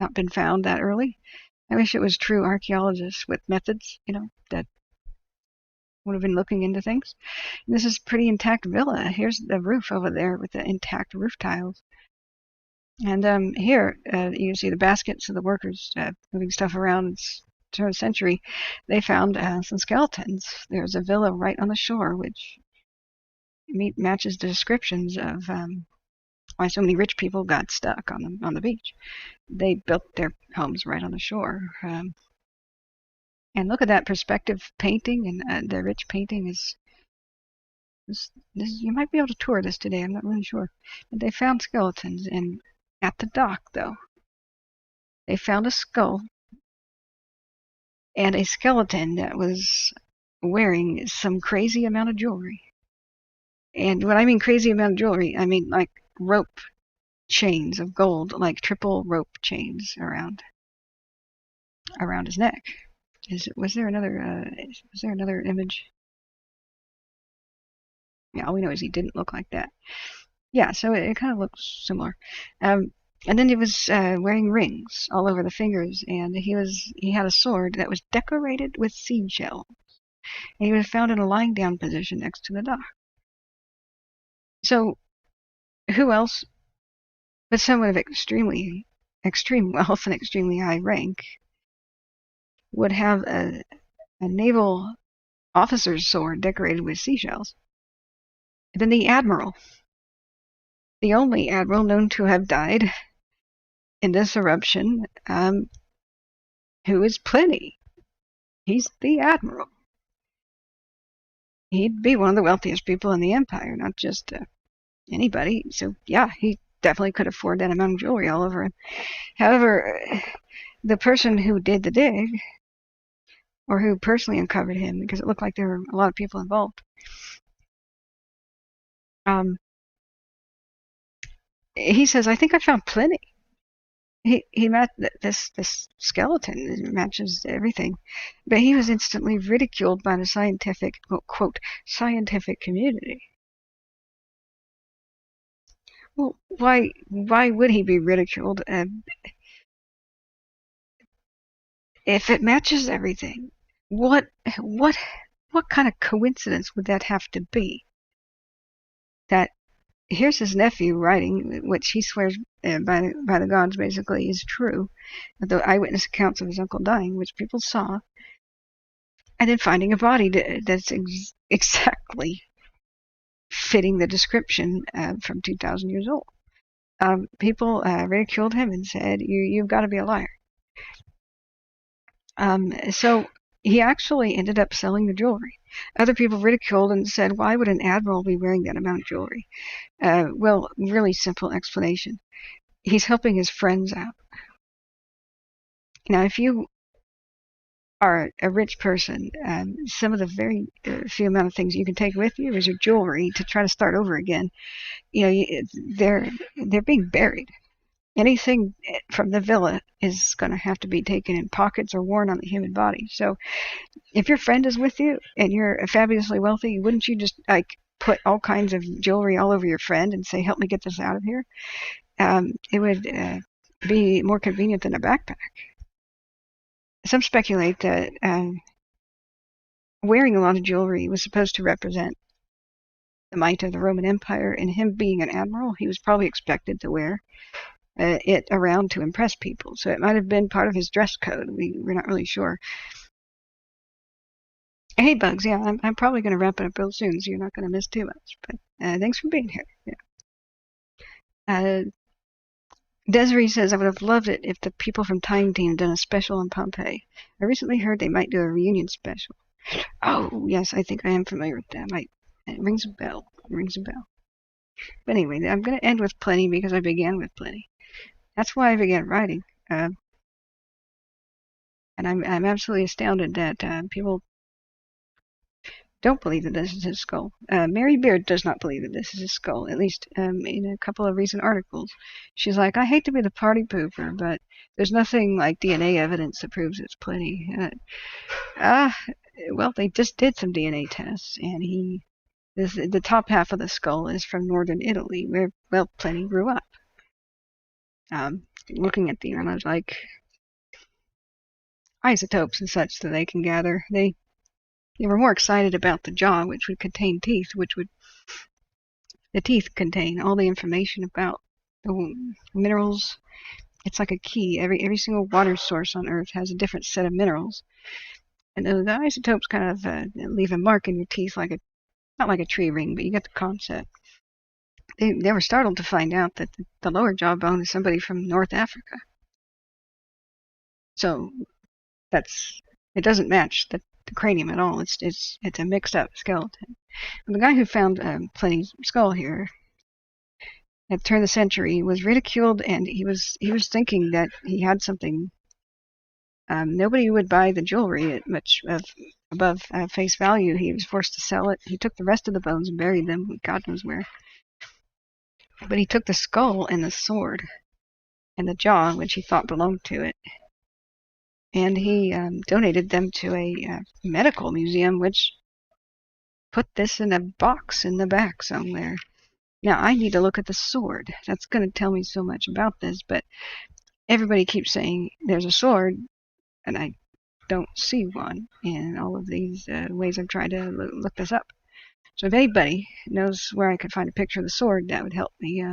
not been found that early. I wish it was true archaeologists with methods, you know, that would have been looking into things. And this is a pretty intact villa. Here's the roof over there with the intact roof tiles. And here you see the baskets of the workers moving stuff around. It's turn of the century. They found some skeletons. There's a villa right on the shore, which matches the descriptions of why so many rich people got stuck on the beach. They built their homes right on the shore. And look at that perspective painting, and the rich painting is this. You might be able to tour this today. I'm not really sure. But they found skeletons, and at the dock, though, they found a skull and a skeleton that was wearing some crazy amount of jewelry. And when I mean crazy amount of jewelry, I mean like rope chains of gold, like triple rope chains around his neck. Was there another image? Yeah, all we know is he didn't look like that. Yeah, so it kind of looks similar. And then he was wearing rings all over the fingers, and he had a sword that was decorated with seashells. And he was found in a lying down position next to the dock. So who else but someone of extreme wealth and extremely high rank would have a naval officer's sword decorated with seashells? And then the admiral, the only admiral known to have died in this eruption, who is Pliny. He's the admiral. He'd be one of the wealthiest people in the empire, not just anybody. So yeah, he definitely could afford that amount of jewelry all over him. However, the person who did the dig, or who personally uncovered him, because it looked like there were a lot of people involved, he says, I think I found Pliny. He met this skeleton. It matches everything, but he was instantly ridiculed by the scientific quote scientific community. Well, why would he be ridiculed if it matches everything? What kind of coincidence would that have to be? That here's his nephew writing, which he swears by the gods basically is true, the eyewitness accounts of his uncle dying, which people saw, and then finding a body that's exactly fitting the description from 2,000 years old. People ridiculed him and said, you've got to be a liar. So he actually ended up selling the jewelry. Other people ridiculed and said, why would an admiral be wearing that amount of jewelry? Well, really simple explanation. He's helping his friends out. Now, if you are a rich person, some of the very few amount of things you can take with you is your jewelry to try to start over again. You know, they're being buried. Anything from the villa is going to have to be taken in pockets or worn on the human body. So if your friend is with you and you're fabulously wealthy, wouldn't you just like put all kinds of jewelry all over your friend and say, "Help me get this out of here"? It would be more convenient than a backpack. Some speculate that wearing a lot of jewelry was supposed to represent the might of the Roman Empire, and him being an admiral, he was probably expected to wear it around to impress people. So it might have been part of his dress code. We're not really sure. Hey, Bugs, yeah, I'm probably going to wrap it up real soon, so you're not going to miss too much. But thanks for being here. Yeah. Desiree says, I would have loved it if the people from Time Team had done a special on Pompeii. I recently heard they might do a reunion special. Oh, yes, I think I am familiar with that. It rings a bell. It rings a bell. But anyway, I'm going to end with Pliny because I began with Pliny. That's why I began writing. And I'm absolutely astounded that people don't believe that this is his skull. Mary Beard does not believe that this is his skull, at least in a couple of recent articles. She's like, I hate to be the party pooper, but there's nothing like DNA evidence that proves it's Pliny. Well, they just did some DNA tests, and the top half of the skull is from northern Italy, where, well, Pliny grew up. Looking at the like isotopes and such that they can gather, they were more excited about the jaw, which would contain teeth, the teeth contain all the information about the minerals. It's like a key. Every single water source on Earth has a different set of minerals, and the isotopes kind of leave a mark in your teeth, not like a tree ring, but you get the concept. They were startled to find out that the lower jawbone is somebody from North Africa. So it doesn't match the cranium at all. It's a mixed up skeleton. And the guy who found Pliny's skull here at the turn of the century was ridiculed, and he was thinking that he had something. Nobody would buy the jewelry at much above face value. He was forced to sell it. He took the rest of the bones and buried them, God knows where. But he took the skull and the sword and the jaw, which he thought belonged to it, and he donated them to a medical museum, which put this in a box in the back somewhere. Now, I need to look at the sword. That's going to tell me so much about this, but everybody keeps saying there's a sword, and I don't see one in all of these ways I've tried to look this up. So if anybody knows where I could find a picture of the sword, that would help me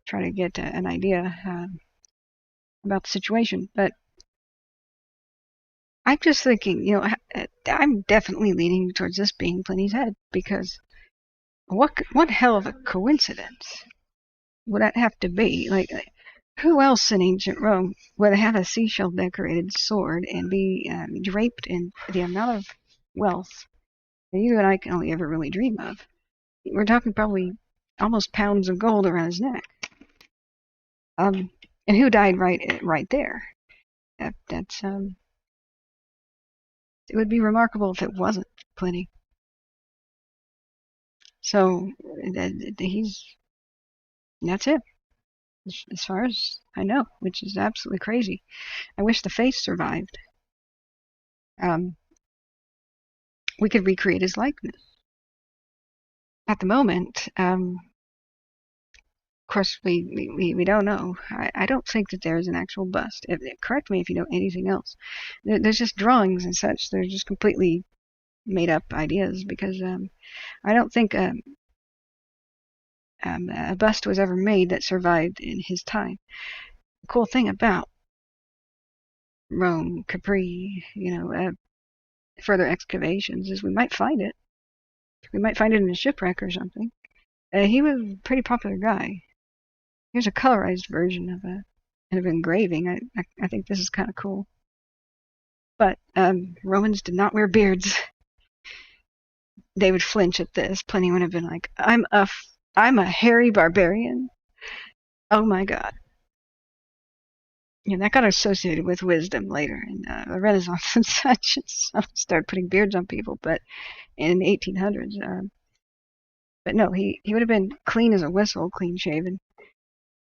try to get an idea about the situation. But I'm just thinking, I'm definitely leaning towards this being Pliny's head, because what hell of a coincidence would that have to be? Like, who else in ancient Rome would have a seashell decorated sword and be draped in the amount of wealth that you and I can only ever really dream of? We're talking probably almost pounds of gold around his neck. And who died right there? That's it would be remarkable if it wasn't Pliny. So that's it, as far as I know, which is absolutely crazy. I wish the face survived. We could recreate his likeness. At the moment, of course, we don't know. I don't think that there is an actual bust. Correct me if you know anything else. There's just drawings and such. They're just completely made up ideas, because I don't think a bust was ever made that survived in his time. The cool thing about Rome, Capri, further excavations is we might find it. We might find it in a shipwreck or something. He was a pretty popular guy. Here's a colorized version of an engraving. I think this is kind of cool. But Romans did not wear beards. They would flinch at this. Pliny would have been like, I'm a hairy barbarian. Oh my God. that got associated with wisdom later in the Renaissance and such. So started putting beards on people, but in the 1800s. But no, he would have been clean as a whistle, clean shaven.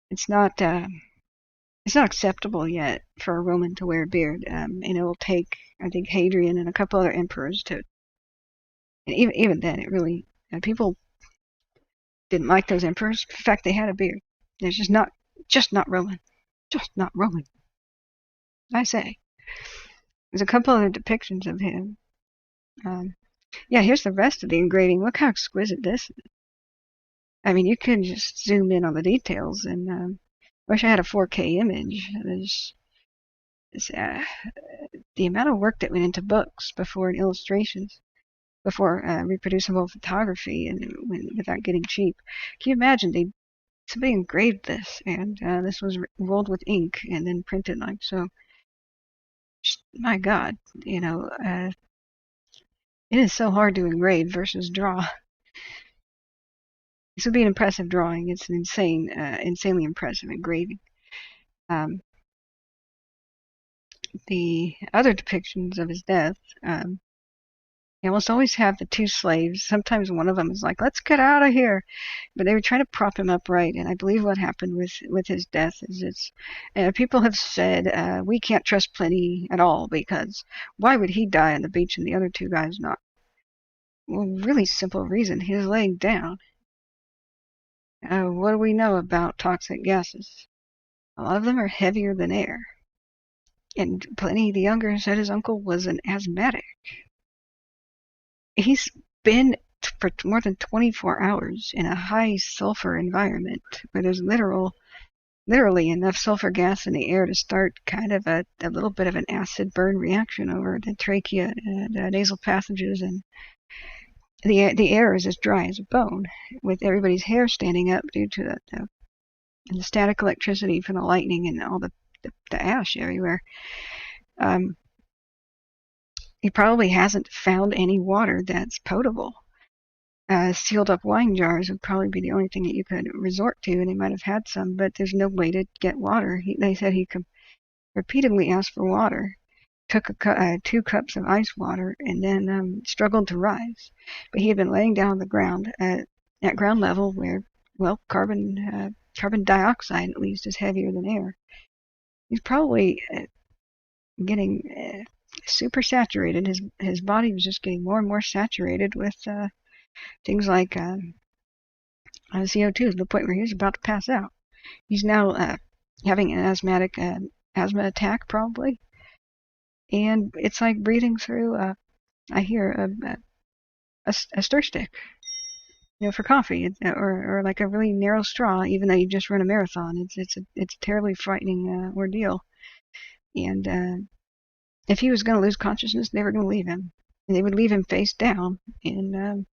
It's not it's not acceptable yet for a Roman to wear a beard, and it will take, I think, Hadrian and a couple other emperors to. And even then, it really people didn't like those emperors. In fact, they had a beard. It's just not Roman, just not Roman. I say. There's a couple other depictions of him. Yeah, here's the rest of the engraving. Look how exquisite this is. I mean, you can just zoom in on the details, and wish I had a 4K image. The amount of work that went into books before and illustrations, before reproducible photography, and without getting cheap. Can you imagine? Somebody engraved this, and this was rolled with ink and then printed like so. My God, it is so hard to engrave versus draw. This would be an impressive drawing. It's an insanely impressive engraving. The other depictions of his death, you almost always have the two slaves. Sometimes one of them is like, "Let's get out of here," but they were trying to prop him upright. And I believe what happened with his death is people have said we can't trust Pliny at all because why would he die on the beach and the other two guys not? Well, really simple reason. He was laying down. What do we know about toxic gases? A lot of them are heavier than air. And Pliny the Younger said his uncle was an asthmatic. He's been for more than 24 hours in a high sulfur environment where there's literally enough sulfur gas in the air to start kind of a little bit of an acid burn reaction over the trachea and nasal passages, and the air is as dry as a bone, with everybody's hair standing up due to the static electricity from the lightning and all the ash everywhere. He probably hasn't found any water that's potable. Sealed up wine jars would probably be the only thing that you could resort to, and he might have had some, but there's no way to get water. They said he repeatedly asked for water, took 2 cups of ice water, and then struggled to rise. But he had been laying down on the ground at ground level where, well, carbon dioxide at least is heavier than air. He's probably getting super saturated. His body was just getting more and more saturated with things like CO2 to the point where he was about to pass out. He's now having an asthma attack probably, and it's like breathing through I hear a stir stick, for coffee, or like a really narrow straw, even though you just run a marathon. It's a terribly frightening ordeal. And if he was going to lose consciousness, they were going to leave him. And they would leave him face down in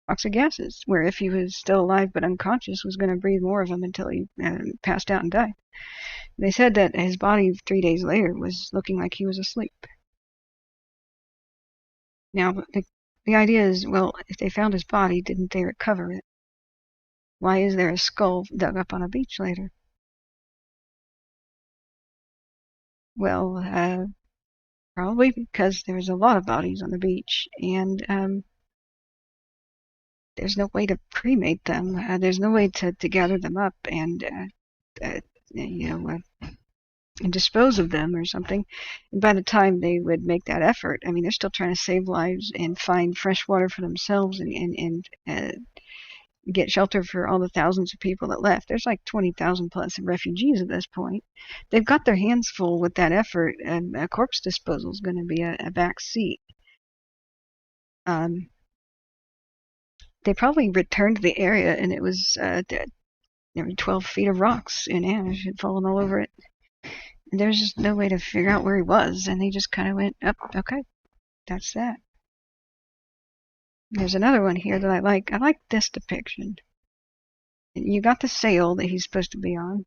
toxic gases, where if he was still alive but unconscious, was going to breathe more of them until he passed out and died. They said that his body 3 days later was looking like he was asleep. Now, the idea is, well, if they found his body, didn't they recover it? Why is there a skull dug up on a beach later? Well, probably because there was a lot of bodies on the beach, and there's no way to cremate them. There's no way to gather them up and and dispose of them or something. And by the time they would make that effort, I mean, they're still trying to save lives and find fresh water for themselves and get shelter for all the thousands of people that left. There's like 20,000 plus refugees at this point. They've got their hands full with that effort, and corpse disposal is going to be a back seat. They probably returned to the area, and it was there were 12 feet of rocks and ash had fallen all over it. And there's just no way to figure out where he was, and they just kind of went, "Oh, okay, that's that." There's another one here that I like. I like this depiction. You got the sail that he's supposed to be on,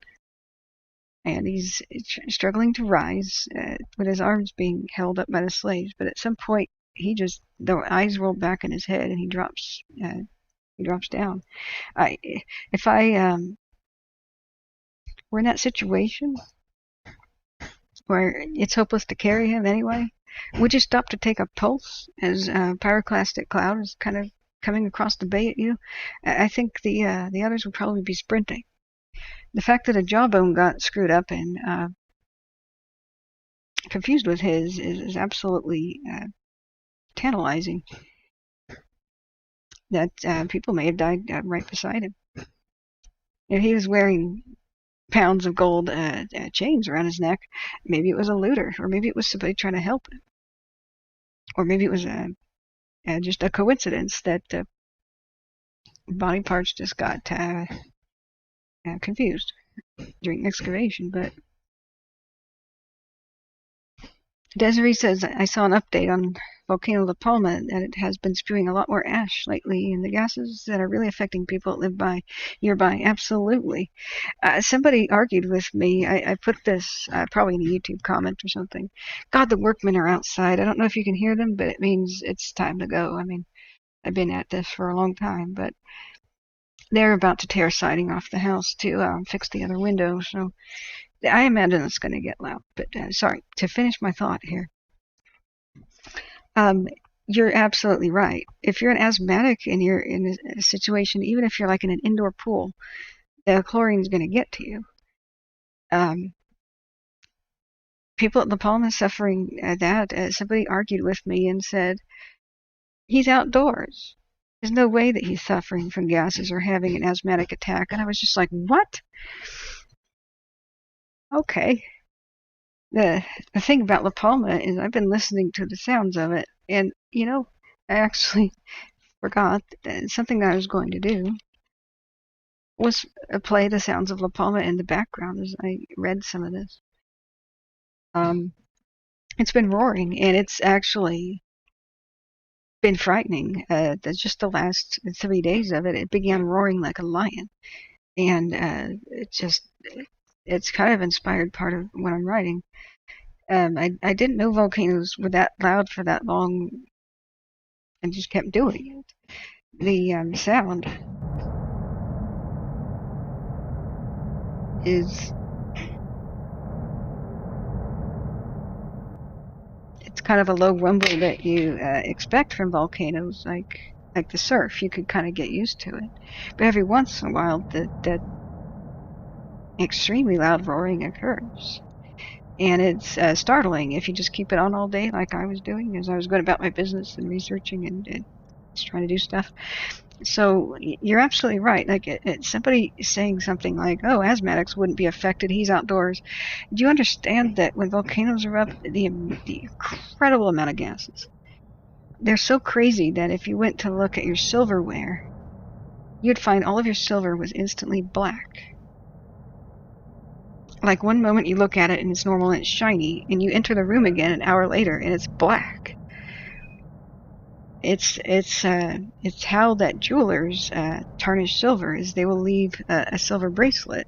and he's struggling to rise with his arms being held up by the slaves. But at some point, the eyes roll back in his head, and he drops down. If I we're in that situation where it's hopeless to carry him anyway, would you stop to take a pulse as a pyroclastic cloud is kind of coming across the bay at you? I think the others would probably be sprinting. The fact that a jawbone got screwed up and confused with his is absolutely tantalizing. That people may have died right beside him. If he was wearing pounds of gold chains around his neck, maybe it was a looter, or maybe it was somebody trying to help him, or maybe it was just a coincidence that body parts just got confused during excavation. But Desiree says, I saw an update on Volcano La Palma that it has been spewing a lot more ash lately, and the gases that are really affecting people that live nearby. Absolutely. Somebody argued with me. I put this probably in a YouTube comment or something. God, the workmen are outside. I don't know if you can hear them, but it means it's time to go. I mean, I've been at this for a long time, but they're about to tear siding off the house to fix the other window, so I imagine it's going to get loud. But sorry, to finish my thought here. You're absolutely right. If you're an asthmatic and you're in a situation, even if you're like in an indoor pool, the chlorine's going to get to you. People at La Palma suffering that. Somebody argued with me and said, he's outdoors. There's no way that he's suffering from gases or having an asthmatic attack. And I was just like, what? Okay. The thing about La Palma is I've been listening to the sounds of it, and I actually forgot that something that I was going to do was play the sounds of La Palma in the background as I read some of this. It's been roaring, and it's actually been frightening. Just the last 3 days of it began roaring like a lion, and it's kind of inspired part of what I'm writing. I didn't know volcanoes were that loud for that long, and just kept doing it. The sound is, it's kind of a low rumble that you expect from volcanoes, like the surf. You could kind of get used to it, but every once in a while that extremely loud roaring occurs. And it's startling if you just keep it on all day like I was doing as I was going about my business and researching and just trying to do stuff. So you're absolutely right. Like somebody saying something like, oh, asthmatics wouldn't be affected. He's outdoors. Do you understand that when volcanoes erupt, the incredible amount of gases, they're so crazy that if you went to look at your silverware, you'd find all of your silver was instantly black. Like one moment you look at it and it's normal and it's shiny, and you enter the room again an hour later and it's black. It's how that jewelers tarnish silver is they will leave a silver bracelet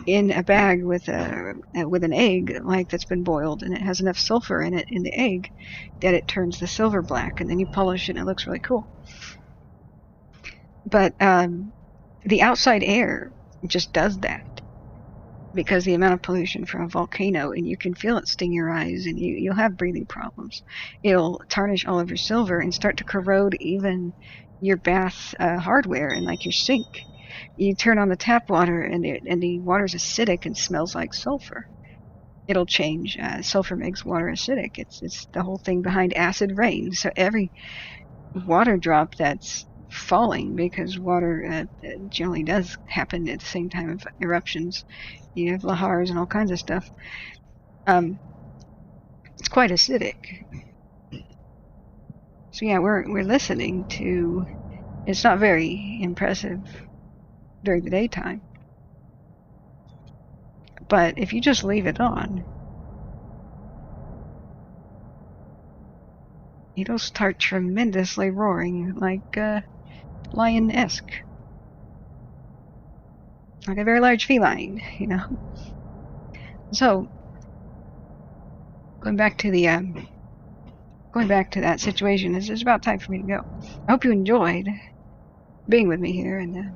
in a bag with an egg like that's been boiled, and it has enough sulfur in it in the egg that it turns the silver black, and then you polish it and it looks really cool. But the outside air just does that, because the amount of pollution from a volcano, and you can feel it sting your eyes, and you'll have breathing problems. It'll tarnish all of your silver and start to corrode even your bath hardware and like your sink. You turn on the tap water and the water's acidic and smells like sulfur. It'll change. Sulfur makes water acidic. It's the whole thing behind acid rain. So every water drop that's falling, because water generally does happen at the same time of eruptions. You have lahars and all kinds of stuff. It's quite acidic. So yeah, we're listening to. It's not very impressive during the daytime, but if you just leave it on, it'll start tremendously roaring, like lion-esque. Like a very large feline, So, going back to that situation, it's about time for me to go. I hope you enjoyed being with me here, and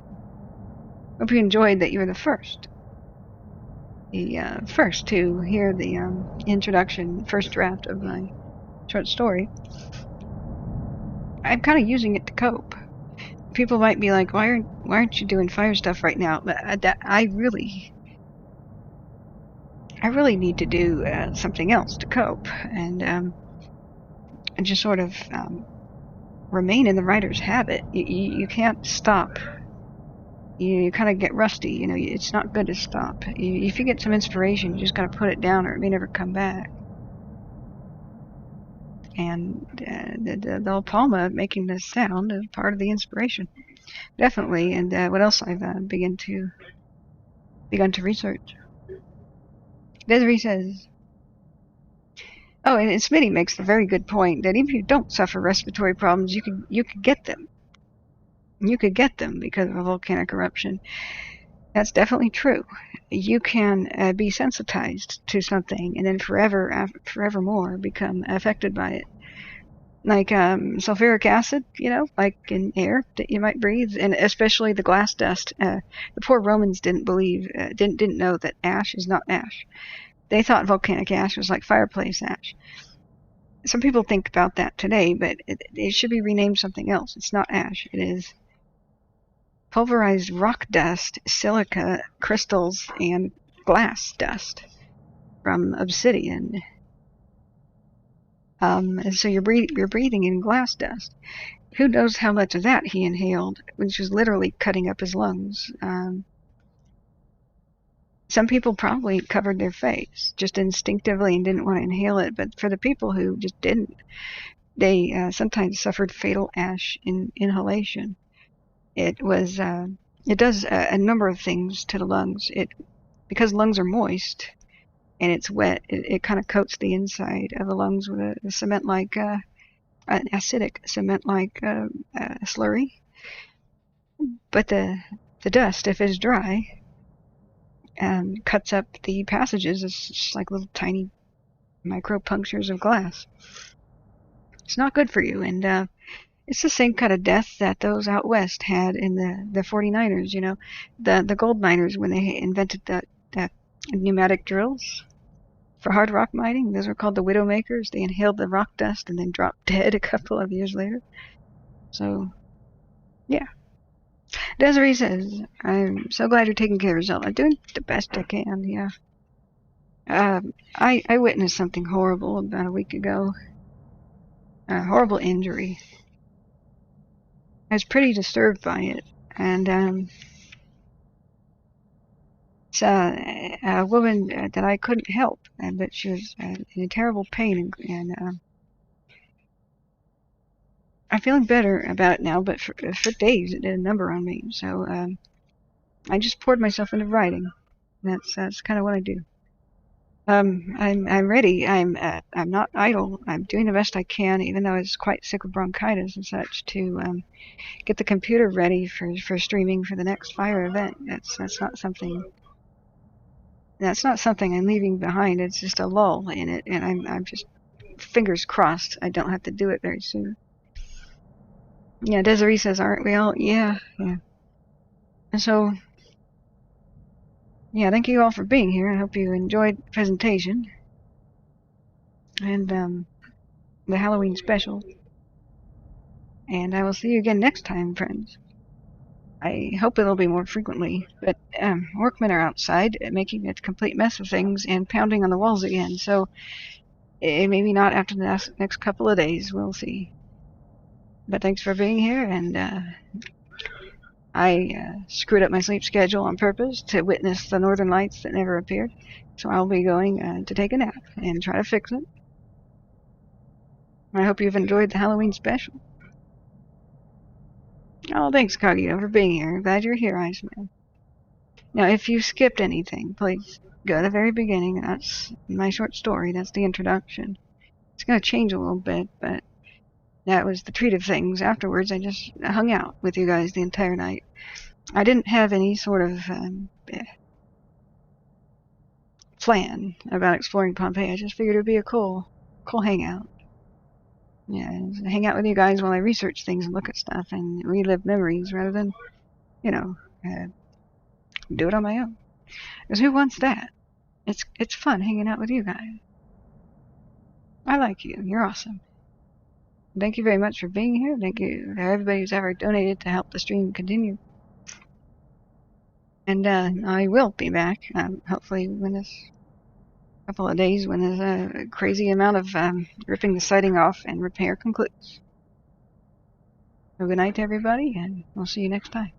hope you enjoyed that you were the first. first to hear the introduction, first draft of my short story, I'm kind of using it to cope. People might be like, why aren't you doing fire stuff right now? But I really need to do something else to cope, and just sort of remain in the writer's habit. You can't stop. You kind of get rusty. You know, it's not good to stop. If you get some inspiration, you just got to put it down, or it may never come back. And the old Palma making this sound is part of the inspiration, definitely. And what else I've begun to research. Desiree says, oh, and Smitty makes the very good point that even if you don't suffer respiratory problems, you could get them. You could get them because of a volcanic eruption. That's definitely true. You can be sensitized to something and then forevermore become affected by it. Like sulfuric acid, you know, like in air that you might breathe, and especially the glass dust. The poor Romans didn't know that ash is not ash. They thought volcanic ash was like fireplace ash. Some people think about that today, but it should be renamed something else. It's not ash. It is pulverized rock dust, silica crystals, and glass dust from obsidian. And so you're breathing in glass dust. Who knows how much of that he inhaled, which was literally cutting up his lungs. Some people probably covered their face just instinctively and didn't want to inhale it, but for the people who just didn't, they sometimes suffered fatal ash inhalation. It does a number of things to the lungs. Because lungs are moist and it's wet, it kind of coats the inside of the lungs with a cement-like, an acidic cement-like slurry. But the dust, if it's dry, cuts up the passages. It's just like little tiny micro punctures of glass. It's not good for you, and it's the same kind of death that those out west had in the 49ers, you know, the gold miners when they invented that pneumatic drills for hard rock mining. Those were called the Widowmakers. They inhaled the rock dust and then dropped dead a couple of years later. So, yeah. Desiree says, I'm so glad you're taking care of yourself. I'm doing the best I can, yeah. I witnessed something horrible about a week ago. A horrible injury. I was pretty disturbed by it. And it's a woman that I couldn't help, but she was in terrible pain, and I'm feeling better about it now, but for days it did a number on me. So I just poured myself into writing. That's kind of what I do. I'm ready. I'm not idle. I'm doing the best I can, even though I was quite sick with bronchitis and such, to get the computer ready for streaming for the next fire event. That's not something I'm leaving behind. It's just a lull in it, and I'm just fingers crossed I don't have to do it very soon. Yeah, Desiree says, aren't we all? Yeah. And so, yeah, thank you all for being here. I hope you enjoyed the presentation and the Halloween special. And I will see you again next time, friends. I hope it'll be more frequently, but workmen are outside making a complete mess of things and pounding on the walls again, so maybe not after the next couple of days. We'll see. But thanks for being here, and I screwed up my sleep schedule on purpose to witness the northern lights that never appeared, so I'll be going to take a nap and try to fix it. I hope you've enjoyed the Halloween special. Oh, thanks, Cogito, for being here. Glad you're here, Iceman. Now, if you skipped anything, please go to the very beginning. That's my short story. That's the introduction. It's going to change a little bit, but that was the treat of things. Afterwards, I just hung out with you guys the entire night. I didn't have any sort of plan about exploring Pompeii. I just figured it would be a cool hangout. Yeah, hang out with you guys while I research things and look at stuff and relive memories rather than, do it on my own. Because who wants that? It's fun hanging out with you guys. I like you. You're awesome. Thank you very much for being here. Thank you to everybody who's ever donated to help the stream continue. And I will be back, hopefully when this couple of days, when this crazy amount of ripping the siding off and repair concludes. So good night to everybody, and we'll see you next time.